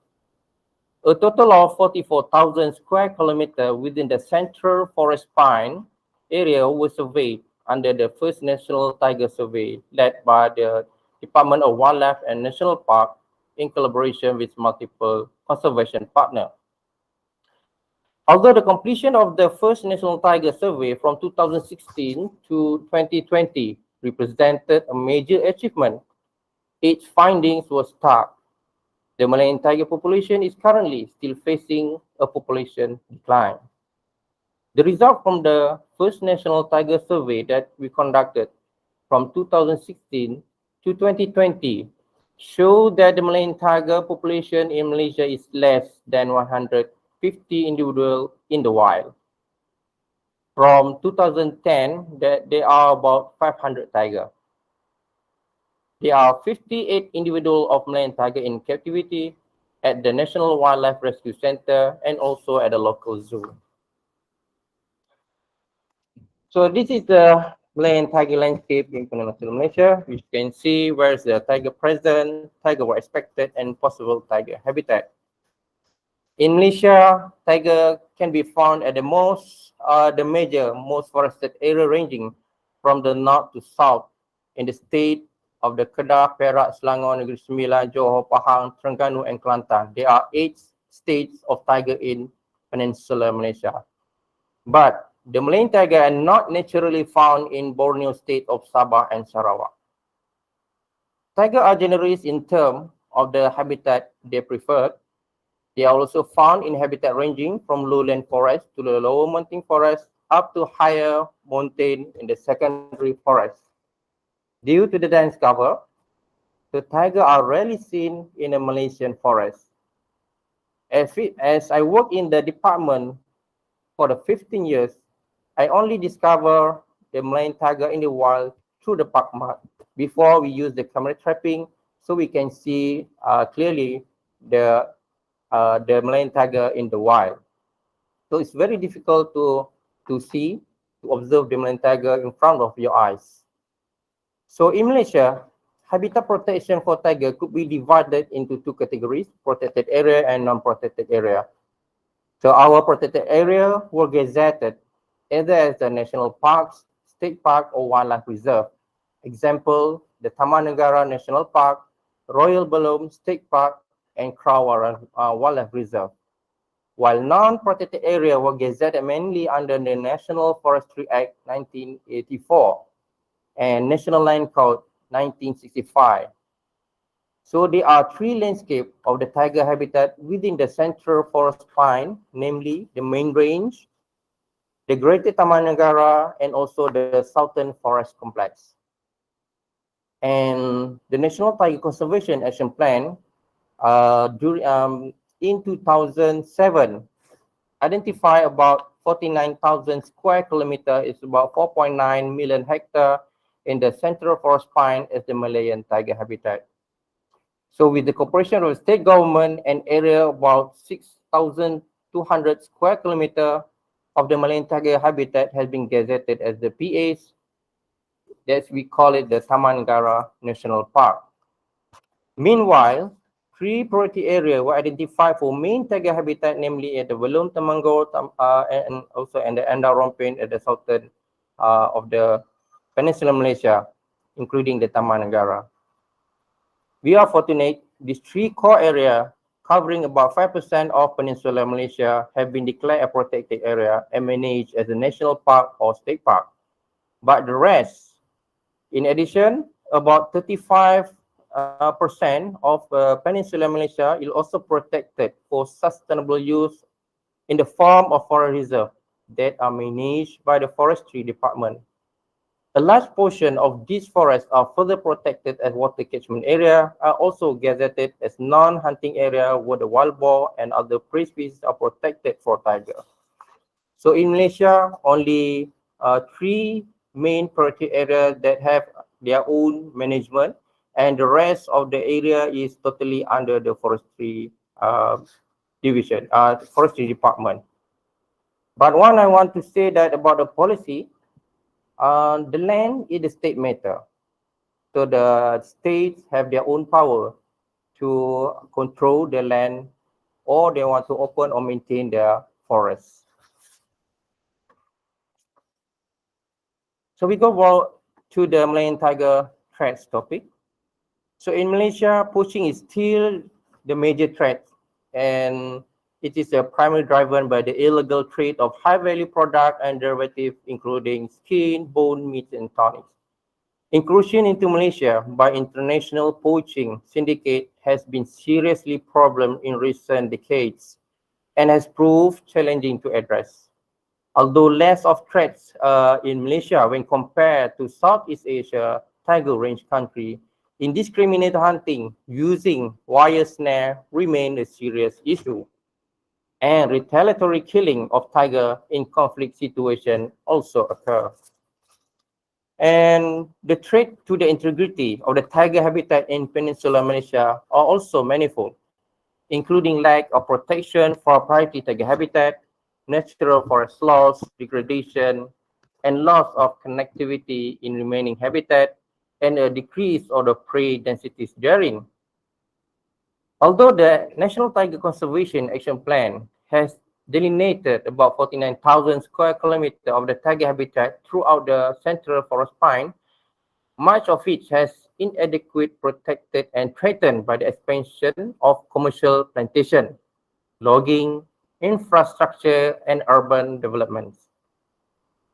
R: A total of 44,000 square kilometers within the Central Forest Pine area was surveyed under the first National Tiger Survey led by the Department of Wildlife and National Park in collaboration with multiple conservation partners. Although the completion of the first National Tiger Survey from 2016 to 2020 represented a major achievement, its findings were stark. The Malayan tiger population is currently still facing a population decline. The result from the first National Tiger Survey that we conducted from 2016 to 2020 show that the Malayan tiger population in Malaysia is less than 150 individuals in the wild. From 2010, there are about 500 tigers. There are 58 individuals of Malayan tiger in captivity at the National Wildlife Rescue Center and also at the local zoo. So this is the Malayan tiger landscape in Peninsular Malaysia. You can see where is the tiger present, tiger were expected, and possible tiger habitat. In Malaysia, tiger can be found at the major, most forested area ranging from the north to south in the state of the Kedah, Perak, Selangor, Negeri Sembilan, Johor, Pahang, Terengganu, and Kelantan. There are 8 states of tiger in Peninsular Malaysia. But the Malayan tiger are not naturally found in Borneo state of Sabah and Sarawak. Tigers are generous in terms of the habitat they prefer. They are also found in habitat ranging from lowland forest to the lower mountain forest up to higher mountain in the secondary forest. Due to the dense cover, the tiger are rarely seen in a Malaysian forest. As I work in the department for the 15 years, I only discover the Malayan tiger in the wild through the park map. Before we use the camera trapping, so we can see clearly the Malayan tiger in the wild. So it's very difficult to see, to observe the Malayan tiger in front of your eyes. So in Malaysia, habitat protection for tiger could be divided into two categories, protected area and non-protected area. So our protected area were gazetted either as the national parks, state park, or wildlife reserve. Example, the Taman Negara National Park, Royal Belum State Park, and Krawara Wildlife Reserve. While non-protected area were gazetted mainly under the National Forestry Act 1984 and National Land Code 1965. So there are three landscapes of the tiger habitat within the central forest pine, namely the main range, the Greater Taman Negara, and also the Southern Forest Complex. And the National Tiger Conservation Action Plan in 2007 identify about 49,000 square kilometer, is about 4.9 million hectare in the central forest pine as the Malayan tiger habitat. So with the cooperation of the state government, an area about 6,200 square kilometer of the Malayan tiger habitat has been gazetted as the PAs. That we call it the Taman Negara National Park. Meanwhile, three priority areas were identified for main tiger habitat, namely at the Belum Temanggur and also in the Endau Rompin at the southern of the Peninsular Malaysia, including the Taman Negara. We are fortunate these three core areas covering about 5% of Peninsular Malaysia have been declared a protected area and managed as a national park or state park. But the rest, in addition, about 35% of Peninsular Malaysia is also protected for sustainable use in the form of forest reserve that are managed by the Forestry Department. A large portion of these forests are further protected as water catchment area, are also gazetted as non-hunting area where the wild boar and other prey species are protected for tiger. So in Malaysia, only three main priority areas that have their own management, and the rest of the area is totally under the forestry division, forestry department. But one I want to say that about the policy, the land is the state matter. So the states have their own power to control the land, or they want to open or maintain their forests. So we go to the Malayan tiger threats topic. So in Malaysia, poaching is still the major threat, and it is primarily driven by the illegal trade of high-value product and derivatives, including skin, bone, meat, and tonics. Inclusion into Malaysia by international poaching syndicate has been seriously problem in recent decades and has proved challenging to address. Although less of threats in Malaysia when compared to Southeast Asia tiger range country, indiscriminate hunting using wire snare remain a serious issue. And retaliatory killing of tiger in conflict situation also occur. And the threat to the integrity of the tiger habitat in Peninsular Malaysia are also manifold, including lack of protection for priority tiger habitat, natural forest loss, degradation, and loss of connectivity in remaining habitat, and a decrease of the prey densities therein. Although the National Tiger Conservation Action Plan has delineated about 49,000 square kilometers of the tiger habitat throughout the central forest pine, much of it has inadequate protected and threatened by the expansion of commercial plantation, logging, infrastructure, and urban developments.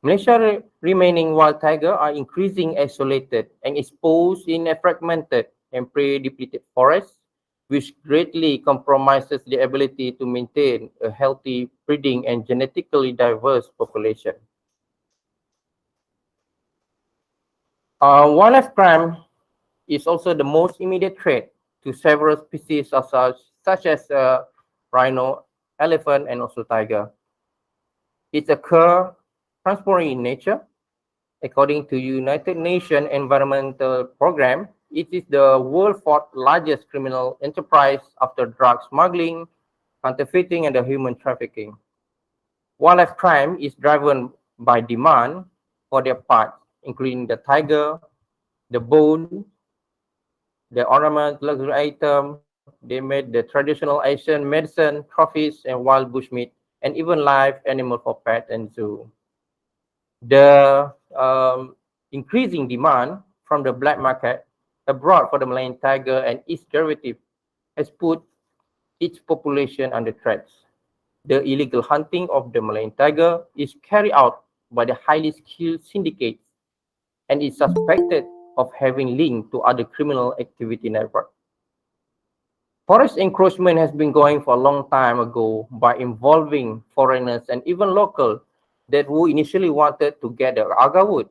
R: Malaysia remaining wild tiger are increasingly isolated and exposed in a fragmented and prey-depleted forests, which greatly compromises the ability to maintain a healthy breeding and genetically diverse population. Wildlife crime is also the most immediate threat to several species of such as rhino, elephant, and also tiger. It occurs transitory in nature. According to United Nations Environmental Program, it is the world's fourth largest criminal enterprise after drug smuggling, counterfeiting, and the human trafficking. Wildlife crime is driven by demand for their parts, including the tiger, the bone, the ornament, luxury item. They made the traditional Asian medicine, trophies, and wild bushmeat, and even live animal for pet and zoo. The increasing demand from the black market abroad for the Malayan tiger and its derivative has put its population under threat. The illegal hunting of the Malayan tiger is carried out by the highly skilled syndicates and is suspected of having link to other criminal activity network. Forest encroachment has been going for a long time ago by involving foreigners and even local that who initially wanted to get the agar wood.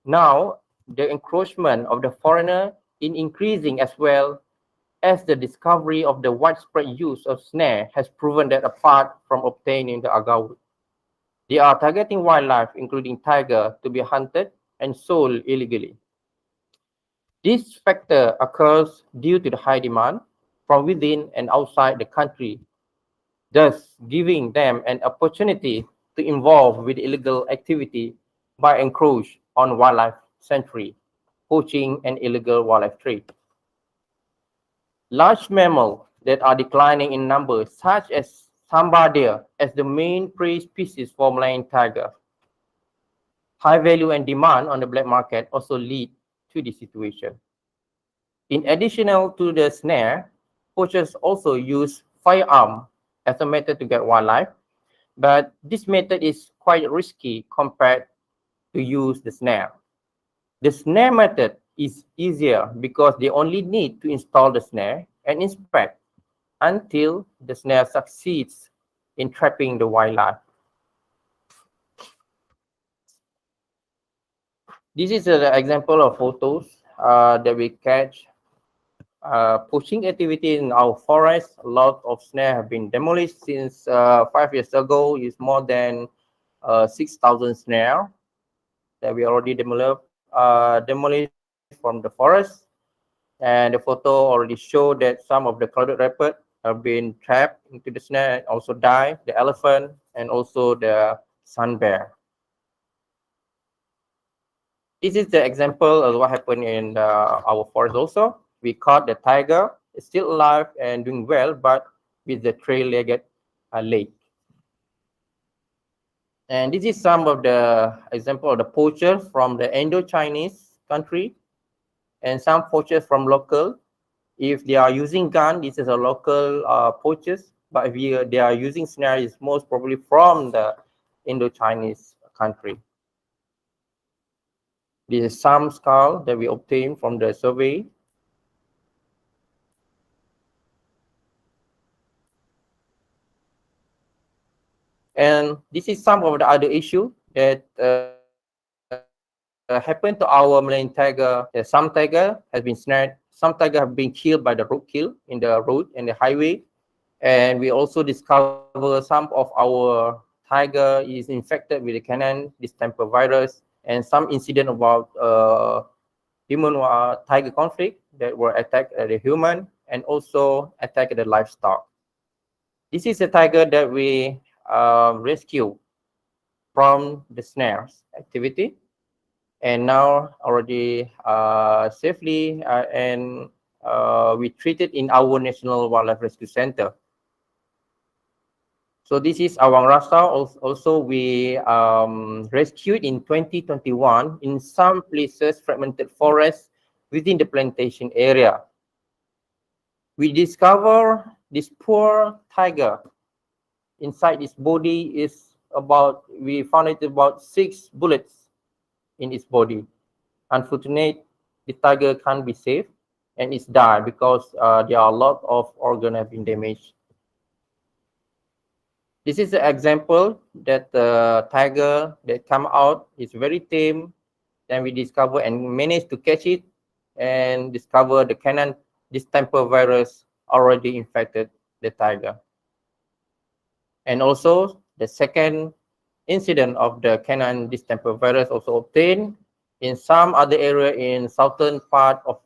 R: Now, the encroachment of the foreigner is increasing as well as the discovery of the widespread use of snare has proven that apart from obtaining the agar wood, they are targeting wildlife, including tiger, to be hunted and sold illegally. This factor occurs due to the high demand from within and outside the country, thus giving them an opportunity to involve with illegal activity by encroach on wildlife sanctuary, poaching, and illegal wildlife trade. Large mammals that are declining in numbers, such as sambar deer as the main prey species for Malayan tiger. High value and demand on the black market also lead to this situation. In addition to the snare, poachers also use firearm as a method to get wildlife, but this method is quite risky compared to use the snare. The snare method is easier because they only need to install the snare and inspect until the snare succeeds in trapping the wildlife. This is an example of photos that we catch. Poaching activity in our forest. A lot of snare have been demolished since 5 years ago. It's more than 6,000 snare that we already demolished from the forest. And the photo already showed that some of the clouded leopard have been trapped into the snare and also died, the elephant and also the sun bear. This is the example of what happened in our forest also. We caught the tiger, it's still alive and doing well, but with the three-legged leg. And this is some of the example of the poachers from the Indo-Chinese country and some poachers from local. If they are using gun, this is a local poachers, but if they are using snare, it's most probably from the Indo-Chinese country. This is some skull that we obtained from the survey. And this is some of the other issue that happened to our Malayan tiger. Some tiger has been snared. Some tiger have been killed by the roadkill in the road and the highway. And we also discover some of our tiger is infected with the canine distemper virus, and some incident about human tiger conflict that were attacked at the human and also attacked the livestock. This is a tiger that we rescue from the snares activity, and now already safely and we treat it in our National Wildlife Rescue Center. So this is Awang Rasa. Also, we rescued in 2021 in some places fragmented forests within the plantation area. We discover this poor tiger. Inside its body is we found it about 6 bullets in its body. Unfortunately, the tiger can't be saved and it's died because there are a lot of organs have been damaged. This is an example that the tiger that come out is very tame. Then we discover and manage to catch it and discovered the canine distemper virus already infected the tiger. And also the second incident of the canine distemper virus also obtained in some other area in southern part of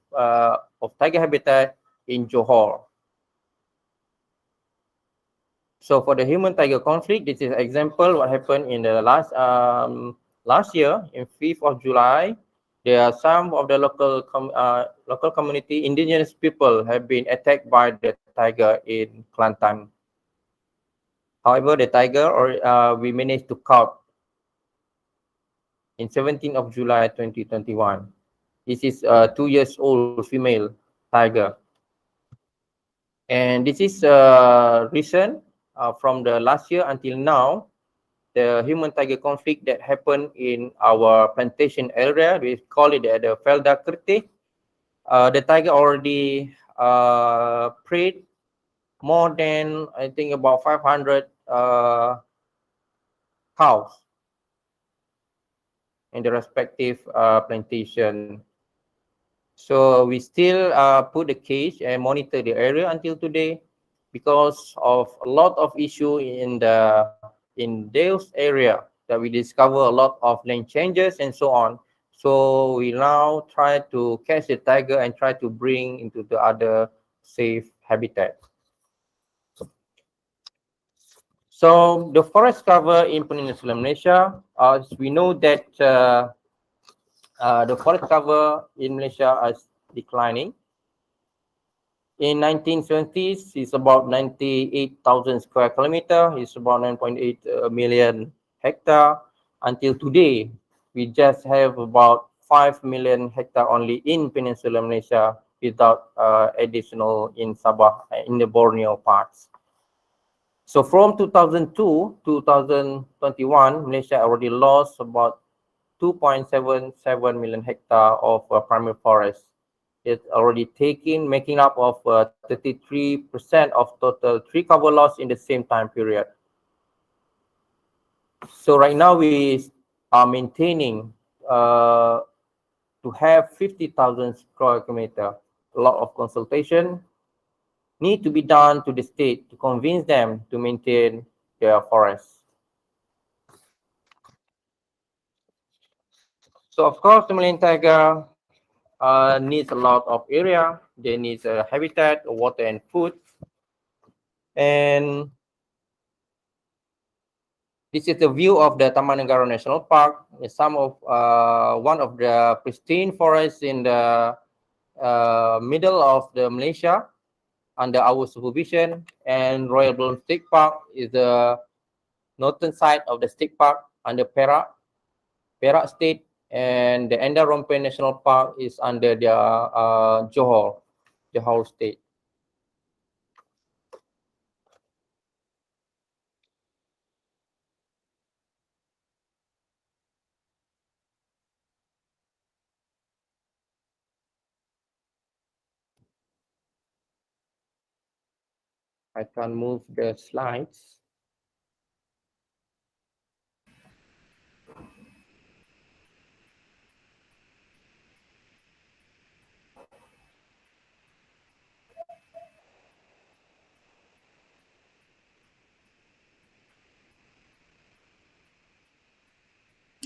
R: tiger habitat in Johor. So for the human-tiger conflict, this is example what happened in the last year in 5th of July. There are some of the local community indigenous people have been attacked by the tiger in Kelantan. However, the tiger we managed to caught in 17th of July 2021. This is a 2 years old female tiger. And this is recent from the last year until now, the human-tiger conflict that happened in our plantation area. We call it the Felda Kerteh. The tiger already preyed more than, I think, about 500 cows in the respective plantation. So we still put the cage and monitor the area until today because of a lot of issue in those area that we discover a lot of land changes and so on. So we now try to catch the tiger and try to bring into the other safe habitat. So the forest cover in Peninsular Malaysia, we know that the forest cover in Malaysia is declining. In 1970s, it's about 98,000 square kilometer. It's about 9.8 million hectare. Until today, we just have about 5 million hectare only in Peninsular Malaysia without additional in Sabah, in the Borneo parts. So from 2002 to 2021, Malaysia already lost about 2.77 million hectare of primary forest. It's already taken, making up of 33% of total tree cover loss in the same time period. So right now we are maintaining to have 50,000 square kilometer. A lot of consultation need to be done to the state to convince them to maintain their forests. So of course, the Malayan tiger needs a lot of area. They need a habitat, water and food. And this is the view of the Taman Negara National Park. One of the pristine forests in the middle of the Malaysia under our supervision. And Royal Bloom State Park is the northern side of the state park under Perak State. And the Enda Rompe National Park is under the Johor State. I can move the slides.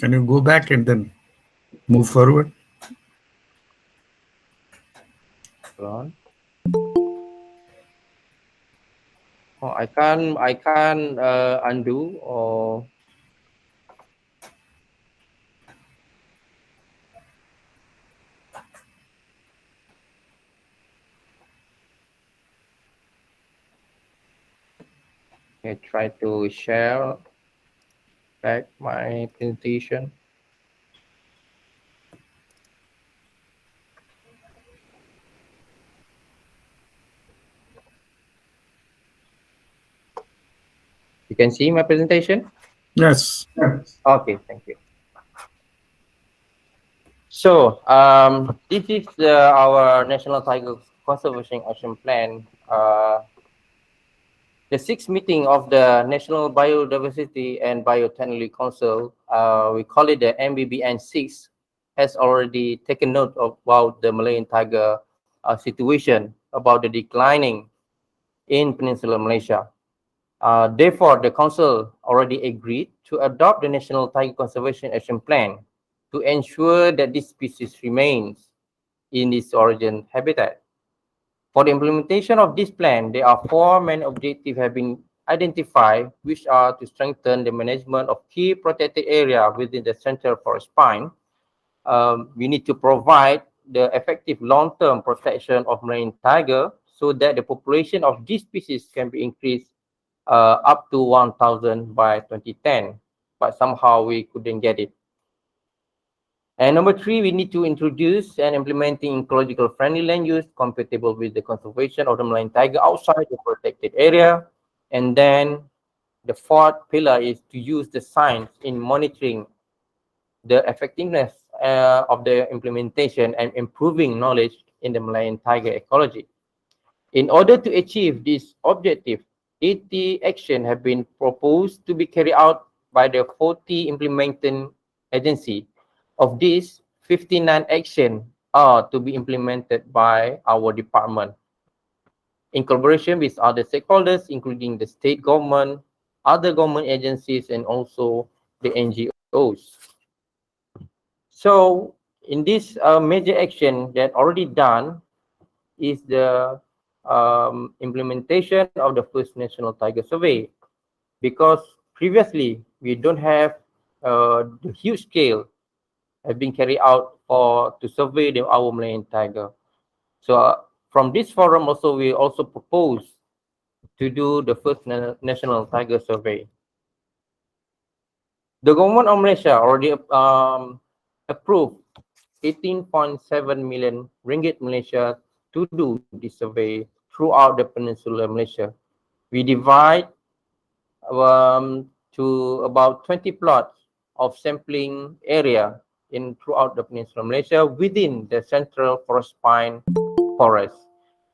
Q: Can you go back and then move forward?
R: Hold on. Oh, I can't undo or okay, try to share back my presentation. You can see my presentation?
Q: Yes.
R: Okay, thank you. So this is our National Tiger Conservation Action Plan. The sixth meeting of the National Biodiversity and Biotechnology Council, we call it the MBBN 6, has already taken note about the Malayan tiger situation, about the declining in Peninsular Malaysia. Therefore, the Council already agreed to adopt the National Tiger Conservation Action Plan to ensure that this species remains in its origin habitat. For the implementation of this plan, there are four main objectives have been identified, which are to strengthen the management of key protected area within the Central Forest Pine. We need to provide the effective long-term protection of marine tiger so that the population of this species can be increased up to 1,000 by 2010, but somehow we couldn't get it. And number three, we need to introduce and implementing ecological friendly land use compatible with the conservation of the marine tiger outside the protected area. And then the fourth pillar is to use the science in monitoring the effectiveness of the implementation and improving knowledge in the Malayan tiger ecology. In order to achieve this objective, 80 actions have been proposed to be carried out by the 40 implementing agency. Of these, 59 actions are to be implemented by our department in collaboration with other stakeholders, including the state government, other government agencies, and also the NGOs. So in this major action that already done is the implementation of the first National Tiger Survey, because previously we don't have the huge scale have been carried out to survey our Malayan tiger. So from this forum also we also propose to do the first National Tiger Survey. The government of Malaysia already approved 18.7 million ringgit Malaysia to do this survey throughout the Peninsular Malaysia. We divide to about 20 plots of sampling area in throughout the Peninsular Malaysia within the Central Forest Pine Forest.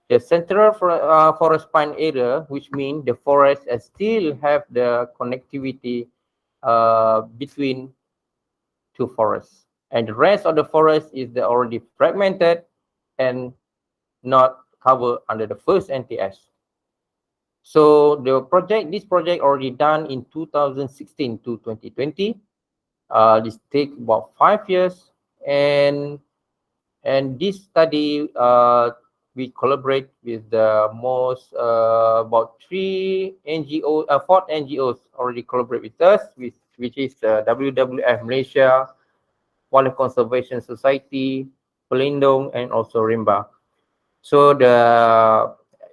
R: The Central Forest Pine area, which means the forest still have the connectivity between two forests, and the rest of the forest is already fragmented and not covered under the first NTS. So this project already done in 2016 to 2020. This take about 5 years, and this study we collaborate with the most about 4 NGOs already collaborate with us, which is the WWF Malaysia, Wildlife Conservation Society, Pelindung, and also Rimba. So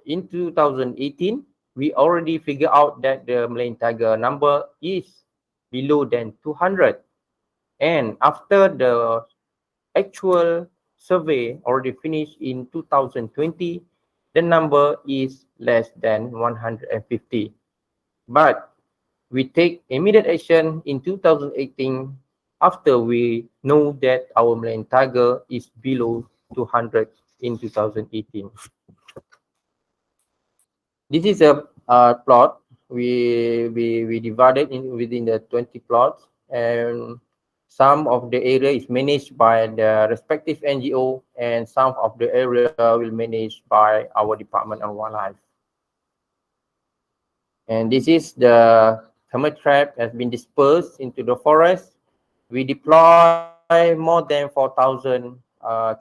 R: in 2018, we already figure out that the Malayan tiger number is below than 200. And after the actual survey already finished in 2020, the number is less than 150. But we take immediate action in 2018 after we know that our Malayan tiger is below 200 in 2018. This is a plot. We divided within the 20 plots, and some of the area is managed by the respective NGO, and some of the area will managed by our Department of Wildlife. And this is the termite trap has been dispersed into the forest. We deploy more than 4,000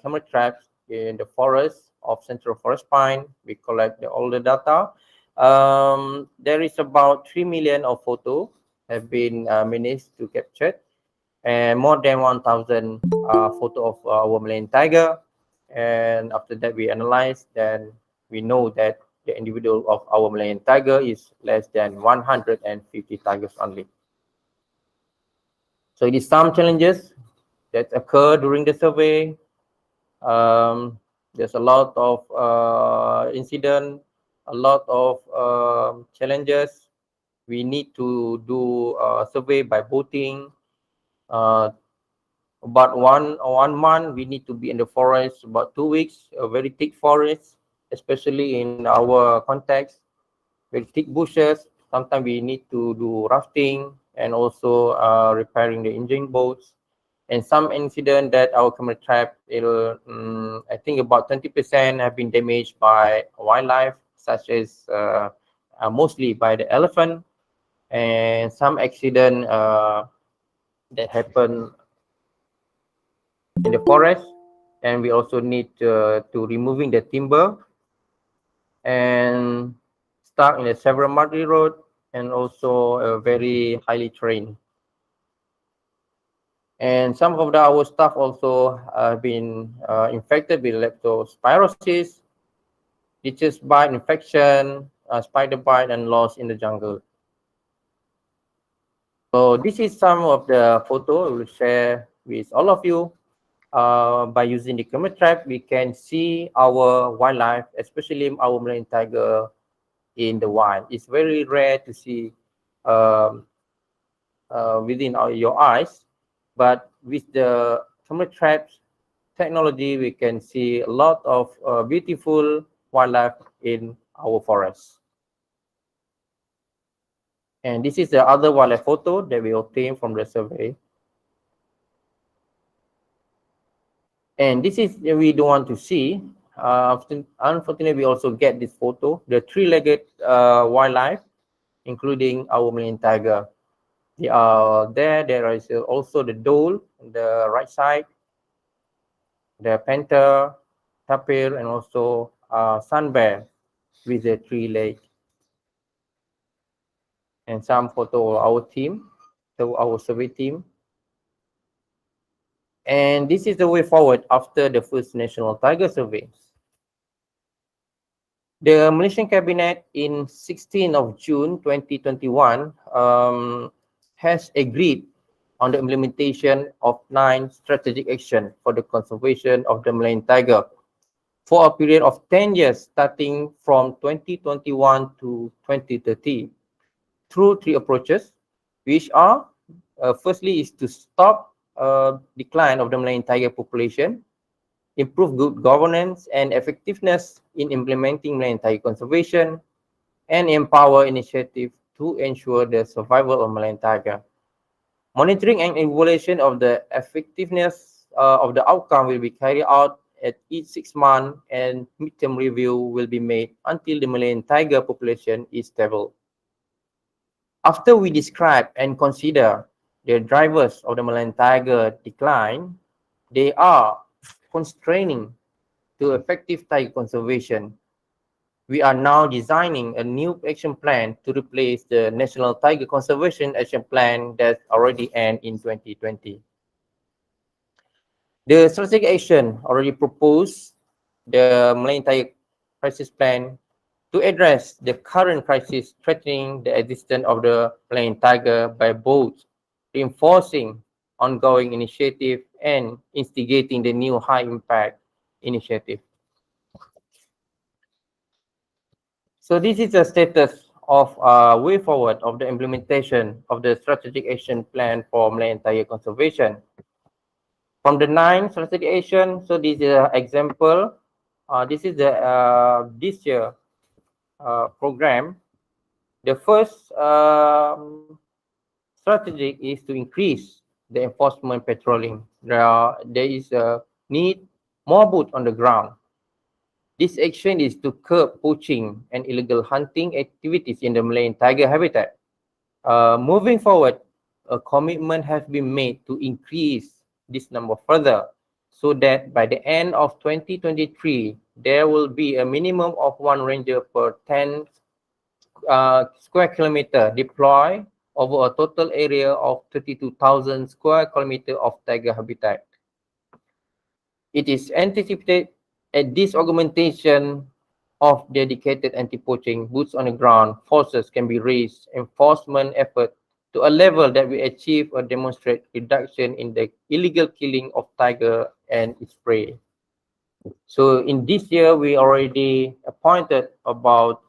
R: termite traps in the forest of Central Forest Pine. We collect all the data. There is about 3 million of photos have been managed to capture, and more than 1,000 photo of our Malayan tiger. And after that we analyze, then we know that the individual of our Malayan tiger is less than 150 tigers only. So it is some challenges that occur during the survey. There's a lot of incident, a lot of challenges. We need to do a survey by boating. About one month, we need to be in the forest. About 2 weeks, a very thick forest, especially in our context, very thick bushes. Sometimes we need to do rafting and also repairing the engine boats. And some incident that our camera trap, I think about 20% have been damaged by wildlife, such as mostly by the elephant, and some accident that happen in the forest. And we also need to removing the timber and stuck in a several muddy road, and also very highly trained. And some of our staff also have been infected with leptospirosis, leeches bite infection, spider bite, and lost in the jungle. So this is some of the photo we will share with all of you. By using the camera trap, we can see our wildlife, especially our Malayan tiger in the wild. It's very rare to see within your eyes, but with the camera traps technology, we can see a lot of beautiful wildlife in our forests. And this is the other wildlife photo that we obtained from the survey. And this is we don't want to see. Unfortunately, we also get this photo, the three-legged wildlife, including our Malayan tiger. They are there. There is also the dhole on the right side, the panther, tapir, and also sun bear with the three legs. And some photo of our team, so our survey team. And this is the way forward after the first National Tiger Survey. The Malaysian Cabinet in 16th of June 2021 has agreed on the implementation of 9 strategic action for the conservation of the Malayan tiger for a period of 10 years starting from 2021 to 2030 through 3 approaches, which are firstly is to stop decline of the Malayan tiger population, improve good governance and effectiveness in implementing Malayan tiger conservation, and empower initiatives to ensure the survival of Malayan tiger. Monitoring and evaluation of the effectiveness of the outcome will be carried out at each 6 months, and midterm review will be made until the Malayan tiger population is stable. After we describe and consider the drivers of the Malayan tiger decline, they are constraining to effective tiger conservation. We are now designing a new action plan to replace the National Tiger Conservation Action Plan that already ended in 2020. The strategic action already proposed the Malayan Tiger Crisis Plan to address the current crisis threatening the existence of the Malayan tiger by both reinforcing ongoing initiative and instigating the new high-impact initiative. So this is the status of way forward of the implementation of the strategic action plan for Malayan tiger conservation. From the 9 strategic action, so this is an example. This is the this year program. The first strategy is to increase the enforcement patrolling. There is a need more boots on the ground. This action is to curb poaching and illegal hunting activities in the Malayan tiger habitat. Moving forward, a commitment has been made to increase this number further, so that by the end of 2023, there will be a minimum of 1 ranger per 10 square kilometer deployed over a total area of 32,000 square kilometer of tiger habitat. It is anticipated that this augmentation of dedicated anti-poaching boots on the ground forces can be raised enforcement effort to a level that will achieve a demonstrate reduction in the illegal killing of tiger and its prey. So in this year, we already appointed about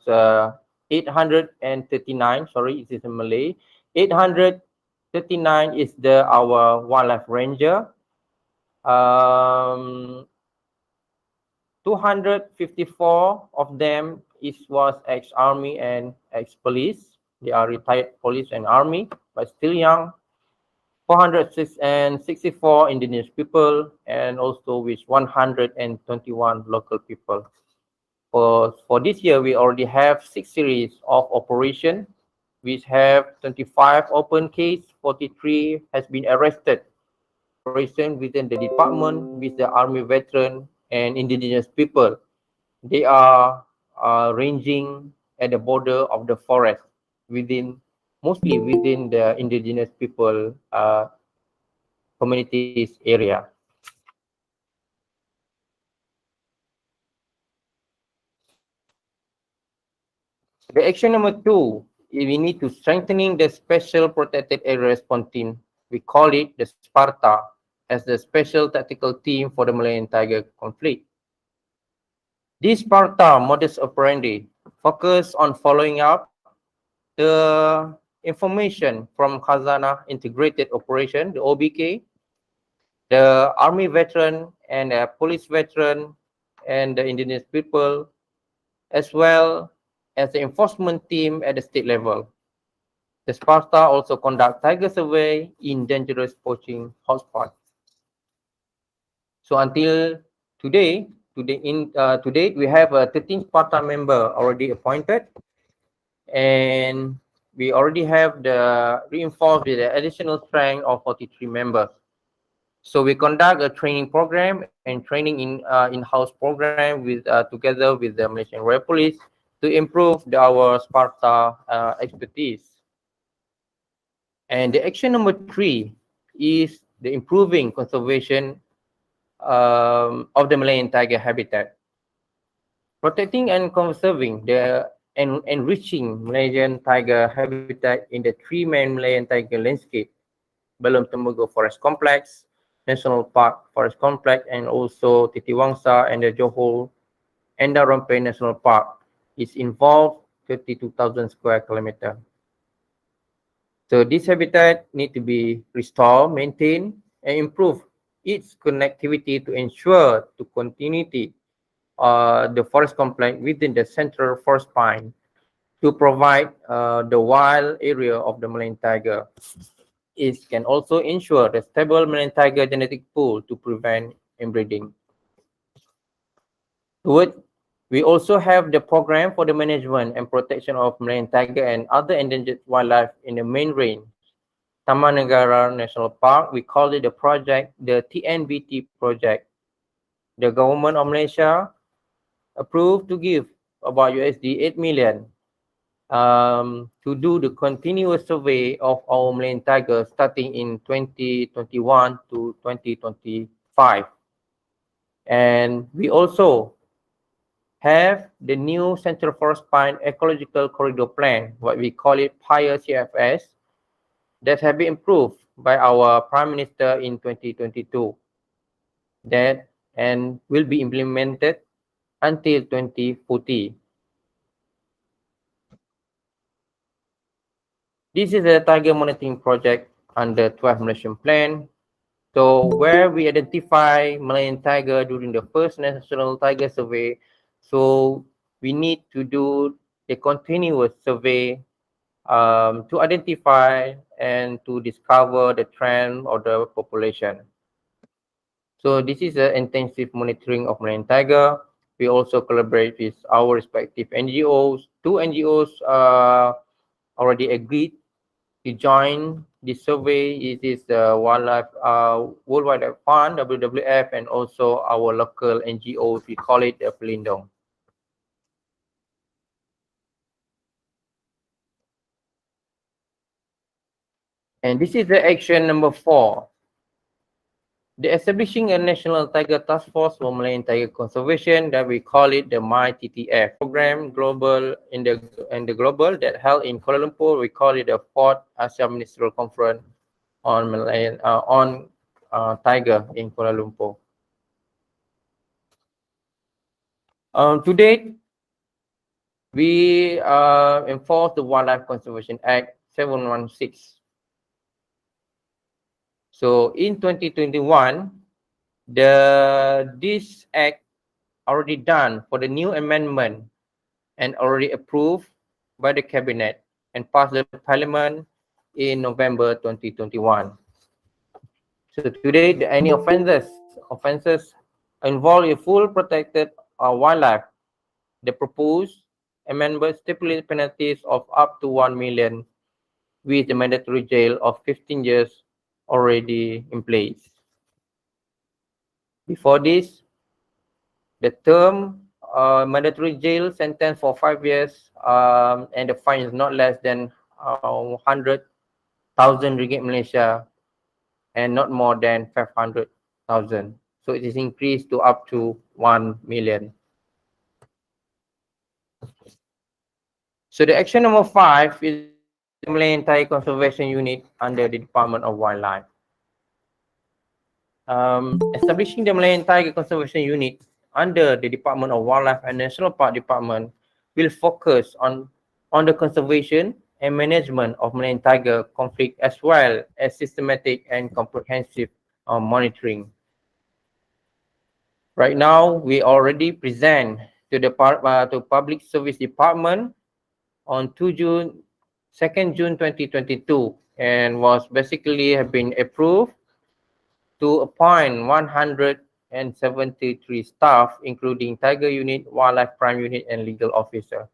R: 839, sorry, it is in Malay, 839 is our wildlife ranger. 254 of them was ex-army and ex-police. They are retired police and army, but still young. 464 indigenous people, and also with 121 local people. For this year, we already have 6 series of operation, which have 25 open case, 43 has been arrested. Operation within the department with the army veteran and indigenous people. They are ranging at the border of the forest, mostly within the indigenous people communities area. The action number 2 is we need to strengthening the special protected area response team. We call it the Sparta as the special tactical team for the Malayan tiger conflict. This Sparta modus operandi focus on following up the information from Khazanah Integrated Operation, the OBK, the army veteran and the police veteran and the indigenous people, as well as the enforcement team at the state level. The Sparta also conduct tiger survey in dangerous poaching hotspots. So until today, to date, we have a 13 Sparta member already appointed, and we already have the reinforced with the additional strength of 43 members. So we conduct a training program and training in-house program with together with the Malaysian Royal Police to improve our Sparta expertise. And the action number 3 is the improving conservation of the Malayan tiger habitat. Protecting and conserving the enriching Malayan tiger habitat in the 3 main Malayan tiger landscape, Belum Temugo Forest Complex, National Park Forest Complex, and also Titiwangsa and the Johor Endarompe National Park is involved 32,000 square kilometer. So this habitat need to be restored, maintained, and improve its connectivity to ensure the continuity the forest complex within the central forest pine to provide the wild area of the Malayan tiger. It can also ensure the stable Malayan tiger genetic pool to prevent inbreeding. We also have the program for the management and protection of Malayan tiger and other endangered wildlife in the main range. Taman Negara National Park, we call it the project, the TNBT project. The government of Malaysia approved to give about USD 8 million to do the continuous survey of our Malayan tigers starting in 2021 to 2025. And we also have the new Central Forest Pine Ecological Corridor Plan, what we call it PIRE CFS, that have been approved by our Prime Minister in 2022 that and will be implemented until 2040. This is a tiger monitoring project under 12 Malaysian Plan. So where we identify Malayan tiger during the first National Tiger Survey, so we need to do a continuous survey to identify and to discover the trend of the population. So this is an intensive monitoring of Malayan tiger. We also collaborate with our respective NGOs. 2 NGOs already agreed to join the survey. It is the Wildlife World Wildlife Fund, WWF, and also our local NGOs. We call it the Pelindung. And this is the action number 4. The establishing a National Tiger Task Force for Malayan Tiger Conservation, that we call it the MyTTF program, global in the global that held in Kuala Lumpur. We call it the 4th ASEAN Ministerial Conference on Malayan tiger in Kuala Lumpur. To date, we enforce the Wildlife Conservation Act 716. So in 2021, this act already done for the new amendment and already approved by the cabinet and passed the parliament in November 2021. So today, any offenses involve a full protected wildlife. The proposed amendment stipulates penalties of up to 1 million with a mandatory jail of 15 years already in place. Before this, the term mandatory jail sentence for 5 years and the fine is not less than 100,000 ringgit Malaysia and not more than 500,000. So it is increased to up to 1 million. So the action number 5 is establishing the Malayan Tiger Conservation Unit under the Department of Wildlife. Establishing the Malayan Tiger Conservation Unit under the Department of Wildlife and National Park Department will focus on the conservation and management of Malayan tiger conflict as well as systematic and comprehensive monitoring. Right now, we already present to the Public Service Department on 2 June 2022 and was basically have been approved to appoint 173 staff, including Tiger Unit, Wildlife Crime Unit, and Legal Officer.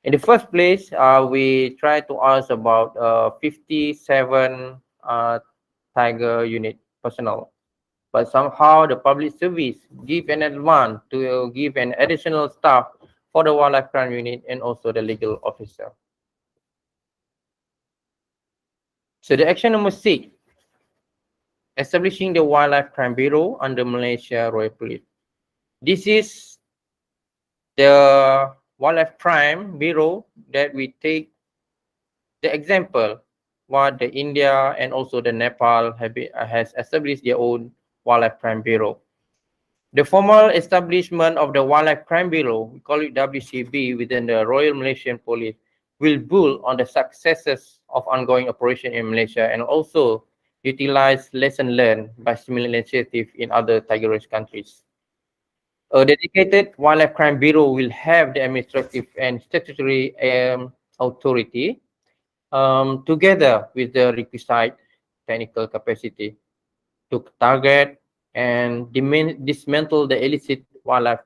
R: In the first place, we tried to ask about 57 Tiger Unit personnel, but somehow the public service give an advance to give an additional staff for the Wildlife Crime Unit and also the Legal Officer. So the action number 6, establishing the Wildlife Crime Bureau under Malaysia Royal Police. This is the Wildlife Crime Bureau that we take the example what the India and also the Nepal has established their own Wildlife Crime Bureau. The formal establishment of the Wildlife Crime Bureau, we call it WCB, within the Royal Malaysian Police, will build on the successes of ongoing operation in Malaysia and also utilize lessons learned by similar initiatives in other tiger-rich countries. A dedicated Wildlife Crime Bureau will have the administrative and statutory authority together with the requisite technical capacity to target and dismantle the illicit wildlife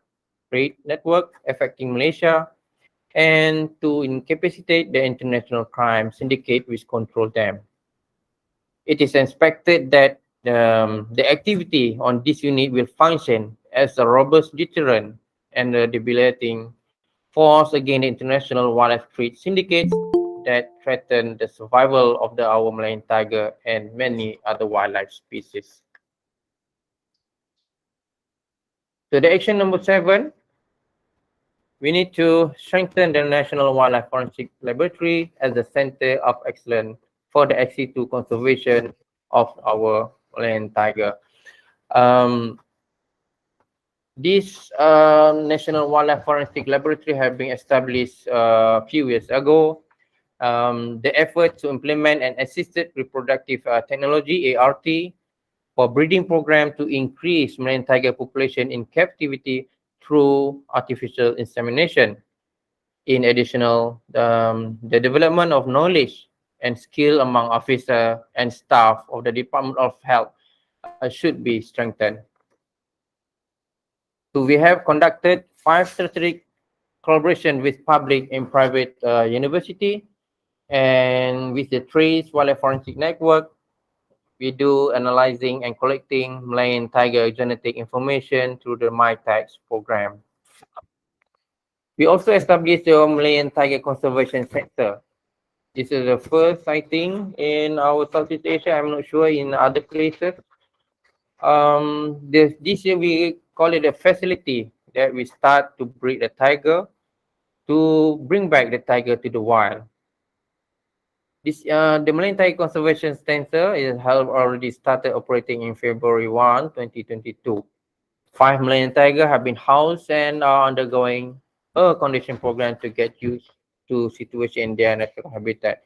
R: trade network affecting Malaysia and to incapacitate the international crime syndicate which control them. It is expected that the activity on this unit will function as a robust deterrent and a debilitating force against the international wildlife trade syndicates that threaten the survival of the our Malayan tiger and many other wildlife species. So the action number 7, we need to strengthen the National Wildlife Forensic Laboratory as the center of excellence for the XC2 conservation of our Malayan tiger. This National Wildlife Forensic Laboratory have been established a few years ago. The effort to implement an assisted reproductive technology, ART, for breeding program to increase Malayan tiger population in captivity through artificial insemination. In addition, the development of knowledge and skill among officers and staff of the Department of Health should be strengthened. So we have conducted 5 strategic collaboration with public and private university, and with the Trace Wildlife Forensic Network, we do analyzing and collecting Malayan tiger genetic information through the MyTags program. We also established the Malayan Tiger Conservation Center. This is the first, I think, in our Southeast Asia. I'm not sure in other places. This year we call it a facility that we start to breed the tiger to bring back the tiger to the wild. This the Malayan Tiger Conservation Center has already started operating in February 1, 2022. 5 Malayan tiger have been housed and are undergoing a condition program to get used to situation in their natural habitat.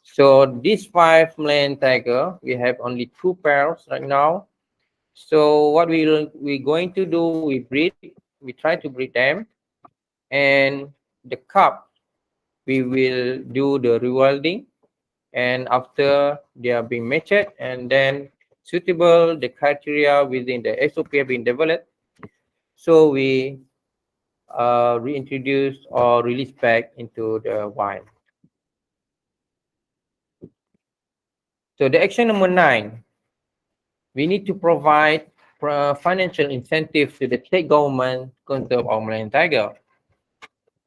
R: So these 5 Malayan tiger, we have only 2 pairs right now. So what we're going to do, we try to breed them, and the cub, we will do the rewilding, and after they are being matured, and then suitable. The criteria within the SOP have been developed. So we reintroduce or release back into the wild. So the action number 9, we need to provide financial incentives to the state government to conserve our Malayan tiger.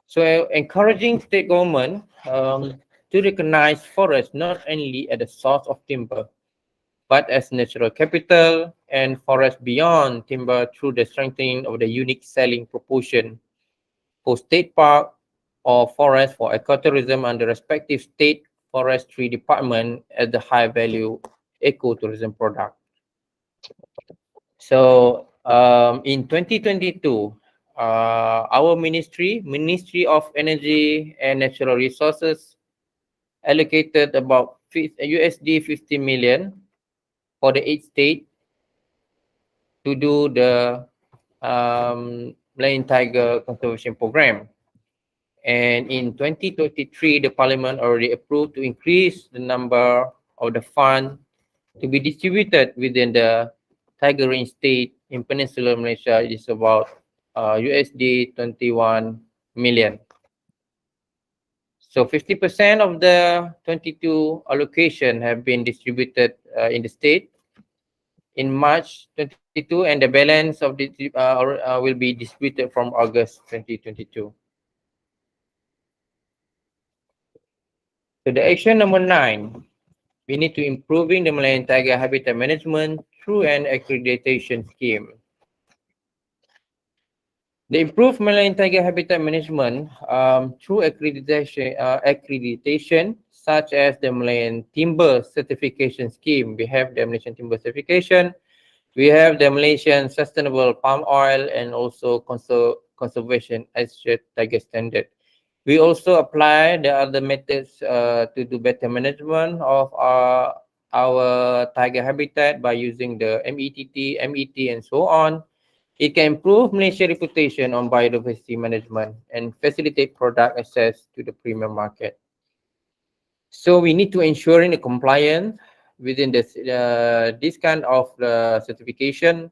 R: So encouraging state government to recognize forest not only as a source of timber, but as natural capital and forest beyond timber through the strengthening of the unique selling proportion for state park or forest for ecotourism under respective state forestry department as the high value ecotourism product. So in 2022, our Ministry of Energy and Natural Resources allocated about USD 50 million for the 8 states to do the Malayan Tiger Conservation Program. And in 2023, the Parliament already approved to increase the number of the fund to be distributed within the tiger range state in Peninsular Malaysia. It is about USD 21 million. So 50% of the 22 allocation have been distributed in the state in March 22, and the balance of the will be distributed from August 2022. So the action number 9, we need to improving the Malayan tiger habitat management through an accreditation scheme. The improved Malayan tiger habitat management through accreditation, such as the Malayan Timber Certification Scheme. We have the Malaysian Timber Certification, we have the Malaysian Sustainable Palm Oil, and also Conservation Asset Tiger Standard. We also apply the other methods to do better management of our tiger habitat by using the METT, MET, and so on. It can improve Malaysia's reputation on biodiversity management and facilitate product access to the premium market. So we need to ensure in the compliance within this kind of certification.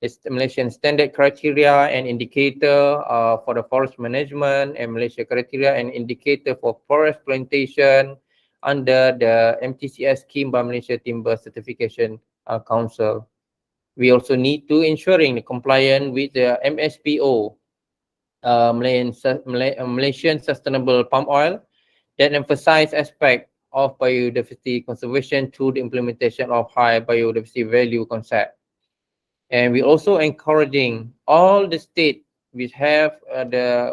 R: It's the Malaysian standard criteria and indicator for the forest management, and Malaysia criteria and indicator for forest plantation under the MTCS scheme by Malaysia Timber Certification Council. We also need to ensuring the compliance with the MSPO, Malaysian Sustainable Palm Oil, that emphasize aspect of biodiversity conservation through the implementation of high biodiversity value concept. And we also encouraging all the states which have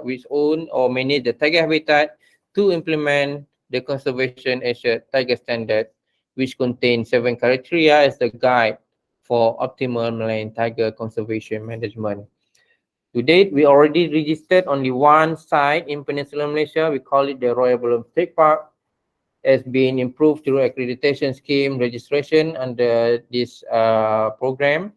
R: which own or manage the tiger habitat to implement the Conservation Asia Tiger Standard, which contains 7 criteria as the guide for optimal Malayan tiger conservation management. To date, we already registered only 1 site in Peninsular Malaysia. We call it the Royal Belum State Park. Has been improved through accreditation scheme registration under this program.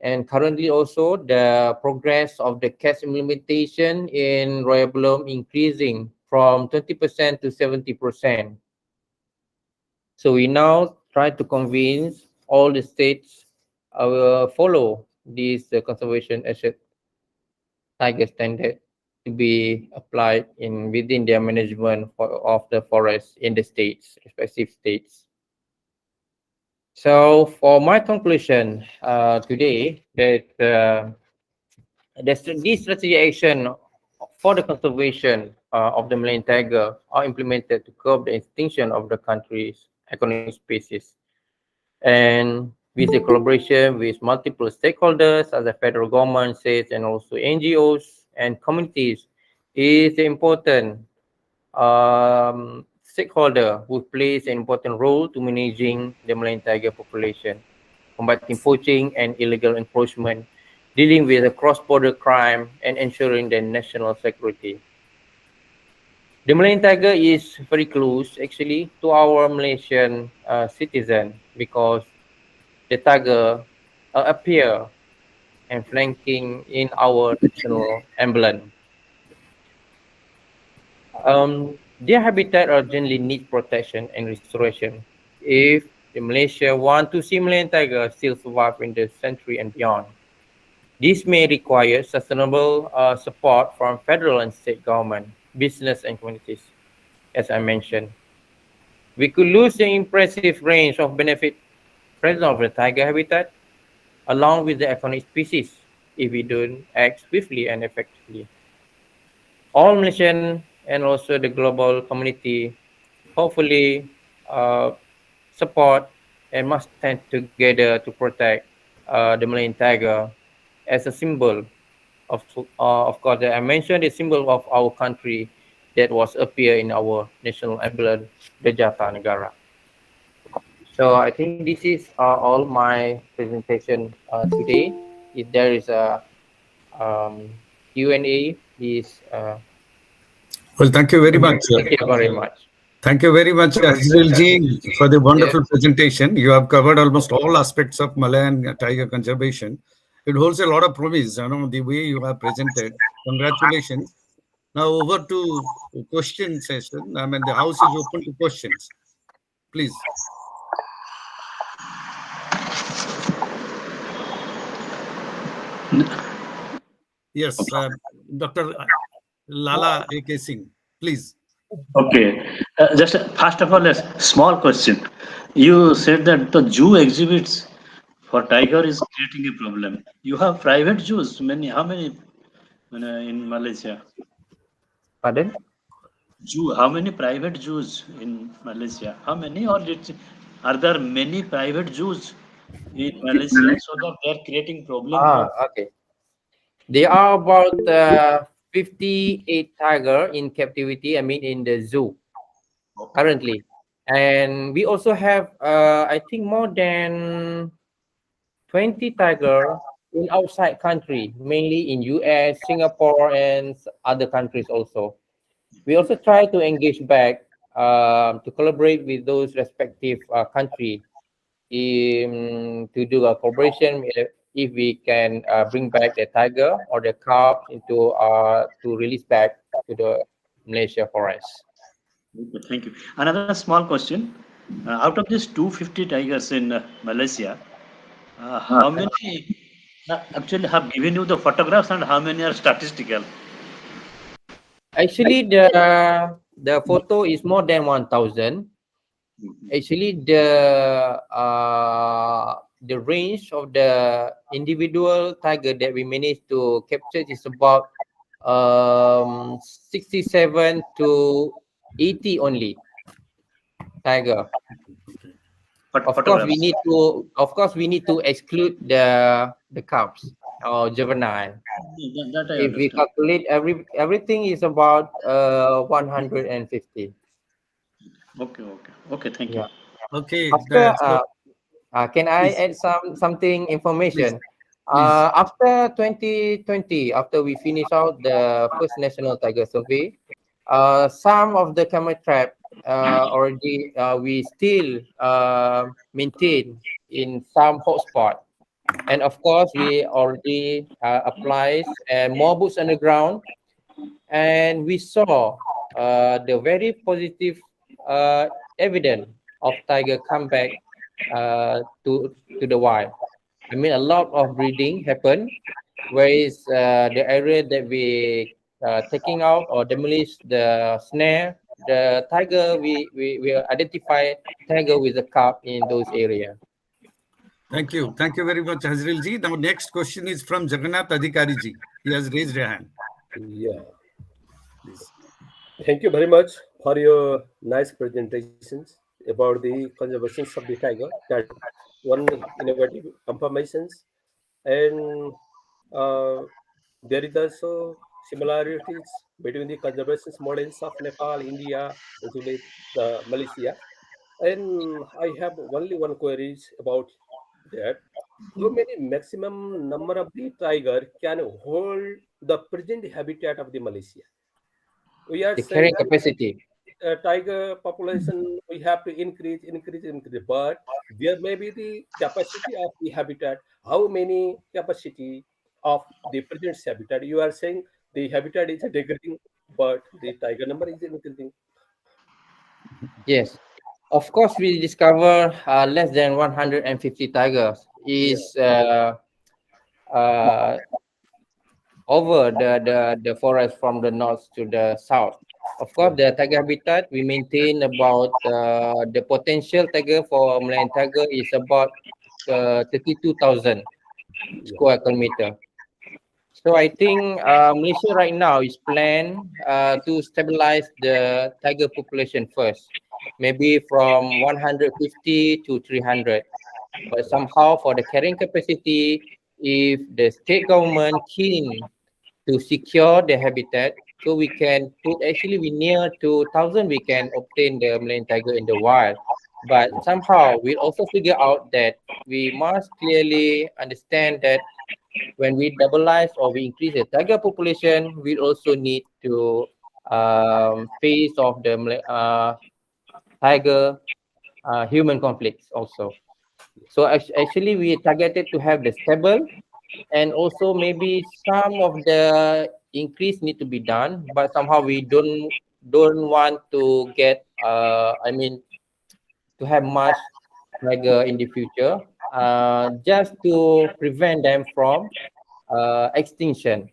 R: And currently also the progress of the CAS implementation in Royal Belum increasing from 20% to 70%. So we now try to convince all the states will follow this conservation asset tiger standard to be applied within their management of the forest in the states, respective states. So for my conclusion today, that this strategic action for the conservation of the Malayan tiger are implemented to curb the extinction of the country's iconic species, and with the collaboration with multiple stakeholders, as the federal government says, and also NGOs and communities, is important stakeholder who plays an important role to managing the Malayan tiger population, combating poaching and illegal encroachment, dealing with the cross-border crime, and ensuring the national security. The Malayan tiger is very close actually to our Malaysian citizen, because the tiger appear and flanking in our national emblem. Their habitat urgently need protection and restoration. if the Malaysia want to see Malayan tiger still survive in the century and beyond. This may require sustainable support from federal and state government, business and communities, as I mentioned. We could lose the impressive range of benefit present of the tiger habitat, along with the iconic species, if we don't act swiftly and effectively. All Malaysian and also the global community hopefully uh, support and must stand together to protect the Malayan tiger as a symbol of course, I mentioned the symbol of our country that was appear in our national emblem, the Jata Negara. So I think this is all my presentation today. If there is a Q&A, please.
Q: Well, thank you very much.
R: Thank you very much.
Q: Thank you very much, Azrilji, for the wonderful presentation. You have covered almost all aspects of Malayan tiger conservation. It holds a lot of promise, the way you have presented. Congratulations. Now over to question session. I mean, the house is open to questions. Please. Yes, Dr. Lala A.K. Singh, please.
S: Okay. Just first of all, a small question. You said that the zoo exhibits for tiger is creating a problem. You have private zoos. How many in Malaysia?
R: Pardon?
S: Zoo. How many private zoos in Malaysia? How many, or are there many private zoos in Malaysia so that they are creating problem for?
R: Okay. There are about 58 tiger in captivity. I mean, in the zoo currently, and we also have I think more than 20 tiger in outside country, mainly in US, Singapore, and other countries also. We also try to engage back to collaborate with those respective country to do a cooperation if we can bring back the tiger or the calf into to release back to the Malaysia forest.
S: Okay, thank you. Another small question. Out of these 250 tigers in Malaysia, how many actually have given you the photographs and how many are statistical?
R: Actually, the photo is more than 1,000. Actually, the range of the individual tiger that we managed to capture is about 67 to 80 only tiger. Of course, we need to exclude the calves or juvenile.
S: That I
R: If we
S: understand.
R: calculate everything is about 150.
S: Okay. Thank you.
Q: Okay.
R: After can I add something information? After 2020, after we finish out the first national tiger survey, some of the camera trap already we still maintain in some hotspot, and of course we already applies and more boots on the ground, and we saw the very positive evidence of tiger comeback to the wild. I mean, a lot of breeding happen, whereas the area that we taking out or demolish the snare, the tiger we identify tiger with the calf in those areas.
Q: Thank you. Thank you very much, Azrilji. Now, next question is from Jagannath Adhikari. He has raised a hand.
T: Yeah. Thank you very much for your nice presentations about the conservation of the tiger. That one innovative informations, and there is also similarities between the conservation models of Nepal, India, as well as the Malaysia. And I have only one queries about that. How many maximum number of the tiger can hold the present habitat of the Malaysia? We are
R: The
T: saying
R: carrying capacity.
T: tiger population we have to increase, but there may be the capacity of the habitat. How many capacity of the present habitat? You are saying the habitat is decreasing, but the tiger number is increasing.
R: Yes. Of course, we discover less than 150 tigers is uh, over the forest from the north to the south. Of course, the tiger habitat, we maintain about the potential tiger for Malayan tiger is about 32,000 square kilometer. So I think Malaysia right now is planned to stabilize the tiger population first, maybe from 150 to 300. But somehow for the carrying capacity, if the state government keen to secure the habitat, so we can put, actually we near to 1,000 we can obtain the Malayan tiger in the wild. But somehow we'll also figure out that we must clearly understand that when we doublize or we increase the tiger population, we also need to face of the tiger human conflicts also. So actually we targeted to have the stable, and also maybe some of the increase need to be done, but somehow we don't want to get I mean to have much tiger in the future, just to prevent them from extinction,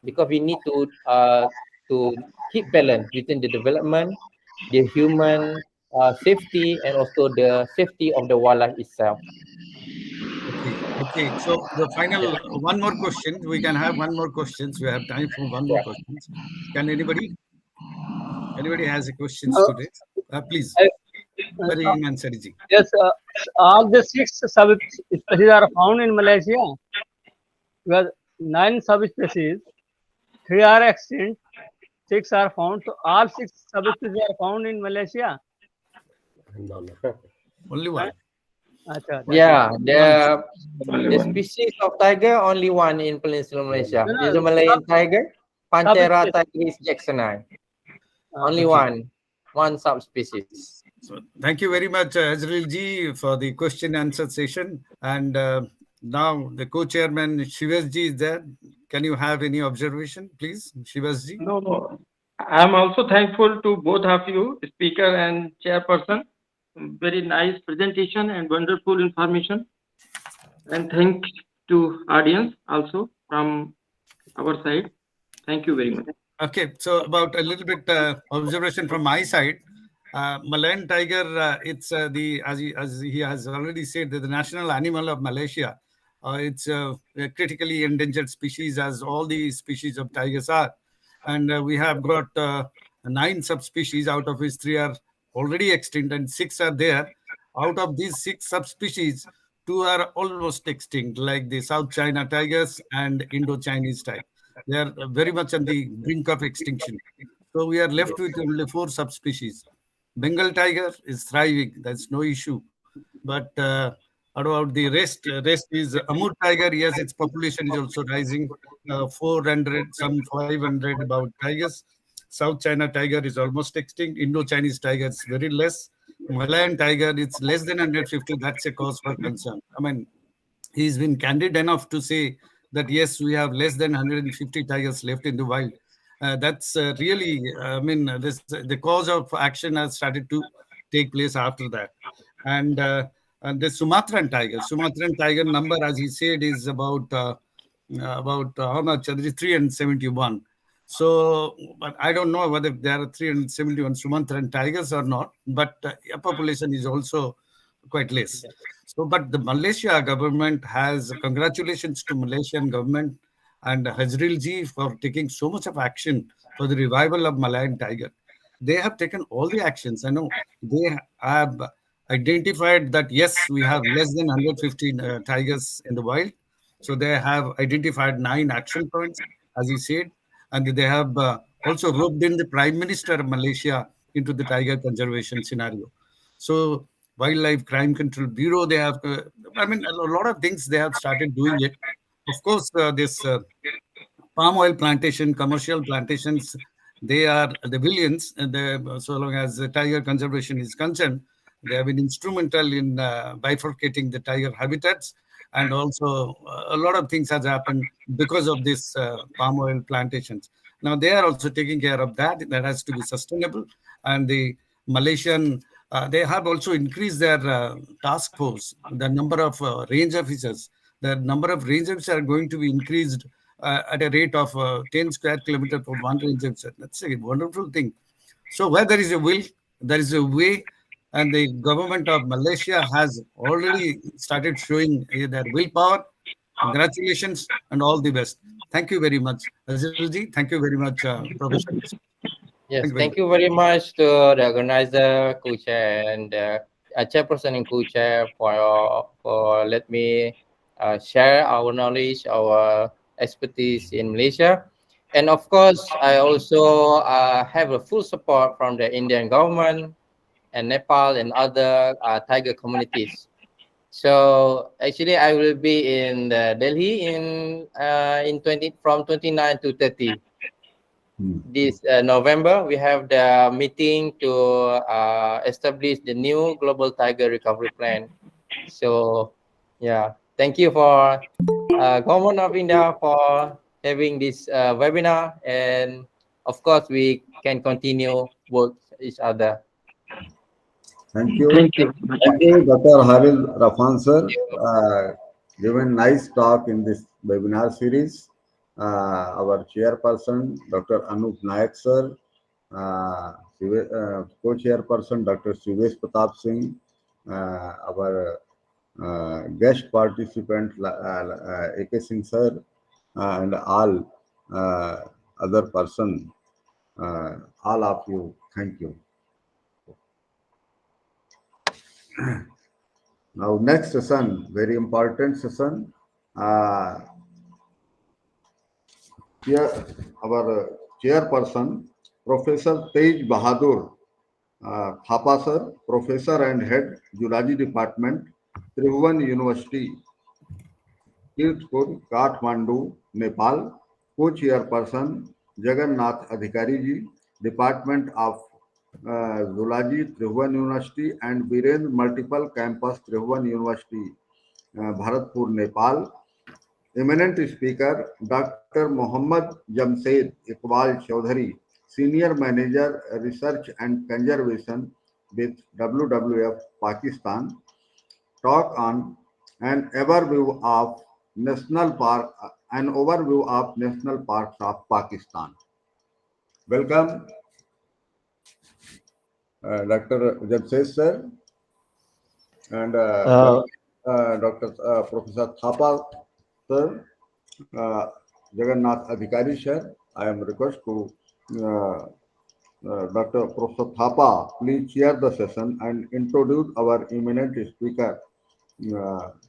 R: because we need to keep balance between the development, the human safety, and also the safety of the wildlife itself.
Q: Okay. Okay. So the final one more question. We can have one more questions. We have time for one more questions. Can anybody has a questions today? Please.
U: I-
Q: Very in answer, ji.
U: yes, all the 6 subspecies are found in Malaysia. Because 9 subspecies, 3 are extinct, 6 are found. So all 6 subspecies are found in Malaysia.
T: No.
Q: Only one.
R: Yeah, the species of tiger only one in Peninsular Malaysia.
U: No,
R: Is the Malayan tiger, Panthera
U: subspecies.
R: tigris jacksoni. Only
Q: Okay.
R: one subspecies.
Q: So thank you very much, Azrael ji, for the question answer session. And now the co-chairman Shivas ji is there. Can you have any observation, please, Shivas ji?
V: No, I am also thankful to both of you, speaker and chairperson. Very nice presentation and wonderful information. And thanks to audience also from our side. Thank you very much.
Q: Okay, so about a little bit observation from my side. Malayan tiger, it's as he has already said, the national animal of Malaysia. It's a critically endangered species, as all the species of tigers are. And we have got 9 subspecies, out of which 3 are already extinct and 6 are there. Out of these 6 subspecies, 2 are almost extinct, like the South China tigers and Indo-Chinese tiger. They are very much on the brink of extinction. So we are left with only 4 subspecies. Bengal tiger is thriving. That's no issue. But about the rest is Amur tiger. Yes, its population is also rising. 400, some 500 about tigers. South China tiger is almost extinct. Indo-Chinese tiger is very less. Malayan tiger, it's less than 150. That's a cause for concern. I mean, he's been candid enough to say that yes, we have less than 150 tigers left in the wild. That's really, the cause of action has started to take place after that. And the Sumatran tiger number, as he said, is about how much? 371. So, but I don't know whether there are 371 Sumatran tigers or not, but population is also quite less. So, but the Malaysia government has, congratulations to Malaysian government and Hazril ji for taking so much of action for the revival of Malayan tiger. They have taken all the actions. I know they have identified that yes, we have less than 150 tigers in the wild. So they have identified 9 action points, as he said, and they have also roped in the Prime Minister of Malaysia into the tiger conservation scenario. So Wildlife Crime Control Bureau, they have, a lot of things they have started doing it. Of course, this palm oil plantation, commercial plantations, they are the billions, and so long as the tiger conservation is concerned, they have been instrumental in bifurcating the tiger habitats. And also a lot of things has happened because of this palm oil plantations. Now they are also taking care of that. That has to be sustainable. And the Malaysian they have also increased their task force, the number of range officers. The number of range officers are going to be increased at a rate of 10 square kilometer for one range officer. That's a wonderful thing. So where there is a will, there is a way, and the government of Malaysia has already started showing their willpower. Congratulations and all the best. Thank you very much, Azilji. Thank you very much, Professor.
R: Yes,
Q: Thank
R: thank you very much to the organizer, co-chair, and chairperson and co-chair for let me share our knowledge, our expertise in Malaysia. And of course, I also have a full support from the Indian government and Nepal and other tiger communities. So actually, I will be in Delhi in 29 to 30. This November, we have the meeting to establish the new global tiger recovery plan. So, yeah, thank you for Government of India for having this webinar, and of course, we can continue work each other.
C: Thank you.
V: Thank you.
C: Thank you, Dr. Haril Rafan sir. Given nice talk in this webinar series. Our chairperson, Dr. Anup Nayak sir, co-chairperson, Dr. Shivesh Pratap Singh, our guest participant, A.K. Singh sir, and all other person, all of you, thank you. Now, next session, very important session. Here, our chairperson, Professor Tej Bahadur Thapa sir, Professor and Head, Zoology Department, Tribhuvan University, Kirtpur, Kathmandu, Nepal. Co-chairperson, Jagannath Adhikari ji, Department of Zoology, Tribhuvan University, and Virendra Multiple Campus, Tribhuvan University, Bharatpur, Nepal. Eminent speaker, Dr. Mohammad Jamshed Iqbal Chaudhary, Senior Manager, Research and Conservation with WWF Pakistan, talk on an overview of national parks of Pakistan. Welcome, Dr. Jamshed sir, and Dr. Professor Thapa sir, Jagannath Adhikari sir. I am request to Dr. Professor Thapa, please chair the session and introduce our eminent speaker,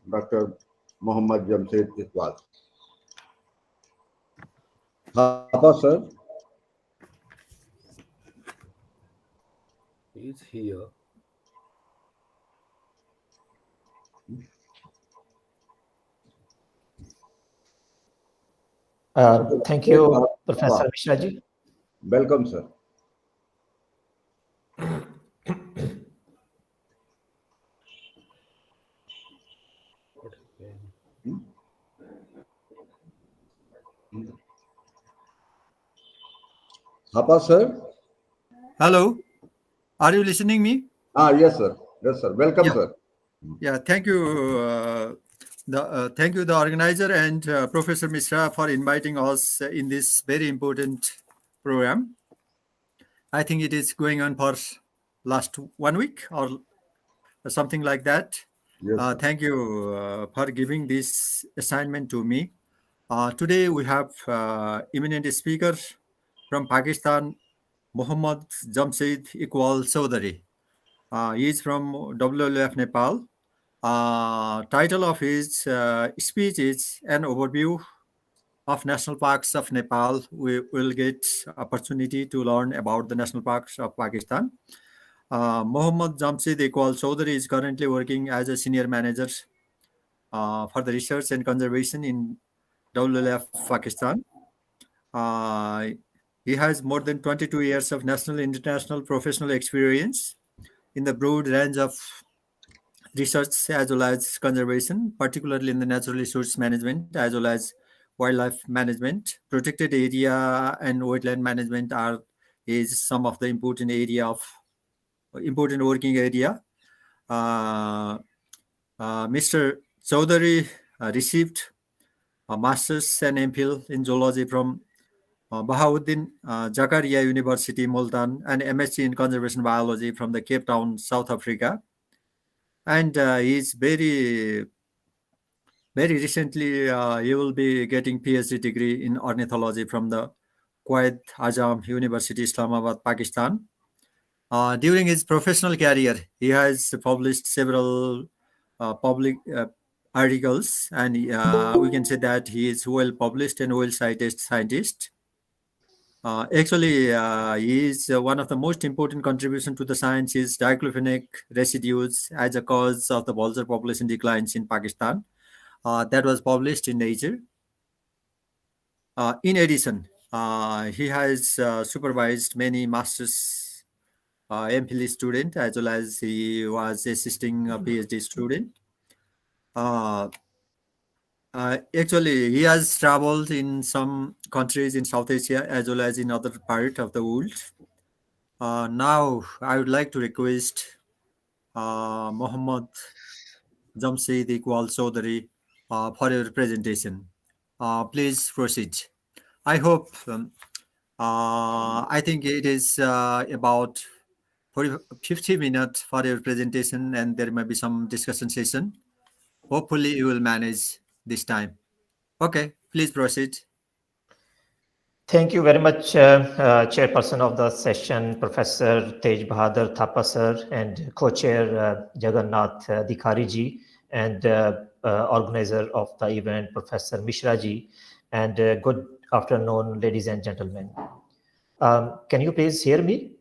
C: Dr. Mohammad Jamshed Iqbal. Thapa sir.
T: He is here.
A: Thank you, Professor Mishra ji.
C: Welcome, sir. Thapa sir.
D: Hello, are you listening me?
C: Yes, sir. Yes, sir. Welcome,
D: yeah.
C: sir.
D: Yeah, thank you. Thank you, the organizer and Professor Mishra, for inviting us in this very important program. I think it is going on for last 1 week or something like that.
C: Yes,
D: thank you for giving this assignment to me. Today we have eminent speaker from Pakistan, Mohammad Jamshed Iqbal Chaudhary. He is from WWF Nepal. Title of his speech is an overview of national parks of Nepal. We will get opportunity to learn about the national parks of Pakistan. Mohammad Jamshed Iqbal Chaudhary is currently working as a senior manager for the research and conservation in WWF Pakistan. He has more than 22 years of national and international professional experience in the broad range of research as well as conservation, particularly in the natural resource management as well as wildlife management. Protected area and wetland management is some of the important area of important working area. Mr. Chaudhary received a master's and MPhil in zoology from Bahauddin Zakaria University, Multan, and MSc in conservation biology from the Cape Town, South Africa. And he is very recently, he will be getting PhD degree in ornithology from the Quaid Azam University, Islamabad, Pakistan. During his professional career, he has published several public articles, and we can say that he is well published and well cited scientist. Actually, he is one of the most important contribution to the science is diclofenac residues as a cause of the vulture population declines in Pakistan. That was published in Nature. In addition, he has supervised many masters MPhil student, as well as he was assisting a PhD student. Actually, he has traveled in some countries in South Asia as well as in other part of the world. Now, I would like to request Mohammad Jamseed Iqbal Chaudhary for your presentation. Please proceed. I hope, I think it is about 50 minutes for your presentation, and there may be some discussion session. Hopefully, you will manage this time. Okay, please proceed.
A: Thank you very much, Chairperson of the session, Professor Tej Bahadur Thapa sir, and Co-Chair Jagannath Dikhari ji, and organizer of the event, Professor Mishra ji, and good afternoon, ladies and gentlemen. Can you please hear me?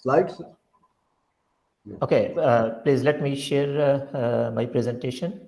C: Slides?
A: Okay, please let me share my presentation.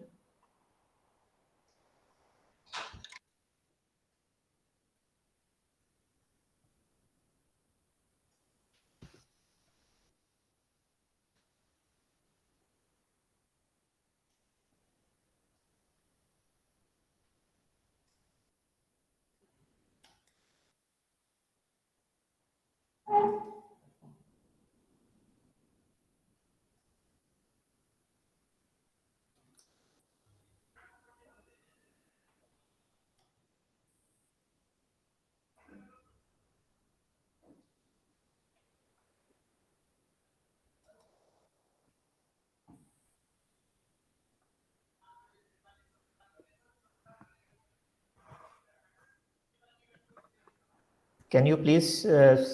A: Can you please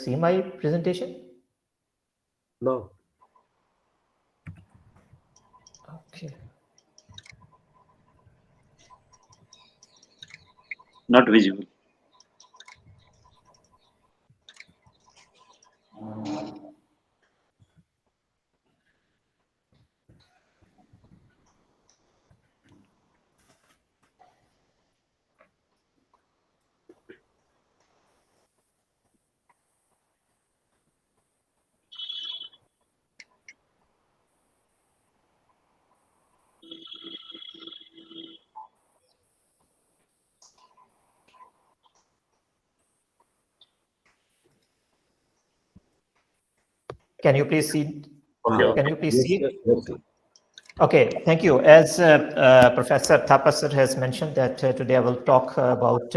A: see my presentation?
T: No.
A: Okay.
S: Not visible.
A: Can you please see?
S: Okay.
A: Can you please see?
T: Yes.
A: Okay, thank you. As Professor Thapa sir has mentioned that today I will talk about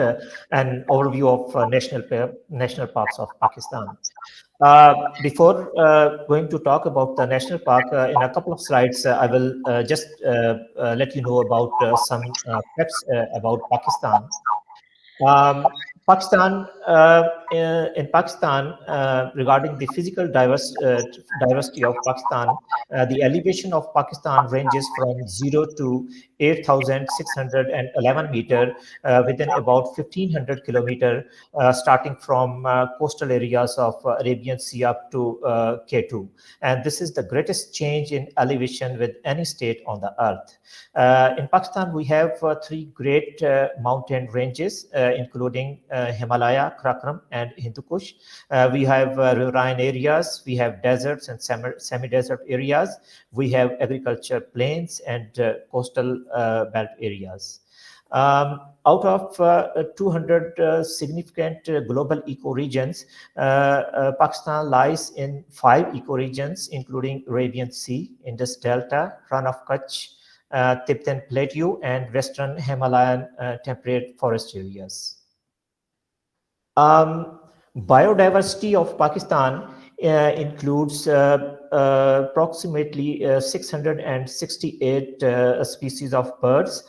A: an overview of national parks of Pakistan. Before going to talk about the national park, in a couple of slides, I will just let you know about some facts about Pakistan. Pakistan, in Pakistan, regarding the physical diversity of Pakistan, the elevation of Pakistan ranges from 0 to 8,611 meter within about 1,500 kilometer, starting from coastal areas of Arabian Sea up to K2. And this is the greatest change in elevation with any state on the earth. In Pakistan, we have three great mountain ranges, including Himalaya, Karakoram, and Hindu Kush. We have riverine areas, we have deserts and semi-desert areas, we have agriculture plains and coastal belt areas. Out of 200 significant global ecoregions, Pakistan lies in 5 ecoregions, including Arabian Sea, Indus Delta, Run of Kutch, Tibetan Plateau, and Western Himalayan temperate forest areas. Biodiversity of Pakistan includes approximately 668 species of birds,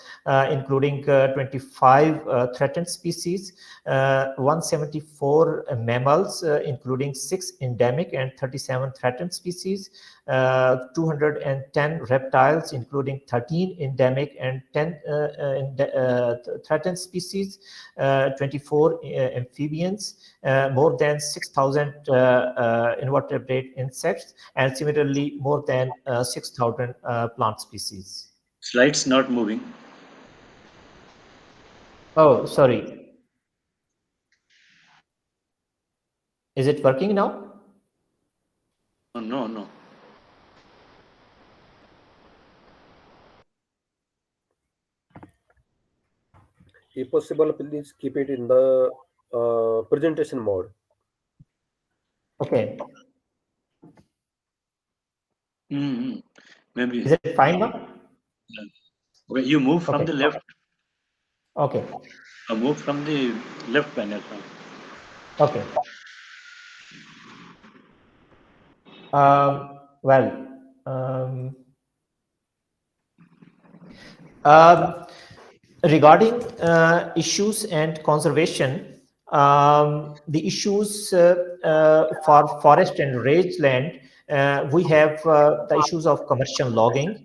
A: including 25 threatened species, 174 mammals, including 6 endemic and 37 threatened species, 210 reptiles, including 13 endemic and 10 threatened species, 24 amphibians, more than 6,000 invertebrate insects, and similarly more than 6,000 plant species.
S: Slides not moving.
A: Oh, sorry. Is it working now?
S: Oh, no.
T: If possible, please keep it in the presentation mode.
A: Okay.
S: Maybe.
A: Is it fine now?
S: Yeah. Okay, you move from the left.
A: Okay.
S: Move from the left panel.
A: Okay. Regarding issues and conservation, the issues for forest and rangeland, we have the issues of commercial logging,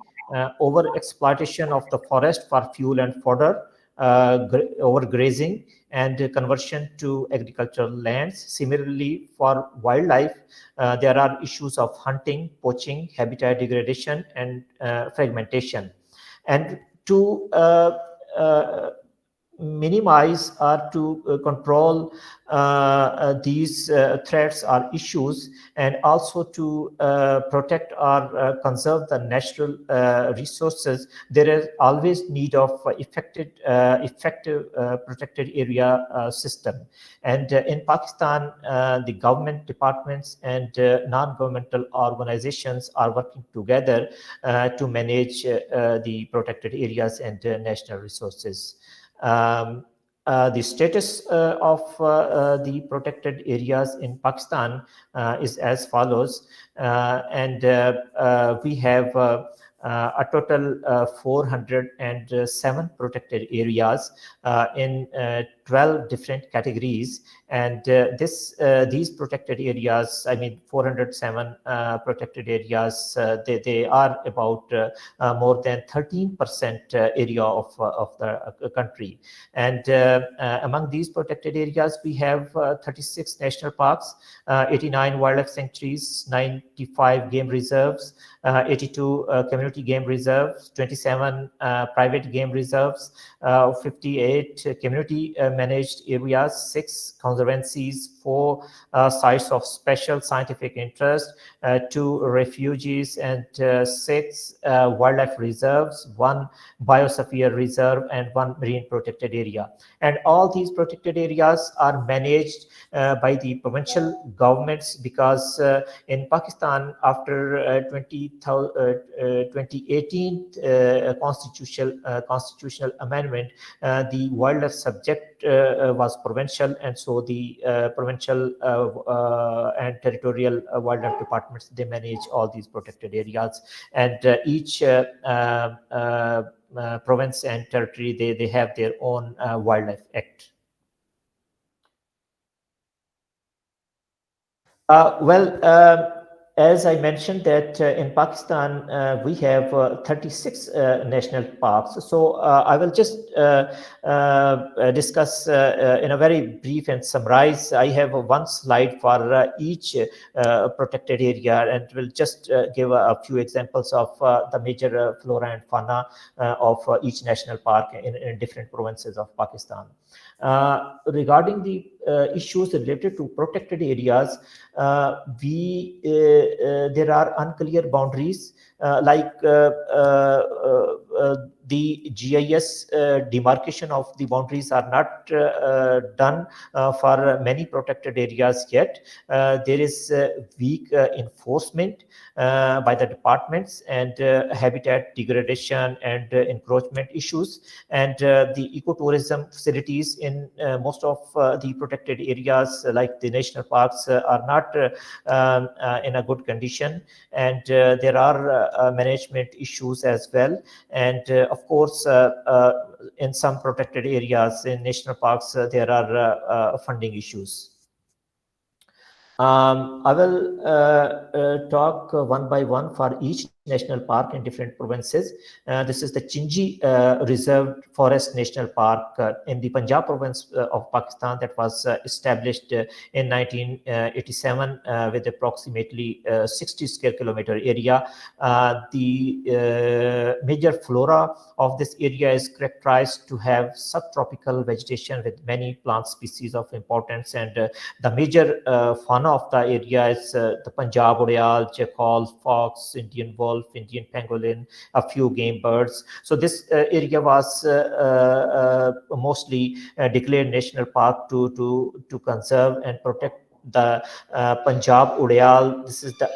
A: over exploitation of the forest for fuel and fodder, overgrazing, and conversion to agricultural lands. Similarly, for wildlife, there are issues of hunting, poaching, habitat degradation, and fragmentation. And to minimize or to control these threats or issues, and also to protect or conserve the natural resources, there is always need of effective protected area system. And in Pakistan, the government departments and non-governmental organizations are working together to manage the protected areas and national resources. The status of the protected areas in Pakistan is as follows, and we have a total 407 protected areas in 12 different categories, and these protected areas, I mean 407 protected areas, they are about more than 13% area of the country. And among these protected areas, we have 36 national parks, 89 wildlife sanctuaries, 95 game reserves, 82 community game reserves, 27 private game reserves, 58 community managed areas, 6 conservancies, 4 sites of special scientific interest, 2 refuges, and 6 wildlife reserves, 1 biosphere reserve, and 1 marine protected area. And all these protected areas are managed by the provincial governments, because in Pakistan, after 2018 constitutional amendment, the wildlife subject was provincial, and so the provincial and territorial wildlife departments, they manage all these protected areas, and each province and territory, they have their own wildlife act. As I mentioned that in Pakistan, we have 36 national parks. So I will just discuss in a very brief and summarize. I have one slide for each protected area, and will just give a few examples of the major flora and fauna of each national park in different provinces of Pakistan. Regarding the issues related to protected areas, there are unclear boundaries like the GIS demarcation of the boundaries are not done for many protected areas yet. There is weak enforcement by the departments, and habitat degradation and encroachment issues, and the ecotourism facilities in most of the protected areas like the national parks are not in a good condition, and there are management issues as well. And of course, in some protected areas in national parks, there are funding issues. I will talk one by one for each national park in different provinces. This is the Chinji Reserved Forest National Park in the Punjab province of Pakistan, that was established in 1987 with approximately 60 square kilometer area. The major flora of this area is characterized to have subtropical vegetation with many plant species of importance, and the major fauna of the area is the Punjab Oriole, jackal, fox, Indian wolf, Indian pangolin, a few game birds. So this area was mostly declared national park to conserve and protect the Punjab Oriole. This is the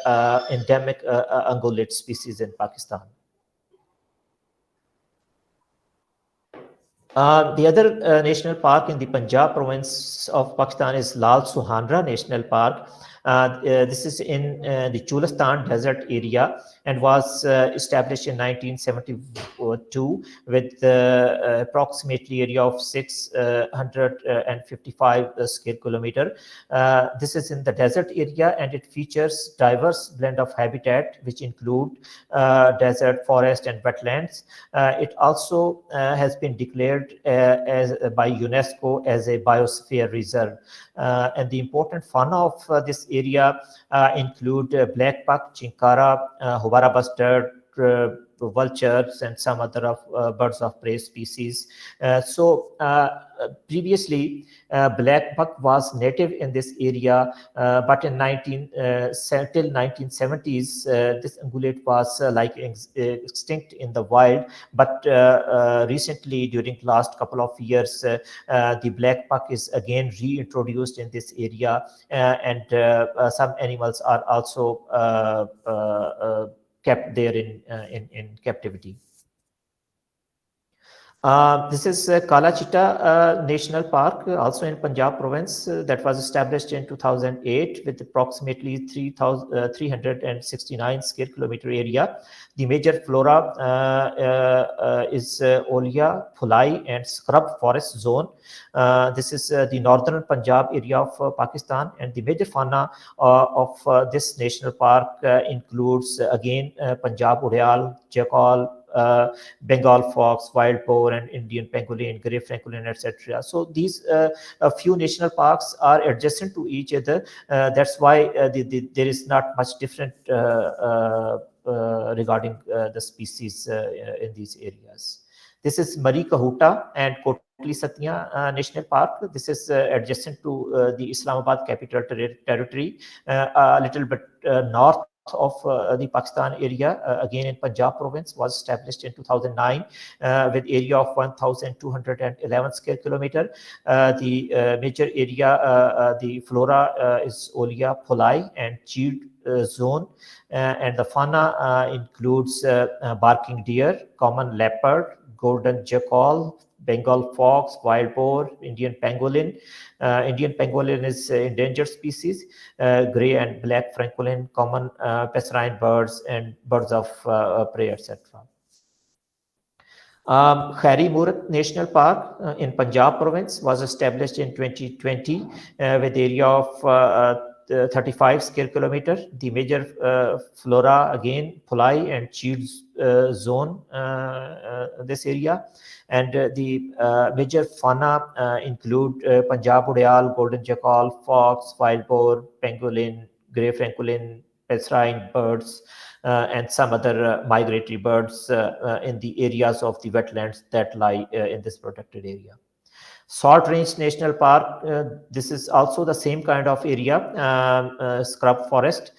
A: endemic ungulate species in Pakistan. The other national park in the Punjab province of Pakistan is Lal Suhanra National Park. This is in the Chulastan desert area and was established in 1972 with approximately area of 655 square kilometer. This is in the desert area, and it features diverse blend of habitat which include desert, forest and wetlands. It also has been declared by UNESCO as a biosphere reserve. And the important fauna of this area include black buck, chinkara, Hobara bustard, vultures, and some other birds of prey species. Previously, black buck was native in this area, but in till 1970s, this ungulate was extinct in the wild. But recently, during last couple of years, the black buck is again reintroduced in this area, and some animals are also kept there in captivity. This is Kala Chitta National Park, also in Punjab province, that was established in 2008 with approximately 369 square kilometer area. The major flora is Olia, Phulai, and scrub forest zone. This is the northern Punjab area of Pakistan, and the major fauna of this national park includes again Punjab Oriole, jackal, Bengal fox, wild boar, and Indian pangolin, grey francolin, etc. So these a few national parks are adjacent to each other. That's why there is not much different regarding the species in these areas. This is Mari Kahuta and Kotli Satya National Park. This is adjacent to the Islamabad Capital Territory, a little bit north of the Pakistan area, again in Punjab province, was established in 2009 with area of 1,211 square kilometer. The major area, the flora is Olia, Phulai, and Cheed zone, and the fauna includes barking deer, common leopard, golden jackal, Bengal fox, wild boar, Indian pangolin. Indian pangolin is endangered species, grey and black francolin, common passerine birds, and birds of prey, etc. Khari Murat National Park in Punjab province was established in 2020 with area of 35 square kilometer. The major flora again Phulai and Cheed zone, this area, and the major fauna include Punjab Oriole, golden jackal, fox, wild boar, pangolin, grey francolin, passerine birds, and some other migratory birds in the areas of the wetlands that lie in this protected area. Salt Range National Park, this is also the same kind of area, scrub forest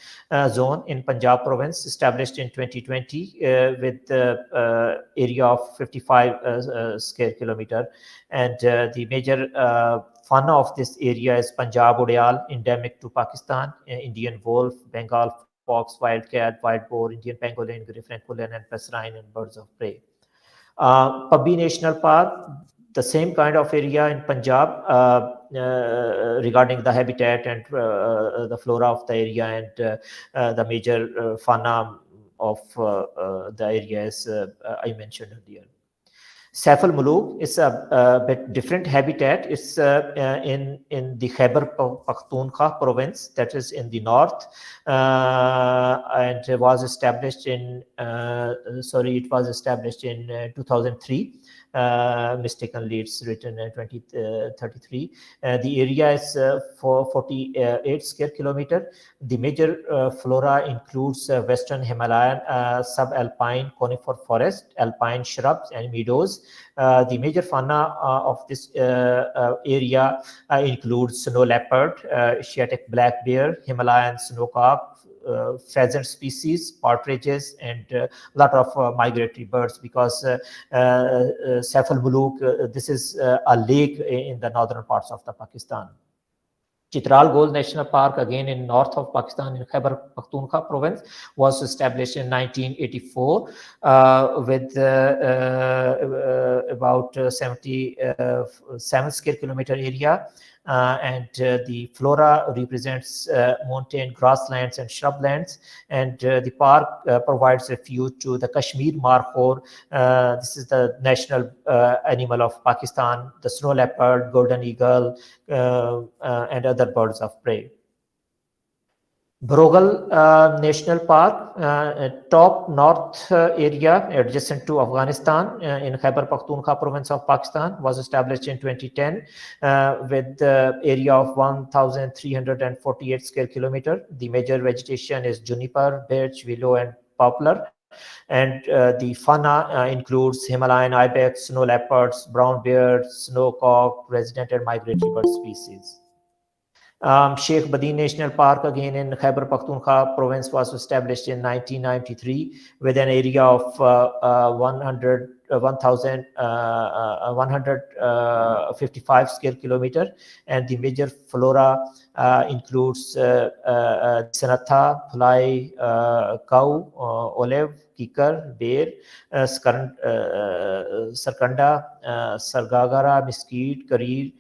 A: zone in Punjab province, established in 2020 with the area of 55 square kilometer. And the major fauna of this area is Punjab Udyal, endemic to Pakistan, Indian wolf, Bengal fox, wildcat, wild boar, Indian pangolin, gray francolin, and passerine, and birds of prey. Pabbi National Park, the same kind of area in Punjab regarding the habitat and the flora of the area, and the major fauna of the areas I mentioned earlier. Saifal Muluk is a bit different habitat. It's in the Khyber Pakhtunkhwa province, that is in the north, and was established in 2003. Mistakenly, it's written in 2033. The area is 48 square kilometer. The major flora includes Western Himalayan subalpine conifer forest, alpine shrubs, and meadows. The major fauna of this area includes snow leopard, Asiatic black bear, Himalayan snowcock, pheasant species, partridges, and a lot of migratory birds, because Saifal Muluk, this is a lake in the northern parts of the Pakistan. Chitral Gold National Park, again in north of Pakistan in Khyber Pakhtunkhwa province, was established in 1984 with about 77 square kilometer area. And the flora represents mountain grasslands and shrublands, and the park provides refuge to the Kashmir markhor. This is the national animal of Pakistan, the snow leopard, golden eagle, and other birds of prey. Brogal National Park, top north area adjacent to Afghanistan in Khyber Pakhtunkhwa province of Pakistan, was established in 2010 with the area of 1,348 square kilometer. The major vegetation is juniper, birch, willow, and poplar. And the fauna includes Himalayan ibex, snow leopards, brown bears, snowcock, resident and migratory bird species. Sheikh Badin National Park, again in Khyber Pakhtunkhwa province, was established in 1993 with an area of 1,155 square kilometer, and the major flora includes Sanatha, Phulai, cow, olive, kikar, bear, sarkanda, sargagara, mesquite, kareer,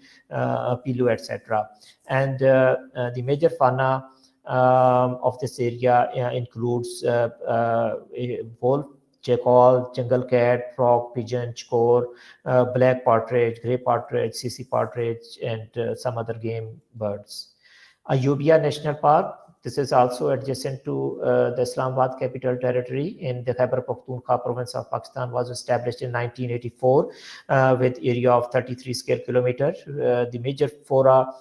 A: pilu, etc. And the major fauna of this area includes wolf, jackal, jungle cat, frog, pigeon, chikor, black partridge, grey partridge, sissy partridge, and some other game birds. Ayubia National Park, this is also adjacent to the Islamabad Capital Territory in the Khyber Pakhtunkhwa province of Pakistan, was established in 1984 with area of 33 square kilometer. The major flora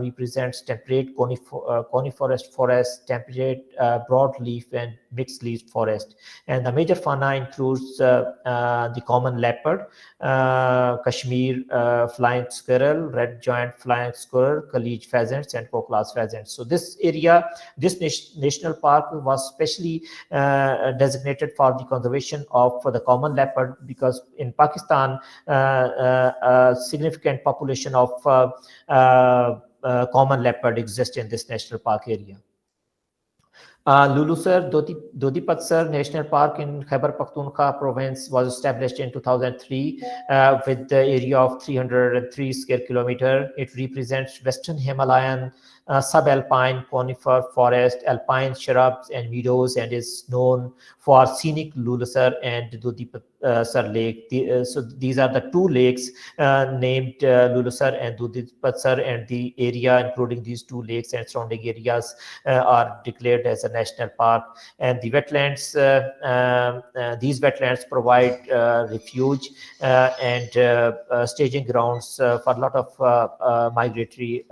A: represents temperate coniferous forest, temperate broadleaf and mixed leaf forest. And the major fauna includes the common leopard, Kashmir flying squirrel, red giant flying squirrel, Khalij pheasants, and Koklas pheasants. So this area, this national park, was specially designated for the conservation of the common leopard, because in Pakistan a significant population of common leopard exists in this national park area. Lulusar Dodipatsar National Park in Khyber Pakhtunkhwa province was established in 2003 with the area of 303 square kilometer. It represents Western Himalayan subalpine conifer forest, alpine shrubs, and meadows, and is known for scenic Lulusar and Dodipatsar Lake. So these are the two lakes named Lulusar and Dodipatsar, and the area including these two lakes and surrounding areas are declared as a national park. And the wetlands, these wetlands provide refuge and staging grounds for a lot of migratory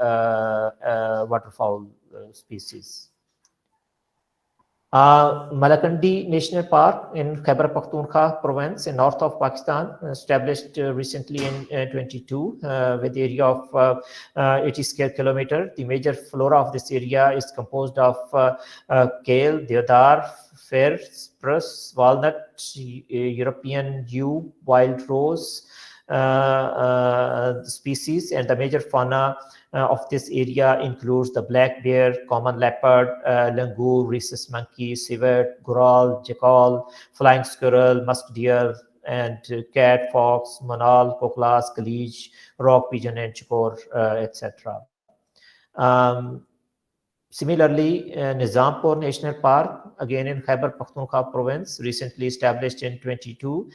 A: waterfowl species. Malakandi National Park in Khyber Pakhtunkhwa province in north of Pakistan, established recently in 22 with area of 80 square kilometer. The major flora of this area is composed of kale, deodar, fir, spruce, walnut, European yew, wild rose species, and the major fauna of this area includes the black bear, common leopard, langur, rhesus monkey, civet, goral, jackal, flying squirrel, musk deer, and cat, fox, manal, koklas, kalich, rock pigeon, and chikor, etc. Similarly, Nizampur National Park, again in Khyber Pakhtunkhwa province, recently established in 22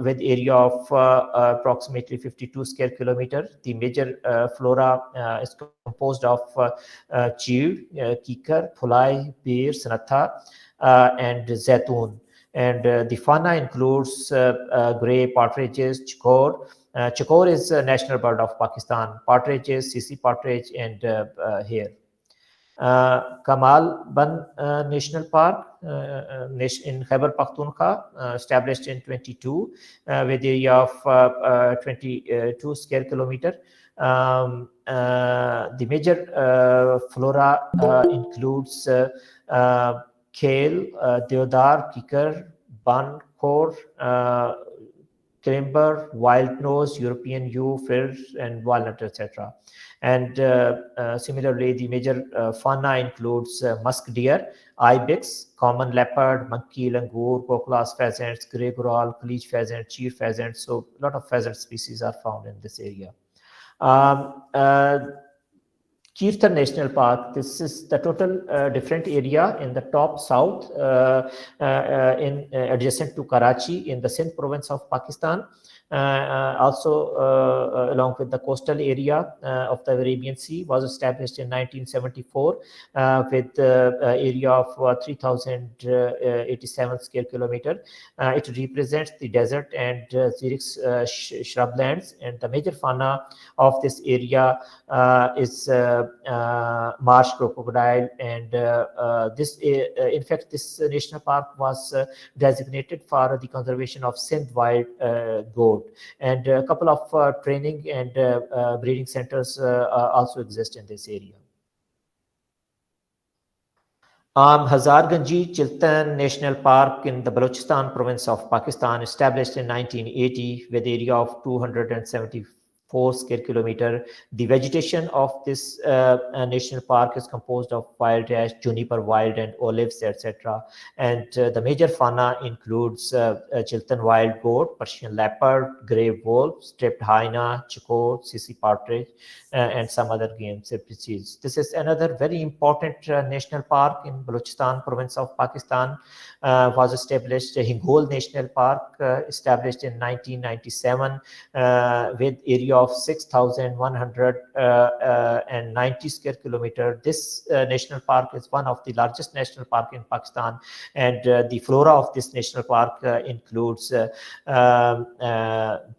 A: with area of approximately 52 square kilometer. The major flora is composed of chew, kikar, phulai, beer, sanatha, and zaitun. And the fauna includes grey partridges, chikor. Chikor is a national bird of Pakistan. Partridges, sisi partridge, and hare. Kamal Ban National Park in Khyber Pakhtunkhwa, established in 22 with area of 22 square kilometer. The major flora includes kale, deodar, kikar, ban, khor, climber, wild nose, European yew, fir, and walnut, etc. And similarly, the major fauna includes musk deer, ibex, common leopard, monkey, langur, koklas pheasants, grey goral, kalich pheasant, cheer pheasant. So a lot of pheasant species are found in this area. Kirtan National Park. This is the total different area in the top south, in adjacent to Karachi in the Sindh province of Pakistan. Also along with the coastal area of the Arabian Sea, was established in 1974 with area of 3087 square kilometer. It represents the desert and xeric shrublands, and the major fauna of this area is marsh crocodile, and in fact this national park was designated for the conservation of Sindh wild goat, and a couple of training and breeding centers also exist in this area. Hazarganji Chiltan National Park in the Balochistan province of Pakistan, established in 1980 with area of 274 square kilometer. The vegetation of this national park is composed of wild ash, juniper wild, and olives, etc. And the major fauna includes Chiltan wild goat, Persian leopard, grey wolf, striped hyena, chikor, sisi partridge, and some other game species. This is another very important national park in Balochistan province of Pakistan. Was established. Hingol National Park, established in 1997 with area of 6,190 square kilometer. This national park is one of the largest national park in Pakistan, and the flora of this national park includes xeric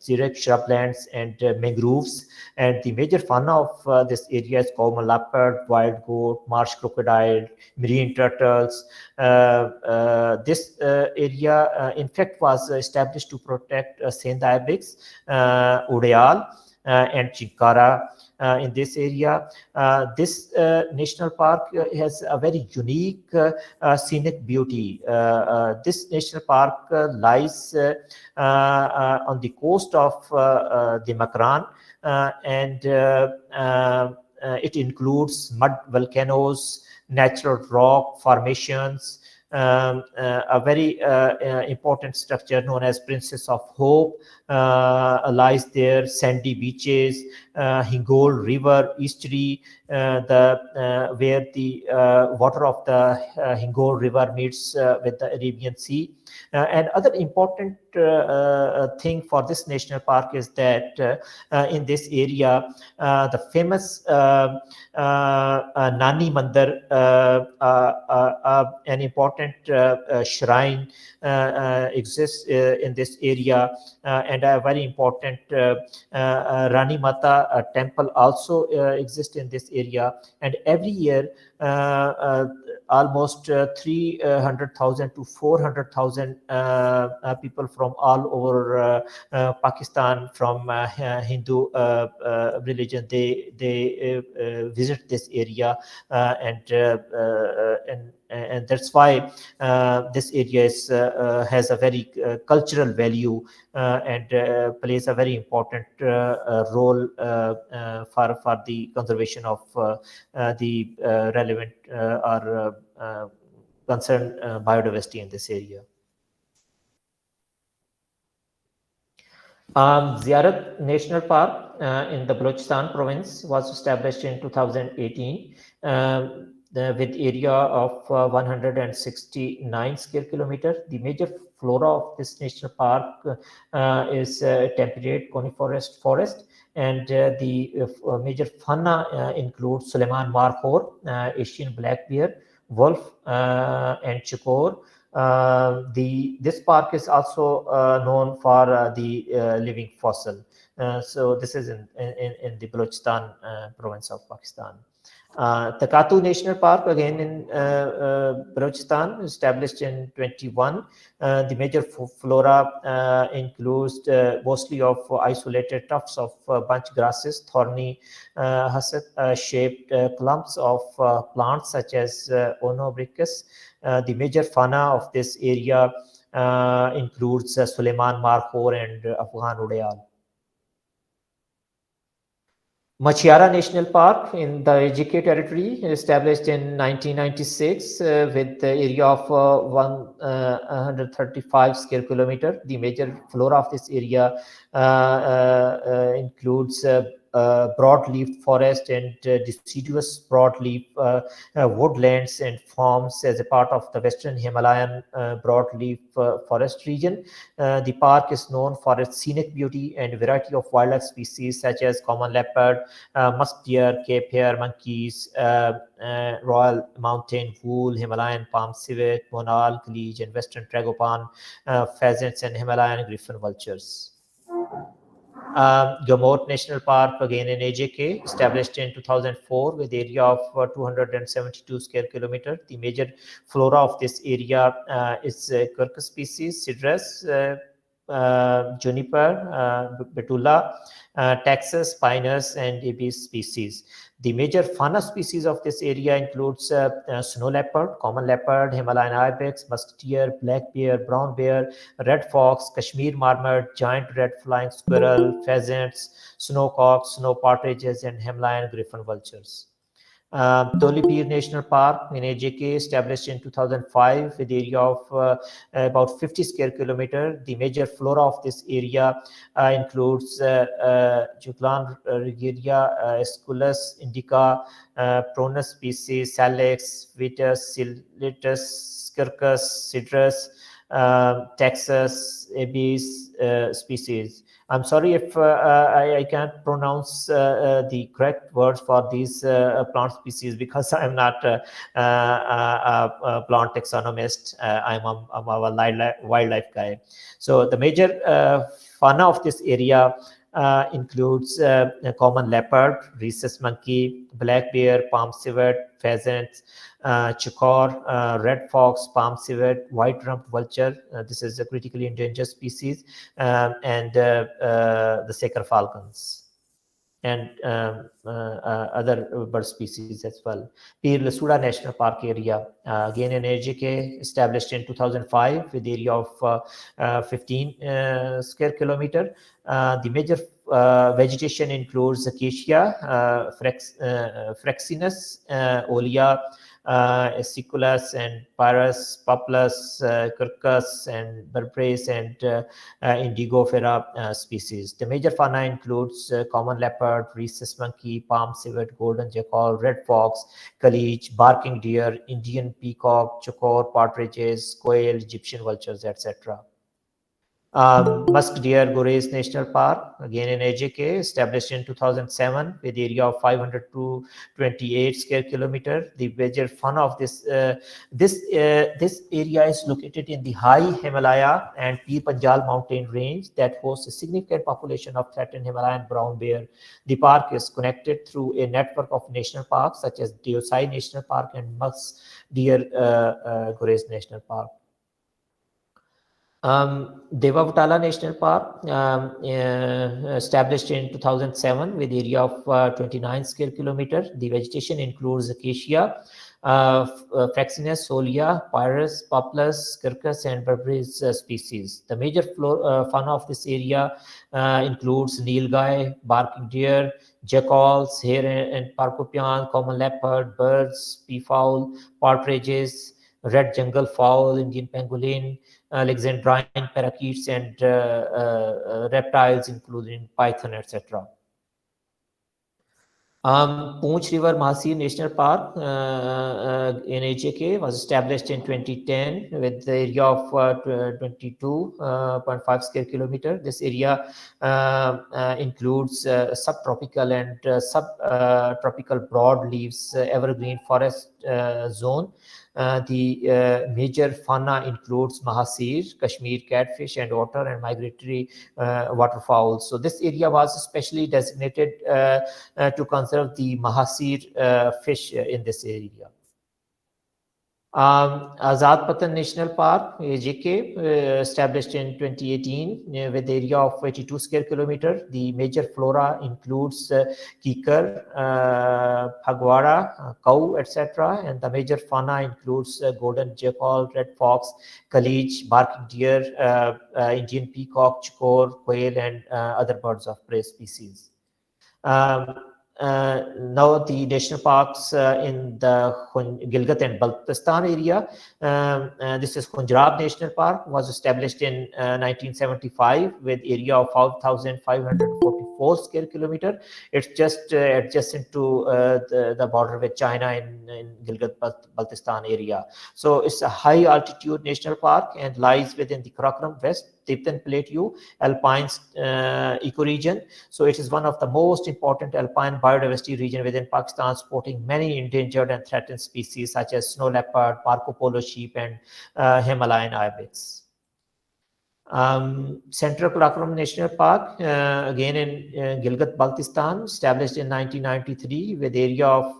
A: shrublands and mangroves, and the major fauna of this area is common leopard, wild goat, marsh crocodile, marine turtles. This area, in fact, was established to protect Sindh ibex, Udeal, and Chinkara in this area. This national park has a very unique scenic beauty. This national park lies on the coast of the Makran, and it includes mud volcanoes, natural rock formations, a very important structure known as Princess of Hope lies there, sandy beaches, Hingol River estuary, where the water of the Hingol River meets with the Arabian Sea. And other important thing for this national park is that in this area, the famous Nani Mandir, an important shrine exists in this area, and a very important Rani Mata temple also exists in this area. And every year almost 300,000 to 400,000 people from all over Pakistan, from Hindu religion. They visit this area, and that's why this area has a very cultural value and plays a very important role for the conservation of the relevant or concerned biodiversity in this area. Ziyarat National Park in the Balochistan province was established in 2018 with area of 169 square kilometer. The major flora of this national park is temperate coniferous forest, and the major fauna includes Suleiman Markhor, Asian black bear, wolf, and chukor. This park is also known for the living fossil. So this is in the Balochistan province of Pakistan. Takatu National Park, again in Balochistan, established in 21. The major flora includes mostly of isolated tufts of bunch grasses, thorny shaped clumps of plants such as Onobricus. The major fauna of this area includes Suleiman Markhor and Afghan Udayal. Machiara National Park in the AJK territory, established in 1996 with the area of 135 square kilometer. The major flora of this area includes broadleaf forest and deciduous broadleaf woodlands and farms as a part of the Western Himalayan broadleaf forest region. The park is known for its scenic beauty and variety of wildlife species such as common leopard, musk deer, Cape hare monkeys, Royal Mountain Wool, Himalayan palm civet, monal, kaleej, and western tragopan, pheasants, and Himalayan griffon vultures. Gamot National Park, again in AJK, established in 2004 with area of 272 square kilometer. The major flora of this area is Quercus species, Cedrus, Juniper, Betula, Taxus, Pinus, and Ibis species. The major fauna species of this area includes snow leopard, common leopard, Himalayan ibex, musk deer, black bear, brown bear, red fox, Kashmir marmot, giant red flying squirrel, pheasants, snowcocks, snow partridges, and Himalayan griffon vultures. Tolibir National Park in AJK, established in 2005 with area of about 50 square kilometer. The major flora of this area includes Juclan regalia, Esculus indica, Pronus species, Salix, Vitus, Silitus, Quercus, Cedrus, Taxus, Ibis species. I'm sorry if I can't pronounce the correct words for these plant species because I'm not a plant taxonomist. I'm a wildlife guy. So the major fauna of this area includes common leopard, rhesus monkey, black bear, palm civet, pheasants, chukor, red fox, palm civet, white-rumped vulture. This is a critically endangered species, and the Saker falcons, and other bird species as well. Pir Lasuda National Park area, again in AJK, established in 2005 with area of 15 square kilometer. The major vegetation includes acacia, Fraxinus, Olea, Aciculus, and Pyrus, Populus, Quercus, and Berbrace, and Indigofera species. The major fauna includes common leopard, rhesus monkey, palm civet, golden jackal, red fox, kaleej, barking deer, Indian peacock, chukor, partridges, quail, Egyptian vultures, etc. Musk Deer Gores National Park, again in AJK, established in 2007 with area of 500 to 28 square kilometer. The major fun of this area is located in the high Himalaya and Pir Panjal mountain range that hosts a significant population of threatened Himalayan brown bear. The park is connected through a network of national parks such as Day-7 National Park and Musk Deer Gores National Park. Devavutala National Park, established in 2007 with area of 29 square kilometer. The vegetation includes acacia, Fraxinus, Solia, Pyrus, Poplus, Quercus, and Berberis species. The major fauna of this area includes nilgai, barking deer, jackals, hare and parcopian, common leopard, birds, peafowl, partridges, red jungle fowl, Indian pangolin, Alexandrine parakeets, and reptiles including python, etc. Poonch River Mahasir National Park in HAK was established in 2010 with the area of 22.5 square kilometer. This area includes subtropical and subtropical broadleaves evergreen forest zone. The major fauna includes mahasir, Kashmir catfish, and otter and migratory waterfowl. So this area was especially designated to conserve the mahasir fish in this area. Azad Patan National Park, AJK, established in 2018 with area of 82 square kilometer. The major flora includes kikar, phagwara, cow, etc. And the major fauna includes golden jackal, red fox, kalich, barking deer, Indian peacock, chikor, quail, and other birds of prey species. Now the national parks in the Gilgit and Baltistan area. This is Khunjarab National Park, was established in 1975 with area of 5,544 square kilometer. It's just adjacent to the border with China in Gilgit Baltistan area. So it's a high altitude national park and lies within the Karakoram West Tibetan Plateau alpine ecoregion. So it is one of the most important alpine biodiversity region within Pakistan, supporting many endangered and threatened species such as snow leopard, Parco polo sheep, and Himalayan ibex. Central Karakoram National Park, again in Gilgit Baltistan, established in 1993 with area of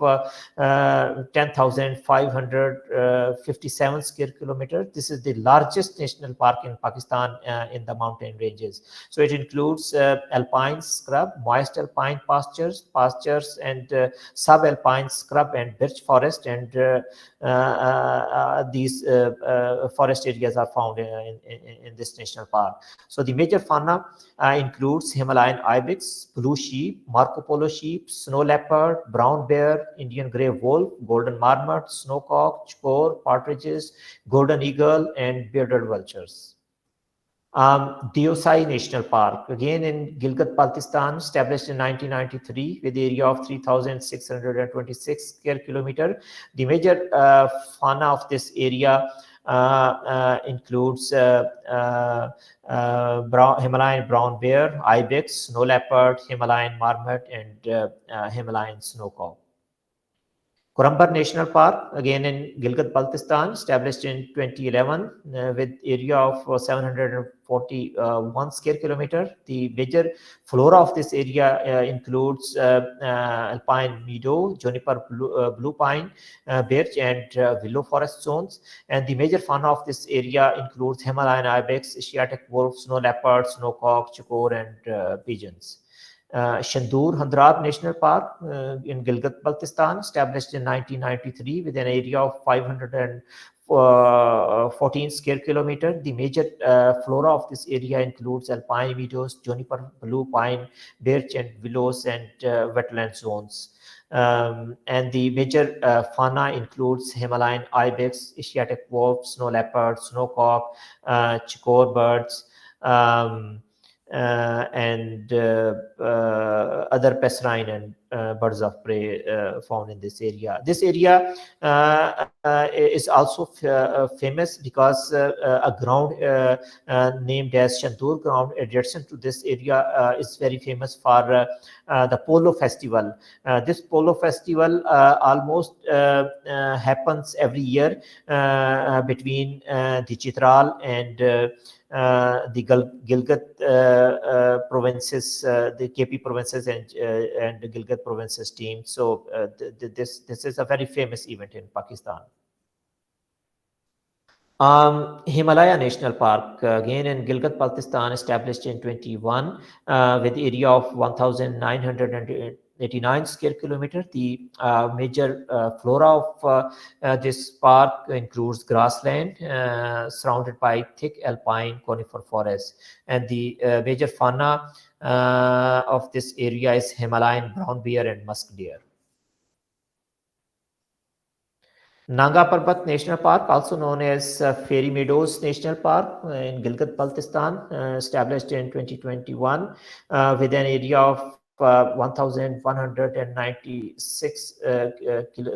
A: 10,557 square kilometers. This is the largest national park in Pakistan in the mountain ranges. So it includes alpine scrub, moist alpine pastures, and subalpine scrub and birch forest, and these forest areas are found in this national park. So the major fauna includes Himalayan ibex, blue sheep, Marco Polo sheep, snow leopard, brown bear, Indian grey wolf, golden marmot, snowcock, chikor, partridges, golden eagle, and bearded vultures. Day-7 National Park, again in Gilgit Baltistan, established in 1993 with area of 3,626 square kilometer. The major fauna of this area includes Himalayan brown bear, ibex, snow leopard, Himalayan marmot, and Himalayan snowcock. Corambar National Park, again in Gilgit Baltistan, established in 2011 with area of 741 square kilometer. The major flora of this area includes alpine meadow, juniper, blue pine, birch, and willow forest zones. And the major fauna of this area includes Himalayan ibex, Asiatic wolf, snow leopard, snowcock, chikor, and pigeons. Shandur Handrab National Park in Gilgit Baltistan, established in 1993 with an area of 514 square kilometer. The major flora of this area includes alpine meadows, juniper, blue pine, birch, and willows, and wetland zones. And the major fauna includes Himalayan ibex, Asiatic wolf, snow leopard, snowcock, chikor birds, and other passerine and birds of prey found in this area. This area is also famous because a ground named as Shantur ground adjacent to this area is very famous for the Polo Festival. This Polo Festival almost happens every year between the Chitral and the Gilgit provinces, the KP provinces and the Gilgit provinces team. So this is a very famous event in Pakistan. Himalaya National Park, again in Gilgit-Baltistan, established in 21 with area of 1,989 square kilometer. The major flora of this park includes grassland surrounded by thick alpine conifer forests, and the major fauna of this area is Himalayan brown bear and musk deer. Nanga Parbat National Park, also known as Fairy Meadows National Park in Gilgit-Baltistan, established in 2021 with an area of 1,196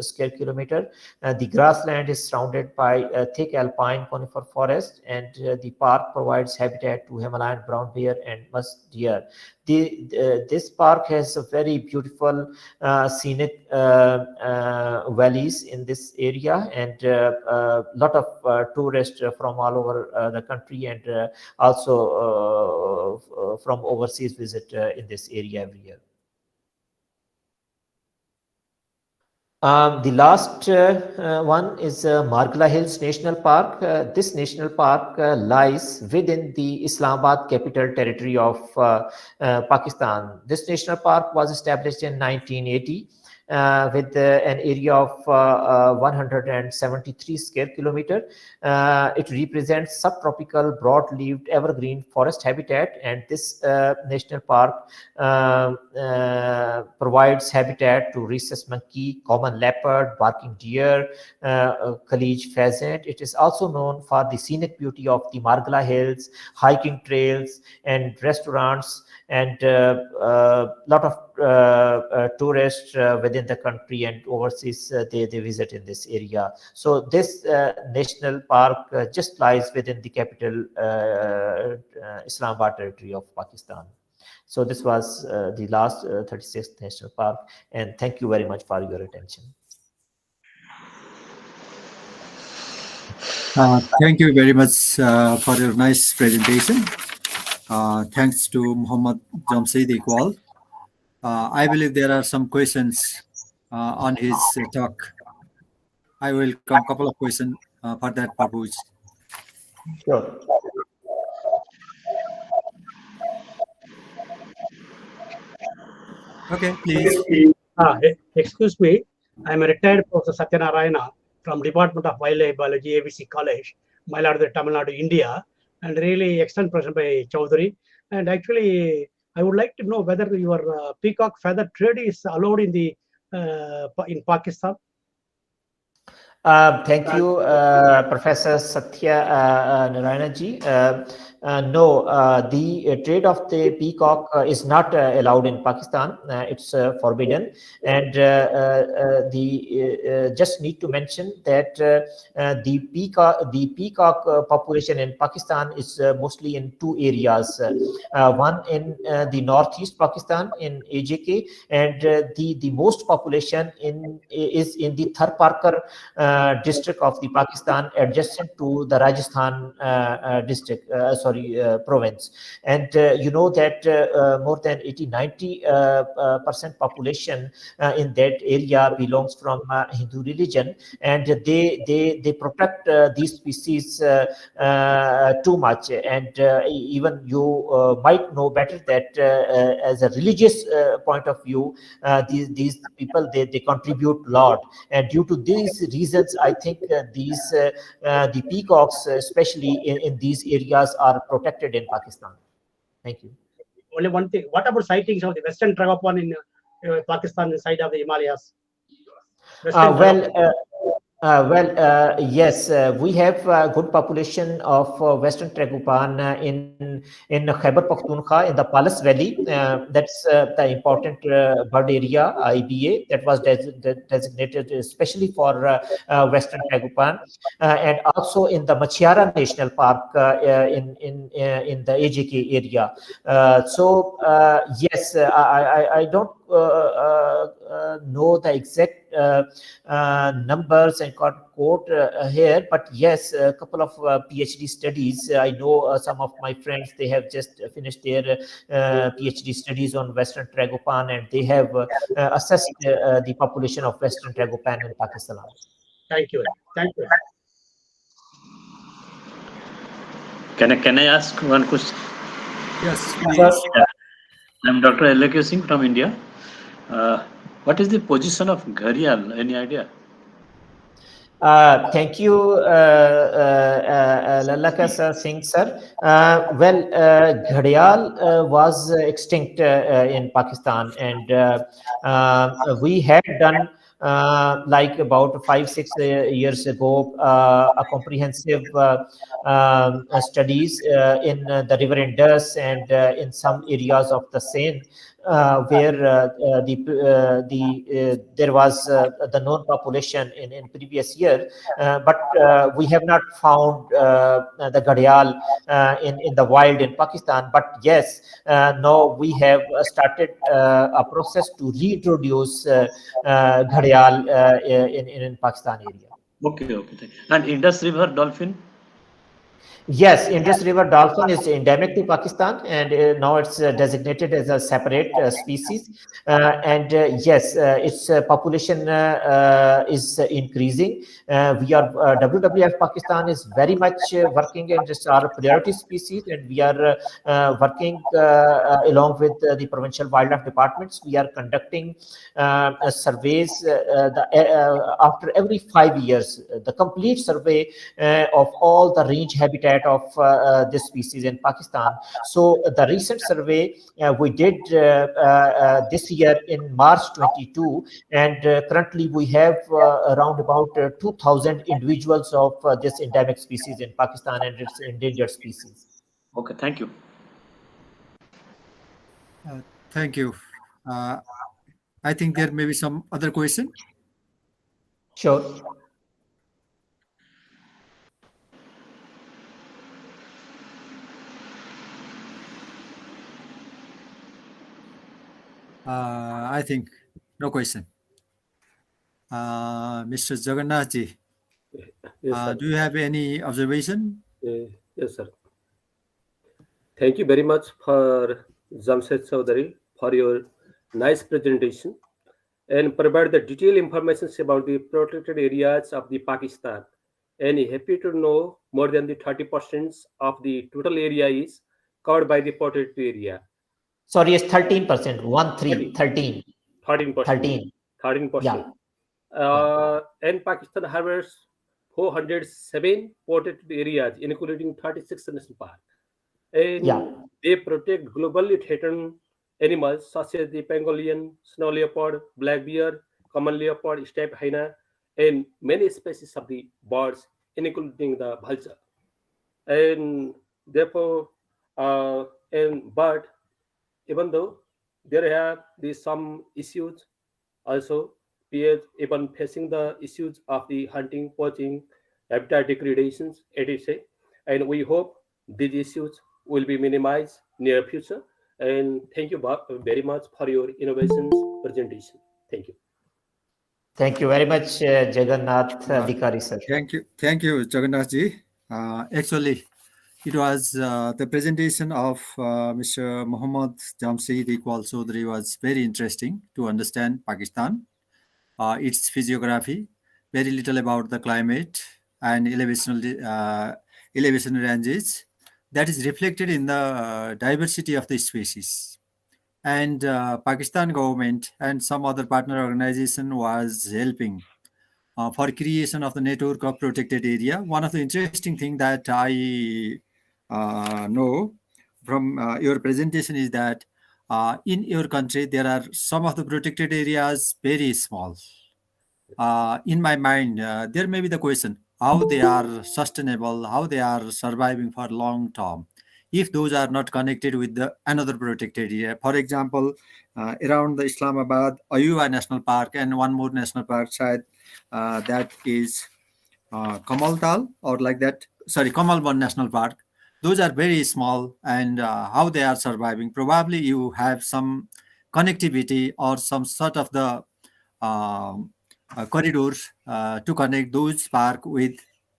A: square kilometer. The grassland is surrounded by a thick alpine conifer forest, and the park provides habitat to Himalayan brown bear and musk deer. This park has a very beautiful scenic valleys in this area, and a lot of tourists from all over the country and also from overseas visit in this area every year. The last one is Margla Hills National Park. This national park lies within the Islamabad Capital Territory of Pakistan. This national park was established in 1980 with an area of 173 square kilometer. It represents subtropical broad-leaved evergreen forest habitat, and this national park provides habitat to rhesus monkey, common leopard, barking deer, Khalij pheasant. It is also known for the scenic beauty of the Margla Hills, hiking trails and restaurants, and a lot of tourists within the country and overseas they visit in this area. So this national park just lies within the capital Islamabad territory of Pakistan. So this was the last 36th national park, and thank you very much for your attention.
D: Thank you very much for your nice presentation. Thanks to Muhammad Jamseed Iqbal. I believe there are some questions on his talk. I will come a couple of questions for that purpose.
A: Sure.
D: Okay, please.
B: Excuse me, I am a retired Professor Satyanarayana from Department of Wildlife Biology, ABC College, Mailadure, Tamil Nadu, India, and really excellent presentation by Chaudhary. And actually, I would like to know whether your peacock feather trade is allowed in the in Pakistan.
A: Thank you, Professor Satya Narayana ji. No, the trade of the peacock is not allowed in Pakistan. It's forbidden, and just need to mention that the peacock population in Pakistan is mostly in two areas. One in the northeast Pakistan in AJK, and the most population is in the Tharparkar district of the Pakistan, adjacent to the Rajasthan district, province. And you know that more than 80-90% population in that area belongs from Hindu religion, and they protect these species too much. And even you might know better that as a religious point of view, these people they contribute a lot, and due to these reasons, I think the peacocks, especially in these areas, are protected in Pakistan. Thank you.
B: Only one thing. What about sightings of the western tragopan in Pakistan, the side of the Himalayas?
A: Yes, we have a good population of Western Tragopan in Khyber Pakhtunkhwa in the Palas Valley. That's the important bird area, IBA, that was designated especially for Western Tragopan, and also in the Machiara National Park in the AJK area. Yes, I don't know the exact numbers and quote here, but yes, a couple of PhD studies. I know some of my friends, they have just finished their PhD studies on Western Tragopan, and they have assessed the population of Western Tragopan in Pakistan.
B: Thank you. Thank you.
S: Can I ask one question?
D: Yes, please.
S: I'm Dr. L.K. Singh from India. What is the position of Gharial? Any idea?
A: Thank you, Lalaka Singh sir. Gharial was extinct in Pakistan, and we had done like about 5-6 years ago a comprehensive studies in the river Indus and in some areas of the Seine, where there was the known population in previous year, but we have not found the gharial in the wild in Pakistan. But yes, now we have started a process to reintroduce gharial in Pakistan area.
S: Okay. And Indus River dolphin?
A: Yes, Indus River dolphin is endemic to Pakistan, and now it's designated as a separate species. Yes, its population is increasing. WWF Pakistan is very much working, and it's our priority species, and we are working along with the provincial wildlife departments. We are conducting surveys after every 5 years, the complete survey of all the range habitat of this species in Pakistan. So the recent survey we did this year in March 22, and currently we have around about 2,000 individuals of this endemic species in Pakistan and its endangered species.
S: Okay, thank you.
D: Thank you. I think there may be some other question.
A: Sure.
D: I think no question. Mr. Jagannathji,
T: Yes,
D: do you have any observation?
T: Yes, sir. Thank you very much for Jamshed Chaudhary for your nice presentation and provide the detailed information about the protected areas of the Pakistan. And happy to know more than the 30% of the total area is covered by the protected area.
A: Sorry, it's 13%. 13.
T: 13%. 13%.
A: Yeah.
T: And Pakistan harvests 407 protected areas, including 36 national parks. And they protect globally threatened animals such as the pangolin, snow leopard, black bear, common leopard, steppe hyena, and many species of the birds, including the vulture. And therefore, but even though there have some issues, also even facing the issues of the hunting, poaching, habitat degradations, etc. And we hope these issues will be minimized near future. And thank you very much for your innovations presentation. Thank you.
A: Thank you very much, Jagannath Adhikari sir.
D: Thank you, Jagannathji. Actually, it was the presentation of Mr. Mohammad Jamshed Iqbal Chaudhary was very interesting to understand Pakistan, its physiography, very little about the climate and elevation ranges. That is reflected in the diversity of the species. And Pakistan government and some other partner organization was helping for creation of the network of protected area. One of the interesting thing that I know from your presentation is that in your country there are some of the protected areas very small, in my mind, there may be the question how they are sustainable, how they are surviving for long term, if those are not connected with the another protected area. For example, around the Islamabad, Ayuva National Park and one more national park side, that is Kamaltal or like that. Sorry, Kamalban National Park. Those are very small, and how they are surviving. Probably you have some connectivity or some sort of the corridors to connect those park with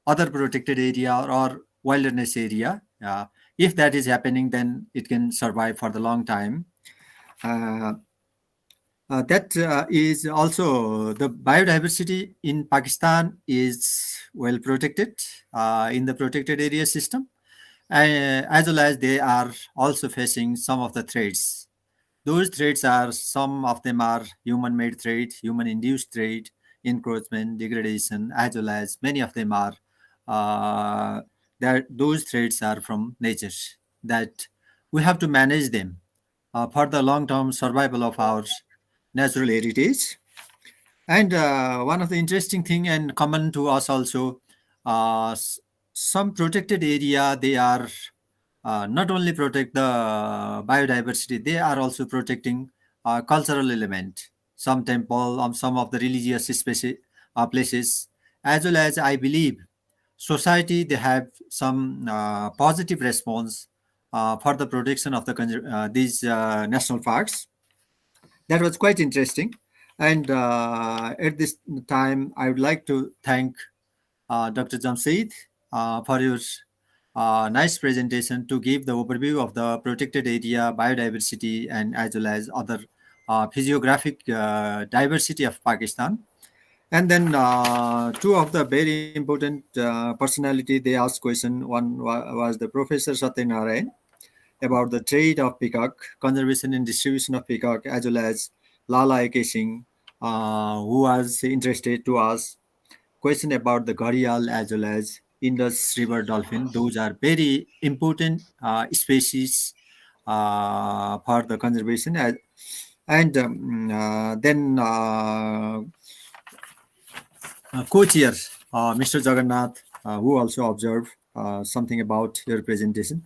D: other protected area or wilderness area. If that is happening, then it can survive for the long time. That is also the biodiversity in Pakistan is well protected in the protected area system, as well as they are also facing some of the threats. Those threats are, some of them are human-made threat, human-induced threat, encroachment, degradation, as well as many of them are that those threats are from nature, that we have to manage them for the long-term survival of our natural heritage. And one of the interesting thing and common to us also, some protected area, they are not only protect the biodiversity, they are also protecting cultural element, some temple, some of the religious places, as well as I believe society, they have some positive response for the protection of these national parks. That was quite interesting. And at this time, I would like to thank Dr. Jamseed for your nice presentation to give the overview of the protected area, biodiversity, and as well as other physiographic diversity of Pakistan. And then two of the very important personality, they asked question. One was the Professor Satyanarayan about the trade of peacock, conservation and distribution of peacock, as well as Lala AK Singh, who was interested to ask question about the gharial as well as Indus River dolphin. Those are very important species for the conservation. And then co-chair, Mr. Jagannath, who also observed something about your presentation.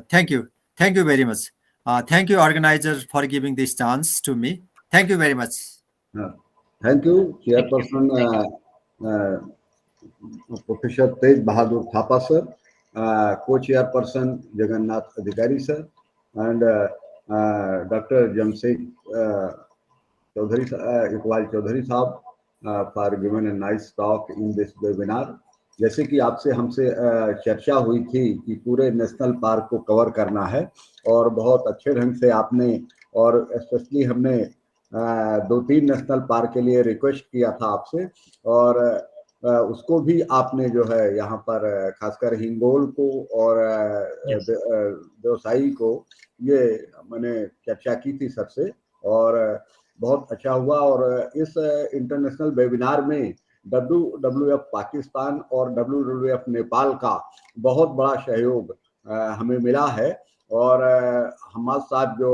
D: Thank you. Thank you very much. Thank you, organizers, for giving this chance to me. Thank you very much.
C: Thank you, Chairperson Professor Tej Bahadur Thapa sir, Co-Chairperson Jagannath Adhikari sir, and Dr. Jamseed Chaudhary, Iqbal Chaudhary Sahab for giving a nice talk in this webinar. जैसे कि आपसे हमसे चर्चा हुई थी कि पूरे national park को कवर करना है, और बहुत अच्छे ढंग से आपने, और स्पेशली हमने 2-3 नेशनल पार्क के लिए रिक्वेस्ट किया था आपसे, और उसको भी आपने जो है यहाँ पर खासकर हिंगोल को और देवसाई को ये मैंने चर्चा की थी सबसे, और बहुत अच्छा हुआ। और इस इंटरनेशनल वेबिनार में WWF पाकिस्तान और WWF नेपाल का बहुत बड़ा सहयोग हमें मिला है। और हम्माद साहब जो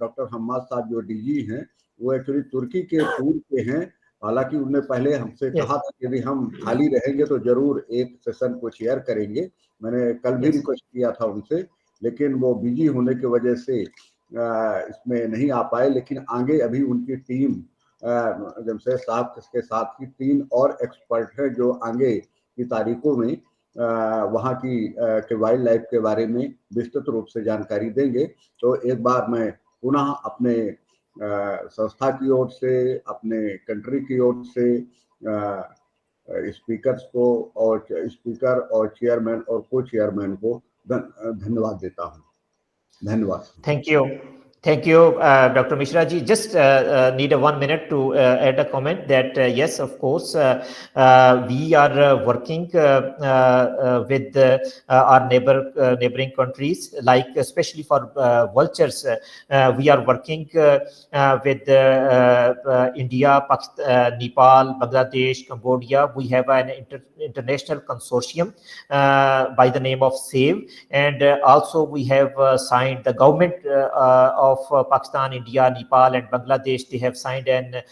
C: डॉक्टर हम्माद साहब जो डीजी हैं, वो एक्चुअली तुर्की के टूर पे हैं। हालांकि उन्होंने पहले हमसे कहा था कि यदि हम खाली रहेंगे तो जरूर एक सेशन को शेयर करेंगे। मैंने कल भी रिक्वेस्ट किया था उनसे, लेकिन वो बिजी होने की वजह से इसमें नहीं आ पाए। लेकिन आगे अभी उनकी टीम जमशेद साहब के साथ ही 3 और एक्सपर्ट है जो आगे की तारीखों में वहाँ की वाइल्ड लाइफ के बारे में विस्तृत रूप से जानकारी देंगे। तो एक बार मैं पुनः अपने संस्था की ओर से, अपने कंट्री की ओर से स्पीकर्स को और स्पीकर और चेयरमैन और को चेयरमैन को धन्यवाद देता हूँ। धन्यवाद।
A: Thank you, Dr. Mishra ji. Just need 1 minute to add a comment that yes, of course, we are working with our neighboring countries, like especially for vultures. We are working with India, Pakistan, Nepal, Bangladesh, Cambodia. We have an international consortium by the name of SAVE, and also we have signed the government of of Pakistan, India, Nepal, and Bangladesh, they have signed an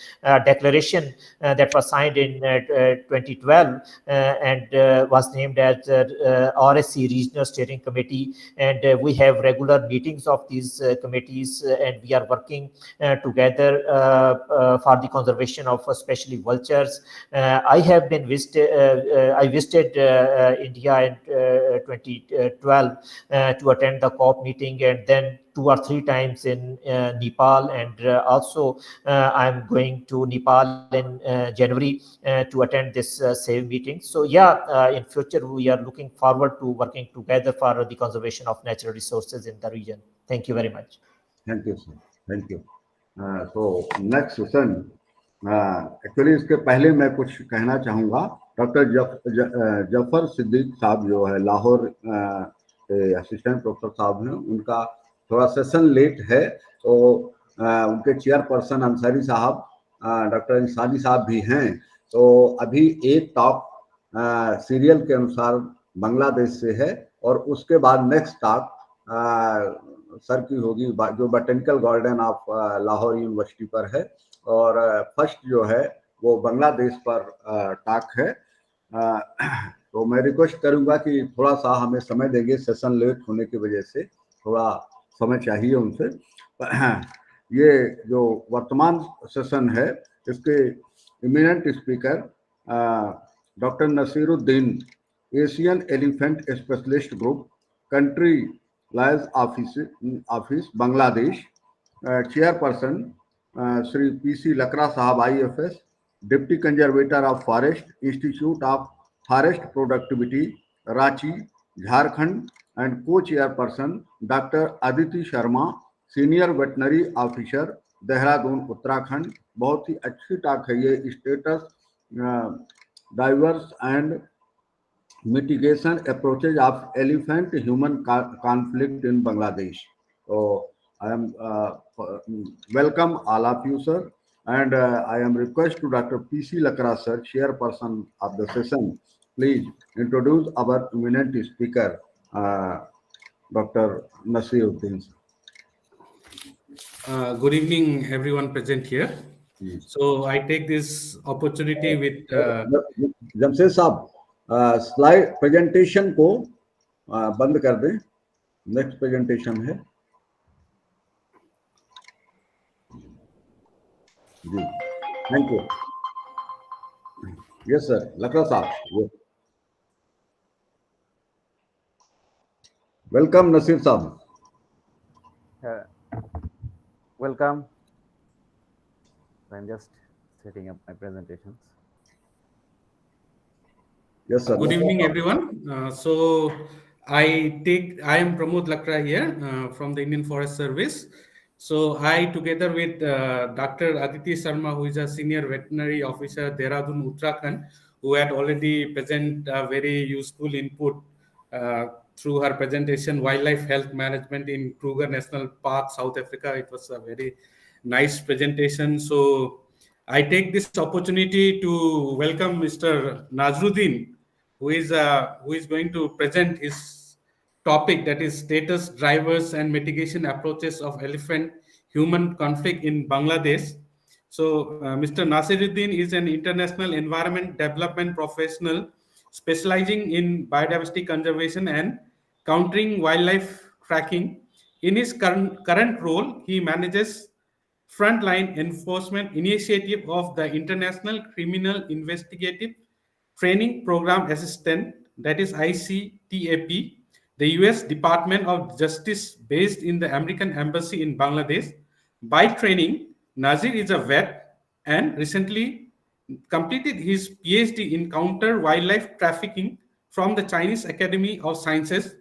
A: declaration that was signed in 2012 and was named as RSC Regional Steering Committee. And we have regular meetings of these committees, and we are working together for the conservation of especially vultures. I have been I visited India in 2012 to attend the COP meeting, and then 2 or 3 times in Nepal, and also I'm going to Nepal in January to attend this same meeting. So yeah, in future we are looking forward to working together for the conservation of natural resources in the region. Thank you very much.
C: Thank you, sir. Thank you. So next session, actually इसके पहले मैं कुछ कहना चाहूँगा. Doctor Zafar Siddique साहब जो है Lahore assistant professor साहब हैं, उनका थोड़ा सेशन लेट है, तो उनके चेयरपर्सन अंसारी साहब, डॉक्टर इंसानी साहब भी हैं. तो अभी एक टॉक सीरियल के अनुसार बांग्लादेश से है, और उसके बाद नेक्स्ट टॉक सर की होगी जो botanical garden of Lahore university पर है, और फर्स्ट जो है वो बांग्लादेश पर टॉक है. तो मैं रिक्वेस्ट करूंगा कि थोड़ा सा हमें समय देंगे, सेशन लेट होने की वजह से थोड़ा समय चाहिए उनसे. ये जो वर्तमान सेशन है, इसके eminent speaker doctor Nasiruddin, Asian elephant specialist group, country लायंस office Bangladesh. Chairperson Shri PC Lakra साहब, IFS, deputy conservator of forest, institute of forest productivity, Ranchi, Jharkhand, and co chairperson doctor Aditi Sharma, senior veterinary officer, Dehradun, Uttarakhand. बहुत ही अच्छी टॉक है ये, status drivers and mitigation approaches of elephant human conflict in Bangladesh. So I am welcome all of you, sir, and I am request to Dr. PC Lakra, sir, chairperson of the session. Please introduce our eminent speaker, Dr. Nasiruddin.
E: Good evening, everyone present here. So I take this opportunity with
C: Jamshed साहब, slide presentation को बंद कर दें. Next presentation है. जी, thank you. Yes sir, लकड़ा साहब. Welcome Naseer साहब.
G: Welcome. I'm just setting up my presentations.
C: Yes, sir.
E: Good evening, everyone. So I am Pramod Lakra here from the Indian Forest Service. So I, together with Dr. Aditi Sharma, who is a senior veterinary officer, Dehradun, Uttarakhand, who had already present a very useful input through her presentation, Wildlife Health Management in Kruger National Park, South Africa. It was a very nice presentation. So I take this opportunity to welcome Mr. Nazruddin, who is going to present his topic, that is status, drivers, and mitigation approaches of elephant-human conflict in Bangladesh. So Mr. Nasiruddin is an international environment development professional specializing in biodiversity conservation and countering wildlife tracking. In his current role, he manages frontline enforcement initiative of the International Criminal Investigative Training Program Assistant, that is ICTAP, the US Department of Justice based in the American Embassy in Bangladesh. By training, Nazir is a vet and recently completed his PhD in counter wildlife trafficking from the Chinese Academy of Sciences.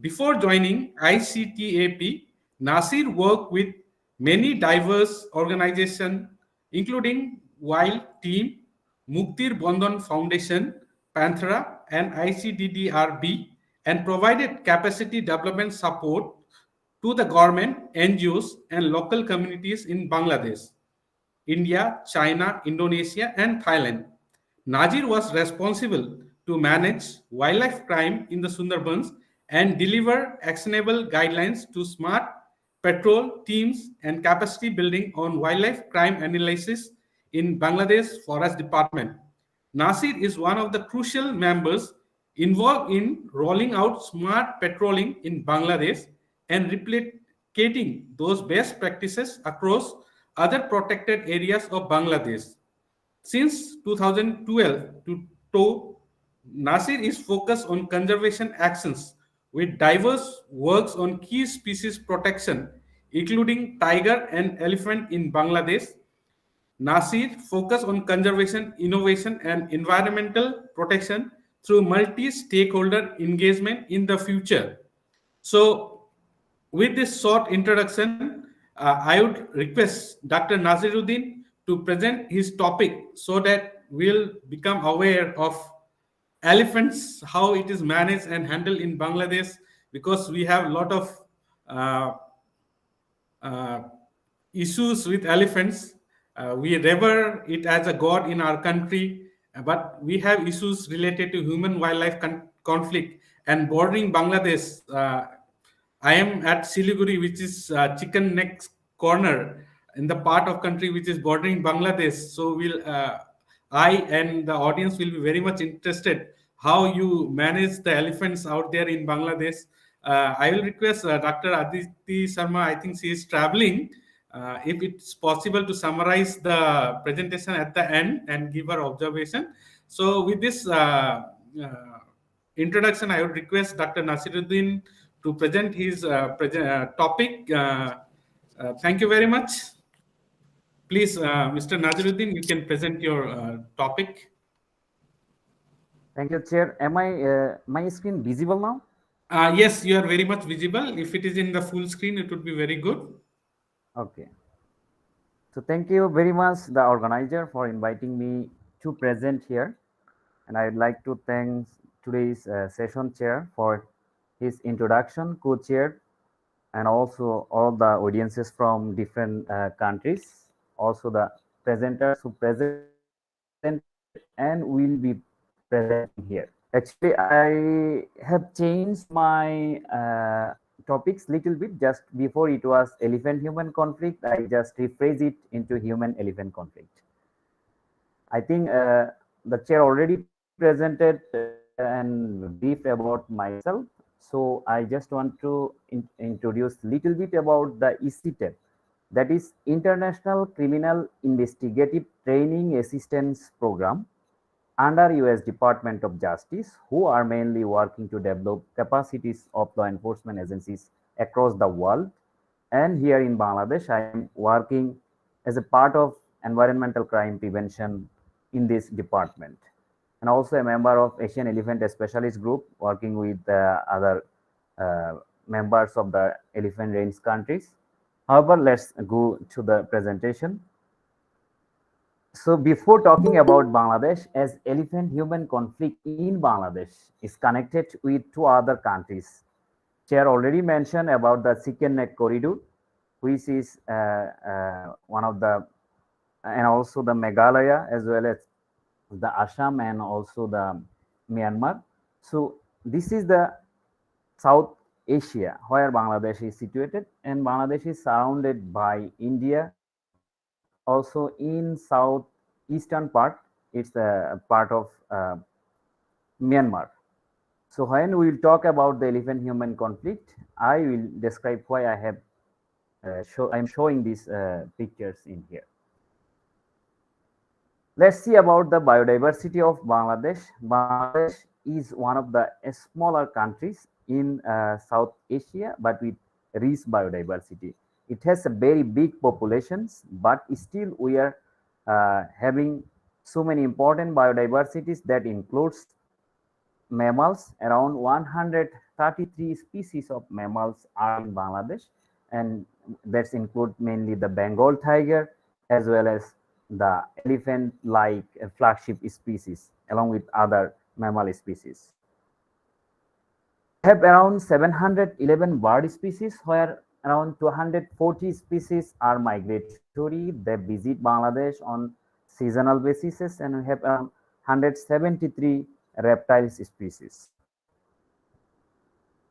E: Before joining ICTAP, Nasir worked with many diverse organizations, including Wild Team, Muktir Bandhan Foundation, Panthera, and ICDDRB, and provided capacity development support to the government, NGOs, and local communities in Bangladesh, India, China, Indonesia, and Thailand. Nazir was responsible to manage wildlife crime in the Sundarbans and deliver actionable guidelines to smart patrol teams, and capacity building on wildlife crime analysis in Bangladesh Forest Department. Nasir is one of the crucial members involved in rolling out smart patrolling in Bangladesh and replicating those best practices across other protected areas of Bangladesh. Since 2012 Nasir is focused on conservation actions with diverse works on key species protection, including tiger and elephant in Bangladesh. Nasir focus on conservation, innovation, and environmental protection through multi-stakeholder engagement in the future. So, with this short introduction, I would request Dr. Naziruddin to present his topic so that we'll become aware of elephants, how it is managed and handled in Bangladesh, because we have a lot of uh, uh, issues with elephants. We revere it as a god in our country, but we have issues related to human-wildlife conflict and bordering Bangladesh. I am at Siliguri, which is chicken neck corner in the part of country which is bordering Bangladesh. So I and the audience will be very much interested how you manage the elephants out there in Bangladesh. I will request Dr. Aditi Sharma. I think she is traveling. If it's possible to summarize the presentation at the end and give her observation. So with this introduction, I would request Dr. Nasiruddin to present his topic. Thank you very much. Please, Mr. Nasiruddin, you can present your topic.
G: Thank you, Chair. Am I my screen visible now?
E: Yes, you are very much visible. If it is in the full screen, it would be very good.
G: Okay. So thank you very much, the organizer, for inviting me to present here. And I'd like to thank today's session chair for his introduction, co-chair, and also all the audiences from different countries, also the presenters who presented and will be presenting here. Actually, I have changed my topics little bit. Just before it was elephant-human conflict, I just rephrase it into human-elephant conflict. I think the chair already presented and briefed about myself. So I just want to introduce little bit about the ICTEP, that is International Criminal Investigative Training Assistance Program under US Department of Justice, who are mainly working to develop capacities of law enforcement agencies across the world. And here in Bangladesh, I am working as a part of environmental crime prevention in this department, and also a member of Asian Elephant Specialist Group working with other members of the elephant range countries. However, let's go to the presentation. So before talking about Bangladesh, as elephant-human conflict in Bangladesh is connected with two other countries. Chair already mentioned about the chicken neck corridor, which is one of the, and also the Meghalaya, as well as the Assam and also the Myanmar. So this is the South Asia where Bangladesh is situated, and Bangladesh is surrounded by India. Also in southeastern part, it's a part of Myanmar. So when we will talk about the elephant-human conflict, I will describe why I have I'm showing these pictures in here. Let's see about the biodiversity of Bangladesh. Bangladesh is one of the smaller countries in South Asia, but with rich biodiversity. It has a very big populations, but still we are having so many important biodiversities that includes mammals. Around 133 species of mammals are in Bangladesh, and that's include mainly the Bengal tiger as well as the elephant-like flagship species, along with other mammal species. We have around 711 bird species, where around 240 species are migratory. They visit Bangladesh on seasonal basis, and we have around 173 reptiles species.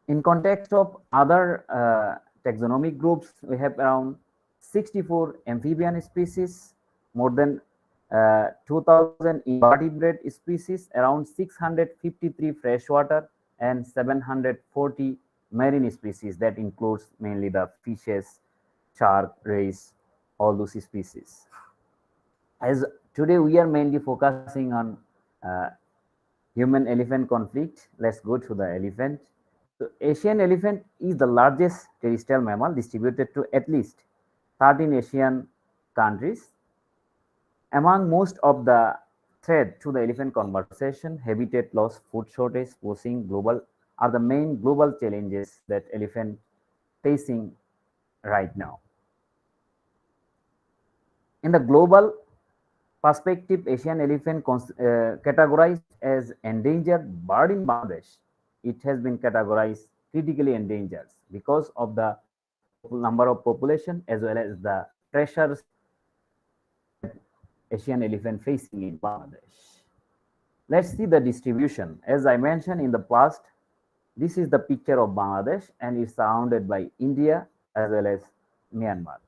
G: In context of other taxonomic groups, we have around 64 amphibian species, more than 2000 invertebrate species, around 653 freshwater, and 740 marine species. That includes mainly the fishes, shark, rays, all those species. As today we are mainly focusing on human-elephant conflict, let's go to the elephant. So Asian elephant is the largest terrestrial mammal distributed to at least 13 Asian countries. Among most of the threat to the elephant conservation, habitat loss, food shortage, poaching, global are the main global challenges that elephant facing right now. In the global perspective, Asian elephant categorized as endangered bird in Bangladesh. It has been categorized critically endangered because of the number of population as well as the pressures that Asian elephant facing in Bangladesh. Let's see the distribution. As I mentioned in the past, this is the picture of Bangladesh and it's surrounded by India as well as Myanmar.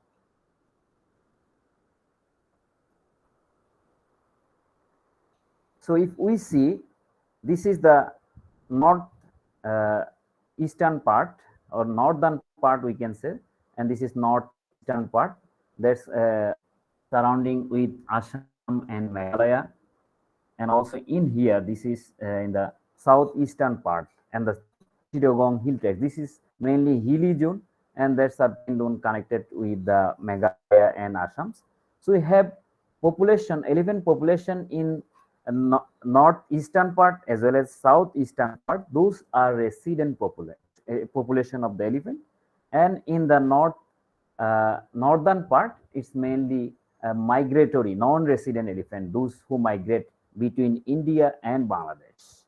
G: So if we see, this is the north eastern part or northern part we can say, and this is northeastern part. That's surrounding with Assam and Meghalaya, and also in here this is in the southeastern part and the Chittagong hill tracts. This is mainly hilly zone, and that's certain zone connected with the Meghalaya and Assam. So we have population, elephant population in northeastern part as well as southeastern part. Those are resident population of the elephant, and in the northern part it's mainly migratory non-resident elephant, those who migrate between India and Bangladesh.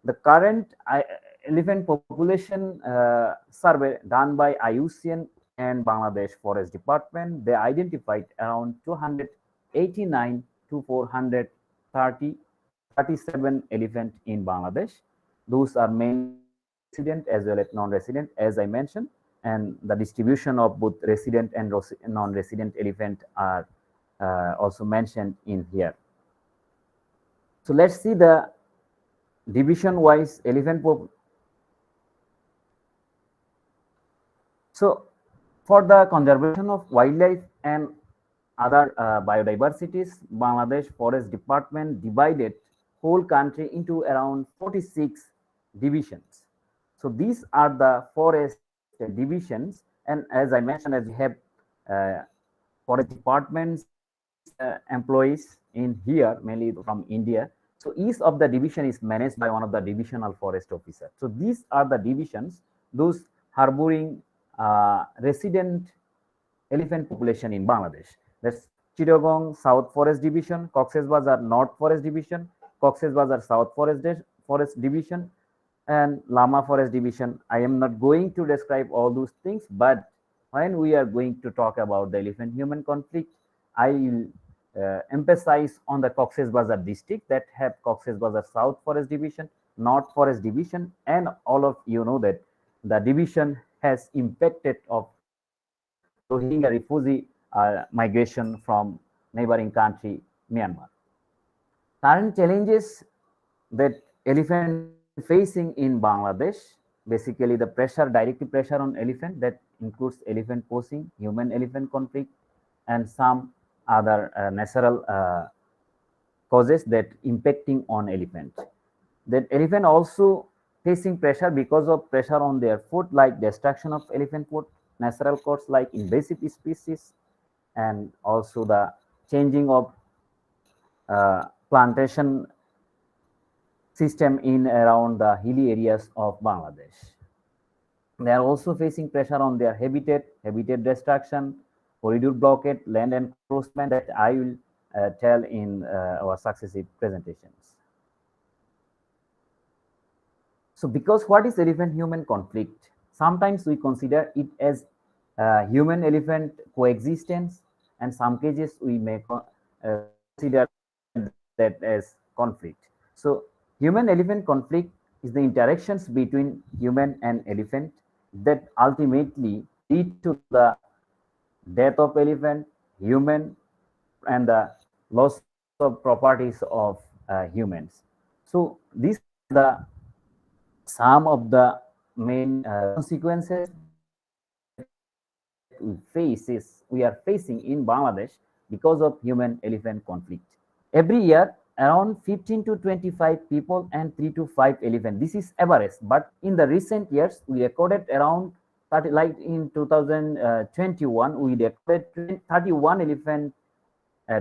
G: The current elephant population survey done by IUCN and Bangladesh Forest Department, they identified around 289 to 437 elephant in Bangladesh. Those are mainly resident as well as non-resident, as I mentioned, and the distribution of both resident and non-resident elephant are also mentioned in here. So let's see the division-wise elephant population. So for the conservation of wildlife and other biodiversities, Bangladesh Forest Department divided whole country into around 46 divisions. So these are the forest divisions, and as I mentioned, as we have forest departments employees in here, mainly from India. So each of the division is managed by one of the divisional forest officers. So these are the divisions, those harboring resident elephant population in Bangladesh. That's Chittagong South Forest Division, Cox's Bazar North Forest Division, Cox's Bazar South Forest Division, and Lama Forest Division. I am not going to describe all those things, but when we are going to talk about the elephant-human conflict, I will emphasize on the Cox's Bazar district that have Cox's Bazar South Forest Division, North Forest Division, and all of you know that the division has impacted of Rohingya refugee migration from neighboring country Myanmar. Current challenges that elephant facing in Bangladesh, basically the pressure, direct pressure on elephant that includes elephant poaching, human-elephant conflict, and some other natural causes that impacting on elephant. That elephant also facing pressure because of pressure on their food, like destruction of elephant food, natural causes like invasive species, and also the changing of plantation system in around the hilly areas of Bangladesh. They are also facing pressure on their habitat destruction, corridor blockade, land encroachment that I will tell in our successive presentations. So because what is elephant-human conflict? Sometimes we consider it as human-elephant coexistence, and some cases we may consider that as conflict. So human-elephant conflict is the interactions between human and elephant that ultimately lead to the death of elephant, human, and the loss of properties of humans. So these are the some of the main consequences that we are facing in Bangladesh because of human-elephant conflict. Every year, around 15 to 25 people and 3 to 5 elephants. This is average, but in the recent years, we recorded around 30, like in 2021, we recorded 31 elephant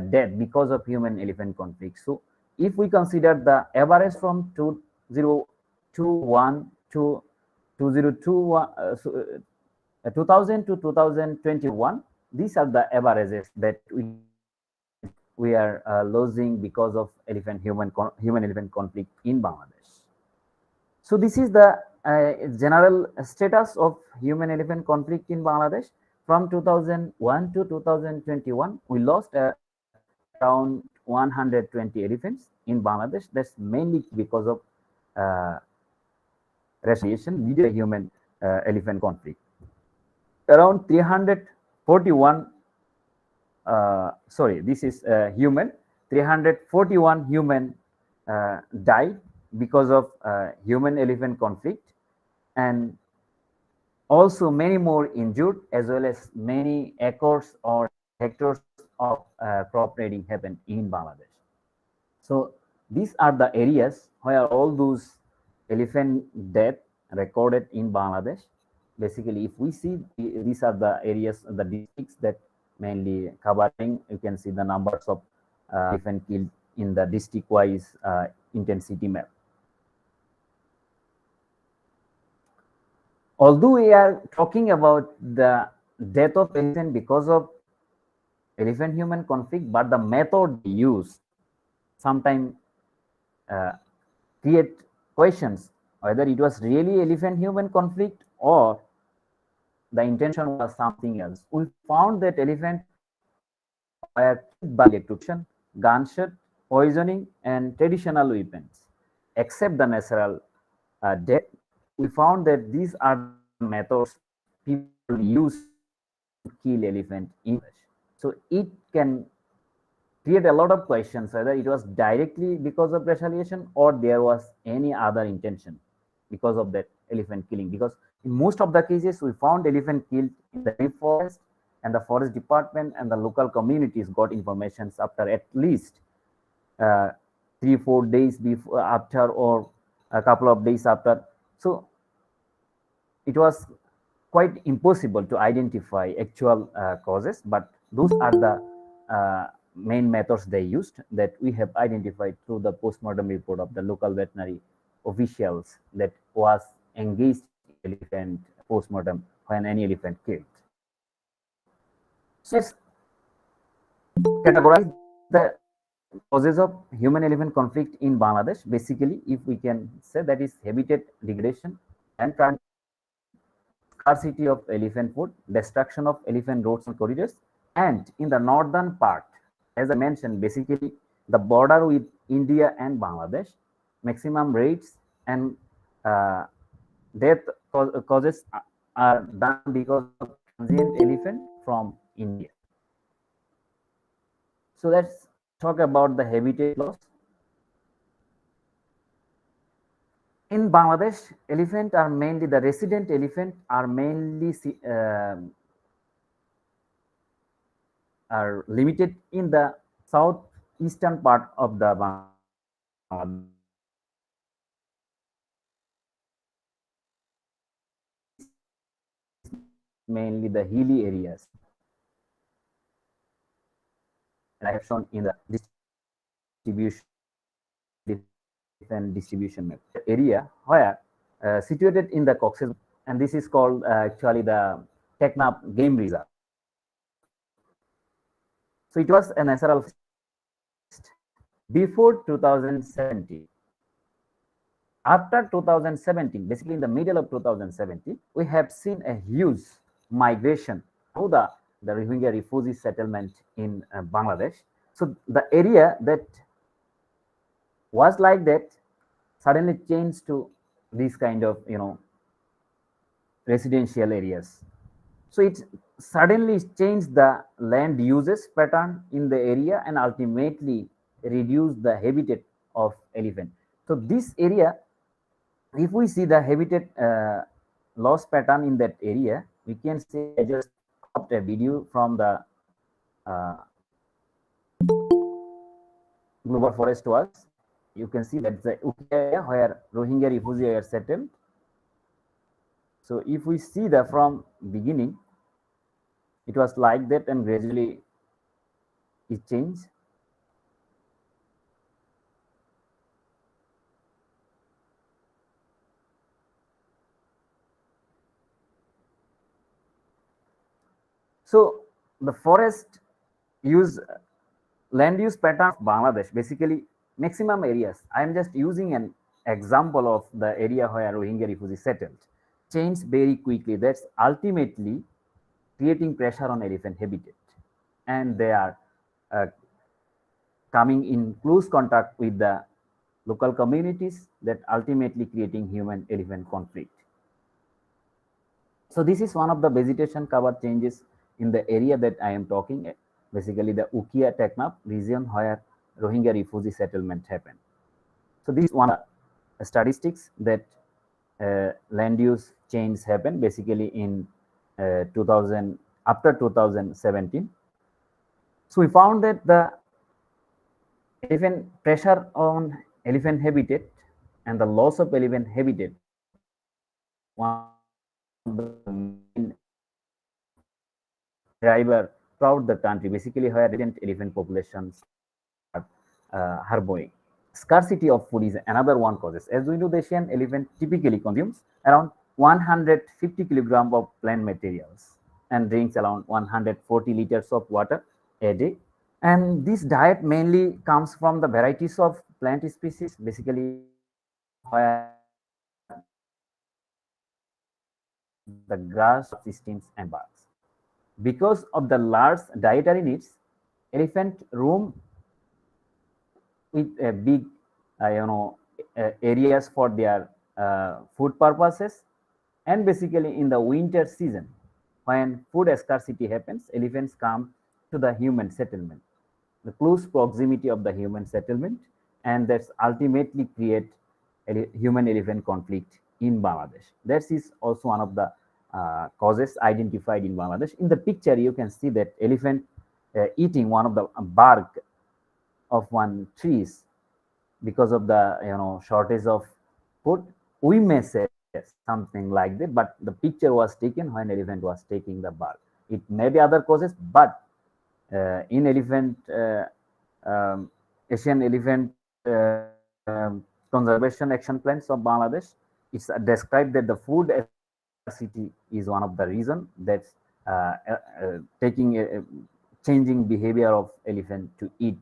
G: death because of human-elephant conflict. So, if we consider the average from 2021 to 2021, 2000 to 2021, these are the averages that we are losing because of human-elephant conflict in Bangladesh. So this is the general status of human-elephant conflict in Bangladesh. From 2001 to 2021, we lost around 120 elephants in Bangladesh. That's mainly because of retaliation leading to human-elephant conflict. Around 341 this is human. 341 human died because of human-elephant conflict, and also many more injured, as well as many acres or hectares of crop raiding happened in Bangladesh. So these are the areas where all those elephant death recorded in Bangladesh. Basically, if we see, these are the areas, the districts that mainly covering. You can see the numbers of elephant killed in the district-wise intensity map. Although we are talking about the death of elephant because of elephant-human conflict, but the method used sometimes create questions whether it was really elephant-human conflict or the intention was something else. We found that elephant were killed by electrocution, gunshot, poisoning, and traditional weapons. Except the natural death, we found that these are the methods people use to kill elephant in English. So it can create a lot of questions whether it was directly because of retaliation or there was any other intention because of that elephant killing. Because in most of the cases, we found elephant killed in the forest, and the forest department and the local communities got information after at least 3-4 days before, after, or a couple of days after. So it was quite impossible to identify actual causes, but those are the main methods they used that we have identified through the postmortem report of the local veterinary officials that was engaged in elephant postmortem when any elephant killed. So let's categorize the causes of human-elephant conflict in Bangladesh. Basically, if we can say, that is habitat degradation and scarcity of elephant food, destruction of elephant roads and corridors, and in the northern part, as I mentioned, basically the border with India and Bangladesh, maximum rates and death causes are done because of transient elephant from India. So let's talk about the habitat loss. In Bangladesh, elephant are mainly, the resident elephant are mainly are limited in the southeastern part of the Bangladesh. Mainly the hilly areas. And I have shown in the distribution map area where situated in the Cox's, and this is called actually the Teknaf Game Reserve. So it was a natural before 2017. After 2017, basically in the middle of 2017, we have seen a huge migration to the Rohingya refugee settlement in Bangladesh. So the area that was like that suddenly changed to this kind of, residential areas. So it suddenly changed the land uses pattern in the area and ultimately reduced the habitat of elephant. So this area, if we see the habitat loss pattern in that area, we can see, I just cropped a video from the global forest was. You can see that's the Uki area where Rohingya refugees are settled. So if we see the from beginning, it was like that and gradually it changed. So the forest use land use pattern of Bangladesh, basically maximum areas. I am just using an example of the area where Rohingya refugees settled. Changed very quickly. That's ultimately creating pressure on elephant habitat, and they are uh, coming in close contact with the local communities, that ultimately creating human elephant conflict. So this is one of the vegetation cover changes in the area that I am talking, basically the Ukia Teknaf region where Rohingya refugee settlement happened. So this is one statistics that land use change happened basically in 2000 after 2017. So we found that the elephant pressure on elephant habitat and the loss of elephant habitat, one of the main driver throughout the country, basically where resident elephant populations are harboring. Scarcity of food is another one causes. As we know, the Asian elephant typically consumes around 150 kilograms of plant materials and drinks around 140 liters of water a day. And this diet mainly comes from the varieties of plant species, basically where the grass, stems, and barks. Because of the large dietary needs, elephant roam with a big, areas for their food purposes. And basically in the winter season, when food scarcity happens, elephants come to the human settlement, the close proximity of the human settlement, and that's ultimately create human elephant conflict in Bangladesh. That is also one of the causes identified in Bangladesh. In the picture, you can see that elephant eating one of the bark of one trees because of the shortage of food. We may say something like that, but the picture was taken when elephant was taking the bark. It may be other causes, but in elephant Asian elephant conservation action plans of Bangladesh, it's described that the food scarcity is one of the reason that's changing behavior of elephant to eat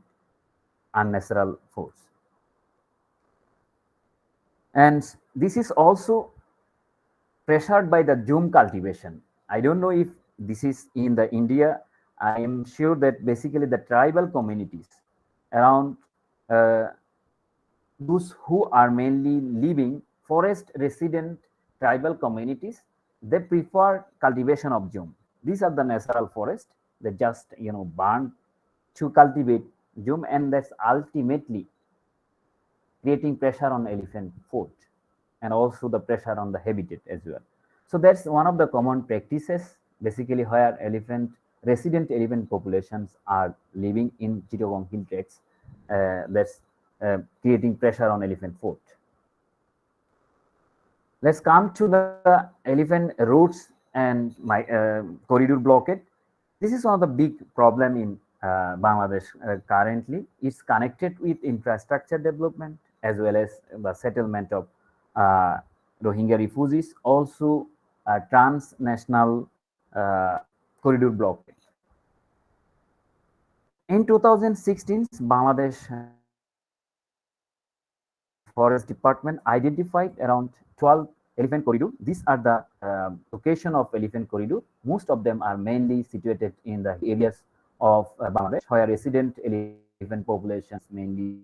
G: unnatural foods. And this is also pressured by the Zoom cultivation. I don't know if this is in the India. I am sure that basically the tribal communities around those who are mainly living forest resident tribal communities, they prefer cultivation of Zoom. These are the natural forest. They just burn to cultivate Zoom, and that's ultimately creating pressure on elephant food and also the pressure on the habitat as well. So that's one of the common practices, basically where resident elephant populations are living in Chittagong hill tracts. That's creating pressure on elephant food. Let's come to the elephant routes and my corridor blockade. This is one of the big problem in Bangladesh currently. It's connected with infrastructure development as well as the settlement of Rohingya refugees, also transnational corridor blockade. In 2016, Bangladesh Forest Department identified around 12 elephant corridor. These are the location of elephant corridor. Most of them are mainly situated in the areas of Bangladesh where resident elephant populations mainly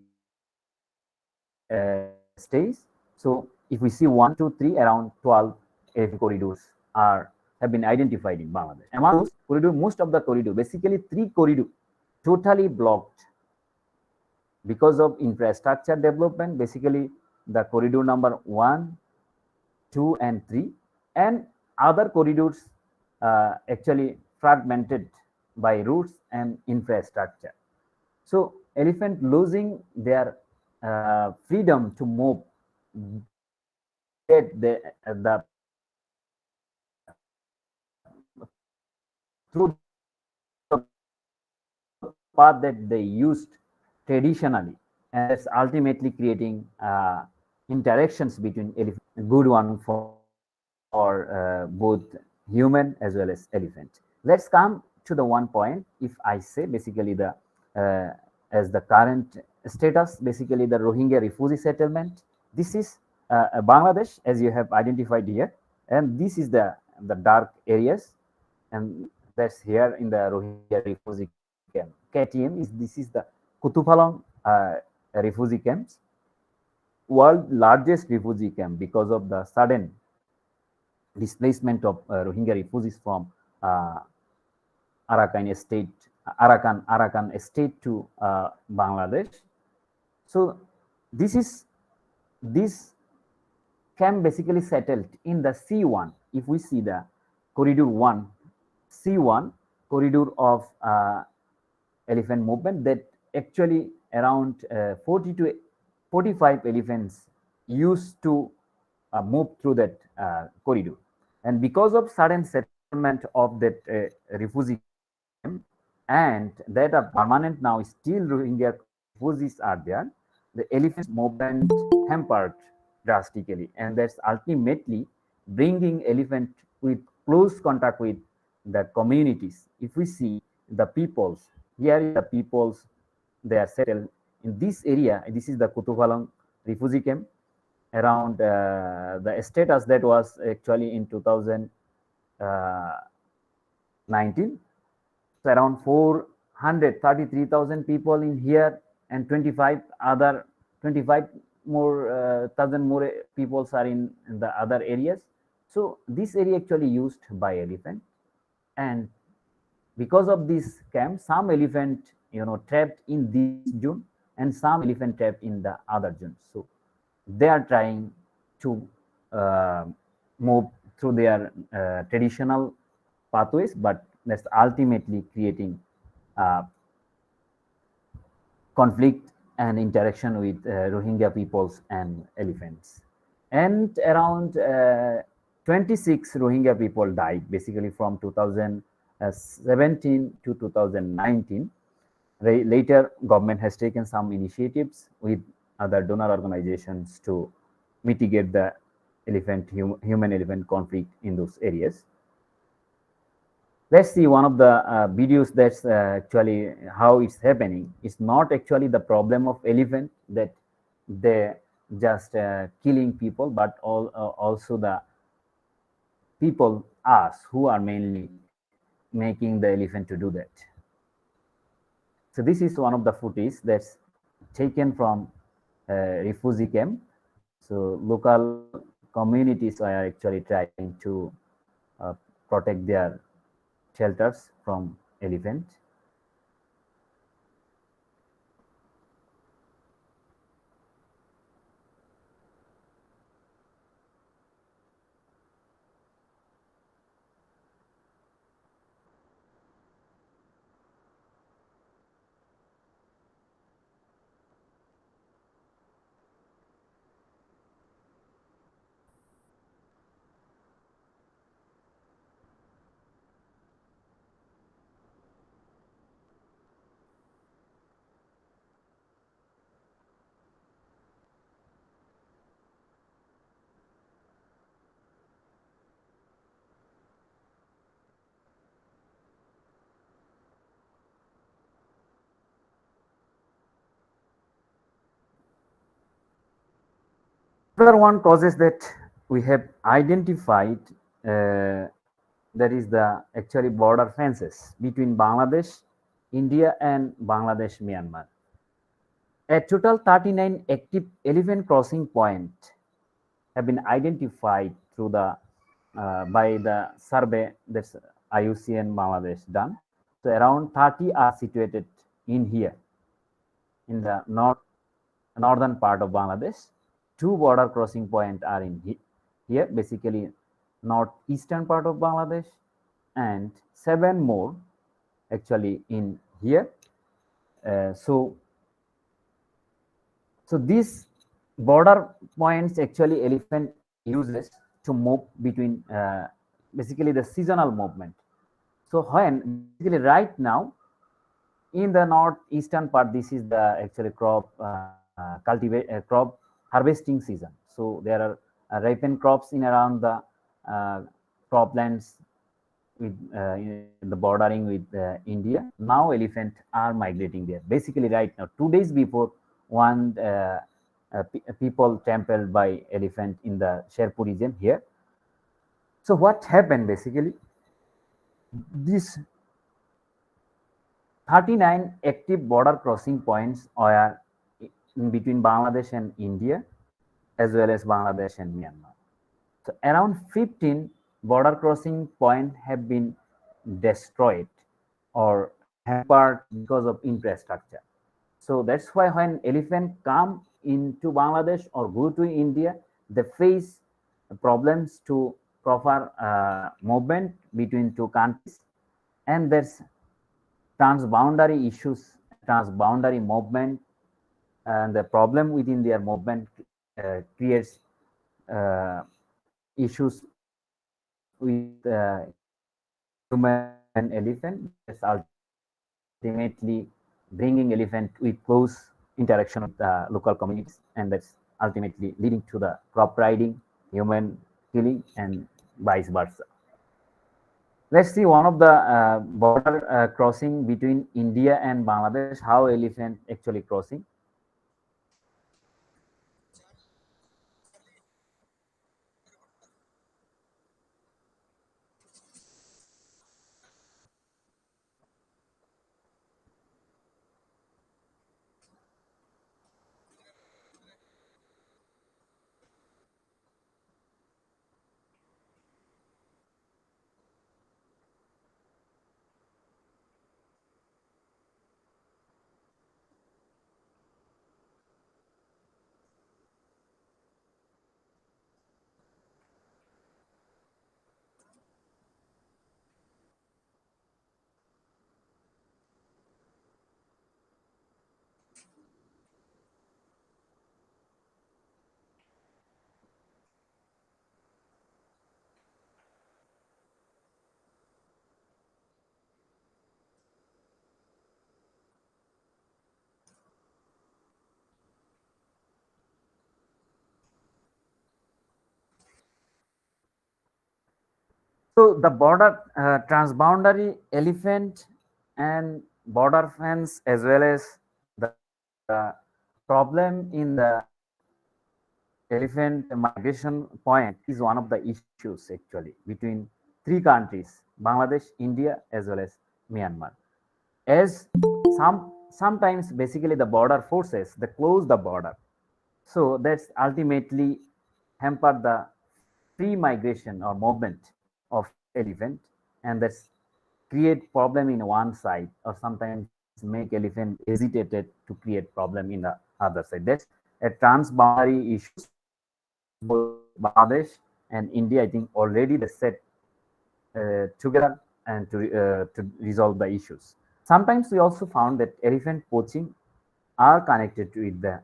G: stays. So if we see 1, 2, 3, around 12 elephant corridors have been identified in Bangladesh. Among those corridor, most of the corridor, basically 3 corridor, totally blocked because of infrastructure development. Basically, the corridor number 1, 2, and 3, and other corridors actually fragmented by routes and infrastructure. So elephant losing their freedom to move, get the through the path that they used traditionally, and that's ultimately creating interactions between elephant, a good one for both human as well as elephant. Let's come to the one point. If I say basically the as the current status, basically the Rohingya refugee settlement. This is Bangladesh, as you have identified here, and this is the dark areas, and that's here in the Rohingya refugee camp. KTM is this is the Kutupalong refugee camps, world largest refugee camp because of the sudden displacement of Rohingya refugees from Arakan state to Bangladesh. So this camp basically settled in the C1. If we see the corridor 1, C1 corridor of elephant movement, that actually around 40 to 45 elephants used to move through that corridor. And because of sudden settlement of that refugee camp, and that are permanent now, still Rohingya refugees are there, the elephants movement hampered drastically, and that's ultimately bringing elephant with close contact with the communities. If we see the peoples, here is the peoples, they are settled in this area. This is the Kutupalong refugee camp. Around the status that was actually in 2019, so around 433,000 people in here, and 25 more thousand more peoples are in the other areas. So this area actually used by elephant, and because of this camp, some elephant trapped in this zone, and some elephant trapped in the other zones. So they are trying to move through their traditional pathways, but that's ultimately creating conflict and interaction with Rohingya peoples and elephants. And around 26 Rohingya people died, basically from 2017 to 2019. Later, government has taken some initiatives with other donor organizations to mitigate the human-elephant conflict in those areas. Let's see one of the videos that's actually how it's happening. It's not actually the problem of elephant that they just killing people, but also the people, us, who are mainly making the elephant to do that. So this is one of the footage that's taken from refugee camp. So local communities are actually trying to protect their shelters from elephant. Another one causes that we have identified, that is the actually border fences between Bangladesh, India, and Bangladesh, Myanmar. A total 39 active elephant crossing points have been identified through the by the survey that's IUCN Bangladesh done. So around 30 are situated in here, in the northern part of Bangladesh. 2 border crossing points are in here, basically northeastern part of Bangladesh, and 7 more actually in here. So these border points actually elephant uses to move between basically the seasonal movement. So when basically right now in the northeastern part, this is the actually crop crop harvesting season. So there are ripened crops in around the croplands with the bordering with India. Now elephant are migrating there. Basically right now, 2 days before, one people trampled by elephant in the Sherpur region here. So what happened basically? This 39 active border crossing points are in between Bangladesh and India, as well as Bangladesh and Myanmar. So around 15 border crossing points have been destroyed or hampered because of infrastructure. So that's why when elephants come into Bangladesh or go to India, they face problems to proper movement between 2 countries, and there's transboundary issues, transboundary movement, and the problem within their movement creates issues with human and elephant. That's ultimately bringing elephant with close interaction with local communities, and that's ultimately leading to the crop riding, human killing, and vice versa. Let's see one of the border crossing between India and Bangladesh, how elephant actually crossing. So the border transboundary elephant and border fence, as well as the problem in the elephant migration point, is one of the issues actually between 3 countries, Bangladesh, India, as well as Myanmar. As sometimes basically the border forces they close the border, so that's ultimately hamper the free migration or movement of elephant, and that's create problem in one side, or sometimes make elephant hesitated to create problem in the other side. That's a transboundary issues both Bangladesh and India, I think already they set together and to resolve the issues. Sometimes we also found that elephant poaching are connected with the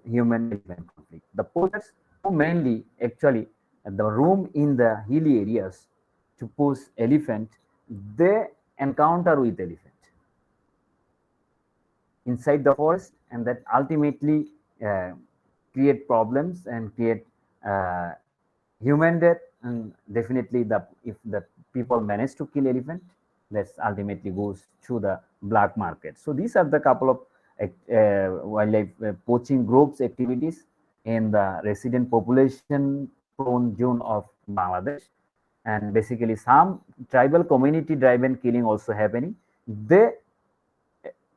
G: human elephant conflict. The poachers who mainly actually the room in the hilly areas to poach elephant, they encounter with elephant inside the forest, and that ultimately create problems and create human death. And definitely if the people manage to kill elephant, that ultimately goes to the black market. So these are the couple of wildlife poaching groups activities in the resident population prone zone of Bangladesh. And basically some tribal community driven killing also happening. They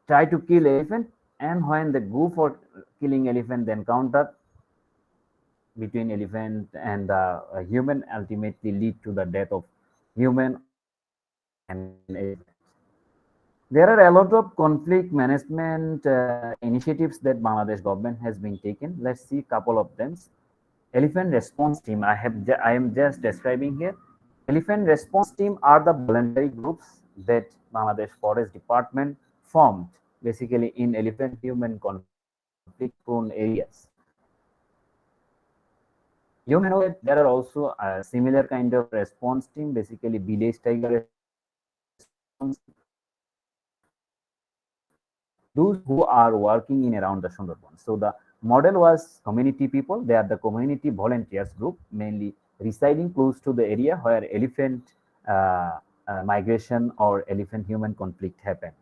G: try to kill elephant, and when they go for killing elephant, they encounter between elephant and the human ultimately lead to the death of human or an elephant. There are a lot of conflict management initiatives that Bangladesh government has been taken. Let's see a couple of them. Elephant response team. I am just describing here. Elephant response team are the voluntary groups that Bangladesh Forest Department formed, basically in elephant human conflict prone areas. You may know that there are also a similar kind of response team, basically village tiger response team, those who are working in around the Sundarban. So the model was community people. They are the community volunteers group, mainly residing close to the area where elephant migration or elephant human conflict happened.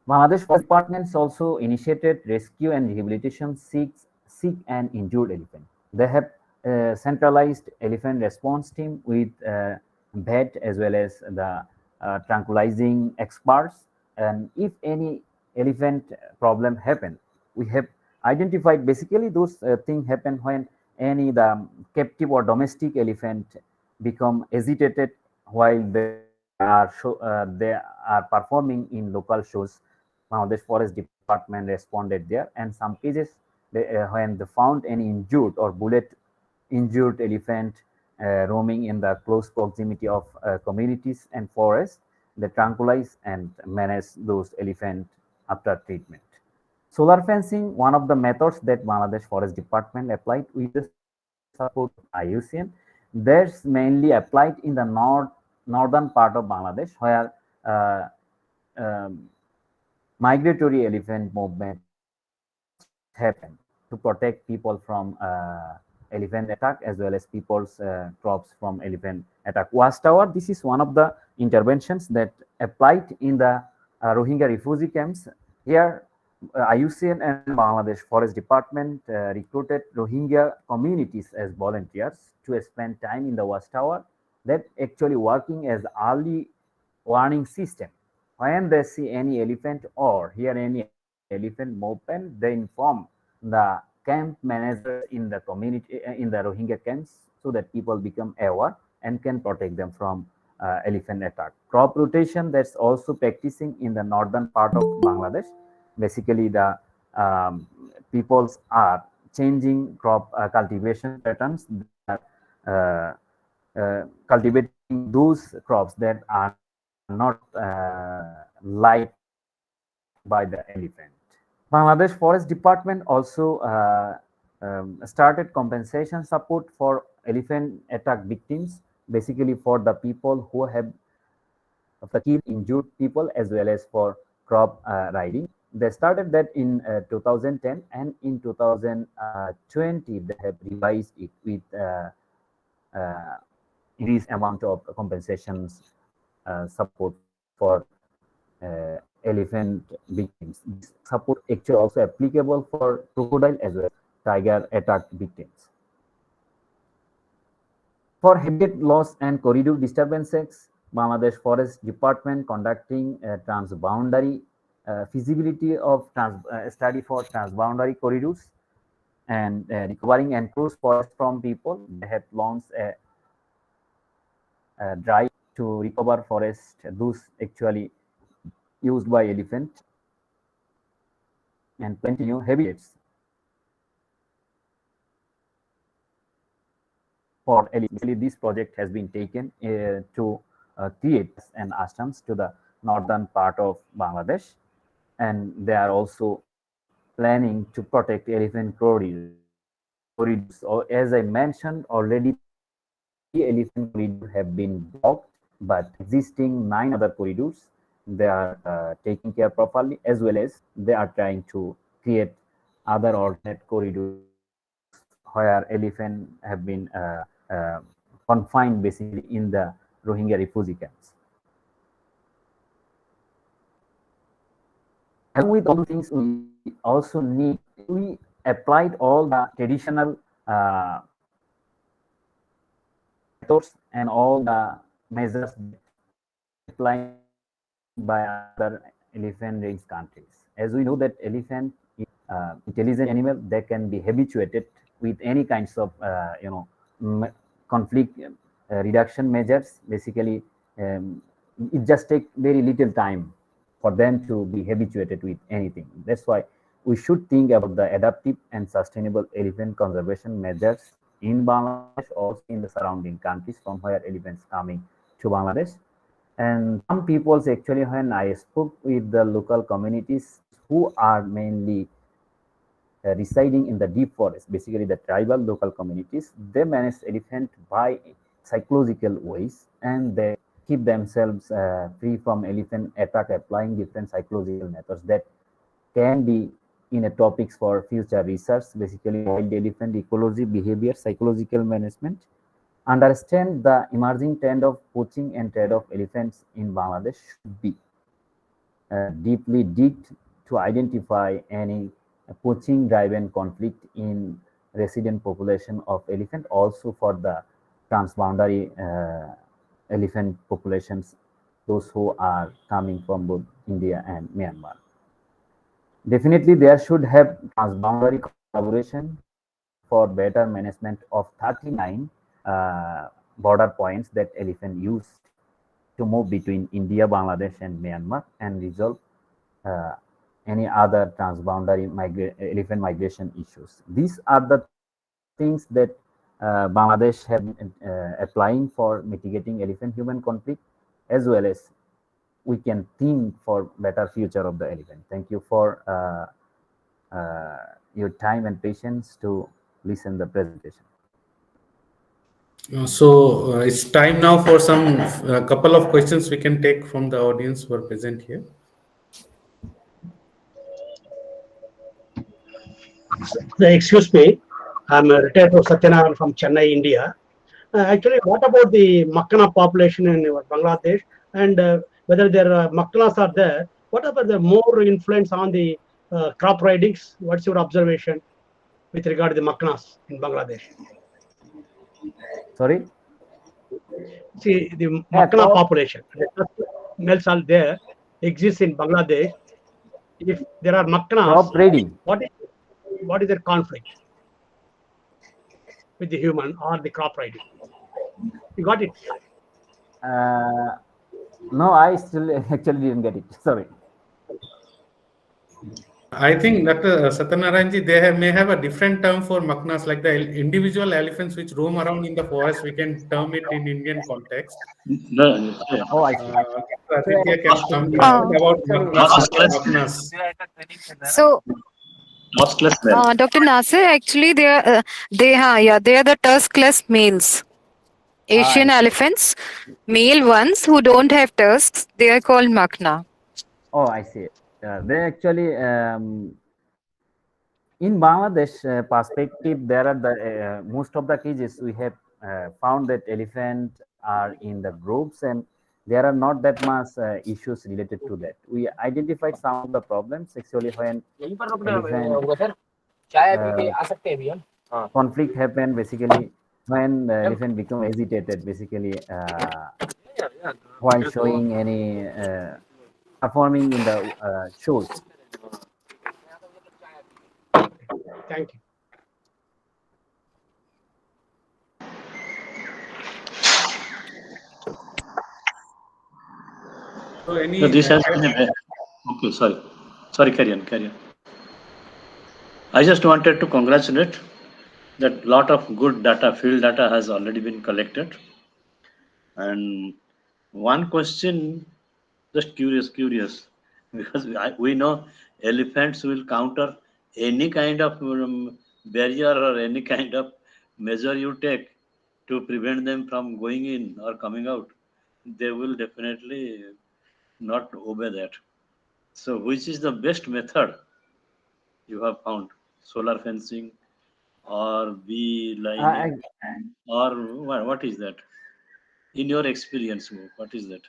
G: Bangladesh Forest Departments also initiated rescue and rehabilitation sick and injured elephant. They have centralized elephant response team with vet as well as the tranquilizing experts. And if any elephant problem happen, we have identified basically those things happen when any the captive or domestic elephant become agitated while they are performing in local shows. Bangladesh Forest Department responded there, and some cases when they found any injured or bullet injured elephant roaming in the close proximity of communities and forests, they tranquilize and manage those elephants after treatment. Solar fencing, one of the methods that Bangladesh Forest Department applied with the support of IUCN, that's mainly applied in the northern part of Bangladesh, where migratory elephant movement happen to protect people from elephant attack as well as people's crops from elephant attack. Watchtower, this is one of the interventions that applied in the Rohingya refugee camps. Here, IUCN and Bangladesh Forest Department recruited Rohingya communities as volunteers to spend time in the watchtower that actually working as early warning system. When they see any elephant or hear any elephant movement, they inform the camp managers in the community in the Rohingya camps so that people become aware and can protect them from elephant attack. Crop rotation, that's also practicing in the northern part of Bangladesh. Basically, the peoples are changing crop cultivation patterns. They are cultivating those crops that are not liked by the elephant. Bangladesh Forest Department also started compensation support for elephant attack victims, basically for the people who have of the killed injured people as well as for crop riding. They started that in 2010, and in 2020 they have revised it with increased amount of compensations support for elephant victims. This support actually also applicable for crocodile as well as tiger attack victims. For habitat loss and corridor disturbances, Bangladesh Forest Department conducting transboundary feasibility of study for transboundary corridors and recovering enclosed forest from people. They have launched a drive to recover forest, those actually used by elephant, and plenty new habitats for elephant. This project has been taken to create an ashrams to the northern part of Bangladesh, and they are also planning to protect elephant corridors. Or as I mentioned already, 3 elephant corridors have been blocked, but existing 9 other corridors they are taking care properly, as well as they are trying to create other alternate corridors where elephants have been confined basically in the Rohingya refugee camps. Along with all the things, we also need, we applied all the traditional methods and all the measures applied by other elephant range countries. As we know that elephant is intelligent animal, they can be habituated with any kinds of conflict reduction measures. Basically, it just takes very little time for them to be habituated with anything. That's why we should think about the adaptive and sustainable elephant conservation measures in Bangladesh, also in the surrounding countries from where elephants coming to Bangladesh. And some peoples actually, when I spoke with the local communities who are mainly residing in the deep forest, basically the tribal local communities, they manage elephant by psychological ways, and they keep themselves free from elephant attack, applying different psychological methods that can be in a topics for future research, basically wild elephant ecology, behavior, psychological management. Understand the emerging trend of poaching and trade of elephants in Bangladesh should be deeply digged to identify any poaching driven conflict in resident population of elephant, also for the transboundary elephant populations, those who are coming from both India and Myanmar. Definitely, there should have transboundary collaboration for better management of 39 border points that elephant use to move between India, Bangladesh, and Myanmar, and resolve any other transboundary elephant migration issues. These are the things that Bangladesh have applying for mitigating elephant-human conflict, as well as we can think for better future of the elephant. Thank you for your time and patience to listen the presentation.
E: So it's time now for some couple of questions we can take from the audience who are present here.
B: Excuse me, I'm a retired Professor Satyanarayan from Chennai, India. Actually, what about the Makana population in Bangladesh, and whether there are Makanas are there? What about the more influence on the crop ridings? What's your observation with regard to the Makanas in Bangladesh?
G: Sorry?
B: See, the Makana population, the males are there, exists in Bangladesh. If there are Makanas,
G: crop raiding,
B: what is their conflict with the human or the crop riding? You got it?
G: No, I still actually didn't get it. Sorry.
E: I think Dr. Satyanarayan, they may have a different term for Makanas, like the individual elephants which roam around in the forest. We can term it in Indian context.
S: No,
G: oh, I see.
E: Aditya can come about Makanas.
H: So, Dr. Nasir, actually, they are they are the tuskless males. Asian elephants, male ones who don't have tusks, they are called Makna.
G: Oh, I see. They actually in Bangladesh perspective, there are the most of the cases we have found that elephants are in the groups, and there are not that much issues related to that. We identified some of the problems actually when elephant conflict happen, basically when the elephant become agitated, basically while showing any performing in the shows.
B: Thank you.
E: So any
S: this has been okay. Sorry. Carry on. I just wanted to congratulate that lot of good data, field data, has already been collected. And one question, just curious, because we know elephants will counter any kind of barrier or any kind of measure you take to prevent them from going in or coming out. They will definitely not obey that. So which is the best method you have found? Solar fencing or bee lining or what is that? In your experience, what is that?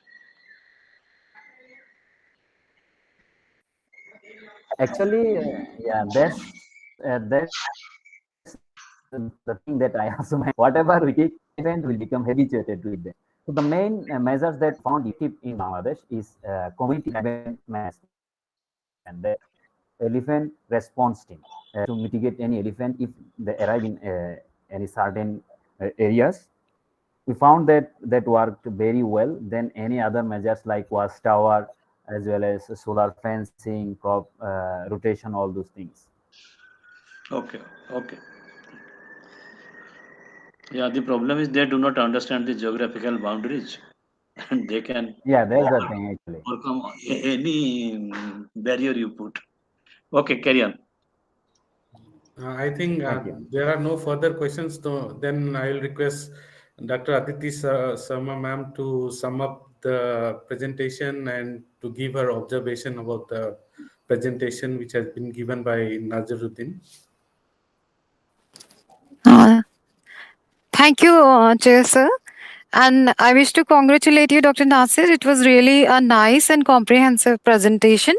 G: Actually, yeah, that's the thing that I also meant. Whatever we take, event will become habituated with them. So the main measures that found effective in Bangladesh is community management, and that elephant response team to mitigate any elephant if they arrive in any certain areas. We found that that worked very well. Then any other measures like watchtower as well as solar fencing, crop rotation, all those things.
S: Okay, okay. Yeah, the problem is they do not understand the geographical boundaries, and they can
G: Yeah, that's the thing actually.
S: overcome any barrier you put. Okay, carry on.
E: I think
G: Thank you.
E: there are no further questions. Then I will request Dr. Aditi Sharma ma'am to sum up the presentation and to give her observation about the presentation which has been given by Nazaruddin.
H: Thank you, Chair Sir. And I wish to congratulate you, Dr. Nasir. It was really a nice and comprehensive presentation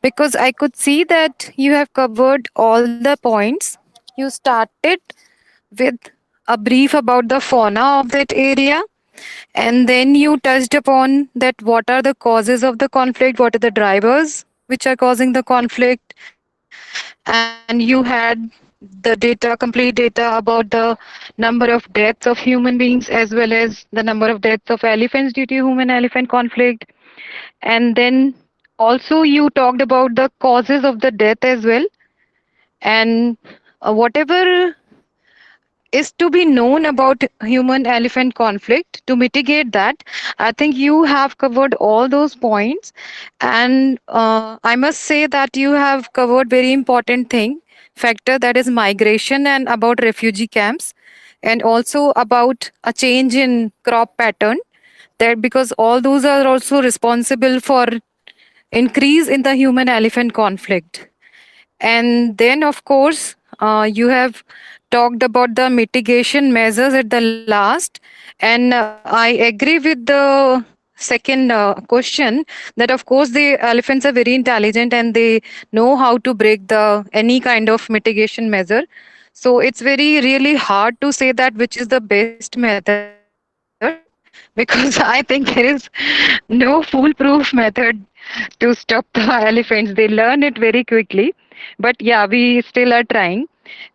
H: because I could see that you have covered all the points. You started with a brief about the fauna of that area, and then you touched upon that what are the causes of the conflict, what are the drivers which are causing the conflict, and you had the data, complete data about the number of deaths of human beings as well as the number of deaths of elephants due to human elephant conflict. And then also you talked about the causes of the death as well. And whatever is to be known about human elephant conflict to mitigate that, I think you have covered all those points. And I must say that you have covered very important thing factor, that is migration and about refugee camps, and also about a change in crop pattern, that because all those are also responsible for increase in the human elephant conflict. And then, of course, you have talked about the mitigation measures at the last. And I agree with the second question that, of course, the elephants are very intelligent and they know how to break the any kind of mitigation measure. So it's very really hard to say that which is the best method because I think there is no foolproof method to stop the elephants. They learn it very quickly. But yeah, we still are trying.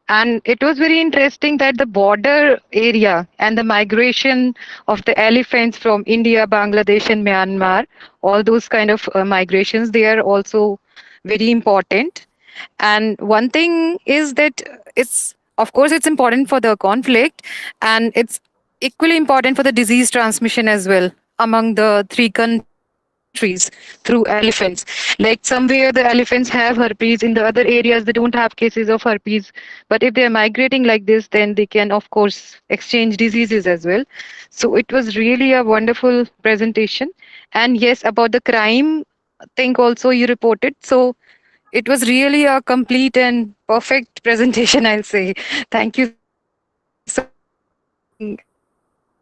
H: And it was very interesting that the border area and the migration of the elephants from India, Bangladesh, and Myanmar, all those kind of migrations, they are also very important. And one thing is that it's, of course, it's important for the conflict, and it's equally important for the disease transmission as well among the three countries through elephants. Like somewhere the elephants have herpes, in the other areas they don't have cases of herpes. But if they are migrating like this, then they can, of course, exchange diseases as well. So it was really a wonderful presentation. And yes, about the crime thing also you reported. So it was really a complete and perfect presentation, I'll say. Thank you so much for giving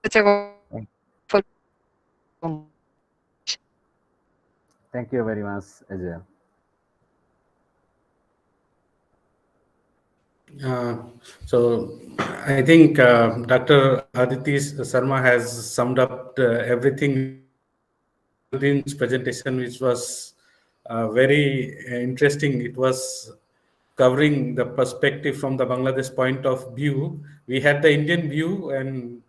H: such a wonderful presentation. Thank you so much.
G: Thank you very much, Ajay.
E: So I think Dr. Aditi Sharma has summed up everything within Nazaruddin's presentation, which was very interesting. It was covering the perspective from the Bangladesh point of view. We had the Indian view, and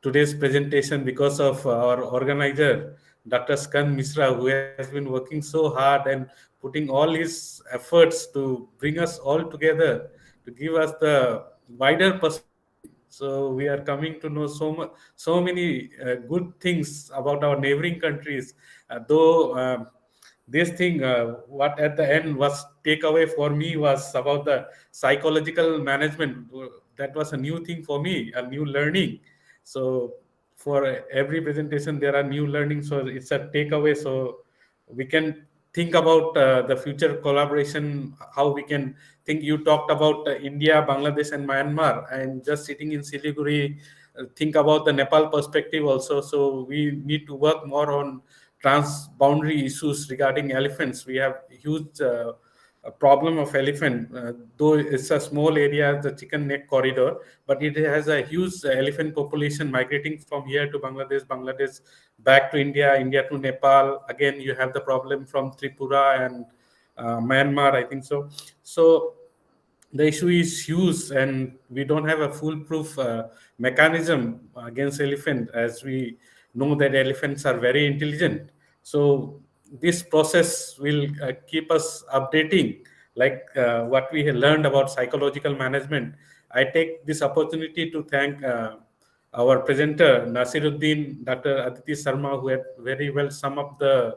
E: today's presentation, because of our organizer, Dr. Skan Misra, who has been working so hard and putting all his efforts to bring us all together, to give us the wider perspective. So we are coming to know so many good things about our neighboring countries. Though this thing, what at the end was takeaway for me was about the psychological management. That was a new thing for me, a new learning. So for every presentation, there are new learnings. So it's a takeaway. So we can think about the future collaboration, how we can think. You talked about India, Bangladesh, and Myanmar, and just sitting in Siliguri, think about the Nepal perspective also. So we need to work more on trans-boundary issues regarding elephants. We have huge a problem of elephant, though it's a small area, the chicken neck corridor, but it has a huge elephant population migrating from here to Bangladesh, Bangladesh back to India, India to Nepal. Again, you have the problem from Tripura and Myanmar, I think so. So the issue is huge, and we don't have a foolproof mechanism against elephant, as we know that elephants are very intelligent. So this process will keep us updating, like what we have learned about psychological management. I take this opportunity to thank our presenter Nasiruddin, Dr. Aditi Sharma, who had very well sum up the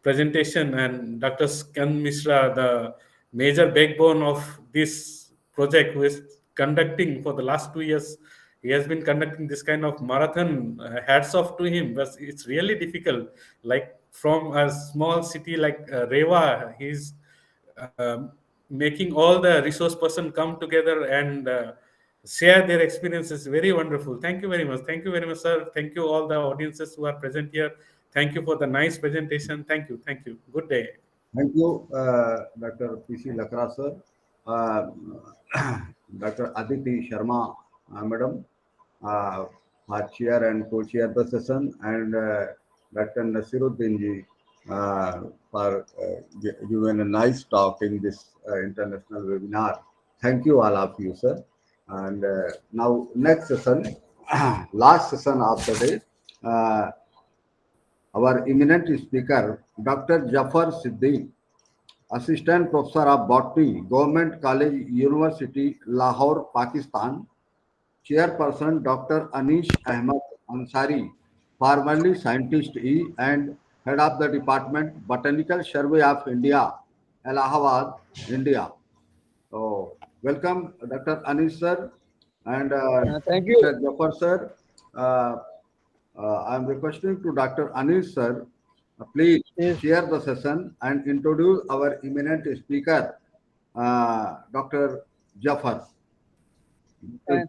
E: presentation, and Dr. Skan Mishra, the major backbone of this project, who is conducting for the last 2 years. He has been conducting this kind of marathon. Hats off to him, but it's really difficult. Like from a small city like Rewa, he's making all the resource person come together and share their experiences. Very wonderful. Thank you very much. Thank you very much, sir. Thank you all the audiences who are present here. Thank you for the nice presentation. Thank you. Thank you. Good day.
C: Thank you, Dr. P.C. Lakra, sir. Dr. Aditi Sharma, madam, our chair and co-chair the session, and Dr. Nasiruddin ji for giving a nice talk in this international webinar. Thank you, all of you, sir. And now next session, last session of the day, our eminent speaker, Dr. Jafar Siddique, Assistant Professor of Botany, Government College, University, Lahore, Pakistan. Chairperson, Dr. Anish Ahmed Ansari, formerly Scientist E and Head of the Department, Botanical Survey of India, Allahabad, India. So, welcome, Dr. Anish sir, and
U: thank you.
C: Dr. Jafar sir. I am requesting to Dr. Anish sir, please share the session and introduce our eminent speaker, Dr. Jafar.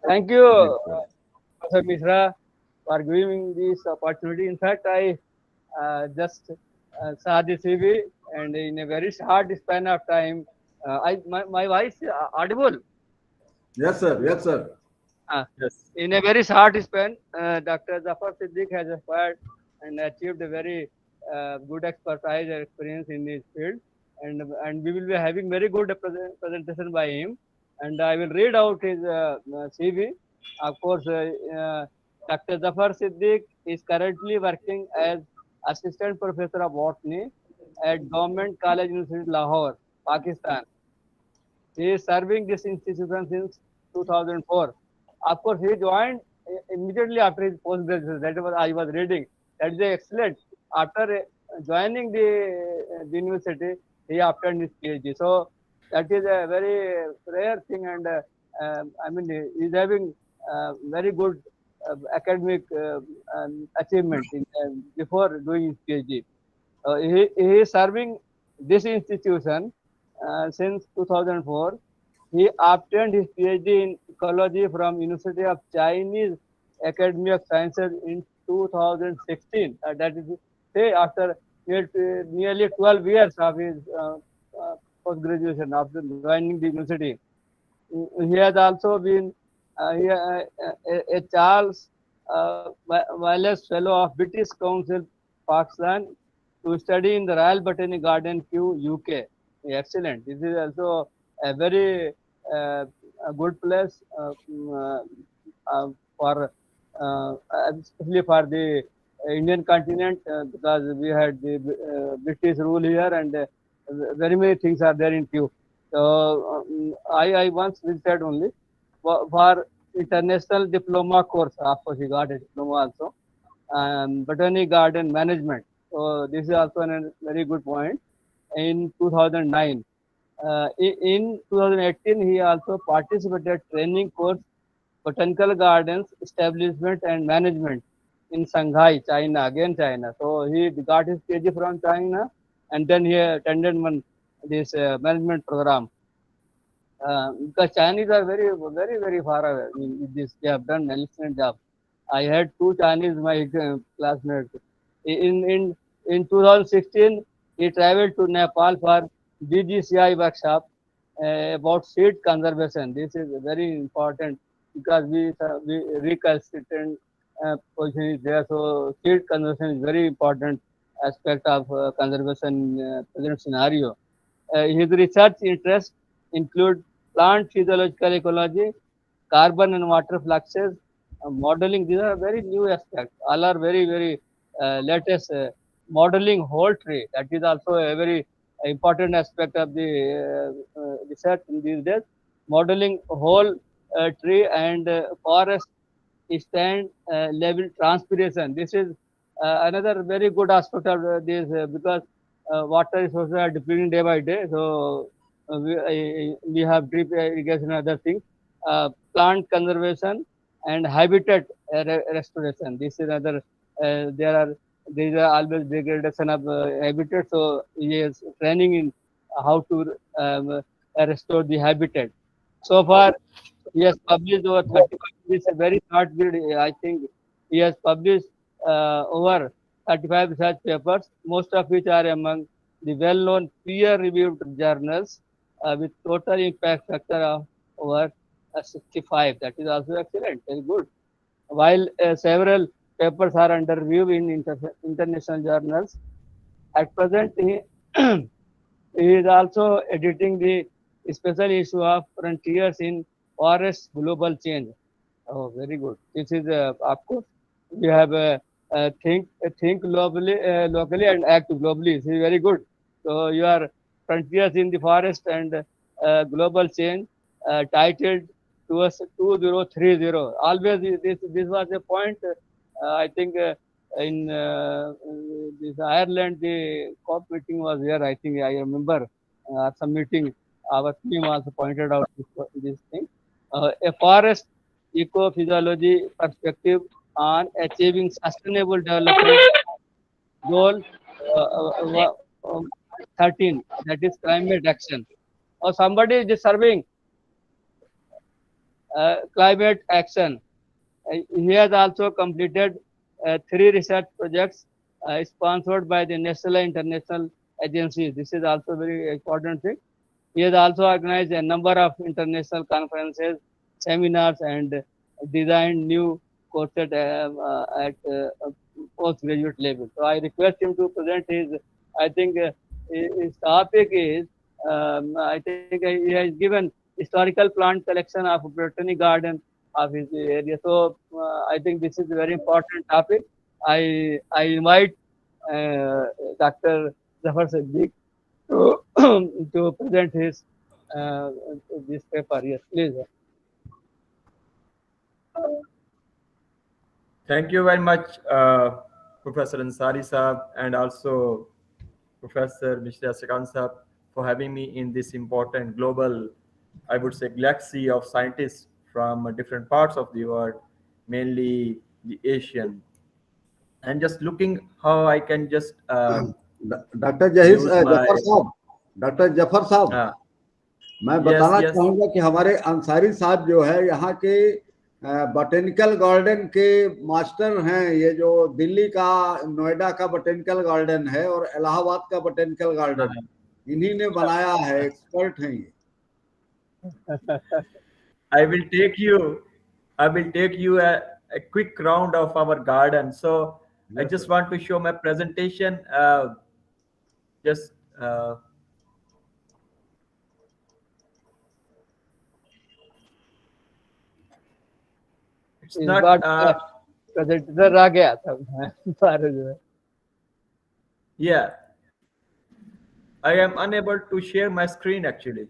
U: Thank you, Professor Mishra, for giving this opportunity. In fact, I just saw the CV, and in a very short span of time, my voice audible.
C: Yes, sir. Yes, sir.
U: Yes. In a very short span, Dr. Jafar Siddique has acquired and achieved a very good expertise and experience in this field, and we will be having very good presentation by him. And I will read out his CV. Of course, Dr. Jafar Siddique is currently working as Assistant Professor of Botany at Government College, University, Lahore, Pakistan. He is serving this institution since 2004. Of course, he joined immediately after his post-graduation. That was I was reading. That is excellent. After joining the university, he obtained his PhD. So that is a very rare thing, and I mean, he is having very good academic achievement before doing his PhD. He is serving this institution since 2004. He obtained his PhD in ecology from University of Chinese Academy of Sciences in 2016. That is, say, after nearly 12 years of his post-graduation, after joining the university. He has also been a Charles Wallace Fellow of British Council, Pakistan, to study in the Royal Botany Garden, Kew, UK. Excellent. This is also a very a good place for especially for the Indian continent, because we had the British rule here, and very many things are there in Kew. So I once visited only for international diploma course. Of course, he got a diploma also, Botany Garden Management. So this is also a very good point. In 2009. In 2018, he also participated training course Botanical Gardens Establishment and Management in Shanghai, China, again China. So he got his PhD from China, and then he attended this management program. Because Chinese are very, very, very far away. I mean, they have done an excellent job. I had two Chinese my classmates. In 2016, he traveled to Nepal for BGCI workshop about seed conservation. This is very important because we recalcitrant position is there. So seed conservation is very important aspect of conservation present scenario. his research interests include plant physiological ecology, carbon and water fluxes, modeling. These are very new aspects. All are very latest. Modeling whole tree. That is also a very important aspect of the research in these days. Modeling whole tree and forest stand level transpiration. This is another very good aspect of this because water resources are depleting day by day. So we have drip irrigation and other things. Plant conservation and habitat restoration. This is another. There are always degradation of habitat. So he is training in how to restore the habitat. So far, he has published over 35. This is a very short period. I think he has published over 35 research papers, most of which are among the well-known peer-reviewed journals with total impact factor of over 65. That is also excellent, very good. While several papers are under review in international journals, at present he, he is also editing the special issue of Frontiers in Forest Global Change. Oh, very good. This is, of course, we have think locally and act globally. This is very good. So you are Frontiers in the Forest and Global Change, titled towards 2030. Always this was a point. I think in this Ireland, the COP meeting was there. I think I remember some meeting. Our team also pointed out this thing. A forest ecophysiology perspective on achieving sustainable development goal uh, uh, uh, 13, that is climate action. Or somebody is disturbing climate action. He has also completed 3 research projects sponsored by the national and international agencies. This is also very important thing. He has also organized a number of international conferences, seminars, and designed new courses at postgraduate level. So I request him to present his. I think his topic is. I think he has given historical plant collection of botany garden of his area. So I think this is a very important topic. I invite Dr. Zafar Siddiq to, to present his this paper. Yes, please.
F: Thank you very much, Professor Ansari Saab, and also Professor Mishra Sekhan Saab, for having me in this important global, I would say, galaxy of scientists from different parts of the world, mainly the Asian. And just looking how I can just
C: doctor Zafar साहब मैं बताना चाहूंगा कि हमारे अंसारी साहब जो है यहाँ के बॉटेनिकल गार्डन के मास्टर हैं। ये जो दिल्ली का, नोएडा का बॉटेनिकल गार्डन है और इलाहाबाद का बॉटेनिकल गार्डन है, इन्हीं ने बनाया है, एक्सपर्ट हैं ये।
F: I will take you a quick round of our garden. So I just want to show my presentation. It's not. Yeah, I am unable to share my screen actually.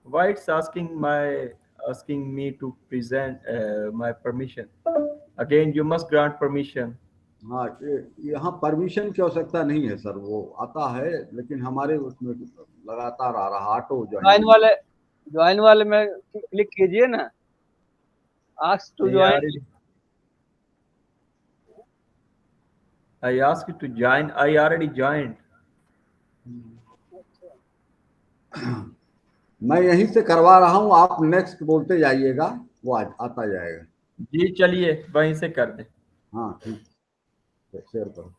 F: Why it's asking me to present my permission? Again, you must grant permission.
C: हाँ, यहाँ permission की आवश्यकता नहीं है sir, वो आता है लेकिन हमारे उसमें लगातार आ रहा ऑटो
U: ज्वाइन वाले में क्लिक कीजिए ना, ask to join.
F: I asked you to join. I already joined.
C: मैं यहीं से करवा रहा हूँ, आप नेक्स्ट बोलते जाइएगा, वो आता जाएगा।
F: जी चलिए वहीं से कर दें।
C: हाँ ठीक, शेयर करो।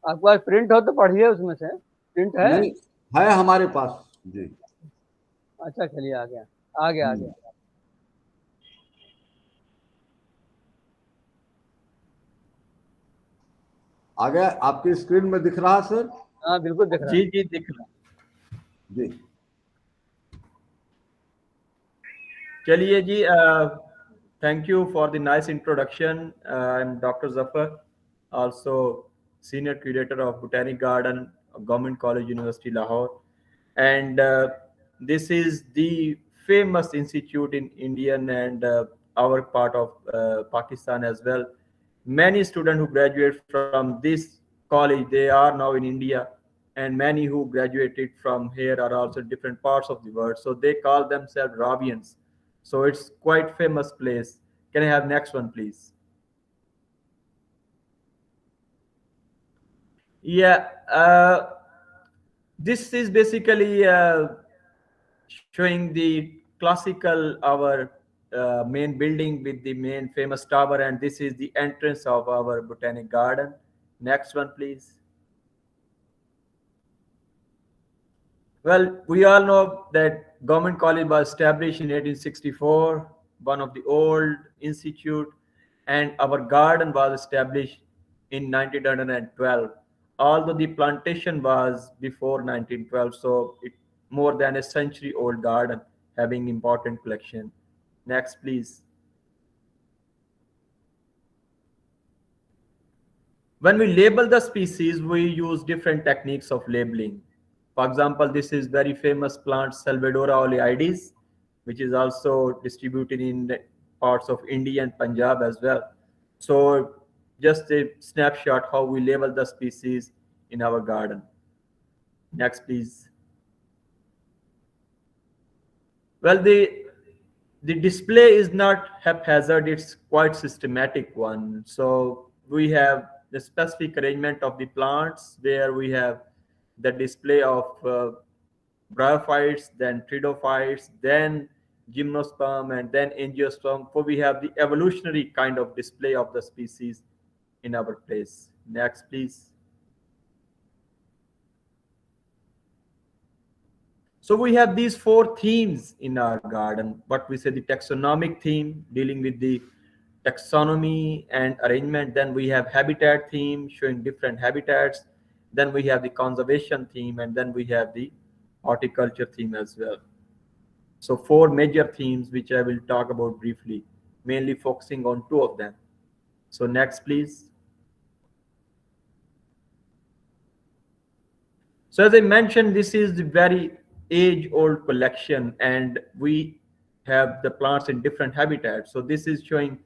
U: आपके पास प्रिंट हो तो पढ़िए, उसमें से प्रिंट है?
C: नहीं है हमारे पास जी।
U: अच्छा चलिए, आ गया।
C: आ गया आपकी स्क्रीन में दिख रहा सर?
U: हाँ बिल्कुल दिख रहा है।
F: जी जी दिख रहा
C: जी।
F: चलिए जी, thank you for the nice introduction. I'm Dr. Zafar, also Senior Curator of Botanic Garden, Government College, University, Lahore. And this is the famous institute in Indian and our part of Pakistan as well. Many students who graduate from this college, they are now in India, and many who graduated from here are also in different parts of the world. So they call themselves Rabians. So it's quite famous place. Can I have next one, please? Yeah, this is basically showing the classical our main building with the main famous tower, and this is the entrance of our botanic garden. Next one, please. Well, we all know that Government College was established in 1864, one of the old institute, and our garden was established in 1912. Although the plantation was before 1912, so it more than a century old garden having important collection. Next, please. When we label the species, we use different techniques of labeling. For example, this is very famous plant Salvadora oleoides, which is also distributed in the parts of India and Punjab as well. So just a snapshot how we label the species in our garden. Next, please. Well, the display is not haphazard, it's quite systematic one. So we have the specific arrangement of the plants where we have the display of bryophytes, then tridophytes, then gymnosperm, and then angiosperm. So we have the evolutionary kind of display of the species in our place. Next, please. So we have these four themes in our garden. What we say the taxonomic theme, dealing with the taxonomy and arrangement. Then we have habitat theme, showing different habitats. Then we have the conservation theme, and then we have the horticulture theme as well. So four major themes, which I will talk about briefly, mainly focusing on two of them. So next, please. So as I mentioned, this is the very age-old collection, and we have the plants in different habitats. So this is showing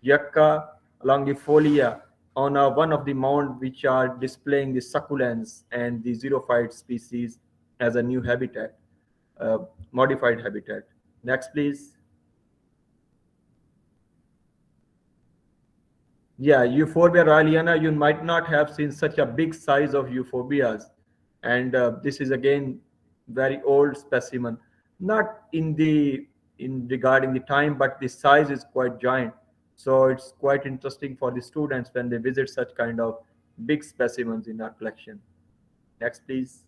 F: yucca longifolia on one of the mound, which are displaying the succulents and the xerophyte species as a new habitat, modified habitat. Next, please. Yeah, Euphorbia ralliana, you might not have seen such a big size of euphorbias. And this is again very old specimen, not in regarding the time, but the size is quite giant. So it's quite interesting for the students when they visit such kind of big specimens in our collection. Next, please.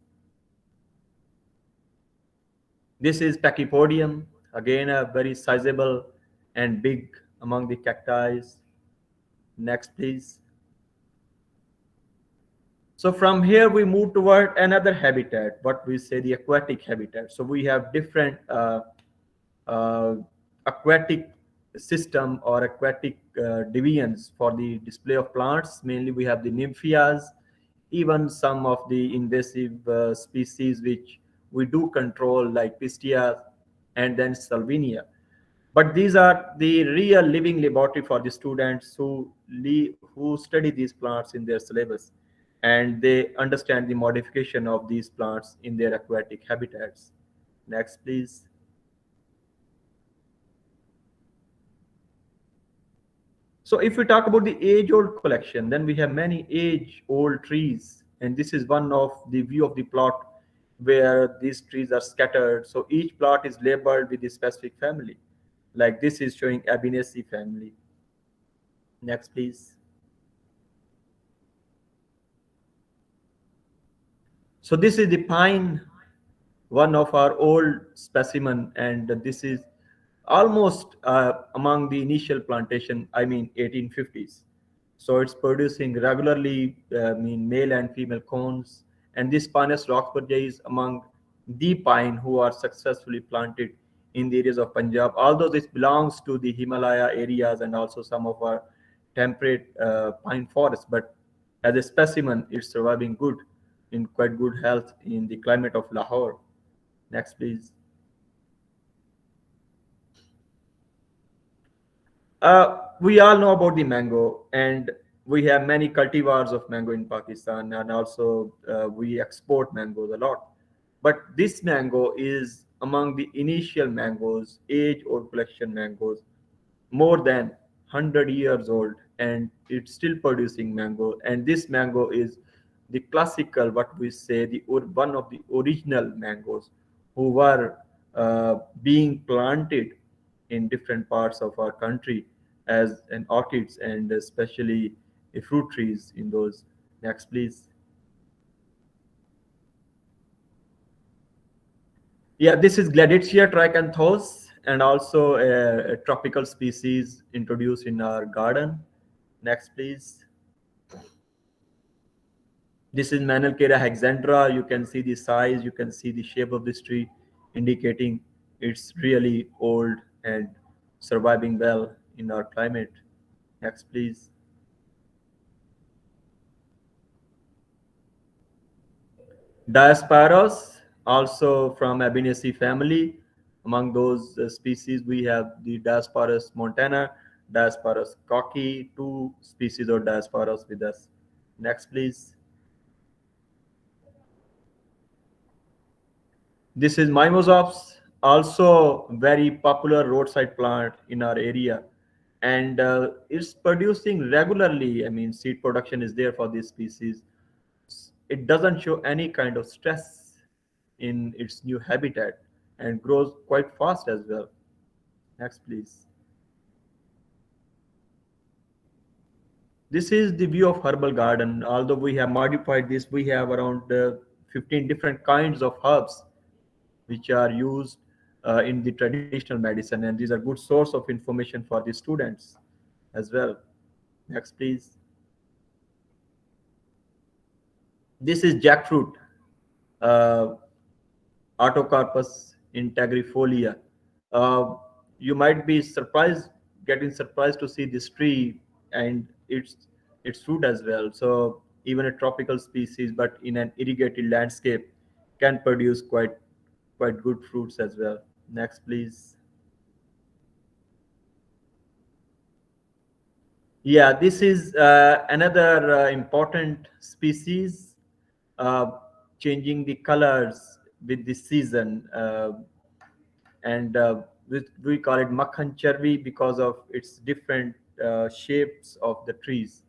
F: This is Pachypodium, again a very sizable and big among the cacti. Next, please. So from here we move toward another habitat, what we say the aquatic habitat. So we have different aquatic system or aquatic divisions for the display of plants. Mainly we have the nymphias, even some of the invasive species which we do control like Pistia and then Salvinia. But these are the real living laboratory for the students who study these plants in their syllabus, and they understand the modification of these plants in their aquatic habitats. Next, please. So if we talk about the age-old collection, then we have many age-old trees, and this is one of the view of the plot where these trees are scattered. So each plot is labeled with a specific family. Like this is showing Abenaceae family. Next, please. So this is the pine, one of our old specimen, and this is almost among the initial plantation, I mean 1850s. So it's producing regularly, male and female cones. And this Pinus roxburghii is among the pine who are successfully planted in the areas of Punjab. Although this belongs to the Himalaya areas and also some of our temperate pine forests, but as a specimen, it's surviving good, in quite good health in the climate of Lahore. Next, please. We all know about the mango, and we have many cultivars of mango in Pakistan, and also we export mangoes a lot. But this mango is among the initial mangoes, age-old collection mangoes, more than 100 years old, and it's still producing mango. And this mango is the classical, what we say, one of the original mangoes who were being planted in different parts of our country as an orchids, and especially fruit trees in those. Next, please. Yeah, this is Gladitsia tricanthos, and also a tropical species introduced in our garden. Next, please. This is Manalkera hexandra. You can see the size, you can see the shape of this tree, indicating it's really old and surviving well in our climate. Next, please. Diospyros, also from Abenaceae family. Among those species, we have the Diospyros montana, Diospyros cocci, two species of Diospyros with us. Next, please. This is Mimosops, also very popular roadside plant in our area, and it's producing regularly. Seed production is there for this species. It doesn't show any kind of stress in its new habitat and grows quite fast as well. Next, please. This is the view of herbal garden. Although we have modified this, we have around 15 different kinds of herbs which are used in the traditional medicine, and these are good source of information for the students as well. Next, please. This is jackfruit, Autocarpus integrifolia. You might be getting surprised to see this tree and its fruit as well. So even a tropical species, but in an irrigated landscape, can produce quite good fruits as well. Next, please. Yeah, this is another important species, changing the colors with the season, and we call it Makhan Charvi because of its different shapes of the trees.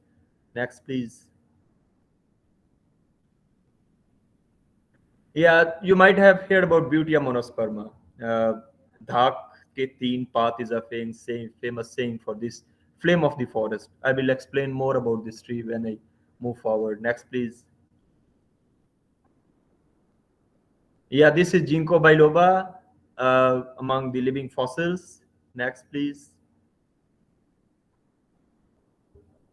F: Next, please. Yeah, you might have heard about Butea monosperma. Dhak ke teen path is a famous saying for this flame of the forest. I will explain more about this tree when I move forward. Next, please. Yeah, this is Ginkgo biloba among the living fossils. Next, please.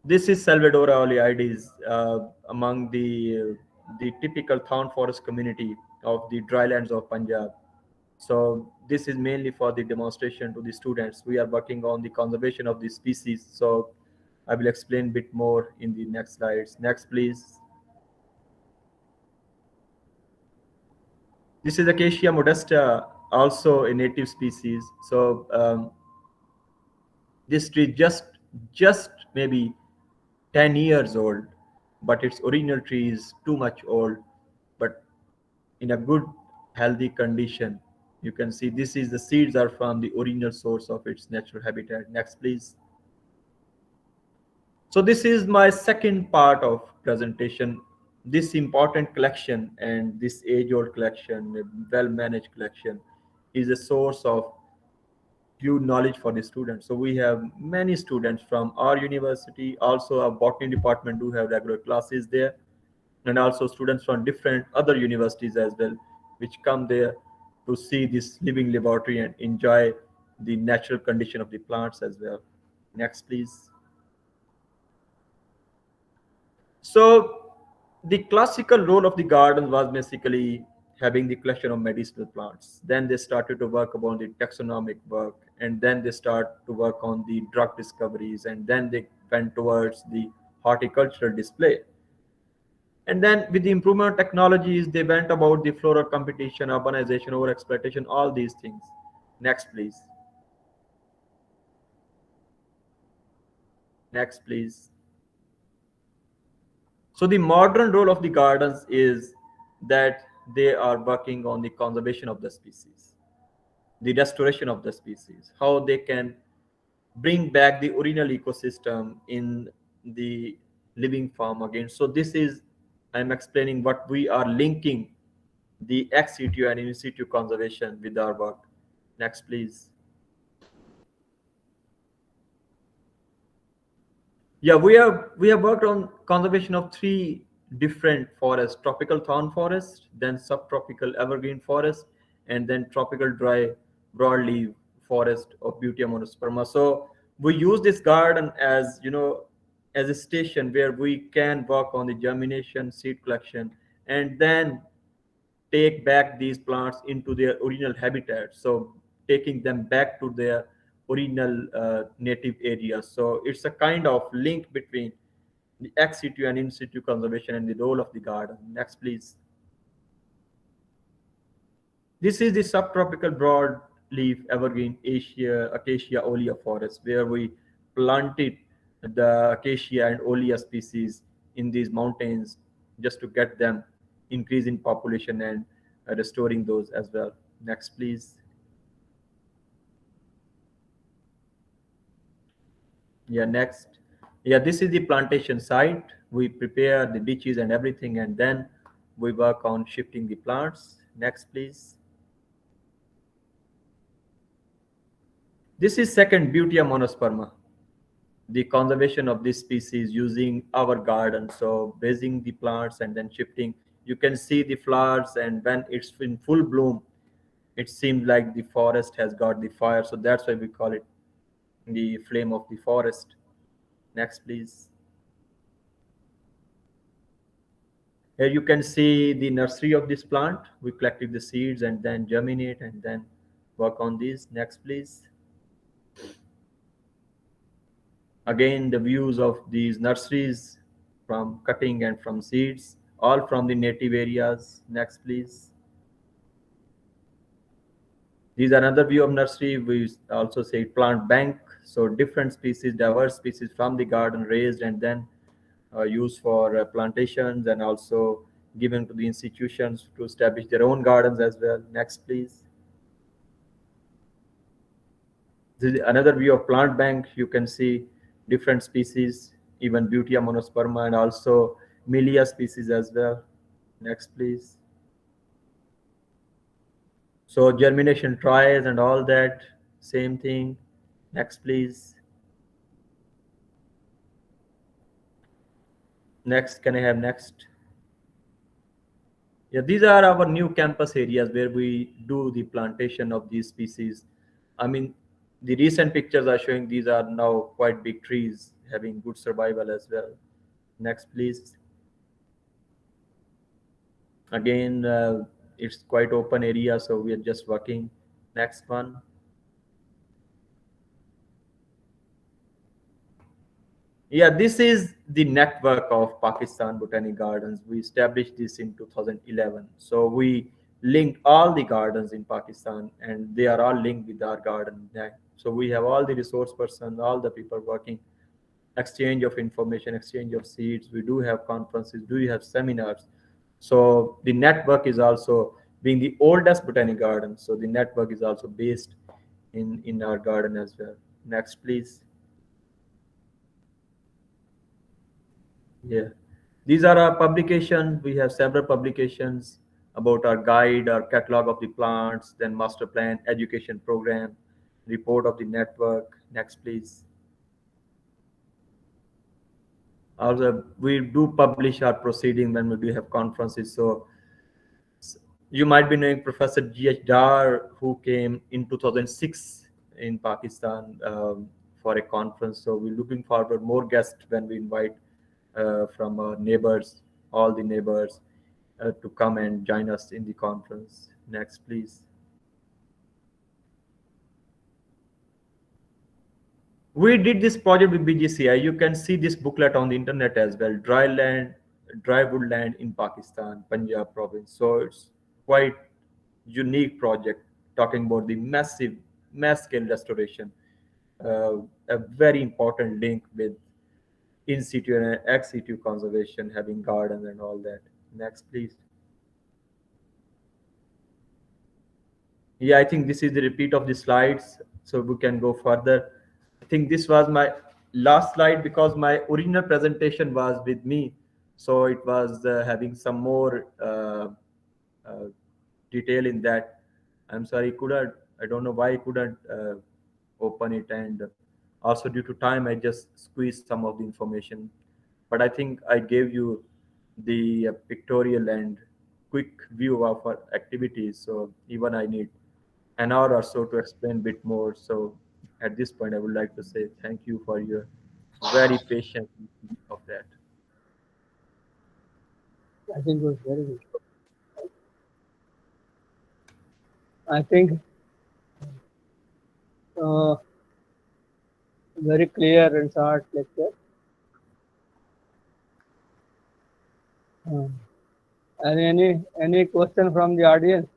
F: This is Salvadora oleoides among the typical thorn forest community of the drylands of Punjab. So this is mainly for the demonstration to the students. We are working on the conservation of the species. So I will explain a bit more in the next slides. Next, please. This is Acacia modesta, also a native species. So this tree just maybe 10 years old, but its original tree is too much old, but in a good healthy condition. You can see this is the seeds are from the original source of its natural habitat. Next, please. So this is my second part of presentation. This important collection and this age-old collection, well-managed collection, is a source of huge knowledge for the students. So we have many students from our university, also our botany department do have regular classes there, and also students from different other universities as well, which come there to see this living laboratory and enjoy the natural condition of the plants as well. Next, please. So the classical role of the garden was basically having the collection of medicinal plants. Then they started to work upon the taxonomic work, and then they start to work on the drug discoveries, and then they went towards the horticultural display. And then with the improvement of technologies, they went about the floral competition, urbanization, overexploitation, all these things. Next, please. Next, please. So the modern role of the gardens is that they are working on the conservation of the species, the restoration of the species, how they can bring back the original ecosystem in the living form again. So this is, I'm explaining what we are linking the ex situ and in situ conservation with our work. Next, please. Yeah, we have worked on conservation of 3 different forests: tropical thorn forest, then subtropical evergreen forest, and then tropical dry broadleaf forest of Butea monosperma. So we use this garden as, as a station where we can work on the germination, seed collection, and then take back these plants into their original habitat, so taking them back to their original native areas. So it's a kind of link between the ex situ and in situ conservation and the role of the garden. Next, please. This is the subtropical broadleaf evergreen acacia olea forest, where we planted the acacia and olea species in these mountains just to get them increase in population and restoring those as well. Next, please. Yeah, next. Yeah, this is the plantation site. We prepare the ditches and everything, and then we work on shifting the plants. Next, please. This is second Butea monosperma, the conservation of this species using our garden. So basing the plants and then shifting. You can see the flowers, and when it's in full bloom, it seems like the forest has got the fire. So that's why we call it the flame of the forest. Next, please. Here you can see the nursery of this plant. We collected the seeds and then germinate and then work on these. Next, please. Again, the views of these nurseries from cutting and from seeds, all from the native areas. Next, please. These are another view of nursery. We also say plant bank. So different species, diverse species from the garden raised and then used for plantations, and also given to the institutions to establish their own gardens as well. Next, please. This is another view of plant bank. You can see different species, even Butea monosperma, and also Milia species as well. Next, please. So germination trials and all that, same thing. Next, please. Next, can I have next? Yeah, these are our new campus areas where we do the plantation of these species. I mean, the recent pictures are showing these are now quite big trees having good survival as well. Next, please. Again, it's quite open area, so we are just working. Next one. Yeah, this is the network of Pakistan Botanic Gardens. We established this in 2011. So we linked all the gardens in Pakistan, and they are all linked with our garden. So we have all the resource persons, all the people working, exchange of information, exchange of seeds. We do have conferences, do have seminars. So the network is also being the oldest botanic garden. So the network is also based in our garden as well. Next, please. Yeah, these are our publications. We have several publications about our guide, our catalog of the plants, then master plan, education program, report of the network. Next, please. Also, we do publish our proceeding when we do have conferences. So you might be knowing Professor G.H. Dar, who came in 2006 in Pakistan for a conference. So we're looking forward more guests when we invite from our neighbors, all the neighbors, to come and join us in the conference. Next, please. We did this project with BGCI. You can see this booklet on the internet as well. Dry woodland in Pakistan, Punjab province. So it's quite unique project talking about the mass scale restoration. A very important link with in situ and ex situ conservation, having gardens and all that. Next, please. Yeah, I think this is the repeat of the slides, so we can go further. I think this was my last slide because my original presentation was with me, so it was having some more detail in that. I'm sorry, I don't know why I couldn't open it, and also due to time, I just squeezed some of the information. But I think I gave you the pictorial and quick view of our activities. So even I need an hour or so to explain a bit more. So at this point, I would like to say thank you for your very patient of that.
U: I think it was very good. I think very clear and short lecture. Any question from the audience?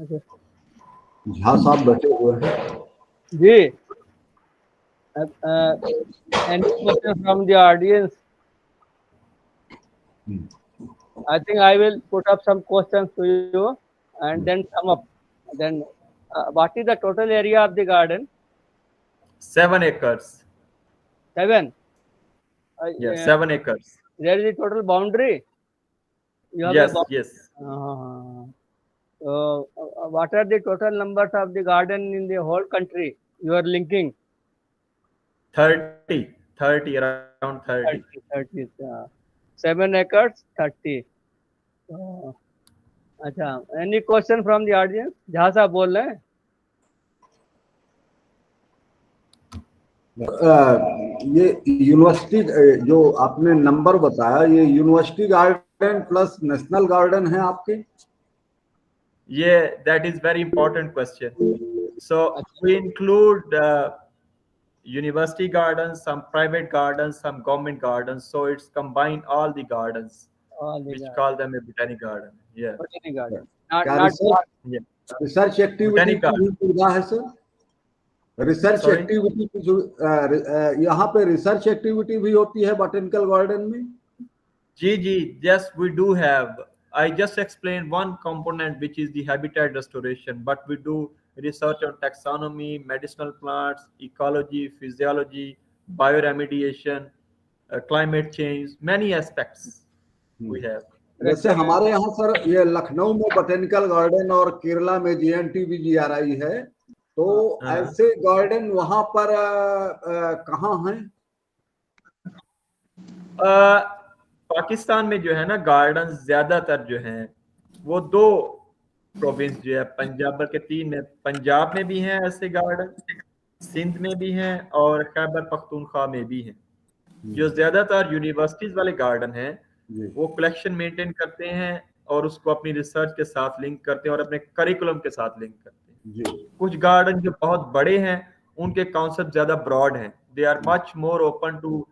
U: Okay.
C: Jha साहब बैठे हुए हैं
U: जी. Any question from the audience? I think I will put up some questions to you and then sum up. Then, what is the total area of the garden?
F: 7 acres.
U: 7.
F: Yeah, 7 acres.
U: There is a total boundary. You have
F: Yes,
U: a
F: yes.
U: What are the total numbers of the garden in the whole country? You are linking.
F: 30, around 30.
U: 30. 7 acres, 30. अच्छा, any question from the audience? जहाँ से आप बोल रहे हैं?
C: ये university जो आपने नंबर बताया, ये university garden plus national garden है आपके?
F: Yeah, that is very important question. So we include university gardens, some private gardens, some government gardens. So it's combined all the gardens, which call them a botanic garden. Yeah.
U: Botanic garden.
C: Research activity की सुविधा है sir? Research activity यहाँ पे research activity भी होती है botanical garden में?
F: जी, yes, we do have. I just explained one component, which is the habitat restoration, but we do research on taxonomy, medicinal plants, ecology, physiology, bioremediation, climate change, many aspects we have.
C: जैसे हमारे यहाँ sir ये लखनऊ में botanical garden और केरला में GNTBGRI है, तो ऐसे गार्डन वहाँ पर कहाँ हैं?
F: पाकिस्तान में जो है ना गार्डन ज्यादातर जो हैं वो 2 प्रोविंस जो है पंजाब के 3 है, पंजाब में भी हैं ऐसे गार्डन, सिंध में भी हैं और खैबर पख्तूनख्वा में भी हैं. जो ज्यादातर यूनिवर्सिटीज वाले गार्डन हैं वो कलेक्शन मेंटेन करते हैं और उसको अपनी रिसर्च के साथ लिंक करते हैं और अपने करिकुलम के साथ लिंक करते हैं. कुछ गार्डन जो बहुत बड़े हैं उनके कॉन्सेप्ट ज्यादा ब्रॉड हैं. They are much more open to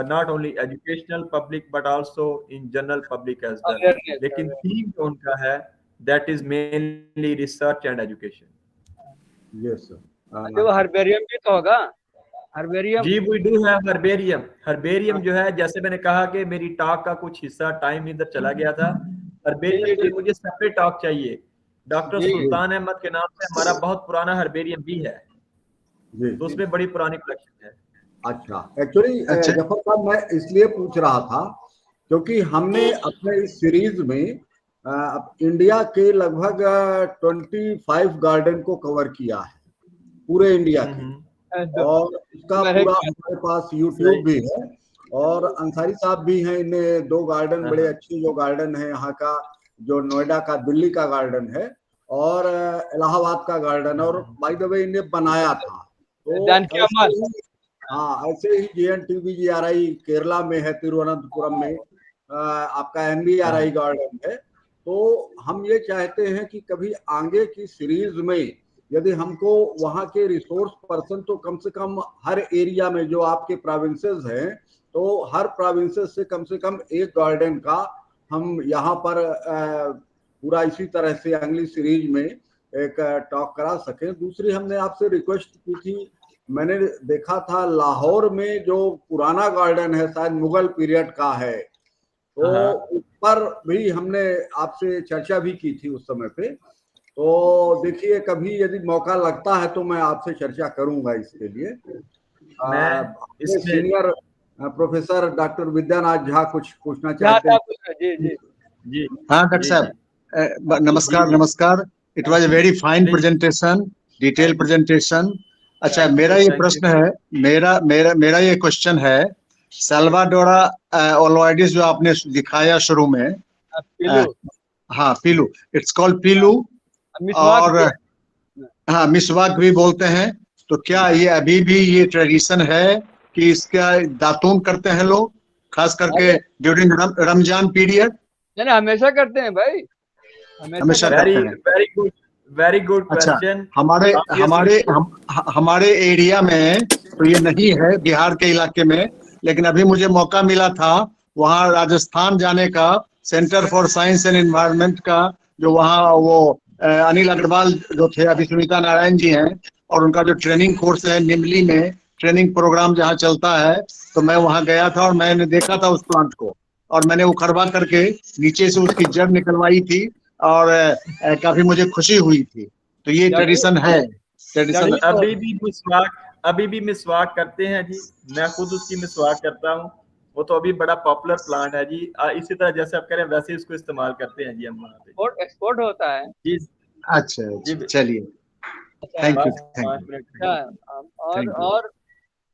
F: not only educational public but also in general public as well. लेकिन थीम जो उनका है that is mainly research and education.
C: Yes sir.
U: तो हर्बेरियम भी तो होगा. हर्बेरियम
F: जी, we do have herbarium. Herbarium जो है, जैसे मैंने कहा कि मेरी टॉक का कुछ हिस्सा टाइम इधर चला गया था. हर्बेरियम के लिए मुझे सेपरेट टॉक चाहिए. डॉक्टर सुल्तान अहमद के नाम से हमारा बहुत पुराना हर्बेरियम भी है, तो उसमें बड़ी पुरानी कलेक्शन है.
C: अच्छा, एक्चुअली जफर साहब मैं इसलिए पूछ रहा था क्योंकि हमने अपने इस सीरीज में इंडिया के लगभग 25 गार्डन को कवर किया है, पूरे इंडिया के, और इसका पूरा हमारे पास यूट्यूब भी है और अंसारी साहब भी हैं. इन्हें 2 गार्डन बड़े अच्छे जो गार्डन है यहाँ का, जो नोएडा का, दिल्ली का गार्डन है और इलाहाबाद का गार्डन, और बाय द वे इन्हें बनाया था. तो ऐसे ही JNTBGRI केरला में है, तिरुवनंतपुरम में आपका NBRI गार्डन है। तो हम ये चाहते हैं कि कभी आगे की सीरीज में यदि हमको वहाँ के रिसोर्स पर्सन तो कम से कम हर एरिया में जो आपके प्रोविंसेस हैं, तो हर प्रोविंसेस से कम एक गार्डन का हम यहाँ पर पूरा इसी तरह से अगली सीरीज में एक टॉक करा सकें। दूसरी हमने आपसे रिक्वेस्ट की थी, मैंने देखा था लाहौर में जो पुराना गार्डन है शायद मुगल पीरियड का है, तो उस पर भी हमने आपसे चर्चा भी की थी उस समय पे। तो देखिए कभी यदि मौका लगता है तो मैं आपसे चर्चा करूंगा इसके लिए। Senior professor doctor Vidyanath Jha कुछ पूछना चाहते हैं?
I: जी हाँ डॉक्टर साहब, नमस्कार। It was a very fine presentation, detail presentation. अच्छा, मेरा ये प्रश्न है, मेरा ये क्वेश्चन है, सल्वाडोरा ओलोइडिस जो आपने दिखाया शुरू में, हाँ पीलू, इट्स कॉल्ड पीलू, और हाँ मिसवाक भी बोलते हैं। तो क्या ये अभी भी ये ट्रेडिशन है कि इसका दातून करते हैं लोग, खास करके ड्यूरिंग रमजान पीरियड?
U: नहीं, हमेशा करते हैं भाई,
I: हमेशा करते हैं।
F: वेरी गुड
I: अच्छा,
F: क्वेश्चन।
I: हमारे एरिया में तो ये नहीं है, बिहार के इलाके में, लेकिन अभी मुझे मौका मिला था वहाँ राजस्थान जाने का, centre for science and environment का, जो वहाँ वो अनिल अग्रवाल जो थे, अभी सुनीता नारायण जी हैं, और उनका जो ट्रेनिंग कोर्स है निमली में, ट्रेनिंग प्रोग्राम जहाँ चलता है, तो मैं वहाँ गया था और मैंने देखा था उस प्लांट को, और मैंने उखड़वा करके नीचे से उसकी जड़ निकलवाई थी, और काफी मुझे खुशी हुई थी। तो ये ट्रेडिशन है, ट्रेडिशन
F: अभी भी मिसवाक करते हैं जी, मैं खुद उसकी मिसवाक करता हूँ, वो तो अभी बड़ा पॉपुलर प्लांट है जी। इसी तरह जैसे आप कह रहे हैं वैसे इसको इस्तेमाल करते हैं जी हम वहाँ पे।
U: एक्सपोर्ट होता है
F: जी।
I: अच्छा, चलिए, थैंक यू।
U: और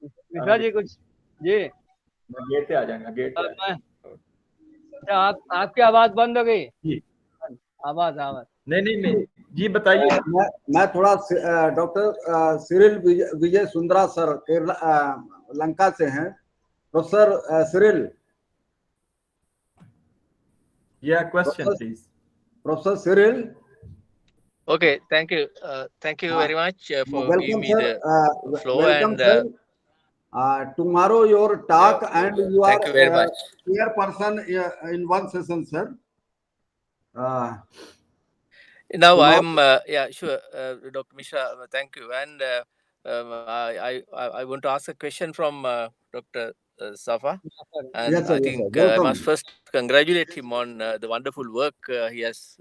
U: मिश्रा जी कुछ जी,
F: गेट पे आ जाएगा, गेट पे।
U: अच्छा, आपकी आवाज बंद हो गई
F: जी,
U: आवाज
F: नहीं जी बताइए।
C: मैं थोड़ा डॉक्टर सिरिल विजय सुंदरा सर केरला लंका से हैं। Professor Cyril,
F: question please.
C: Professor Cyril.
K: Okay, thank you. Thank you very much for giving me the floor.
C: Welcome,
K: And
C: tomorrow your talk, and you
K: thank
C: are
K: you very much.
C: clear person in one session, sir.
K: Now I'm sure, Dr. Mishra. Thank you. And I want to ask a question from Dr. Safa. And
C: Yes, sir,
K: I
C: yes,
K: think
C: sir.
K: I must first congratulate him on the wonderful work he has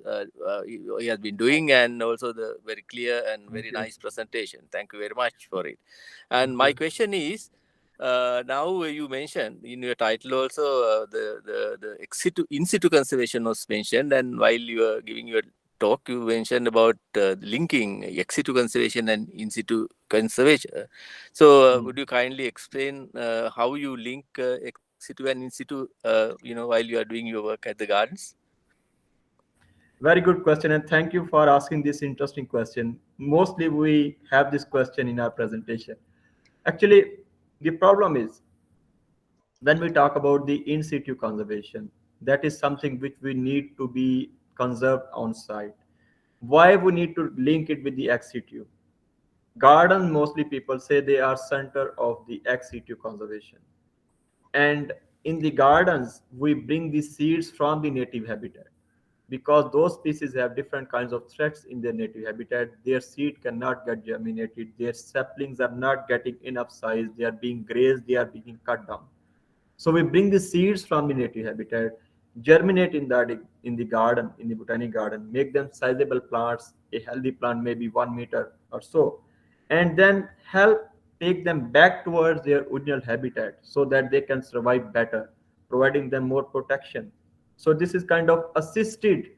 K: been doing, and also the very clear and very nice presentation. Thank you very much for it. And my question is, now you mentioned in your title also the in situ conservation was mentioned, and while you were giving your talk, you mentioned about linking ex situ conservation and in situ conservation. So would you kindly explain how you link ex situ and in situ, while you are doing your work at the gardens?
F: Very good question, and thank you for asking this interesting question. Mostly we have this question in our presentation. Actually, the problem is when we talk about the in situ conservation, that is something which we need to be conserved on site. Why we need to link it with the ex situ? Garden, mostly people say they are center of the ex situ conservation. And in the gardens, we bring the seeds from the native habitat. Because those species have different kinds of threats in their native habitat, their seed cannot get germinated, their saplings are not getting enough size, they are being grazed, they are being cut down. So we bring the seeds from the native habitat, germinate in the garden, in the botanic garden, make them sizable plants, a healthy plant maybe 1 meter or so, and then help take them back towards their original habitat so that they can survive better, providing them more protection. So this is kind of assisted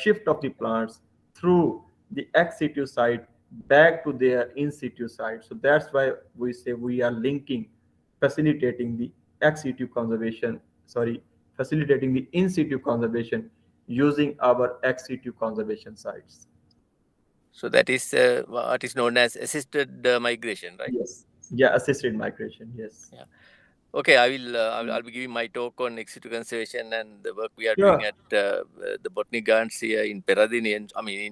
F: shift of the plants through the ex situ site back to their in situ site. So that's why we say we are linking, facilitating the ex situ conservation, facilitating the in situ conservation using our ex situ conservation sites.
K: So that is what is known as assisted migration, right?
F: Yes. Yeah, assisted migration. Yes.
K: Yeah. Okay, I'll be giving my talk on ex situ conservation and the work we are
F: Sure.
K: doing at the Botany Gardens here in Peradeniya,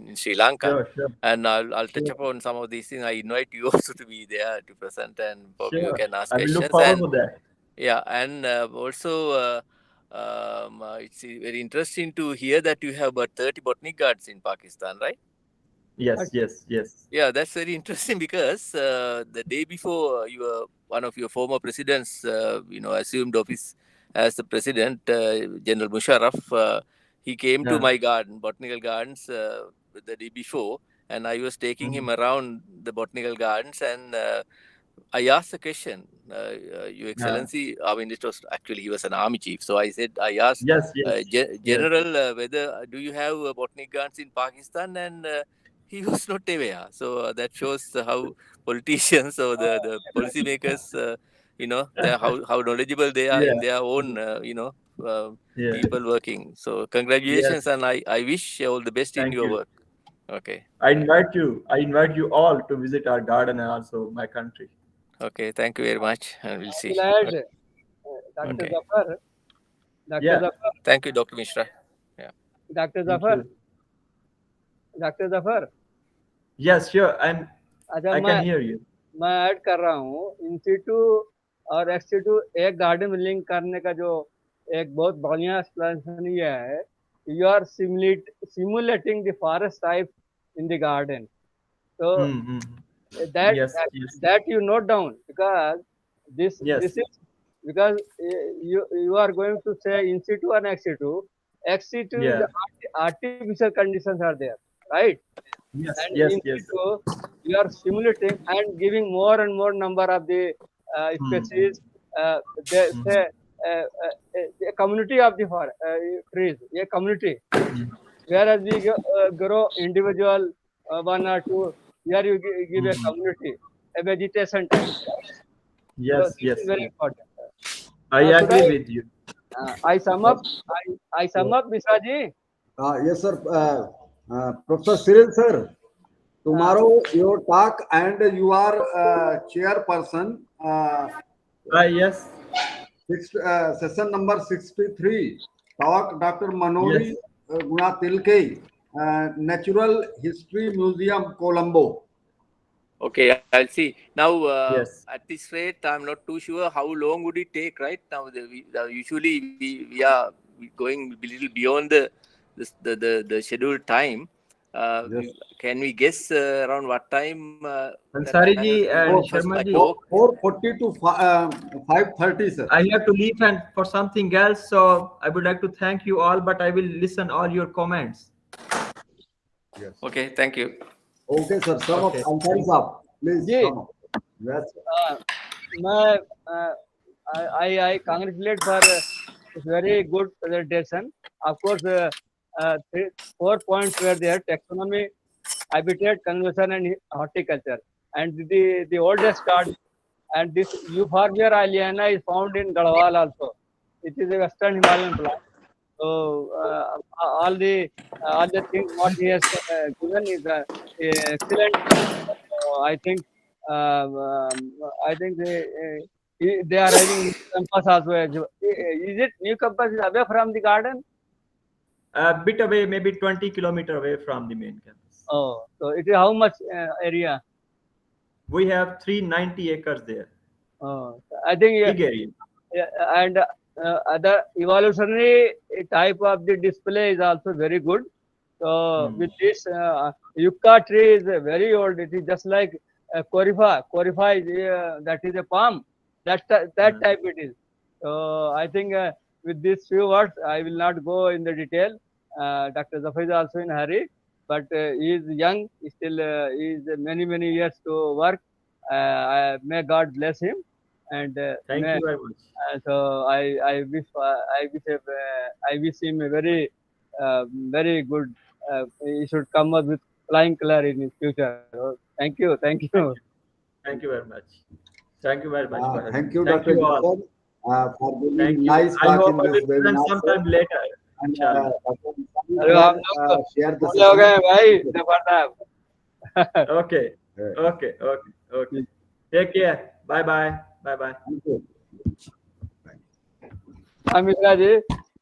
K: in Sri Lanka.
F: Sure.
K: And I'll touch
F: Sure.
K: upon some of these things. I invite you also to be there to present, and probably you
F: Sure.
K: can ask
F: I will look
K: questions.
F: forward
K: And
F: to that.
K: yeah, and also it's very interesting to hear that you have about 30 botany gardens in Pakistan, right?
F: Yes.
K: Yeah, that's very interesting because the day before one of your former presidents, assumed office as the president, General Musharraf, he came to
F: Yeah.
K: my garden, botanical gardens, the day before, and I was taking him around the botanical gardens, and I asked a question, Your Excellency. I mean, it was actually he was an army chief, so I asked
F: Yes.
K: General, whether do you have botanic gardens in Pakistan, and he was not aware. So that shows how politicians or the policymakers, how knowledgeable they are in their own, people working. So congratulations,
F: Yes.
K: and I wish all the best in
F: Thank
K: your
F: you.
K: work. Okay.
F: I invite you all to visit our garden and also my country.
K: Okay, thank you very much, and we'll see.
U: Will add,
K: Okay.
U: Dr.
K: Okay.
U: Zafar. Dr.
F: Yeah.
U: Zafar.
K: Thank you, Dr. Mishra. Yeah.
U: Dr.
F: Thank
U: Zafar.
F: you.
U: Dr. Zafar.
F: Yes, sure. I can hear you.
U: मैं add कर रहा हूँ इन सिटू और ex situ एक garden में link करने का जो एक बहुत बढ़िया एक्सप्लेनेशन ये है, you are simulating the forest type in the garden. So that you note down, because this is because you are going to say in situ and ex situ. Ex situ is artificial conditions are there, right?
F: Yes.
U: And in situ you are simulating and giving more and more number of the species. They say a community of the trees, a community. Whereas we grow individual one or two, here you give a community, a vegetation type.
F: Yes,
U: so this is very important.
F: I agree with you.
U: I sum up, Mishra ji.
C: Yes, sir. Professor Cyril, sir. Tomorrow your talk, and you are chairperson.
F: Yes.
C: Session number 63. Talk Dr. Manori Gunatilke, Natural History Museum, Colombo.
K: Okay, I'll see. Now, at this rate, I'm not too sure how long would it take, right? Now, usually we are going a little beyond the scheduled time. Can we guess around what time?
F: Ansari ji and Sharma ji.
C: 4:40 to 5:30, sir.
F: I have to leave and for something else, so I would like to thank you all, but I will listen all your comments.
C: Yes.
K: Okay, thank you.
C: Okay, sir. Sum up. Ansari sir, please. Sum up. Yes.
U: I congratulate for very good presentation. Of course, 4 points were there: taxonomy, habitat, conservation, and horticulture. And the oldest garden, and this Euphorbia aliena is found in Garhwal also. It is a Western Himalayan plant. So all the things what he has given is excellent. I think they are having new campus as well. Is it new campus is away from the garden?
F: A bit away, maybe 20 kilometers away from the main campus.
U: Oh, so it is how much area?
F: We have 390 acres there.
U: Oh, I think
F: big area.
U: And the evolutionary type of the display is also very good. So with this yucca tree is very old. It is just like corypha. Corypha is that is a palm. That type it is. So I think with these few words, I will not go in the detail. Dr. Zafar is also in a hurry, but he is young. Still, he is many years to work. May God bless him. And
F: thank you very much.
U: So I wish him a very good. He should come up with flying color in his future. Thank you.
F: Thank you very much. Thank you very much.
C: Thank you, Dr. Zafar, for giving nice
F: I hope
C: talk
F: I
C: in this
F: will present
C: webinar.
F: sometime later.
C: And
U: share the
F: Okay. Okay. Okay. Okay. Take care. Bye bye. Bye bye.
U: Mishra ji.